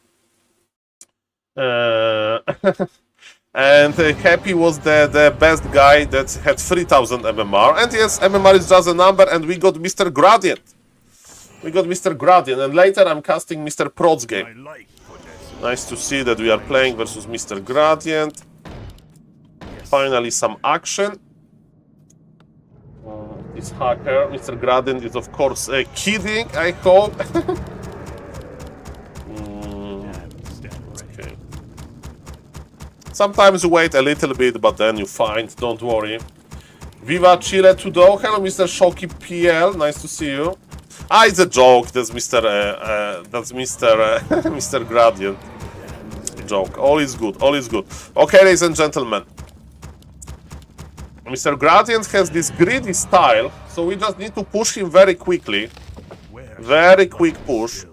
And Happy was the best guy that had 3,000 MMR. And yes, MMR is just a number, and we got Mr. Gradient. We got Mr. Gradient, and later I'm casting Mr. Prods game. Nice to see that we are playing versus Mr. Gradient. Finally, some action. This hacker, Mr. Gradient, is of course kidding, I hope. Okay. Sometimes you wait a little bit, but then you find, don't worry. Viva Chile Tudo. Hello, Mr. Shoki PL, nice to see you. Ah, it's a joke, that's Mr. Mr. Gradient. Joke, all is good, all is good. Okay, ladies and gentlemen. Mr. Gradient has this greedy style, so we just need to push him very quickly. Very quick push.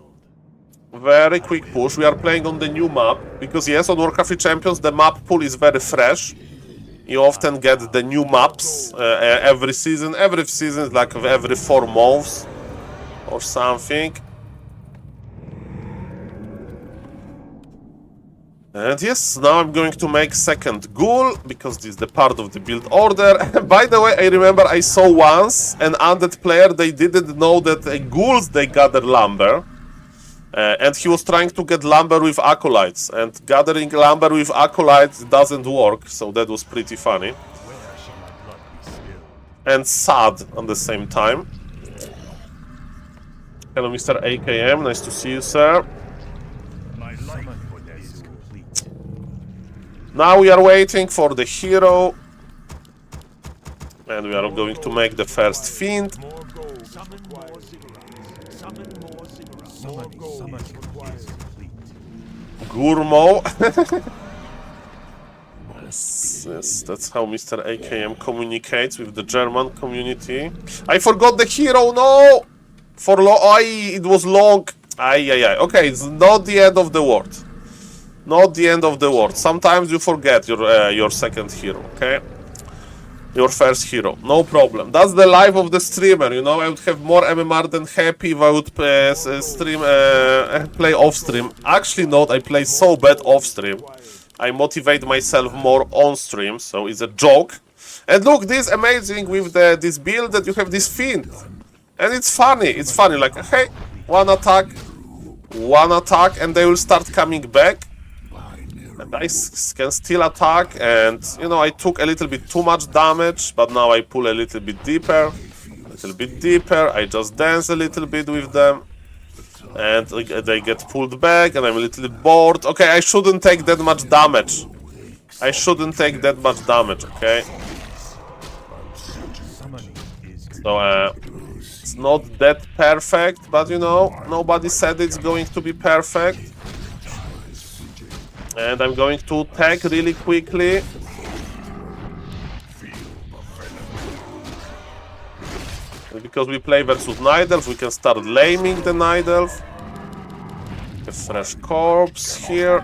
Very quick push. We are playing on the new map, because yes, on Warcraft Champions the map pool is very fresh. You often get the new maps every season. Every season is like every 4 months or something. And yes, now I'm going to make second ghoul, because this is the part of the build order. By the way, I remember I saw once an Undead player, they didn't know that ghouls, they gather lumber. And he was trying to get lumber with acolytes, and gathering lumber with acolytes doesn't work, so that was pretty funny. And sad at the same time. Hello, Mr. AKM, nice to see you, sir. Now we are waiting for the hero, and we are going to make the first fiend. Gourmand. Yes, that's how Mr. AKM communicates with the German community. I forgot the hero, no! It was long. Okay, it's not the end of the world. Not the end of the world. Sometimes you forget your second hero, okay? Your first hero, no problem. That's the life of the streamer, you know. I would have more MMR than Happy if I would play off stream. Actually not, I play so bad off stream. I motivate myself more on stream, so it's a joke. And look, this is amazing with this build that you have this fiend. And it's funny, like, hey, one attack, and they will start coming back. And I can still attack, and you know, I took a little bit too much damage, but now I pull a little bit deeper, I just dance a little bit with them, and they get pulled back, and I'm a little bit bored. Okay, I shouldn't take that much damage. Okay? So, it's not that perfect, but you know, nobody said it's going to be perfect. And I'm going to tag really quickly. And because we play versus Night Elf, we can start laming the Night Elf. A fresh corpse here.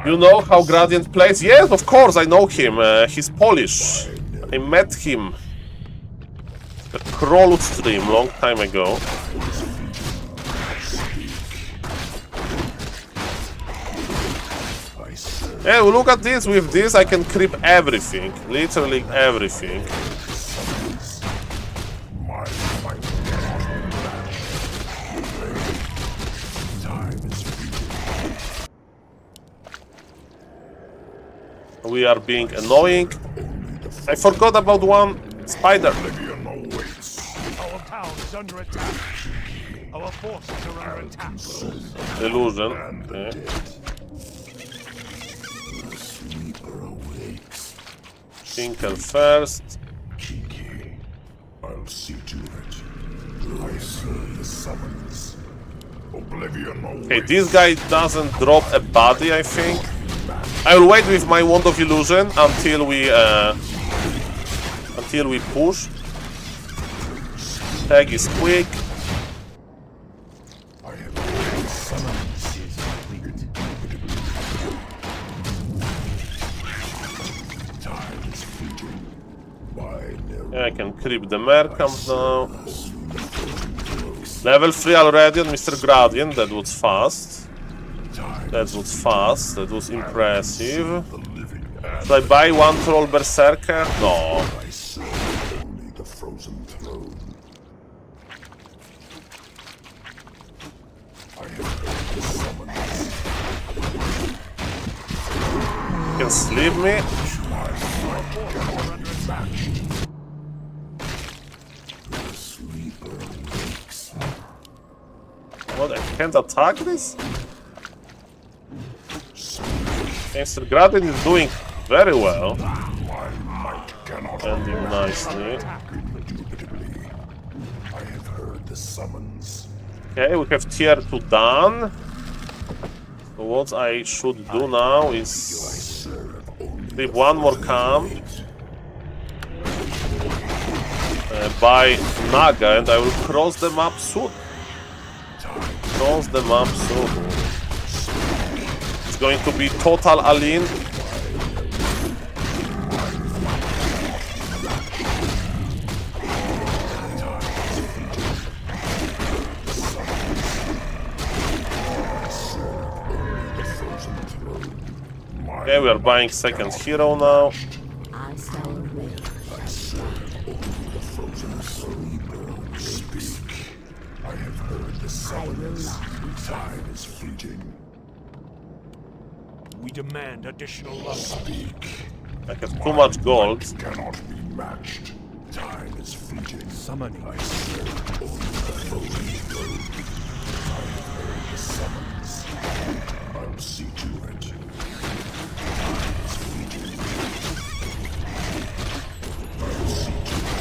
You know how Gradient plays? Yes, of course, I know him. He's Polish. I met him. A Krolu stream long time ago. Yeah, look at this. With this, I can creep everything. Literally everything. We are being annoying. I forgot about one spider. Our town is under attack. Our forces are under attack. Illusion. Okay. Tinker first. I'll see to it. I serve the summons. Oblivion awaits. Okay, this guy doesn't drop a body, I think. I will wait with my Wand of Illusion until we push. Tag is quick. Yeah, I can creep the Mercamp now. Level 3 already on Mr. Gradient, that was fast. That was fast, that was impressive. Should I buy one Troll Berserker? No. You can sleep me? What, I can't attack this? Mr. Gradient is doing very well. Ending nicely. Okay, we have tier 2 done. So what I should do now is leave one more camp. By Naga, and I will cross the map soon. Cross the map soon. It's going to be total Aline. Okay, we are buying second hero now. Time is fleeting. We demand additional love. I have too much gold. Cannot be matched. Time is fleeting. Summoning. I serve only the frozen throne. I have heard the summons. I'll see to it. Time is fleeting. I'll see to it.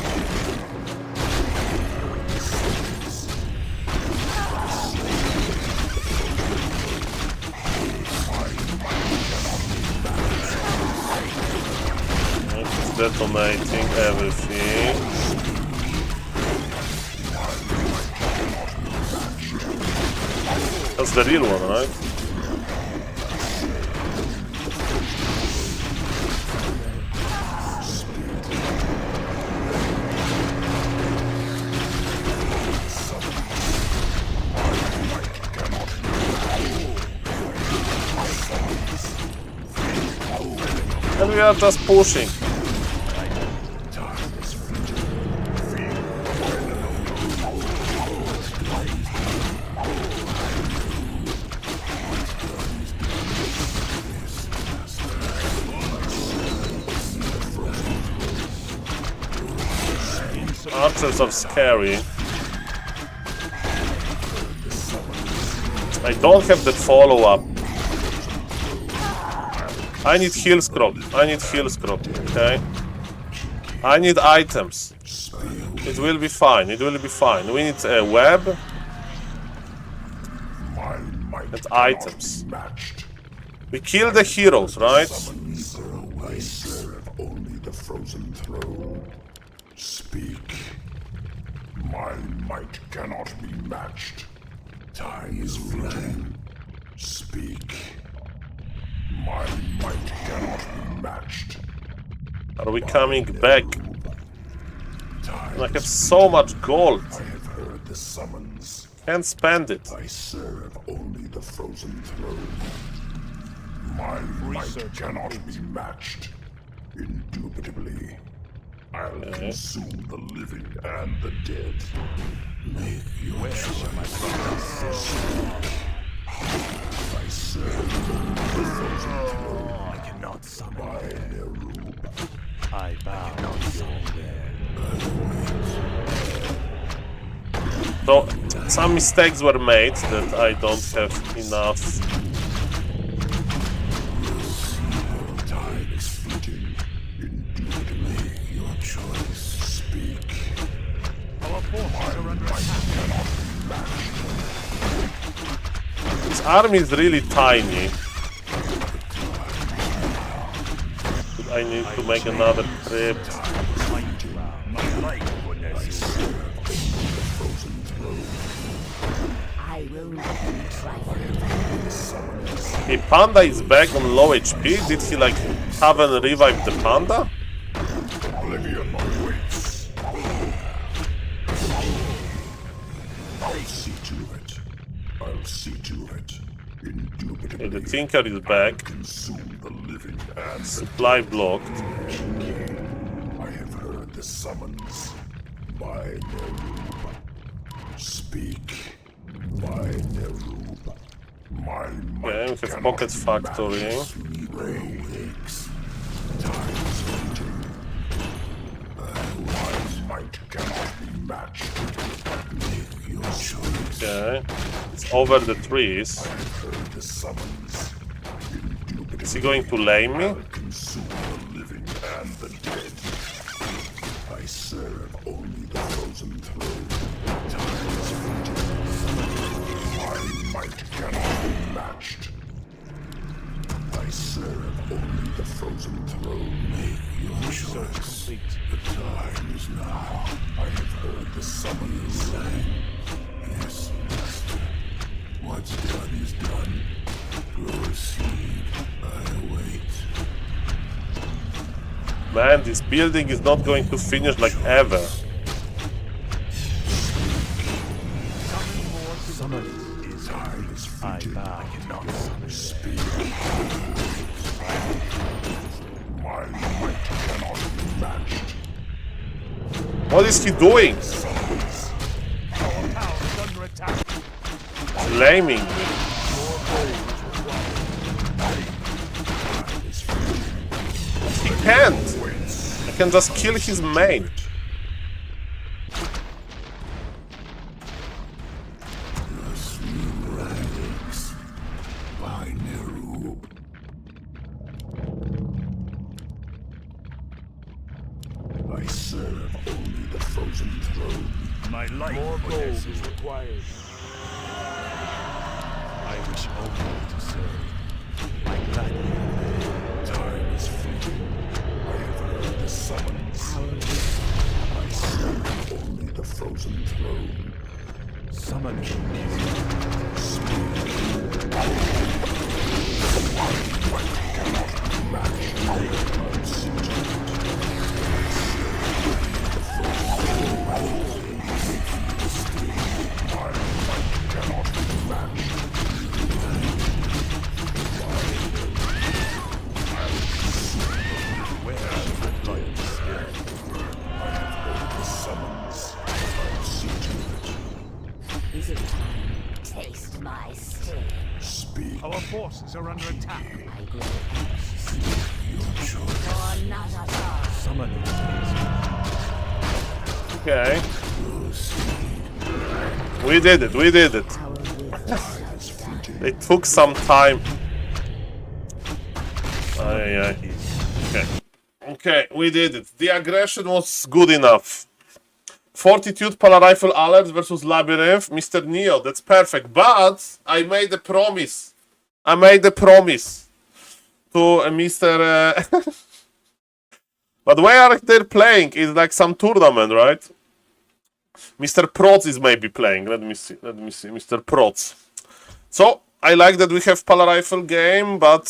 Detonating everything. That's the real one, right? And we are just pushing. Archers are scary. I don't have that follow-up. I need heal scrub. I need heal scrub. Okay. I need items. It will be fine. It will be fine. We need a web and items. We kill the heroes, right? I serve only the frozen throne. Speak. My might cannot be matched. Time is fleeting. Speak. My might cannot be matched. Are we coming back? I have so much gold. I have heard the summons. Can't spend it. I serve only the frozen throne. My might cannot be matched. Indubitably. I'll consume the living and the dead. Make your choice. I serve the frozen throne. I cannot I bow to your So, some mistakes were made that I don't have enough. Time is fleeting. Indubitably, your choice. Speak. Our forces are under attack. This army is really tiny. I need to make another trip. Hey, Panda is back on low HP. Did he like haven't revived the Panda? Oblivion awaits. I'll see to it. I'll see to it. Indubitably. Okay, the Tinker is back. Consume the living and Supply blocked. I have heard the summons. My Nerub. Speak. My Nerub. My Okay, we have Pocket Factory. wakes. Time is fleeting. My might cannot be matched. Make your choice. Okay, it's over the trees. I have heard the summons. Is he going to lame me? Consume the living and the dead. I serve only the frozen throne. Time is fleeting. My might cannot be matched. I serve only the frozen throne. Make your choice. The time is now. I have heard the summons. Yes, master. What's done is done. Proceed. I await. Man, this building is not going to finish like ever. I bow. Speak. My might cannot be matched. What is he doing? Our town is under attack. Laming me. He can't. I can just kill his main. My Nerub. I serve only the frozen throne. My life is required. I wish only to serve. I gladly obey. Time is fleeting. I have heard the summons. I serve only the frozen throne. Summon Taste my sting. Speak. Our forces are under attack. I grow for not at all. Summon Okay. We did it, we did it. It took some time. Aye. Okay. Okay, we did it. The aggression was good enough. Fortitude, Polar Rifle Alert versus Labyrinth. Mr. Neo, that's perfect. But I made a promise. I made a promise to Mr. But where they're playing is like some tournament, right? Mr. Prots is maybe playing. Let me see. Mr. Prots. So, I like that we have Polar Rifle game, but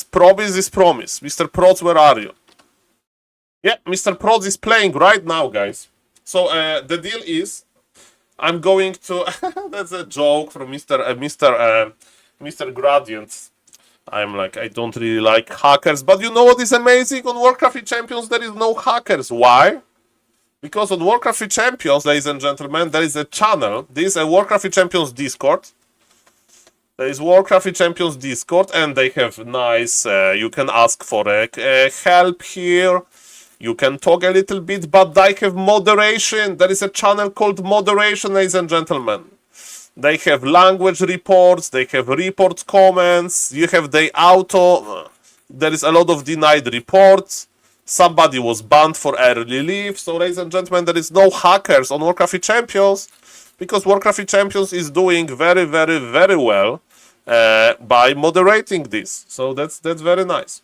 promise is promise. Mr. Prots, where are you? Yeah, Mr. Prots is playing right now, guys. So, the deal is, I'm going to... That's a joke from Mr. Gradient. I'm like, I don't really like hackers. But you know what is amazing? On Warcraft Champions, there is no hackers. Why? Because on Warcraft Champions, ladies and gentlemen, there is a channel. This is a Warcraft Champions Discord. There is Warcraft Champions Discord, and they have nice. You can ask for help here. You can talk a little bit, but they have moderation. There is a channel called Moderation, ladies and gentlemen. They have language reports. They have report comments. You have the auto. There is a lot of denied reports. Somebody was banned for early leave. So, ladies and gentlemen, there is no hackers on Warcraft Champions, because Warcraft Champions is doing very, very, very well by moderating this. So that's very nice.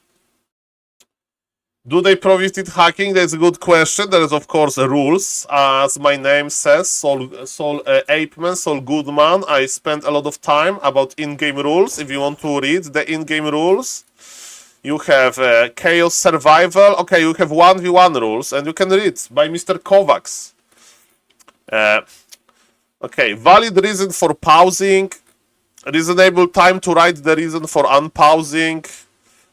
Do they prohibit hacking? That's a good question. There is, of course, rules. As my name says, SaulApeMan, Saul Goodman. I spent a lot of time about in-game rules. If you want to read the in-game rules, you have Chaos Survival. Okay, you have 1v1 rules, and you can read by Mr. Kovacs. Okay, valid reason for pausing, reasonable time to write the reason for unpausing,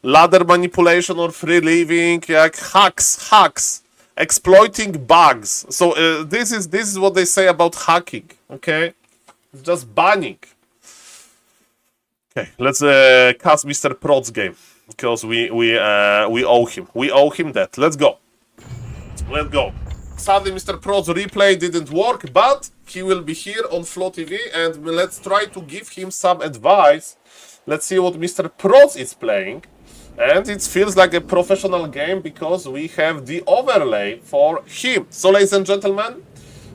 ladder manipulation or free living, like hacks, exploiting bugs. So this is what they say about hacking. Okay, it's just banning. Okay, let's cast Mr. Prot's game, because we owe him. We owe him that. Let's go. Let's go. Sadly, Mr. Pro's replay didn't work, but he will be here on Flow TV, and let's try to give him some advice. Let's see what Mr. Pro's is playing. And it feels like a professional game because we have the overlay for him. So, ladies and gentlemen,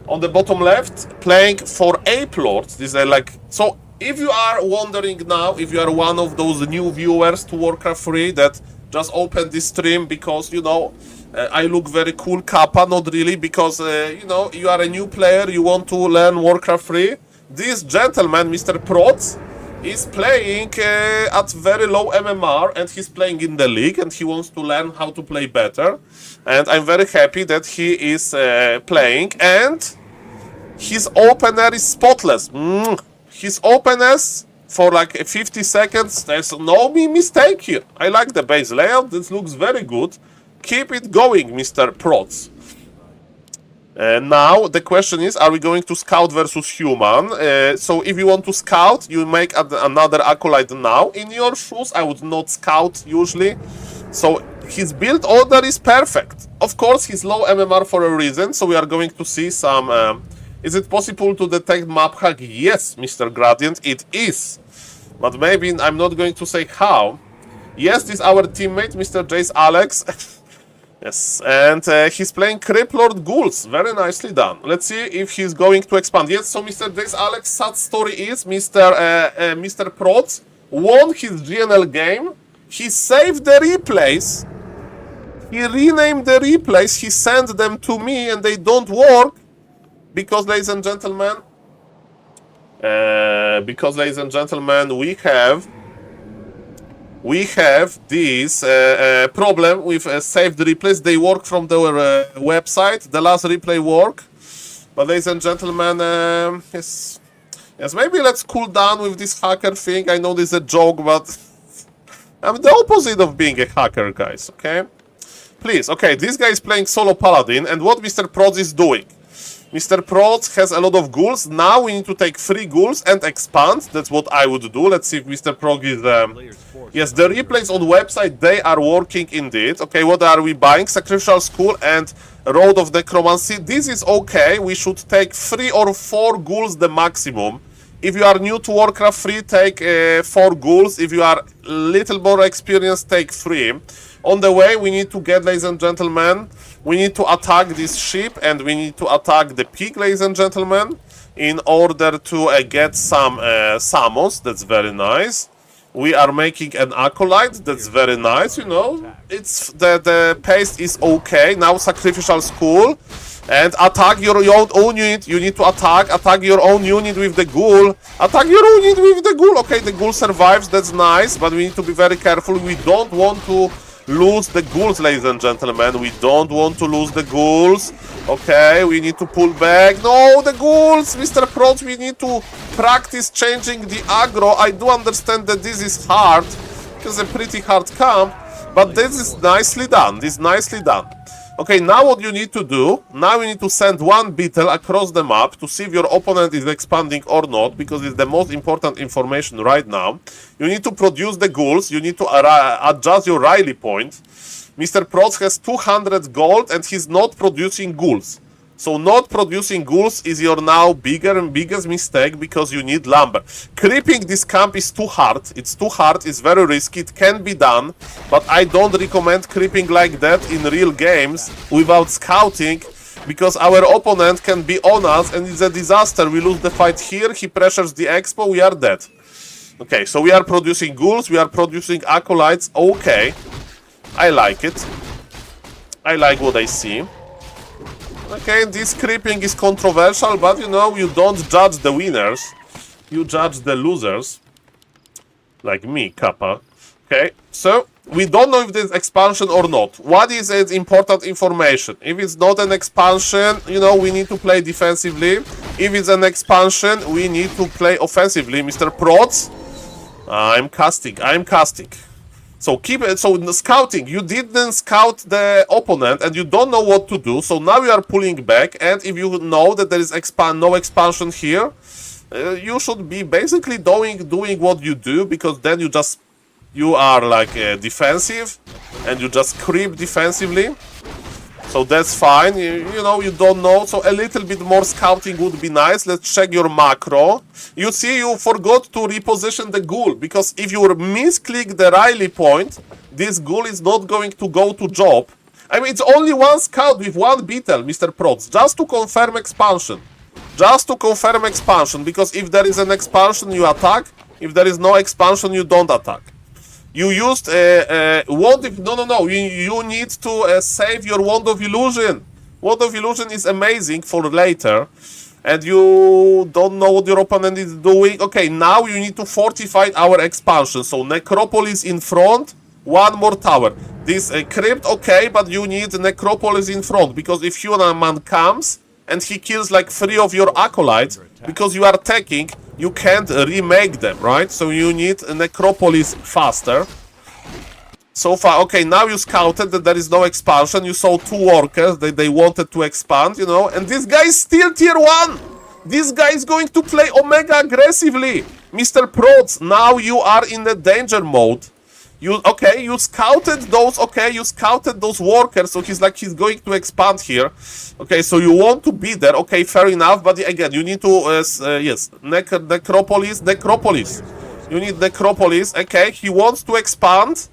on the bottom left, playing for Ape Lords. These are like... So, if you are wondering now, if you are one of those new viewers to Warcraft 3 that just opened this stream because, you know, I look very cool, Kappa, not really, because, you know, you are a new player, you want to learn Warcraft 3. This gentleman, Mr. Protz, is playing at very low MMR, and he's playing in the league, and he wants to learn how to play better. And I'm very happy that he is playing, and his opener is spotless. His openers for like 50 seconds, there's no mistake here. I like the base layout, this looks very good. Keep it going, Mr. Protz. Now, the question is, are we going to scout versus human? So if you want to scout, you make another acolyte now. In your shoes, I would not scout usually. So his build order is perfect. Of course, he's low MMR for a reason, so we are going to see some... is it possible to detect map hack? Yes, Mr. Gradient, it is. But maybe I'm not going to say how. Yes, this is our teammate, Mr. Jace Alex. Yes, and he's playing Crypt Lord Ghouls. Very nicely done. Let's see if he's going to expand. Yes, so Mr. Jace Alex, sad story is Mr. Protz won his GNL game. He saved the replays. He renamed the replays. He sent them to me and they don't work. Because, ladies and gentlemen, we have this problem with saved replays. They work from the website. The last replay work, but ladies and gentlemen, yes, maybe let's cool down with this hacker thing. I know this is a joke, but I'm the opposite of being a hacker, guys. Okay, please. Okay, this guy is playing solo paladin, and what Mr. Protz is doing. Mr. Protz has a lot of ghouls. Now we need to take 3 ghouls and expand. That's what I would do. Let's see if Mr. Protz is... Yes, the replays on website, they are working indeed. Okay, what are we buying? Sacrificial School and Road of Necromancy. This is okay. We should take 3 or 4 ghouls the maximum. If you are new to Warcraft 3, take 4 ghouls. If you are a little more experienced, take 3. On the way, we need to get, ladies and gentlemen, we need to attack this ship and we need to attack the pig, ladies and gentlemen, in order to get some summons. That's very nice. We are making an acolyte. That's very nice, you know. It's the pace is okay. Now Sacrificial School and attack your own unit. You need to attack your own unit with the ghoul. Attack your own unit with the ghoul. Okay, the ghoul survives. That's nice, but we need to be very careful. We don't want to lose the ghouls, ladies and gentlemen. We don't want to lose the ghouls. Okay, we need to pull back. No, the ghouls, Mr. Protz, we need to practice changing the aggro. I do understand that this is hard, because a pretty hard camp, But this is nicely done. This is nicely done. Okay, now what you need to do, now you need to send one beetle across the map to see if your opponent is expanding or not, because it's the most important information right now. You need to produce the ghouls, you need to adjust your Riley point. Mr. Prots has 200 gold and he's not producing ghouls. So not producing ghouls is your now bigger and biggest mistake because you need lumber. Creeping this camp is too hard. It's too hard, it's very risky, it can be done. But I don't recommend creeping like that in real games without scouting. Because our opponent can be on us and it's a disaster. We lose the fight here, he pressures the expo, we are dead. Okay, so we are producing ghouls, we are producing acolytes, okay. I like it. I like what I see. Okay, this creeping is controversial, but you know, you don't judge the winners. You judge the losers. Like me, Kappa. Okay, so we don't know if there's expansion or not. What is its important information? If it's not an expansion, you know, we need to play defensively. If it's an expansion, we need to play offensively. Mr. Prots, I'm casting. So keep it. So in the scouting, you didn't scout the opponent and you don't know what to do. So now you are pulling back. And if you know that there is no expansion here, you should be basically doing what you do, because then you are like defensive and you just creep defensively. So that's fine. You know, you don't know. So a little bit more scouting would be nice. Let's check your macro. You see, you forgot to reposition the ghoul, because if you misclick the Riley point, this ghoul is not going to go to job. I mean, it's only one scout with one beetle, Mr. Prots, just to confirm expansion. Just to confirm expansion, because if there is an expansion, you attack. If there is no expansion, you don't attack. You used Wand of... No. You need to save your Wand of Illusion. Wand of Illusion is amazing for later. And you don't know what your opponent is doing. Okay, now you need to fortify our expansion. So Necropolis in front, one more tower. This crypt, okay, but you need Necropolis in front. Because if human man comes and he kills like 3 of your acolytes, because you are attacking, you can't remake them, right? So you need a Necropolis faster. So far, okay, now you scouted that there is no expansion. You saw 2 workers that they wanted to expand, you know. And this guy is still tier 1. This guy is going to play Omega aggressively. Mr. Prots, now you are in the danger mode. You scouted those workers, so he's going to expand here. Okay, so you want to be there, okay, fair enough, but again, you need to, yes, Necropolis. You need Necropolis, okay, he wants to expand,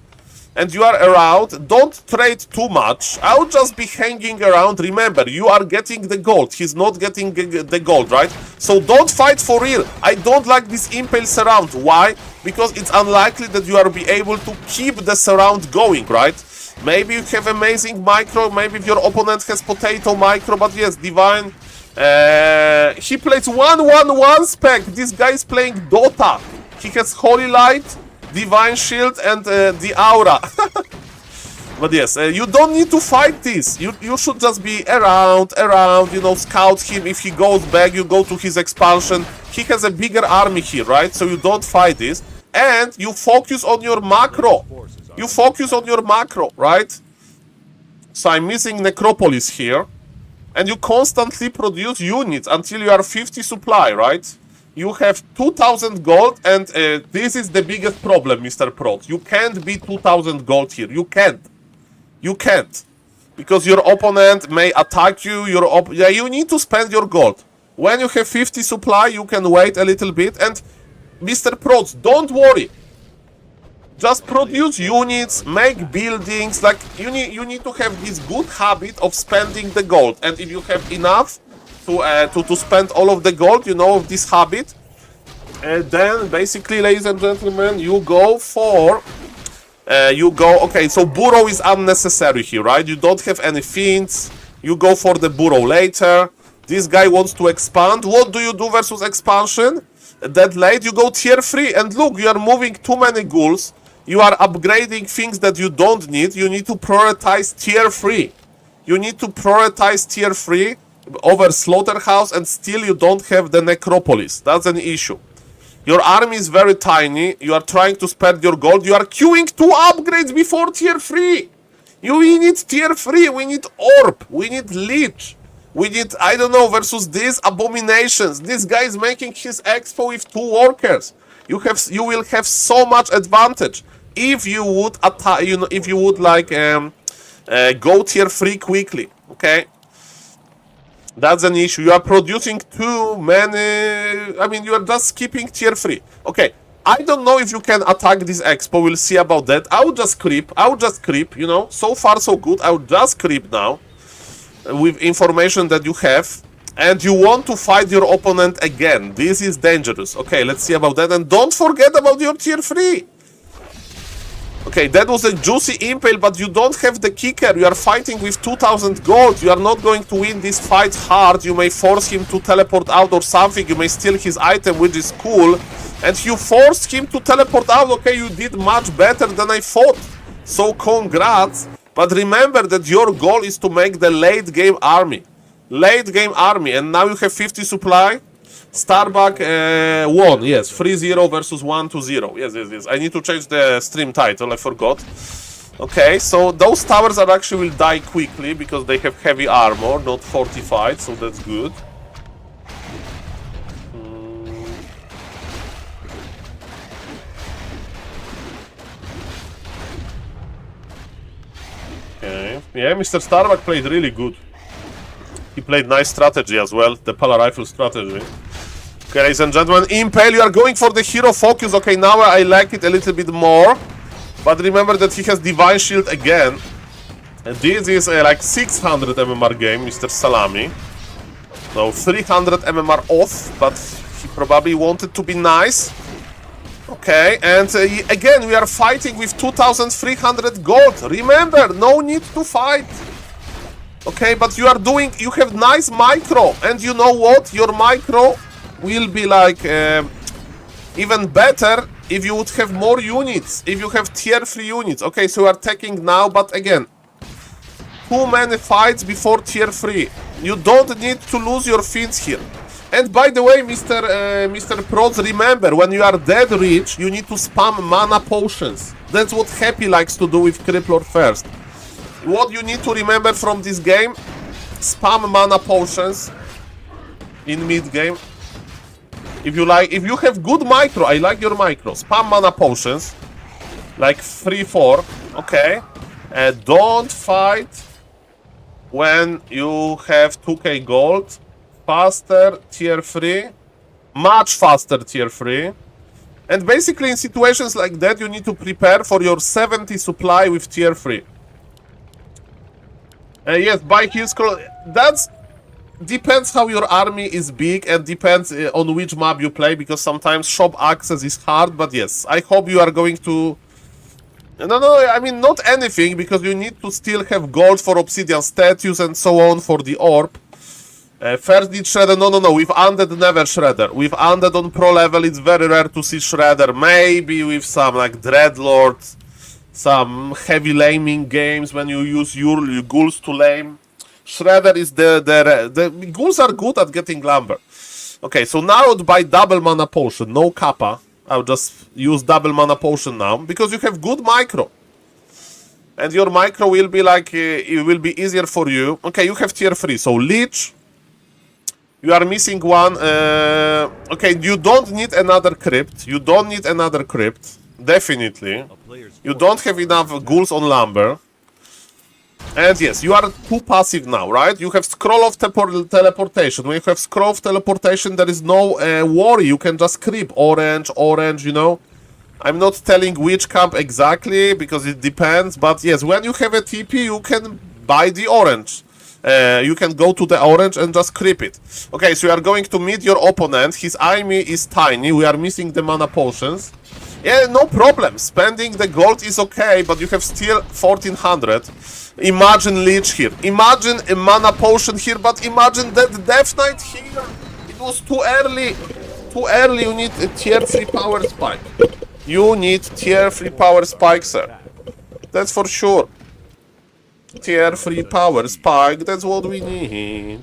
and you are around. Don't trade too much, I would just be hanging around. Remember, you are getting the gold, he's not getting the gold, right? So don't fight for real. I don't like this impale surround. Why? Because it's unlikely that you are be able to keep the surround going, right? Maybe you have amazing micro, maybe your opponent has potato micro, but yes, Divine, he plays 1-1-1 spec. This guy is playing Dota. He has Holy Light, Divine Shield, and the Aura. But yes, you don't need to fight this. You should just be around, you know, scout him. If he goes back, you go to his expansion. He has a bigger army here, right? So you don't fight this. And you focus on your macro. You focus on your macro, right? So I'm missing Necropolis here. And you constantly produce units until you are 50 supply, right? You have 2000 gold, and this is the biggest problem, Mr. Prots. You can't be 2000 gold here. You can't. You can't. Because your opponent may attack you. You need to spend your gold. When you have 50 supply, you can wait a little bit. And Mr. Prots, don't worry. Just produce units, make buildings. Like you need to have this good habit of spending the gold. And if you have enough to spend all of the gold, you know, of this habit, then basically, ladies and gentlemen, you go for... okay, so burrow is unnecessary here, right? You don't have any fiends. You go for the burrow later. This guy wants to expand. What do you do versus expansion? That late, you go tier 3. And look, you are moving too many ghouls. You are upgrading things that you don't need. You need to prioritize tier 3. You need to prioritize tier 3 over Slaughterhouse, and still you don't have the Necropolis. That's an issue. Your army is very tiny. You are trying to spend your gold. You are queuing 2 upgrades before tier 3. We need tier 3. We need Orb. We need Leech. We need, I don't know, versus these abominations. This guy is making his expo with 2 workers. You will have so much advantage if you would attack. You know, if you would like go tier 3 quickly. Okay. That's an issue. You are producing too many. I mean, you are just skipping tier 3. Okay. I don't know if you can attack this expo. We'll see about that. I would just creep. You know. So far, so good. I would just creep now. With information that you have. And you want to fight your opponent again. This is dangerous. Okay, let's see about that. And don't forget about your tier 3. Okay, that was a juicy impale, but you don't have the kicker. You are fighting with 2000 gold. You are not going to win this fight hard. You may force him to teleport out or something. You may steal his item, which is cool. And you forced him to teleport out. Okay, you did much better than I thought. So congrats. But remember that your goal is to make the late game army. Late game army. And now you have 50 supply. Starbuck won, yes, 3-0 versus 1-0. Yes. I need to change the stream title, I forgot. Okay, so those towers are actually will die quickly because they have heavy armor, not fortified, so that's good. Okay, yeah, Mr. Starbuck played really good. He played nice strategy as well, the Pala Rifle strategy. Okay, ladies and gentlemen, Impale, you are going for the hero focus. Okay, now I like it a little bit more. But remember that he has Divine Shield again. And this is like 600 MMR game, Mr. Salami. So 300 MMR off, but he probably wanted to be nice. Okay, and again, we are fighting with 2300 gold. Remember, no need to fight. Okay, but you have nice micro. And you know what? Your micro will be like even better if you would have more units, if you have tier 3 units. Okay, so we are taking now, but again, too many fights before tier 3. You don't need to lose your fins here. And by the way, Mr. Prods, remember, when you are dead rich, you need to spam mana potions. That's what Happy likes to do with Crippler first. What you need to remember from this game, spam mana potions in mid game. If you have good micro, I like your micro. Spam mana potions, like 3-4, okay. Don't fight when you have 2k gold. Faster tier 3, much faster tier 3. And basically in situations like that, you need to prepare for your 70 supply with tier 3. Yes, buy hill scroll. That's depends how your army is big and depends on which map you play, because sometimes shop access is hard, but yes, I hope you are going to... No, I mean not anything, because you need to still have gold for obsidian statues and so on for the orb. First need shredder, no, with undead never shredder. With undead on pro level it's very rare to see shredder, maybe with some like dreadlord, some heavy laming games when you use your ghouls to lame. Shredder is the ghouls are good at getting lumber. Okay, so now I would buy double mana potion, no kappa. I'll just use double mana potion now, because you have good micro. And your micro will be like, it will be easier for you. Okay, you have tier 3, so Leech. You are missing one. Okay, you don't need another crypt. You don't need another crypt. Definitely. You don't have enough ghouls on lumber. And yes, you are too passive now, right? You have scroll of teleportation. When you have scroll of teleportation, there is no worry. You can just creep orange, you know. I'm not telling which camp exactly, because it depends. But yes, when you have a TP, you can buy the orange. You can go to the orange and just creep it. Okay, so you are going to meet your opponent. His army is tiny. We are missing the mana potions. Yeah, no problem. Spending the gold is okay, but you have still 1400. Imagine Leech here. Imagine a mana potion here, but imagine that Death Knight here. It was too early. Too early. You need a tier 3 power spike. You need tier 3 power spike, sir. That's for sure. Tier 3 power spike, that's what we need.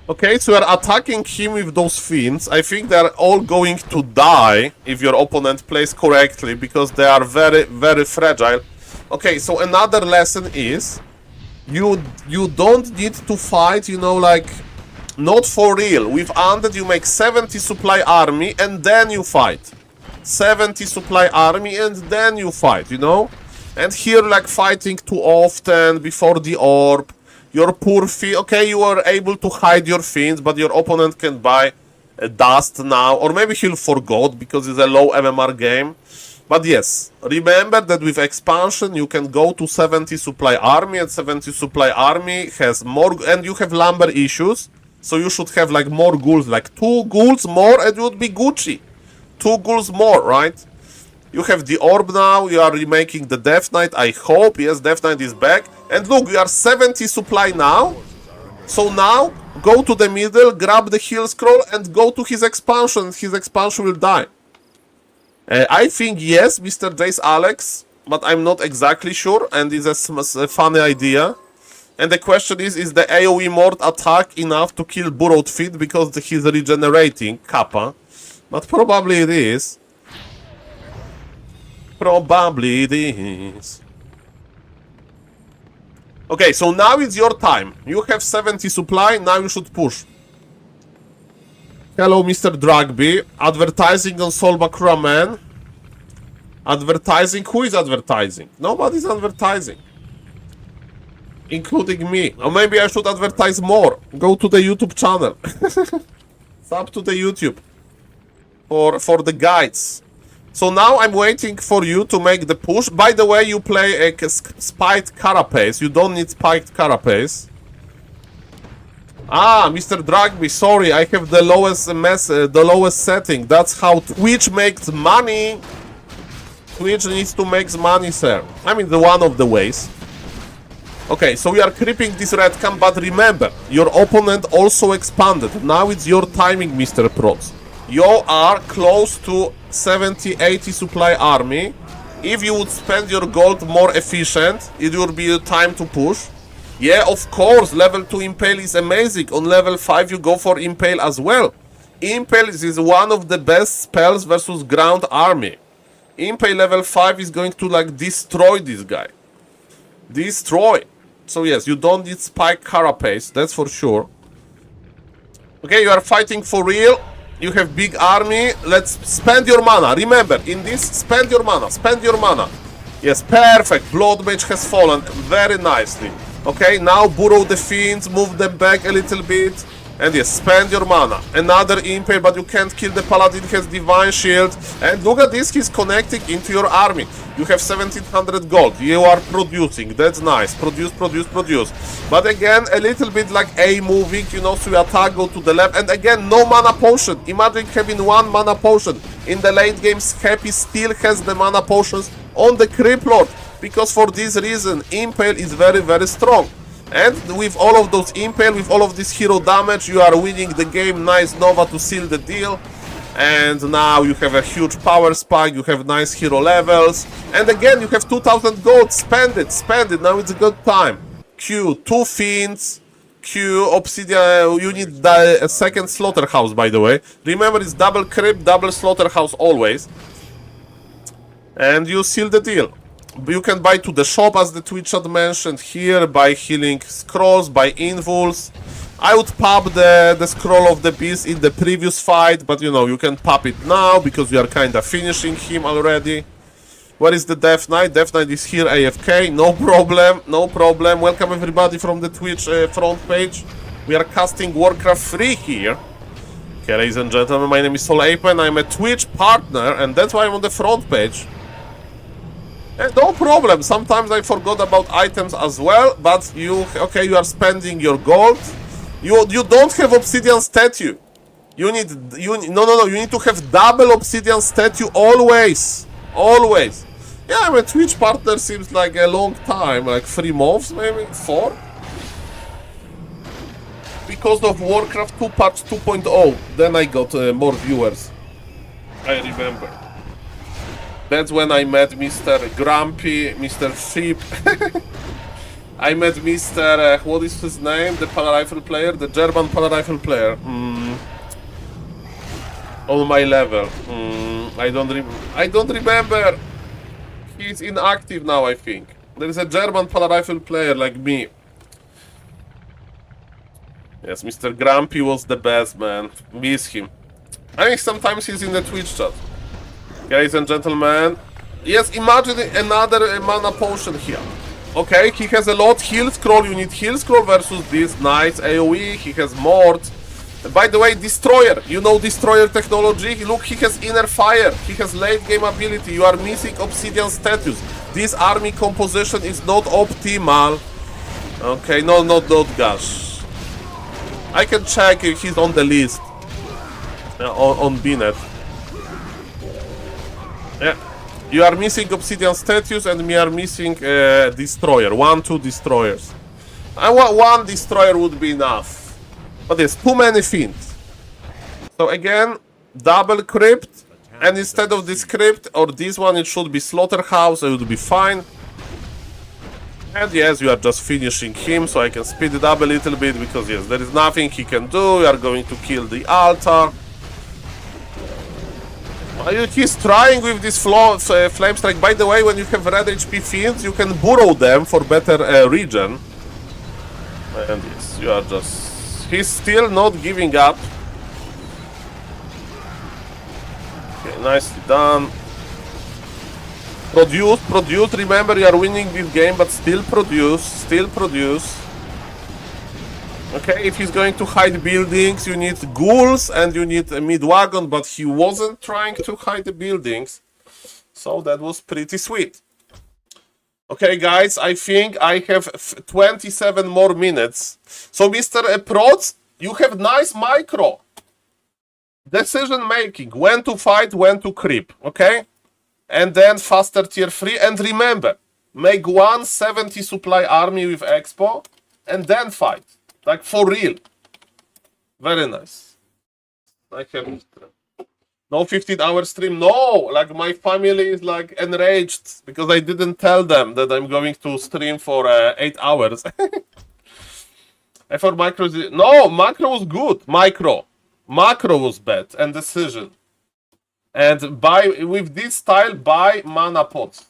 Okay, so you're attacking him with those fiends. I think they're all going to die if your opponent plays correctly, because they are very, very fragile. Okay, so another lesson is you don't need to fight, you know, like, not for real. With Undead, you make 70 supply army and then you fight. 70 supply army and then you fight, you know? And here, like, fighting too often before the orb. Your poor fiend, okay, you are able to hide your fiends, but your opponent can buy dust now, or maybe he'll forgot because it's a low MMR game. But yes, remember that with expansion you can go to 70 supply army, and 70 supply army has more, and you have lumber issues, so you should have like more ghouls, like 2 ghouls more and it would be Gucci. 2 ghouls more, right? You have the orb now, you are remaking the Death Knight, I hope. Yes, Death Knight is back. And look, you are 70 supply now. So now, go to the middle, grab the heal scroll, and go to his expansion. His expansion will die. I think yes, Mr. Jace Alex, but I'm not exactly sure, and it's a funny idea. And the question is the AoE Mort attack enough to kill Burrowed Feet because he's regenerating Kappa? But probably it is. Probably it is. Okay, so now it's your time. You have 70 supply, now you should push. Hello, Mr. Drugby. Advertising on SaulPlayerMan. Advertising? Who is advertising? Nobody's advertising. Including me. Or maybe I should advertise more. Go to the YouTube channel. Sub to the YouTube. For the guides. So now I'm waiting for you to make the push. By the way, you play a spiked carapace. You don't need spiked carapace. Ah, Mr. Drugby, sorry, I have the lowest setting. That's how Twitch makes money. Twitch needs to make money, sir. I mean, one of the ways. Okay, so we are creeping this red camp, but remember, your opponent also expanded. Now it's your timing, Mr. Prots. You are close to 70-80 supply army. If you would spend your gold more efficient, it would be your time to push. Yeah, of course, level 2 Impale is amazing. On level 5 you go for Impale as well. Impale is one of the best spells versus ground army. Impale level 5 is going to like destroy this guy. Destroy. So yes, you don't need spike carapace, that's for sure. Okay, you are fighting for real. You have big army. Let's spend your mana. Remember, in this, spend your mana. Spend your mana. Yes, perfect. Blood Mage has fallen very nicely. Okay, now burrow the fiends, move them back a little bit. And yes, spend your mana. Another Impale, but you can't kill the Paladin, has Divine Shield. And look at this, he's connecting into your army. You have 1700 gold. You are producing. That's nice. Produce, produce, produce. But again, a little bit like A moving, you know, so you attack, go to the left. And again, no mana potion. Imagine having 1 mana potion. In the late games, Happy still has the mana potions on the Creep Lord. Because for this reason, Impale is very, very strong. And with all of those Impale, with all of this hero damage, you are winning the game. Nice Nova to seal the deal. And now you have a huge power spike, you have nice hero levels. And again, you have 2000 gold. Spend it, spend it. Now it's a good time. Q, 2 fiends. Q, obsidian. You need a second slaughterhouse, by the way. Remember, it's double crypt, double slaughterhouse always. And you seal the deal. You can buy to the shop, as the Twitch chat mentioned here, buy healing scrolls, buy invuls. I would pop the scroll of the beast in the previous fight, but you know, you can pop it now because you are kinda finishing him already. Where is the Death Knight? Death Knight is here, AFK, no problem, no problem. Welcome everybody from the Twitch front page. We are casting Warcraft 3 here. Okay, ladies and gentlemen, my name is SaulApeMan, I'm a Twitch partner, and that's why I'm on the front page. No problem, sometimes I forgot about items as well, but you are spending your gold. You don't have obsidian statue. You need to have double obsidian statue always. Always. Yeah, I'm a Twitch partner, seems like a long time, like 3 months maybe, 4. Because of Warcraft 2 patch 2.0, then I got more viewers. I remember. That's when I met Mr. Grumpy, Mr. Sheep. I met Mr. What is his name? The Palarifle player? The German Palarifle player. On my level. I don't remember. He's inactive now, I think. There is a German Palarifle player like me. Yes, Mr. Grumpy was the best, man. Miss him. I think sometimes he's in the Twitch chat. Ladies and gentlemen. Yes, imagine another mana potion here. Okay, he has a lot. Heal scroll, you need heal scroll versus this. Nice AoE, he has Mort. By the way, Destroyer, you know Destroyer technology? Look, he has Inner Fire, he has late game ability, you are missing Obsidian status. This army composition is not optimal. Okay, no, not Gosh. I can check if he's on the list. On Bnet. Yeah. You are missing Obsidian status and we are missing Destroyer. 1-2 Destroyers. One Destroyer would be enough. But there's too many things. So again, double crypt. And instead of this crypt or this one, it should be Slaughterhouse. It would be fine. And yes, you are just finishing him. So I can speed it up a little bit. Because yes, there is nothing he can do. We are going to kill the altar. He's trying with this flame strike. By the way, when you have red HP fiends, you can burrow them for better regen. And yes, you are just... He's still not giving up. Okay, nicely done. Produce. Remember, you are winning this game, but still produce. Okay, if he's going to hide buildings, you need ghouls and you need a mid-wagon, but he wasn't trying to hide the buildings. So that was pretty sweet. Okay, guys, I think I have 27 more minutes. So, Mr. Prots, you have nice micro. Decision making, when to fight, when to creep, okay? And then faster tier 3. And remember, make 170 supply army with Expo and then fight. Like, for real. Very nice. I have no 15-hour stream. No! Like, my family is, like, enraged. Because I didn't tell them that I'm going to stream for 8 hours. I thought macro... No! Macro was good. Macro was bad. And decision. And with this style, buy mana pots.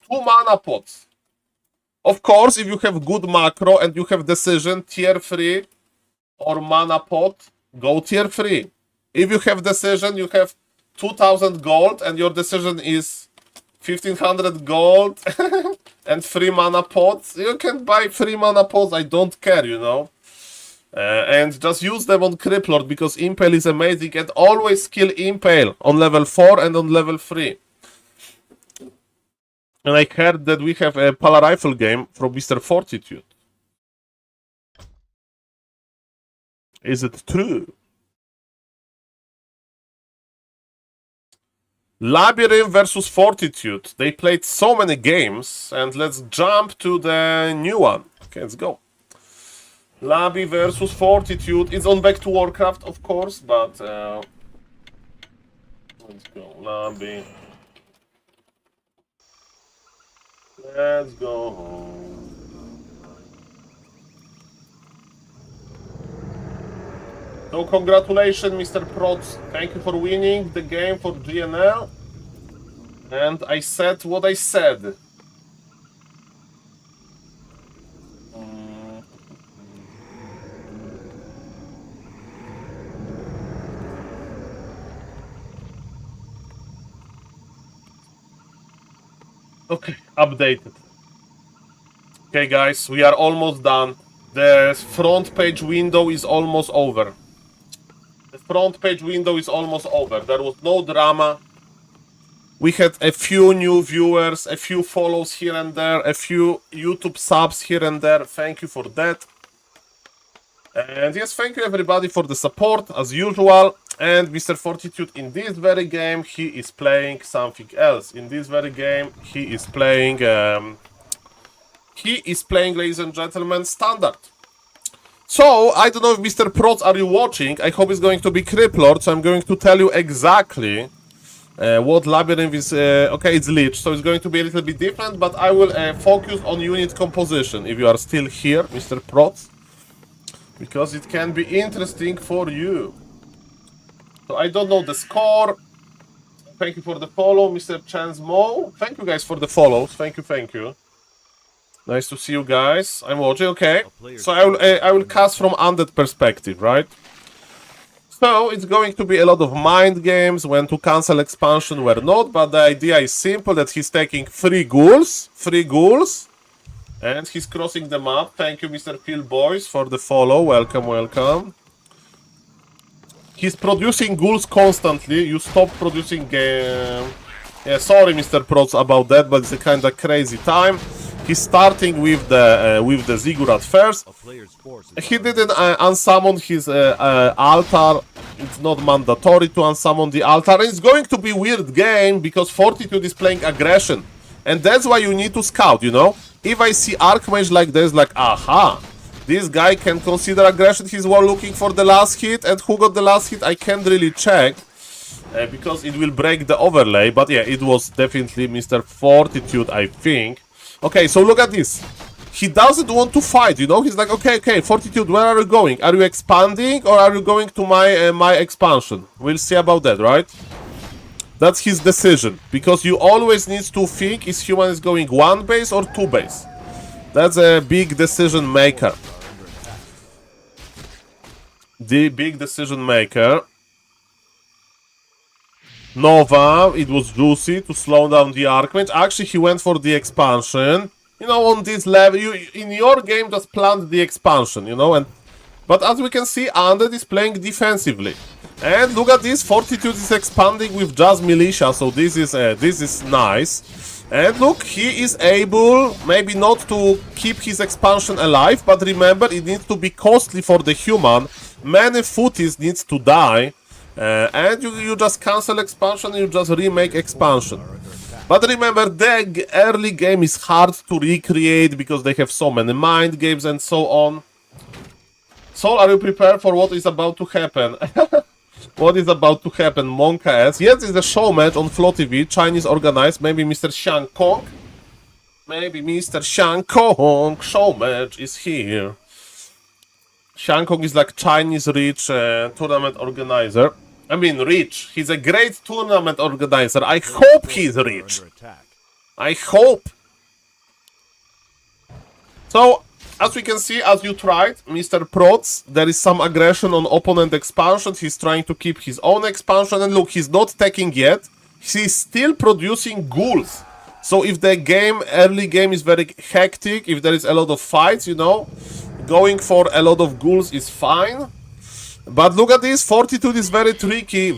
2 mana pots. Of course, if you have good macro and you have decision, tier 3 or mana pot, go tier 3. If you have decision, you have 2000 gold and your decision is 1500 gold and 3 mana pots. You can buy 3 mana pots, I don't care, you know. And just use them on Criplord because Impale is amazing and always skill Impale on level 4 and on level 3. And I heard that we have a Palarifle game from Mr. Fortitude. Is it true? Labyrinth versus Fortitude. They played so many games, and let's jump to the new one. Okay, let's go. Laby versus Fortitude. It's on Back to Warcraft, of course, but let's go. Laby. Let's go home. So congratulations, Mr. Prots. Thank you for winning the game for GNL. And I said what I said. Okay, updated. Okay, guys, we are almost done. The front page window is almost over. The front page window is almost over. There was no drama. We had a few new viewers, a few follows here and there, a few YouTube subs here and there. Thank you for that. And yes, thank you everybody for the support, as usual. And Mr. Fortitude, in this very game, he is playing something else. In this very game, he is playing, ladies and gentlemen, Standard. So, I don't know if Mr. Prots, are you watching? I hope it's going to be Criplord, so I'm going to tell you exactly What labyrinth is... okay, it's Lich, so it's going to be a little bit different, but I will focus on unit composition, if you are still here, Mr. Prots. Because it can be interesting for you. So I don't know the score. Thank you for the follow, Mr. Chance Mo. Thank you guys for the follows. Thank you. Nice to see you guys. I'm watching, okay. So I will cast from Undead perspective, right? So it's going to be a lot of mind games, when to cancel expansion, where not, but the idea is simple, that he's taking 3 ghouls, and he's crossing the map. Thank you, Mr. Phil Boys, for the follow. Welcome. He's producing ghouls constantly. You stop producing game. Yeah, sorry, Mr. Prots, about that, but it's a kind of crazy time. He's starting with the Ziggurat first. He didn't unsummon his altar. It's not mandatory to unsummon the altar. It's going to be a weird game because Fortitude is playing aggression, and that's why you need to scout. You know, if I see Archmage like this, like aha. This guy can consider aggression. He's looking for the last hit, and who got the last hit I can't really check because it will break the overlay. But yeah, it was definitely Mr. Fortitude, I think. Okay, so look at this. He doesn't want to fight, you know. He's like, okay, Fortitude, where are you going? Are you expanding or are you going to my expansion? We'll see about that, right? That's his decision, because you always need to think: is human is going 1 base or 2 base? That's a big decision maker. The big decision maker. Nova, it was juicy to slow down the Archmage. Actually, he went for the expansion. You know, on this level, you in your game just plant the expansion, you know. But as we can see, Undead is playing defensively. And look at this, Fortitude is expanding with just militia, so this is nice. And look, he is able, maybe not to keep his expansion alive, but remember, it needs to be costly for the human. Many footies needs to die, and you just cancel expansion and you just remake expansion. But remember, the early game is hard to recreate because they have so many mind games and so on. Saul, are you prepared for what is about to happen? What is about to happen? Monka S. Yes, it's a show match on Flow TV, Chinese organized. Maybe Mr. Xiang Kong. Maybe Mr. Xiang Kong show match is here. Xiang Kong is like Chinese rich tournament organizer. I mean, rich. He's a great tournament organizer. I hope he's rich. I hope. So, as we can see, as you tried, Mr. Prots, there is some aggression on opponent expansion. He's trying to keep his own expansion. And look, he's not taking yet. He's still producing ghouls. So if the early game is very hectic, if there is a lot of fights, you know, going for a lot of ghouls is fine. But look at this, Fortitude is very tricky,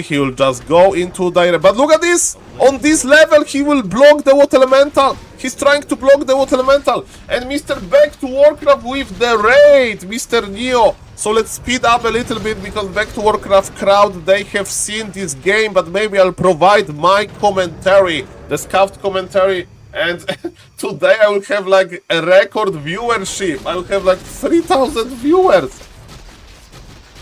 he will just go into direct. But look at this, on this level he will block the Water Elemental. He's trying to block the Water Elemental. And Mr. Back to Warcraft with the raid, Mr. Neo. So let's speed up a little bit, because Back to Warcraft crowd, they have seen this game, but maybe I'll provide my commentary, the scuffed commentary. And today I will have like a record viewership. I will have like 3,000 viewers.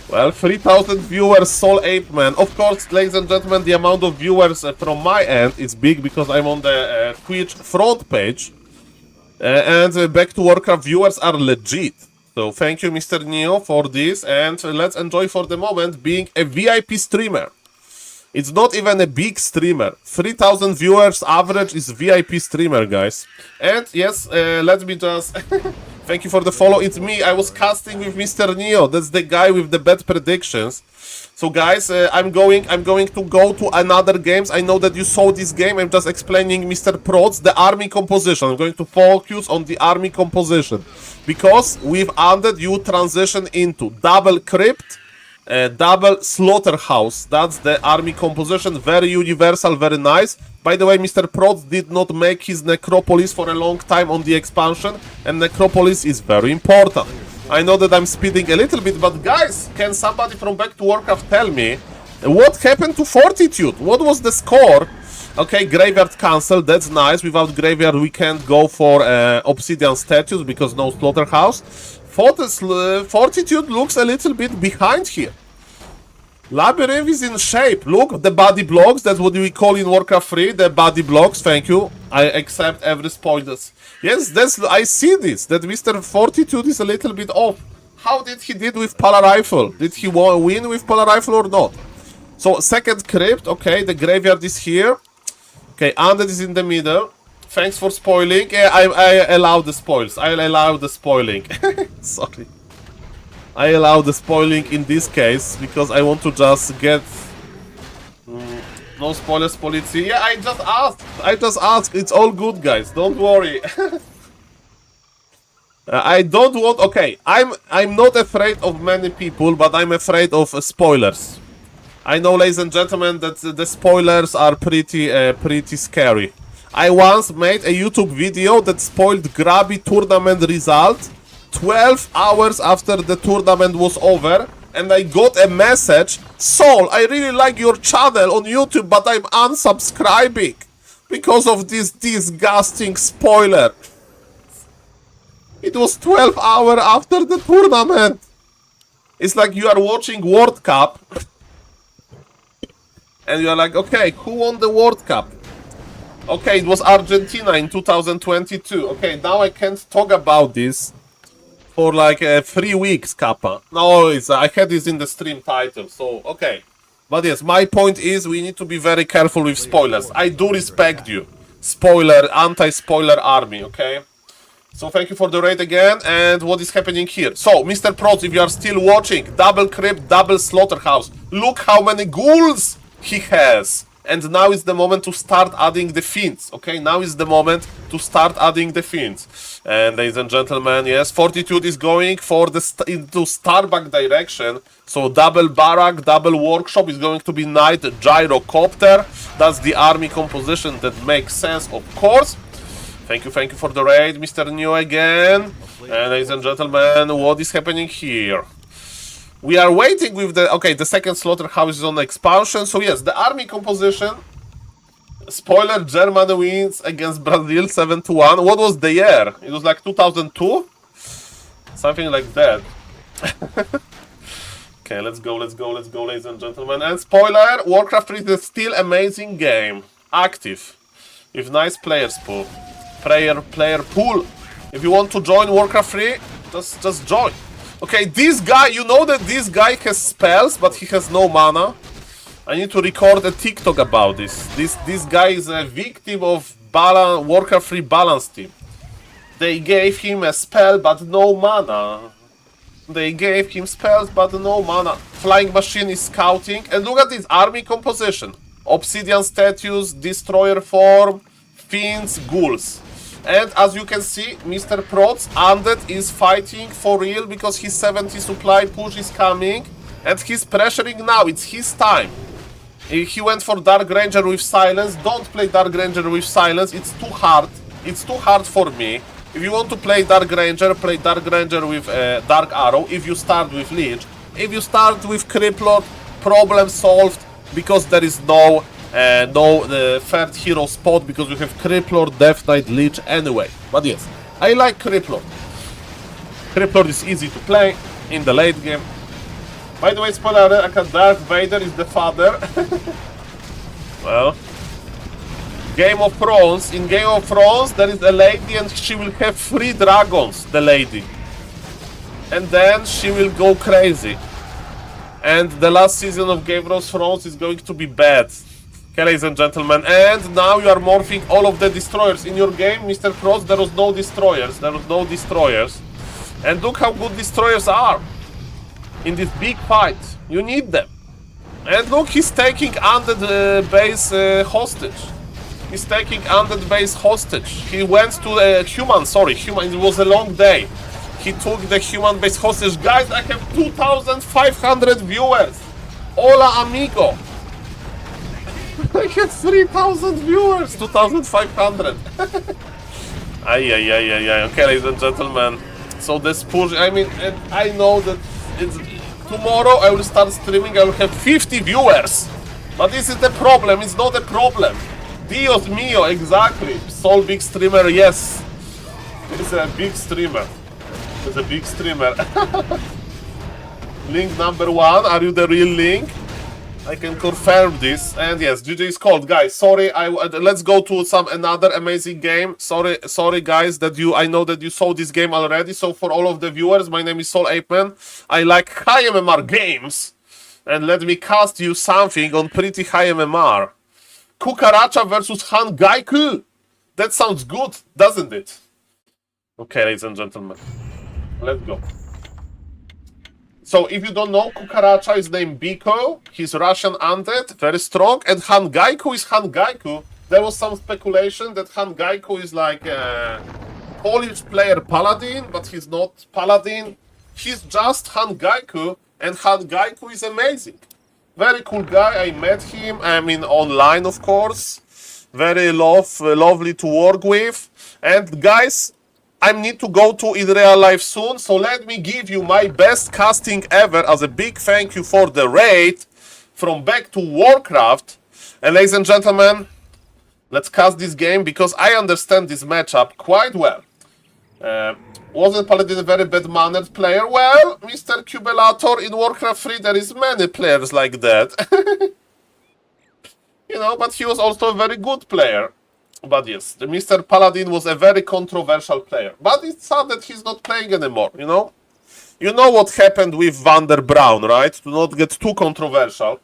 Well, 3,000 viewers, SaulApeMan. Of course, ladies and gentlemen, the amount of viewers from my end is big because I'm on the Twitch front page. And Back to Warcraft viewers are legit. So thank you, Mr. Neo, for this. And let's enjoy for the moment being a VIP streamer. It's not even a big streamer. 3,000 viewers average is VIP streamer, guys. And yes, let me just... Thank you for the follow. It's me. I was casting with Mr. Neo. That's the guy with the bad predictions. So guys, I'm going to go to another games. I know that you saw this game. I'm just explaining Mr. Prots, the army composition. I'm going to focus on the army composition. Because with Undead, you transition into double crypt, double slaughterhouse. That's the army composition. Very universal, very nice. By the way, Mr. Prots did not make his necropolis for a long time on the expansion, and necropolis is very important. I know that I'm speeding a little bit, but guys, can somebody from Back to Warcraft tell me what happened to Fortitude? What was the score? Okay, graveyard cancel, that's nice. Without graveyard, we can't go for obsidian statues because no slaughterhouse. Fortitude looks a little bit behind here. Labyrinth is in shape. Look, the body blocks. That's what we call in Warcraft 3. The body blocks. Thank you. I accept every spoilers. Yes, I see this. That Mr. Fortitude is a little bit off. How did he did with Polar Rifle? Did he win with Polar Rifle or not? So, second crypt. Okay, the graveyard is here. Okay, Undead is in the middle. Thanks for spoiling. Yeah, I allow the spoils. I allow the spoiling. Sorry. I allow the spoiling in this case because I want to just get no spoilers policy. Yeah, I just asked. It's all good, guys. Don't worry. I don't want. Okay, I'm not afraid of many people, but I'm afraid of spoilers. I know, ladies and gentlemen, that the spoilers are pretty scary. I once made a YouTube video that spoiled Grabby tournament result 12 hours after the tournament was over, and I got a message, Saul, I really like your channel on YouTube, but I'm unsubscribing because of this disgusting spoiler. It was 12 hours after the tournament. It's like you are watching World Cup and you're like, okay, who won the World Cup? Okay, it was Argentina in 2022. Okay, now I can't talk about this for like 3 weeks, Kappa. No, I had this in the stream title, so okay. But yes, my point is we need to be very careful with spoilers. I do respect you. Spoiler, anti-spoiler army, okay? So thank you for the raid again, and what is happening here? So, Mr. Proz, if you are still watching, double crypt, double slaughterhouse. Look how many ghouls he has. And now is the moment to start adding the fiends, okay? Now is the moment to start adding the fiends. And ladies and gentlemen, yes, Fortitude is going for the into Starbuck direction. So double barrack, double workshop is going to be Knight Gyrocopter. That's the army composition that makes sense, of course. Thank you for the raid, Mr. New again. And ladies and gentlemen, what is happening here? We are waiting with the... Okay, the second slaughterhouse is on expansion. So yes, the army composition. Spoiler, Germany wins against Brazil 7-1. What was the year? It was like 2002? Something like that. Okay, let's go, ladies and gentlemen. And spoiler, Warcraft 3 is still amazing game. Active. With nice players pool. Player pool. If you want to join Warcraft 3, just join. Okay, this guy, you know that this guy has spells, but he has no mana. I need to record a TikTok about this. This guy is a victim of Warcraft 3 balance team. They gave him a spell, but no mana. They gave him spells, but no mana. Flying Machine is scouting, and look at this army composition. Obsidian statues, destroyer form, fiends, ghouls. And as you can see, Mr. Prots, Undead is fighting for real because his 70 supply push is coming. And he's pressuring now, it's his time. He went for Dark Ranger with Silence. Don't play Dark Ranger with Silence, it's too hard. It's too hard for me. If you want to play Dark Ranger with Dark Arrow. If you start with Lich. If you start with Criplord, problem solved. Because there is no third hero spot, because you have Criplord, Death Knight, Lich anyway. But yes, I like Criplord. Criplord is easy to play in the late game. By the way, spoiler alert, Darth Vader is the father. Well, Game of Thrones. In Game of Thrones, there is a lady and she will have 3 dragons, the lady. And then she will go crazy. And the last season of Game of Thrones is going to be bad. Okay, ladies and gentlemen, and now you are morphing all of the destroyers. In your game, Mr. Cross, there was no destroyers. And look how good destroyers are. In this big fight, you need them. And look, he's taking Undead base hostage. He's taking Undead base hostage. He went to the human, it was a long day. He took the human base hostage. Guys, I have 2,500 viewers. Hola, amigo. I have 3,000 viewers, 2,500. Okay, ladies and gentlemen. So this push, I mean, I know that it's tomorrow I will start streaming, I will have 50 viewers. But this is the problem, it's not a problem. Dios mío, exactly. Soul big streamer, yes. He's a big streamer. Link number 1, are you the real Link? I can confirm this, and yes, GG is called, guys. Sorry, let's go to some another amazing game. Sorry, guys, that I know that you saw this game already. So for all of the viewers, my name is SaulApeMan. I like high MMR games, and let me cast you something on pretty high MMR. Kukaracha versus Hangaiku. That sounds good, doesn't it? Okay, ladies and gentlemen, let's go. So, if you don't know, Kukaracha is named Biko, he's Russian undead, very strong, and Hangaiku is Hangaiku. There was some speculation that Hangaiku is like a Polish player paladin, but he's not paladin. He's just Hangaiku, and Hangaiku is amazing. Very cool guy, I met him, I mean online of course. Very lovely to work with. And guys, I need to go to in real life soon, so let me give you my best casting ever as a big thank you for the raid from back to Warcraft. And ladies and gentlemen, let's cast this game because I understand this matchup quite well. Wasn't Paladin a very bad-mannered player? Well, Mr. Cubelator, in Warcraft 3 there is many players like that. You know, but he was also a very good player. But yes, Mr. Paladin was a very controversial player. But it's sad that he's not playing anymore, you know? You know what happened with Vander Brown, right? To not get too controversial.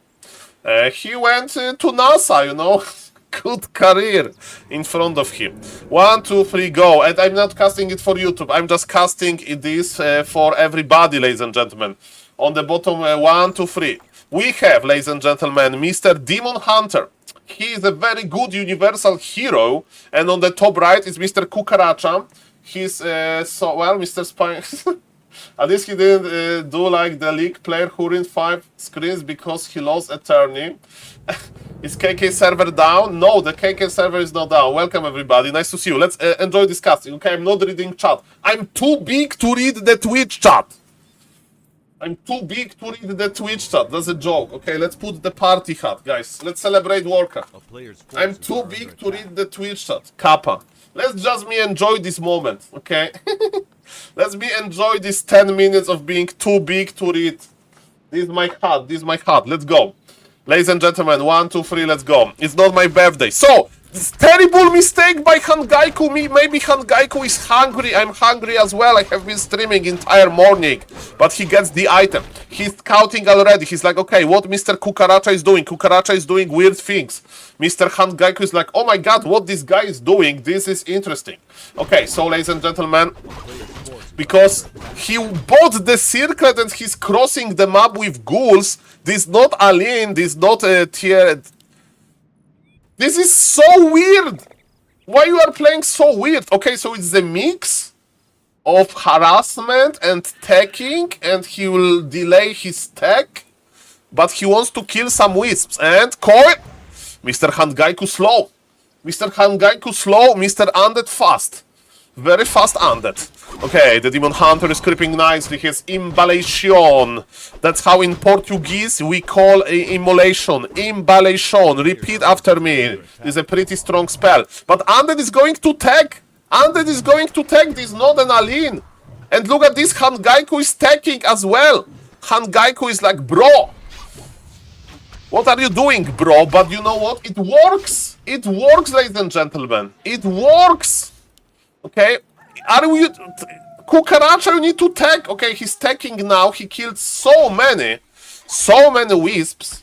He went to NASA, you know? Good career in front of him. 1, 2, 3, go. And I'm not casting it for YouTube. I'm just casting this for everybody, ladies and gentlemen. On the bottom, 1, 2, 3. We have, ladies and gentlemen, Mr. Demon Hunter. He is a very good universal hero. And on the top right is Mr. Kukaracha. He's, Mr. Spine... At least he didn't do like the league player who ruined 5 screens because he lost attorney. Is KK server down? No, the KK server is not down. Welcome everybody, nice to see you. Let's enjoy this casting. Okay, I'm not reading chat. I'm too big to read the Twitch chat. I'm too big to read the Twitch chat. That's a joke. Okay, let's put the party hat, guys. Let's celebrate Warcraft. I'm too big to read the Twitch chat. Kappa. Let's just enjoy this moment, okay? Let's enjoy this 10 minutes of being too big to read. This is my hat. This is my hat. Let's go. Ladies and gentlemen, 1, 2, 3, let's go. It's not my birthday. So, this terrible mistake by Hangaiku. Maybe Hangaiku is hungry. I'm hungry as well. I have been streaming entire morning. But he gets the item. He's scouting already. He's like, okay, what Mr. Kukaracha is doing? Kukaracha is doing weird things. Mr. Hangaiku is like, oh my god, what this guy is doing? This is interesting. Okay, so ladies and gentlemen, because he bought the circlet and he's crossing the map with ghouls. This is not Alien, this is not a tier. This is so weird. Why you are playing so weird? Okay, so it's a mix of harassment and teching, and he will delay his tech, but he wants to kill some wisps. And Koi, Mr. Hangaiku slow. Mr. Hangaiku slow, Mr. Undead fast. Very fast Undead. Okay, the Demon Hunter is creeping nicely. He has Immolation. That's how in Portuguese we call immolation. Immolation. Repeat after me. It's a pretty strong spell. But Undead is going to tag. Undead is going to tag. This is not an Alien. And look at this. Hangaiku is tagging as well. Hangaiku is like, bro, what are you doing, bro? But you know what? It works. It works, ladies and gentlemen. It works. Okay, are we... Kukaracha, you need to tag. Okay, he's tagging now. He killed so many wisps.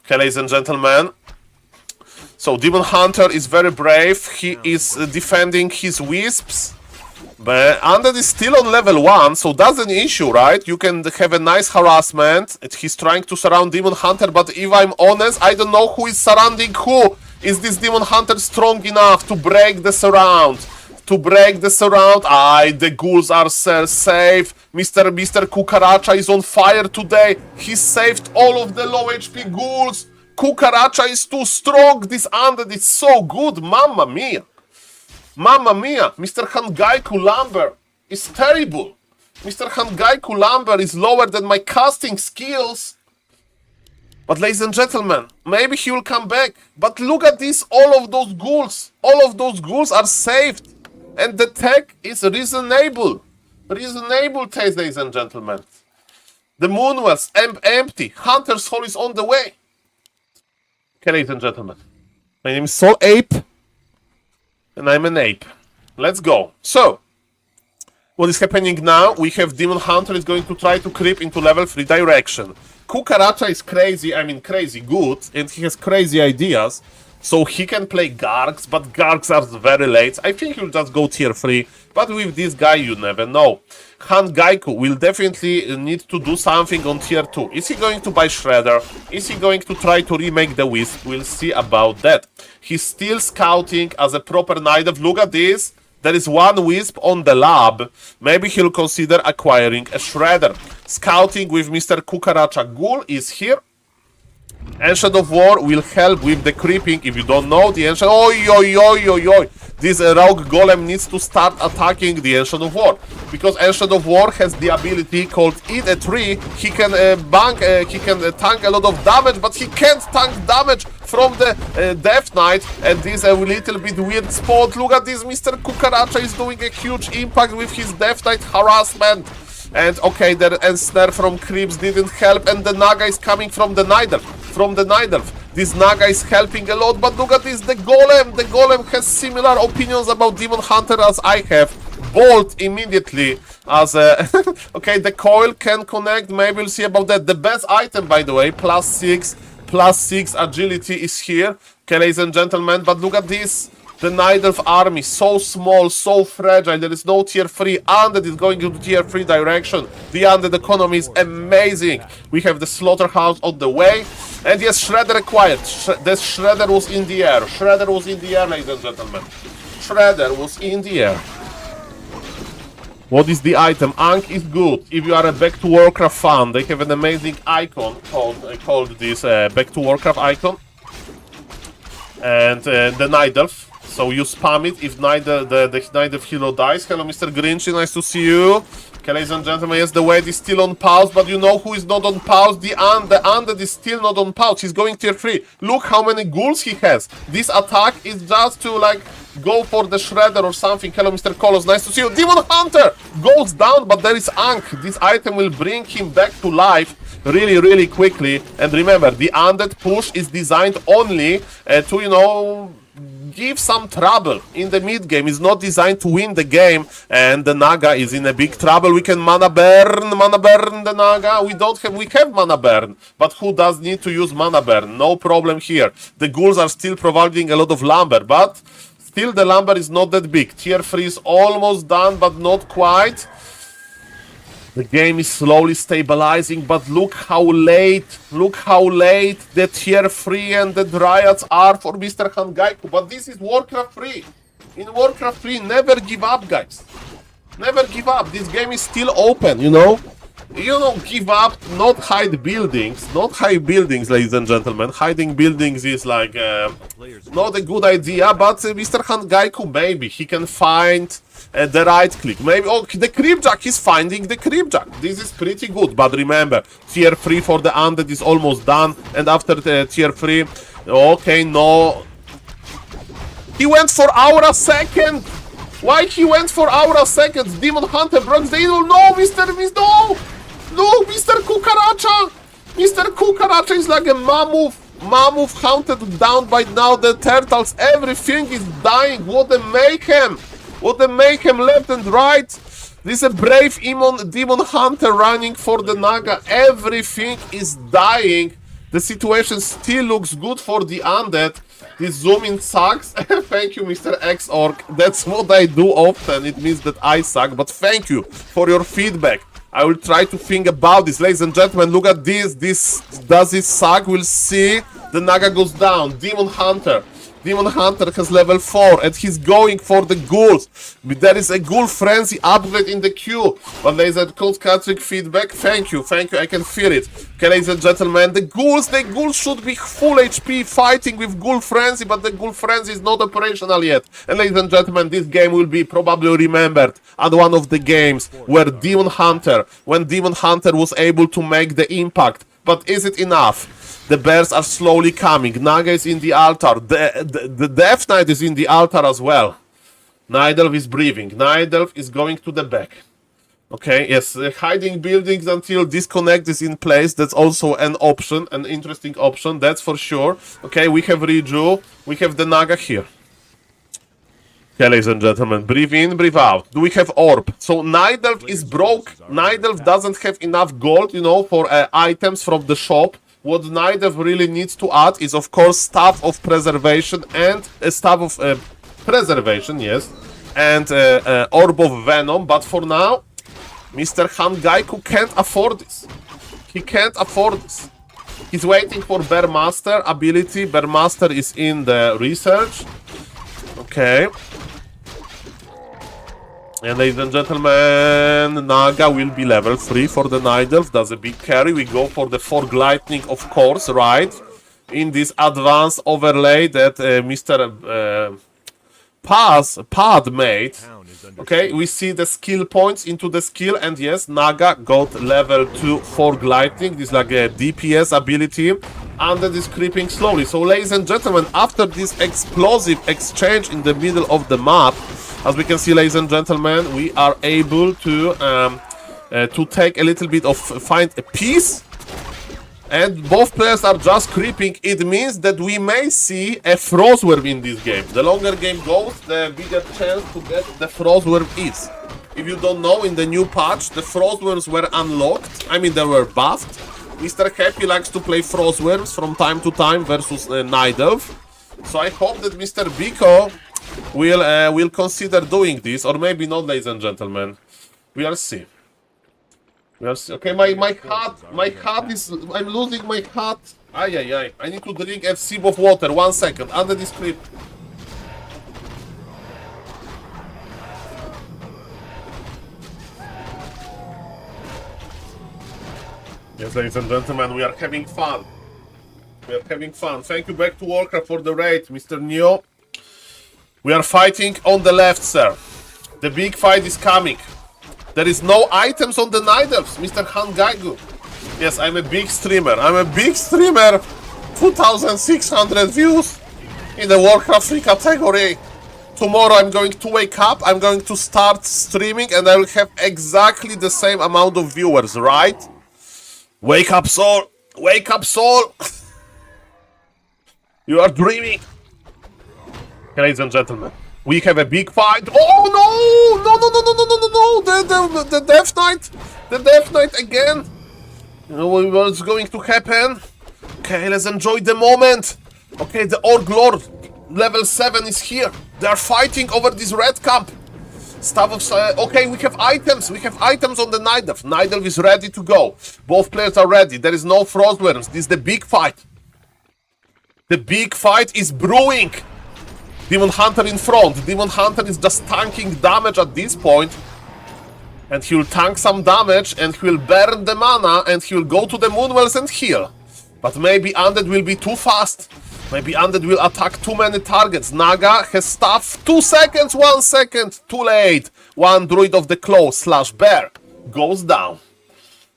Okay, ladies and gentlemen. So, Demon Hunter is very brave. He is defending his wisps. But Undead is still on level 1, so that's an issue, right? You can have a nice harassment. He's trying to surround Demon Hunter, but if I'm honest, I don't know who is surrounding who. Is this Demon Hunter strong enough to break the surround? To break the surround. Aye, the ghouls are safe. Mr. Kukaracha is on fire today. He saved all of the low HP ghouls. Kukaracha is too strong. This Undead is so good. Mamma mia. Mamma mia. Mr. Hangaiku Lumber is terrible. Mr. Hangaiku Lumber is lower than my casting skills. But ladies and gentlemen, maybe he will come back. But look at this. All of those ghouls. All of those ghouls are saved. And the tech is reasonable. Reasonable taste, ladies and gentlemen. The moon was empty. Hunter's Hall is on the way. Okay, ladies and gentlemen. My name is SaulApe, and I'm an ape. Let's go. So, what is happening now? We have Demon Hunter is going to try to creep into level 3 direction. Kukaracha is crazy, I mean crazy good, and he has crazy ideas. So he can play Gargs, but Gargs are very late. I think he'll just go tier 3, but with this guy you never know. Han Gaiku will definitely need to do something on tier 2. Is he going to buy Shredder? Is he going to try to remake the Wisp? We'll see about that. He's still scouting as a proper Knight of... Look at this! There is one Wisp on the lab. Maybe he'll consider acquiring a Shredder. Scouting with Mr. Kukaracha Ghoul is here. Ancient of War will help with the creeping. If you don't know, the Ancient... Oi, oi, oi, oi, oi. This Rogue Golem needs to start attacking the Ancient of War. Because Ancient of War has the ability called Eat a Tree. He can tank a lot of damage, but he can't tank damage from the Death Knight. And this a little bit weird spot. Look at this, Mr. Kukaracha is doing a huge impact with his Death Knight harassment. And okay, the Snare from Creeps didn't help, and the Naga is coming from the Nidelf. This Naga is helping a lot, but look at this, the Golem has similar opinions about Demon Hunter as I have. Bolt immediately as a... okay, the coil can connect, maybe we'll see about that. The best item, by the way, +6 agility is here. Okay, ladies and gentlemen, but look at this. The Nidelf army, so small, so fragile, there is no tier 3, Undead is going into tier 3 direction. The Undead economy is amazing. We have the Slaughterhouse on the way. And yes, Shredder acquired. The Shredder was in the air. Shredder was in the air, ladies and gentlemen. Shredder was in the air. What is the item? Ankh is good. If you are a Back to Warcraft fan, they have an amazing icon called this Back to Warcraft icon. And the Nidelf. So you spam it if neither the Nidelf hero dies. Hello, Mr. Grinchy, nice to see you. Okay, ladies and gentlemen, yes, the wait is still on pause, but you know who is not on pause? The Undead is still not on pause. He's going tier 3. Look how many ghouls he has. This attack is just to, like, go for the Shredder or something. Hello, Mr. Kolos, nice to see you. Demon Hunter goes down, but there is Ankh. This item will bring him back to life really quickly. And remember, the Undead push is designed only to, you know, give some trouble in the mid game. Is not designed to win the game, and the Naga is in a big trouble. We can mana burn the Naga. We have mana burn, but who does need to use mana burn? No problem here. The ghouls are still providing a lot of lumber, but still the lumber is not that big. Tier 3 is almost done, but not quite. The game is slowly stabilizing, but look how late the tier 3 and the Dryads are for Mr. Hangaiku. But this is Warcraft 3. In Warcraft 3, never give up, guys. Never give up. This game is still open, you know? You don't give up, not hide buildings. Not hide buildings, ladies and gentlemen. Hiding buildings is like not a good idea, but Mr. Hangaiku, maybe he can find the right click. Maybe, oh, the Creepjack is finding the Creepjack. This is pretty good, but remember, tier 3 for the Undead is almost done, and after the tier 3, okay, no. He went for Aura second. Why he went for Aura second? Demon Hunter broke the evil. No, no, Mr. Kukaracha. Mr. Kukaracha is like a mammoth hunted down by now the turtles. Everything is dying. What a mayhem. What a mayhem left and right. This is a brave demon hunter running for the Naga. Everything is dying. The situation still looks good for the Undead. This zoom in sucks. Thank you, Mr. X-Orc. That's what I do often. It means that I suck. But thank you for your feedback. I will try to think about this. Ladies and gentlemen, look at this. Does it suck? We'll see. The Naga goes down. Demon Hunter has level 4 and he's going for the ghouls. But there is a ghoul frenzy upgrade in the queue. But ladies and gentlemen, feedback. Thank you. I can feel it. Okay, ladies and gentlemen, the ghouls should be full HP fighting with ghoul frenzy, but the ghoul frenzy is not operational yet. And ladies and gentlemen, this game will be probably remembered as one of the games where when Demon Hunter was able to make the impact. But is it enough? The bears are slowly coming. Naga is in the altar. The Death Knight is in the altar as well. Nidelf is breathing. Nidelf is going to the back. Okay, yes, hiding buildings until disconnect is in place. That's also an option, an interesting option, that's for sure. Okay, we have Riju, we have the Naga here. Okay, ladies and gentlemen, breathe in, breathe out. Do we have Orb? So Nidelf is broke. Nidelf doesn't have enough gold, you know, for items from the shop. What Nidelf really needs to add is, of course, Staff of Preservation and a Staff of Preservation, yes, and Orb of Venom. But for now, Mr. Hangaiku can't afford this. He can't afford this. He's waiting for Bear Master ability. Bear Master is in the research. Okay. And ladies and gentlemen, Naga will be level 3 for the Nidelf. That's a big carry. We go for the Fog Lightning, of course, right? In this advanced overlay that Mr. Pad made. Okay, we see the skill points into the skill, and yes, Naga got level 2 Fog Lightning. This is like a DPS ability, and that is creeping slowly. So, ladies and gentlemen, after this explosive exchange in the middle of the map, as we can see, ladies and gentlemen, we are able to take a little bit of find a peace. And both players are just creeping. It means that we may see a Frostworm in this game. The longer game goes, the bigger chance to get the Frostworm is. If you don't know, in the new patch, the Frostworms were unlocked. I mean, they were buffed. Mr. Happy likes to play Frostworms from time to time versus Nidelf. So I hope that Mr. Biko will consider doing this, or maybe not, ladies and gentlemen. We'll see. Okay, my heart is... I'm losing my heart. Ay. I need to drink a sip of water. 1 second. Under this clip. Yes, ladies and gentlemen, we are having fun. We are having fun. Thank you back to Warcraft for the raid, Mr. Neo. We are fighting on the left, sir. The big fight is coming. There is no items on the Nidelfs, Mr. Hangaigu. Yes, I'm a big streamer. 2,600 views in the Warcraft 3 category. Tomorrow I'm going to wake up, I'm going to start streaming, and I will have exactly the same amount of viewers, right? Wake up, Saul! Wake up, Saul! You are dreaming. Ladies and gentlemen, we have a big fight. Oh no! The Death Knight! The Death Knight again! You know what's going to happen? Okay, let's enjoy the moment. Okay, the Orc Lord level 7 is here. They are fighting over this red camp. Staff of okay, we have items. We have items on the Nidelf. Nidelf is ready to go. Both players are ready. There is no Frostworms. This is the big fight. The big fight is brewing. Demon Hunter in front. Demon Hunter is just tanking damage at this point. And he will tank some damage, and he will burn the mana, and he will go to the Moonwells and heal. But maybe Undead will be too fast. Maybe Undead will attack too many targets. Naga has stuff. 2 seconds, 1 second. Too late. One Druid of the Claw / Bear goes down.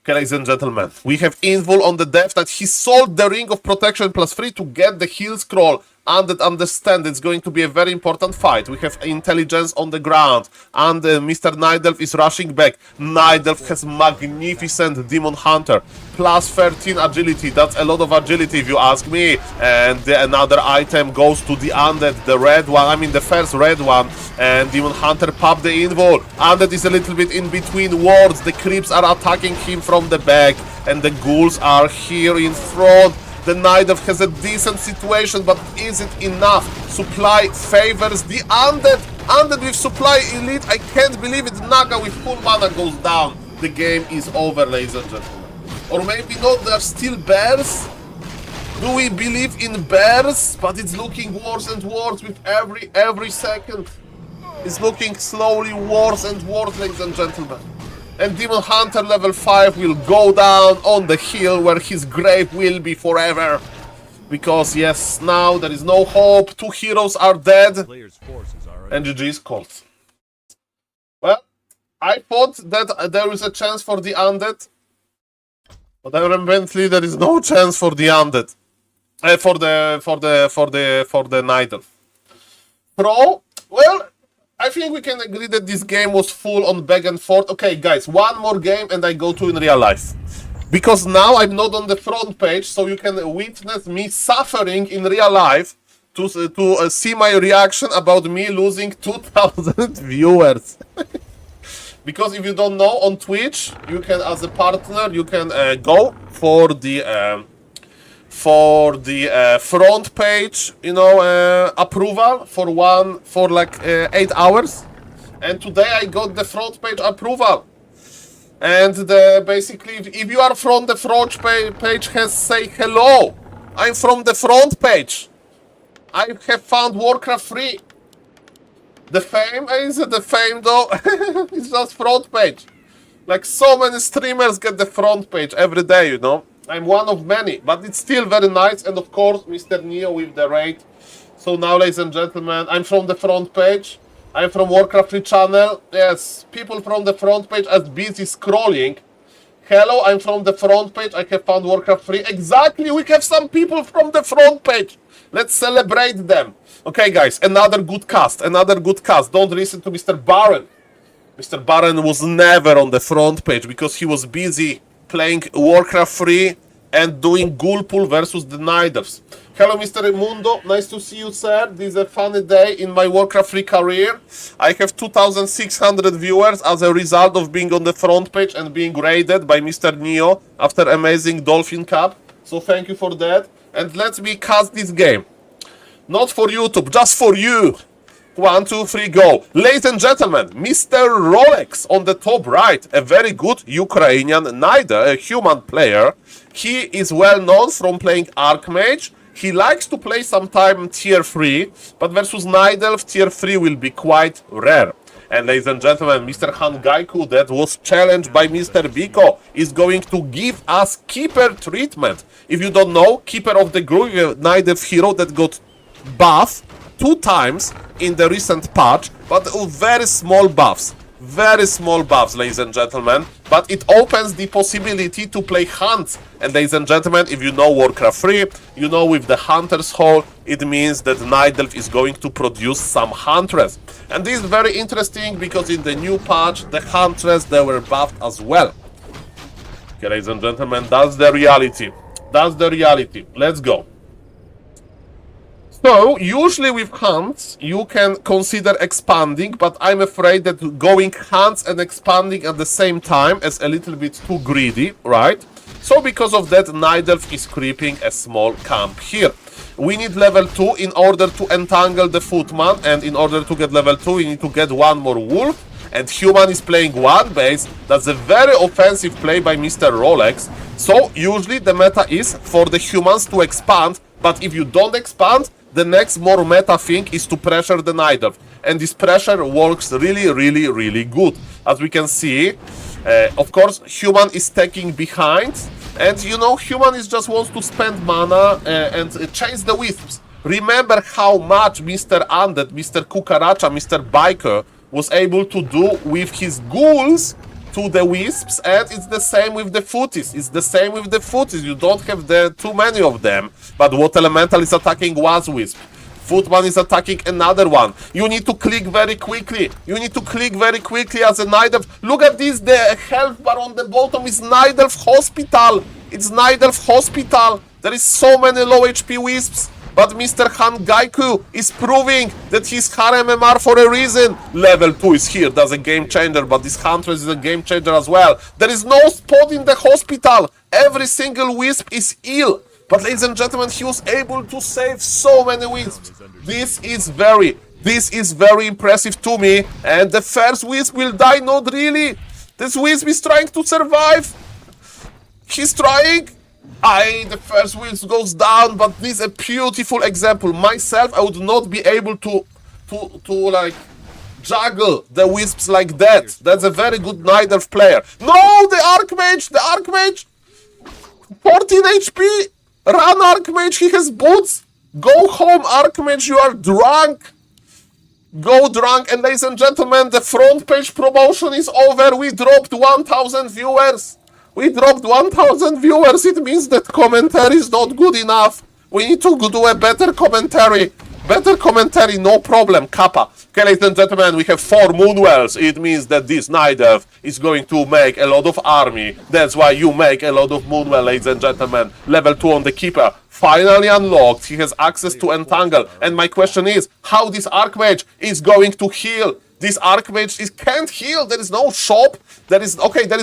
Okay, ladies and gentlemen, we have Invul on the Death Knight. He sold the Ring of Protection +3 to get the heal scroll. Undead understand it's going to be a very important fight. We have intelligence on the ground, and Mr. Nidelf is rushing back. Nidelf has magnificent Demon Hunter, +13 agility. That's a lot of agility if you ask me. And another item goes to the Undead, the red one, I mean the first red one, and Demon Hunter popped the Invul. Undead is a little bit in between wards. The creeps are attacking him from the back, and the ghouls are here in front. The Nidelf has a decent situation, but is it enough? Supply favors the Undead. Undead with supply elite. I can't believe it. Naga with full mana goes down. The game is over, ladies and gentlemen. Or maybe not, there are still bears? Do we believe in bears? But it's looking worse and worse with every second. It's looking slowly worse and worse, ladies and gentlemen. And Demon Hunter level 5 will go down on the hill where his grave will be forever. Because yes, now there is no hope. 2 heroes are dead. And GG is called. Well, I thought that there is a chance for the Undead. But evidently there is no chance for the Undead. For the Nidelf. Pro, well, I think we can agree that this game was full on back and forth. Okay, guys, one more game and I go to in real life. Because now I'm not on the front page, so you can witness me suffering in real life to see my reaction about me losing 2,000 viewers. Because if you don't know, on Twitch, you can, as a partner, you can go for the front page, you know, approval for like 8 hours. And today I got the front page approval. And basically, if you are from the front page, say hello. I'm from the front page. I have found Warcraft 3. The fame, is it the fame though? It's just front page. Like so many streamers get the front page every day, you know. I'm one of many, but it's still very nice. And of course, Mr. Neo with the raid. So now, ladies and gentlemen, I'm from the front page. I'm from Warcraft 3 channel. Yes, people from the front page are busy scrolling. Hello, I'm from the front page. I have found Warcraft 3. Exactly, we have some people from the front page. Let's celebrate them. Okay, guys, another good cast. Another good cast. Don't listen to Mr. Baron. Mr. Baron was never on the front page because he was busy playing Warcraft 3 and doing Ghoulpool versus the Niders. Hello, Mr. Mundo. Nice to see you, sir. This is a funny day in my Warcraft 3 career. I have 2,600 viewers as a result of being on the front page and being raided by Mr. Neo after amazing Dolphin Cup. So thank you for that. And let me cast this game. Not for YouTube, just for you. 1, 2, 3, go. Ladies and gentlemen, Mr. Rolex on the top right, a very good Ukrainian Nider, a human player. He is well known from playing Archmage. He likes to play sometime tier 3, but versus Nidelf tier 3 will be quite rare. And ladies and gentlemen, Mr. Hangaiku, that was challenged by Mr. Biko, is going to give us Keeper treatment. If you don't know, Keeper of the Groove, Nidelf hero that got buff 2 times in the recent patch, but very small buffs. Very small buffs, ladies and gentlemen, but it opens the possibility to play hunts. And ladies and gentlemen, if you know Warcraft 3, you know with the Hunter's Hall, it means that Nidelf is going to produce some Huntress. And this is very interesting because in the new patch, the Huntress, they were buffed as well. Okay, ladies and gentlemen, that's the reality. That's the reality. Let's go. So, usually with hunts, you can consider expanding, but I'm afraid that going hunts and expanding at the same time is a little bit too greedy, right? So, because of that, Nidelf is creeping a small camp here. We need level 2 in order to entangle the Footman, and in order to get level 2, we need to get one more wolf. And human is playing one base. That's a very offensive play by Mr. Rolex. So, usually the meta is for the humans to expand, but if you don't expand, the next more meta thing is to pressure the Nidelf. And this pressure works really good. As we can see, of course, human is taking behind. And you know, human is just wants to spend mana and chase the wisps. Remember how much Mr. Undead, Mr. Kukaracha, Mr. Biker was able to do with his ghouls to the wisps, and it's the same with the footies. It's the same with the footies. You don't have too many of them, but what elemental is attacking one wisp? Footman is attacking another one. You need to click very quickly. You need to click very quickly as a Nidelf. Look at this, the health bar on the bottom is Nidelf Hospital. It's Nidelf Hospital. There is so many low HP wisps. But Mr. Hangaiku is proving that he's MMR for a reason. Level 2 is here, that's a game changer, but this Huntress is a game changer as well. There is no spot in the hospital. Every single wisp is ill. But ladies and gentlemen, he was able to save so many wisps. This is very impressive to me. And the first wisp will die, not really. This wisp is trying to survive. He's trying. The first wisp goes down, but this is a beautiful example. Myself, I would not be able to like juggle the wisps like that. That's a very good Nidelf player. No, the Archmage, 14 HP. Run, Archmage, he has boots. Go home, Archmage, you are drunk. Go drunk, and ladies and gentlemen, the front page promotion is over. We dropped 1,000 viewers. We dropped 1,000 viewers. It means that commentary is not good enough. We need to do a better commentary. Better commentary, no problem, Kappa. Okay, ladies and gentlemen, we have 4 Moonwells. It means that this Night Elf is going to make a lot of army. That's why you make a lot of Moonwell, ladies and gentlemen. Level 2 on the Keeper. Finally unlocked. He has access to Entangle. And my question is, how this Archmage is going to heal? This Archmage can't heal. There is no shop. There is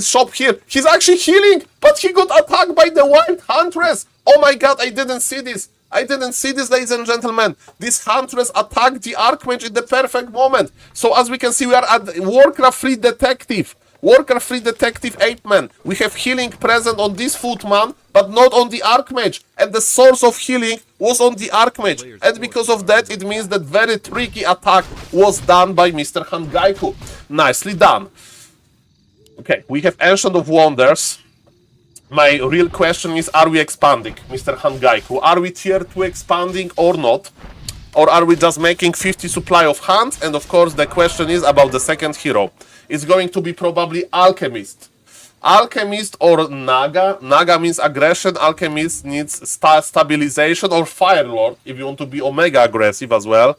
shop here. He's actually healing, but he got attacked by the Wild Huntress. Oh my god, I didn't see this. I didn't see this, ladies and gentlemen. This Huntress attacked the Archmage in the perfect moment. So as we can see, we are at Warcraft 3 Detective. Warcraft 3 Detective Apeman. We have healing present on this Footman, but not on the Archmage. And the source of healing was on the Archmage. And because of that, it means that very tricky attack was done by Mr. Hangaiku. Nicely done. Okay, we have Ancient of Wonders. My real question is, are we expanding, Mr. Hangaiku? Are we tier 2 expanding or not? Or are we just making 50 supply of hands? And of course, the question is about the second hero. It's going to be probably Alchemist. Alchemist or Naga. Naga means aggression. Alchemist needs stabilization, or Firelord, if you want to be Omega aggressive as well.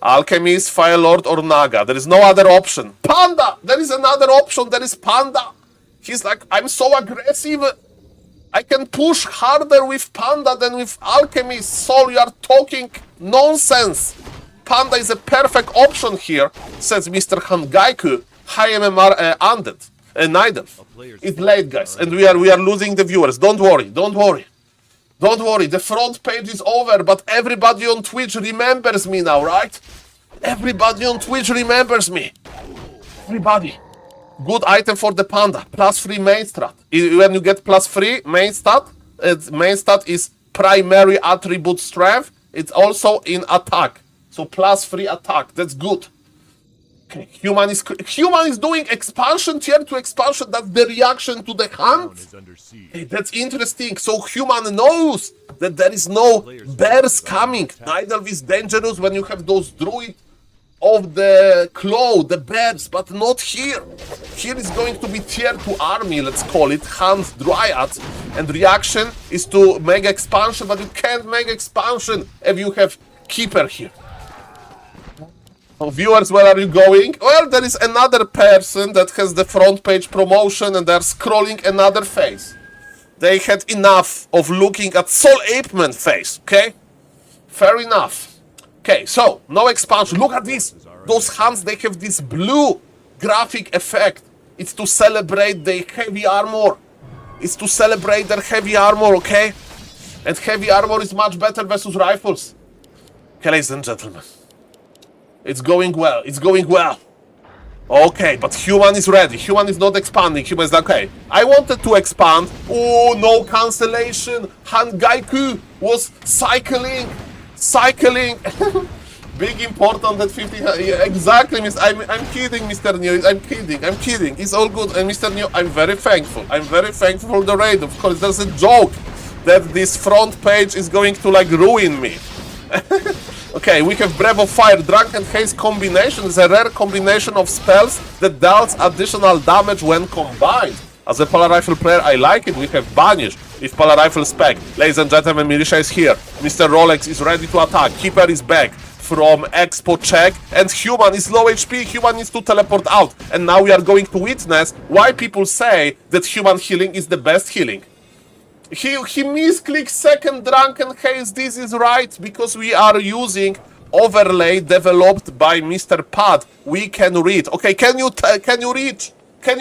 Alchemist, Firelord, or Naga. There is no other option. Panda! There is another option. There is Panda. He's like, I'm so aggressive. I can push harder with Panda than with Alchemist. Saul, you are talking nonsense. Panda is a perfect option here, says Mr. Hangaiku. High MMR Undead. Night Elf. It's late, guys, and we are losing the viewers. Don't worry. Don't worry. The front page is over, but everybody on Twitch remembers me now, right? Everybody on Twitch remembers me. Everybody. Good item for the Panda. +3 main stat. When you get +3 main stat is primary attribute strength. It's also in attack. So +3 attack. That's good. Okay. Human is doing expansion, tier 2 expansion. That's the reaction to the hunt. Hey, that's interesting. So Human knows that there is no bears coming. Night Elf is dangerous when you have those druid of the claw, the bears, but not here. Here is going to be tier 2 army, let's call it, Hunt Dryads. And reaction is to make expansion, but you can't make expansion if you have Keeper here. Viewers, where are you going? Well, there is another person that has the front page promotion and they're scrolling another face. They had enough of looking at SaulApeMan face, okay? Fair enough. Okay, so, no expansion. Look at this. Those hands, they have this blue graphic effect. It's to celebrate the heavy armor. It's to celebrate their heavy armor, okay? And heavy armor is much better versus rifles. Okay, ladies and gentlemen. It's going well. It's going well. Okay, but Human is ready. Human is not expanding. Human is like, okay, I wanted to expand. Oh, no cancellation. Hangaiku was cycling. Big important at 50. Yeah, exactly, I'm kidding, Mr. Neo. I'm kidding. It's all good. And Mr. Neo, I'm very thankful. For the raid. Of course, there's a joke that this front page is going to like ruin me. Okay, we have Breath of Fire, Drunken Haze combination. It's a rare combination of spells that deals additional damage when combined. As a Polar Rifle player, I like it. We have Banish with Polar Rifle spec. Ladies and gentlemen, Mirisha is here. Mr. Rolex is ready to attack. Keeper is back from Expo check. And Human is low HP. Human needs to teleport out. And now we are going to witness why people say that Human healing is the best healing. He misclicked second Drunken Haze. This is right, because we are using overlay developed by Mr. Pad. We can read. Okay, can you reach?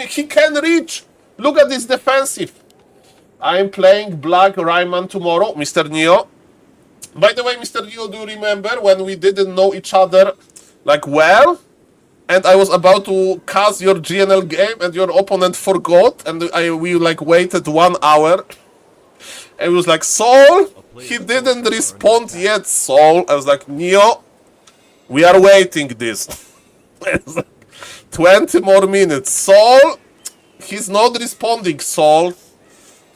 He can reach. Look at this defensive. I'm playing Black Rayman tomorrow, Mr. Neo. By the way, Mr. Neo, do you remember when we didn't know each other like well? And I was about to cast your GNL game and your opponent forgot, and we like waited 1 hour. And it was like, Saul, he didn't respond yet, Saul. I was like, Neo, we are waiting this. 20 more minutes. Saul, he's not responding, Saul.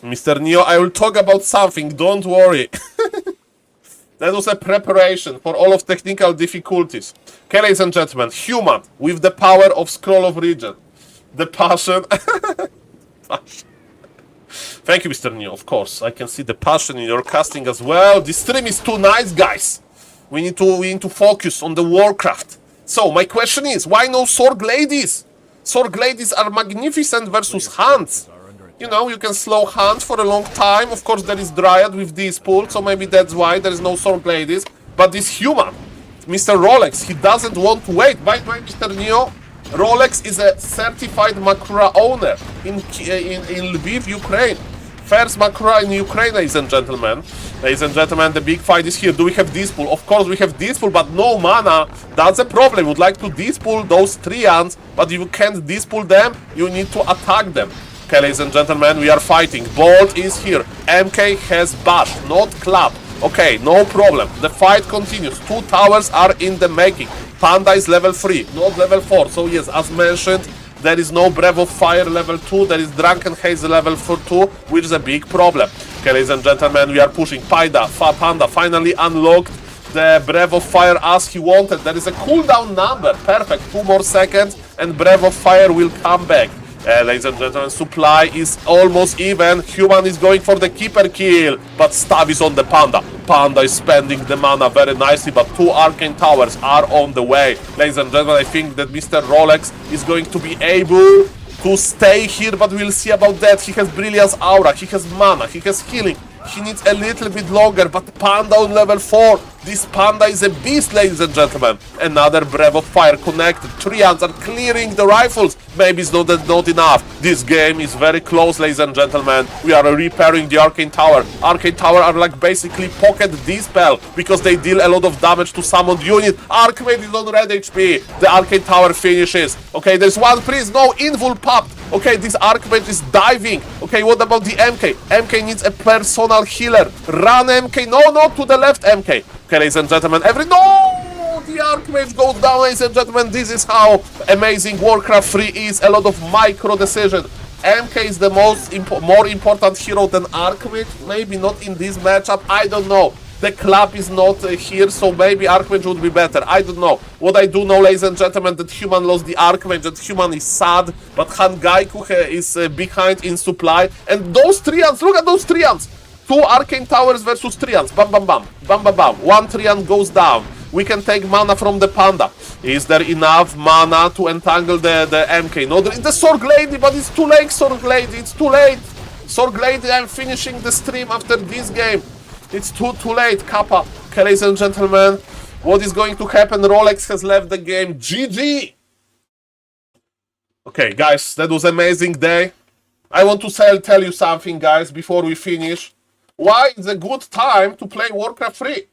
Mr. Neo, I will talk about something, don't worry. That was a preparation for all of technical difficulties. Okay, ladies and gentlemen, Human with the power of Scroll of Region. The passion. Thank you, Mr. Neo, of course. I can see the passion in your casting as well. This stream is too nice, guys. We need to focus on the Warcraft. So my question is, why no Sorg Ladies? Sorg Ladies are magnificent versus Hunts. You know, you can slow Hunt for a long time. Of course, there is Dryad with this pool, so maybe that's why there is no Sorg Ladies. But this human, Mr. Rolex, he doesn't want to wait. By the way, Mr. Neo, Rolex is a certified Makrura owner in Lviv, Ukraine. First Makrura in Ukraine, ladies and gentlemen. Ladies and gentlemen, the big fight is here. Do we have Dispool? Of course we have Dispool, but no mana. That's a problem. Would like to Dispool those Treants, but if you can't Dispool them, you need to attack them. Okay, ladies and gentlemen, we are fighting. Bolt is here. MK has Bash, not Club. Okay, no problem. The fight continues. 2 towers are in the making. Panda is level 3, not level 4. So yes, as mentioned, there is no Breath of Fire level 2, there is Drunken Haze level 2, which is a big problem. Okay, ladies and gentlemen, we are pushing. Panda finally unlocked the Breath of Fire as he wanted. There is a cooldown number, perfect, 2 more seconds and Breath of Fire will come back. Ladies and gentlemen, supply is almost even. Human is going for the keeper kill, but Stav is on the Panda. Panda is spending the mana very nicely, but 2 Arcane Towers are on the way. Ladies and gentlemen, I think that Mr. Rolex is going to be able to stay here, but we'll see about that. He has Brilliance Aura, he has mana, he has healing. He needs a little bit longer, but Panda on level 4. This Panda is a beast, ladies and gentlemen. Another Breath of Fire connected. Treants are clearing the rifles. Maybe it's not enough. This game is very close, ladies and gentlemen. We are repairing the Arcane Tower. Arcane Tower are like basically pocket Dispel, because they deal a lot of damage to summoned unit. Archmage is on red HP. The Arcane Tower finishes. Okay, there's one priest. No, Invul popped. Okay, this Archmage is diving. Okay, what about the MK? MK needs a personal healer. Run, MK. No, not to the left, MK. Okay, ladies and gentlemen, no! The Archmage goes down, ladies and gentlemen. This is how amazing Warcraft 3 is. A lot of micro decisions. MK is the more important hero than Archmage. Maybe not in this matchup. I don't know. The club is not here, so maybe Archmage would be better. I don't know. What I do know, ladies and gentlemen, that Human lost the Archmage, that Human is sad, but Hangaiku is behind in supply. And those Treants, look at those Treants! 2 Arcane Towers versus Treants. Bam, bam, bam. Bam, bam, bam. 1 Treant goes down. We can take mana from the Panda. Is there enough mana to entangle the MK? No, there is the Sorg Lady, but it's too late, Sorg Lady. It's too late. Sorg Lady, I'm finishing the stream after this game. It's too late, Kappa. Okay, ladies and gentlemen, what is going to happen? Rolex has left the game. GG! Okay, guys, that was an amazing day. I want to tell you something, guys, before we finish. Why it's a good time to play Warcraft 3?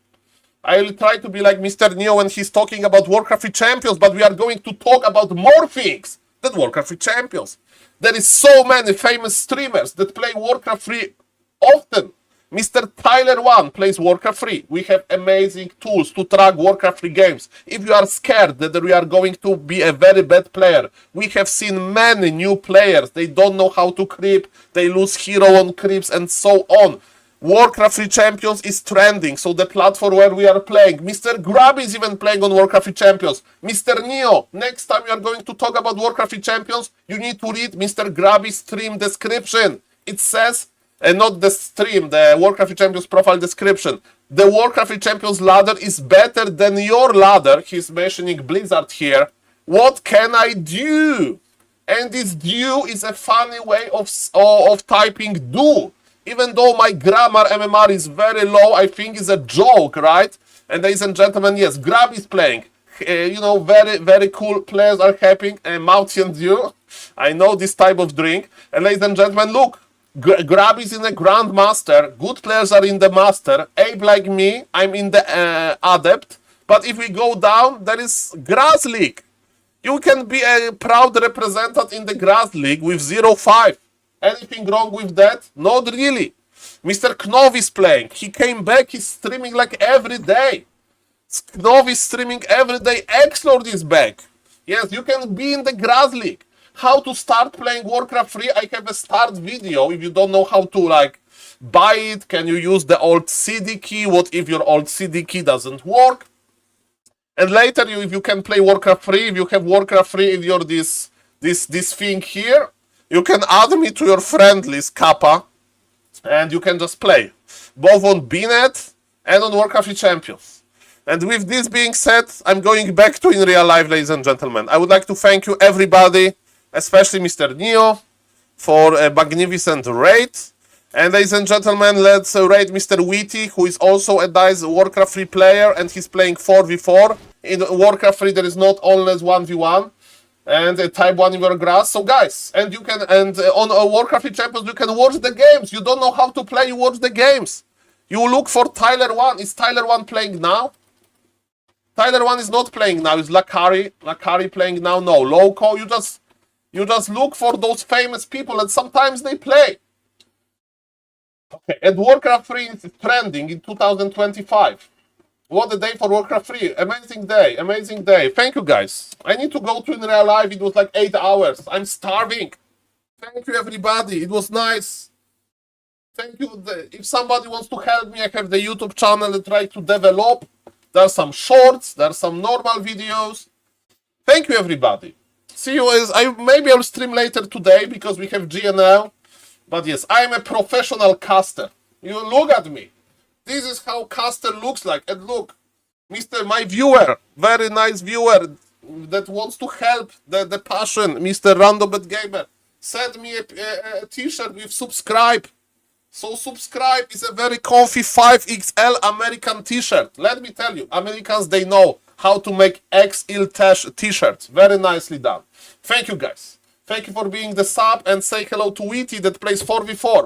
I will try to be like Mr. Neo when he's talking about Warcraft 3 Champions, but we are going to talk about more things than Warcraft 3 Champions. There is so many famous streamers that play Warcraft 3 often. Mr. Tyler 1 plays Warcraft 3. We have amazing tools to track Warcraft 3 games. If you are scared that we are going to be a very bad player, we have seen many new players. They don't know how to creep, they lose hero on creeps and so on. Warcraft 3 Champions is trending, so the platform where we are playing. Mr. Grab is even playing on Warcraft 3 Champions. Mr. Neo, next time we are going to talk about Warcraft 3 Champions, you need to read Mr. Grabby's stream description. It says, and not the stream, the Warcraft 3 Champions profile description. The Warcraft 3 Champions ladder is better than your ladder. He's mentioning Blizzard here. What can I do? And this do is a funny way of typing do. Even though my grammar MMR is very low, I think it's a joke, right? And ladies and gentlemen, yes, Grab is playing. You know, very, very cool players are happening. Mountain Dew. I know this type of drink. And ladies and gentlemen, look. Grab is in the Grandmaster. Good players are in the Master. Abe like me, I'm in the Adept. But if we go down, there is Grass League. You can be a proud representative in the Grass League with 0-5. Anything wrong with that? Not really. Mr. Knov is playing. He came back. He's streaming like every day. Knov is streaming every day. X-Lord is back. Yes, you can be in the Grass League. How to start playing Warcraft 3? I have a start video. If you don't know how to like buy it, can you use the old CD key? What if your old CD key doesn't work? And later, if you can play Warcraft 3, if you have Warcraft 3 in your this thing here, you can add me to your friend list, Kappa, and you can just play both on BNet and on Warcraft 3 Champions. And with this being said, I'm going back to in real life, ladies and gentlemen. I would like to thank you everybody, especially Mr. Neo, for a magnificent raid. And ladies and gentlemen, let's raid Mr. Witty, who is also a DICE Warcraft 3 player, and he's playing 4v4. In Warcraft 3, there is not only 1v1 and a type 1 in your grass. So guys, and you can, and on Warcraft 3 Champions, you can watch the games. You don't know how to play, you watch the games. You look for Tyler 1. Is Tyler 1 playing now? Tyler 1 is not playing now. Is Lakari playing now? No. Loco, you just look for those famous people, and sometimes they play. Okay, and Warcraft 3 is trending in 2025. What a day for Warcraft 3. Amazing day, amazing day. Thank you, guys. I need to go to in real life. It was like 8 hours. I'm starving. Thank you, everybody. It was nice. Thank you. If somebody wants to help me, I have the YouTube channel and try to develop. There are some shorts, there are some normal videos. Thank you, everybody. See you as maybe I'll stream later today because we have GNL. But yes, I'm a professional caster. You look at me. This is how caster looks like. And look, my viewer, very nice viewer that wants to help the passion, Mr. Randombet Gamer, send me a t-shirt with subscribe. So subscribe is a very comfy 5XL American t-shirt. Let me tell you, Americans, they know how to make XL t-shirts. Very nicely done. Thank you, guys. Thank you for being the sub, and say hello to Witty that plays 4v4.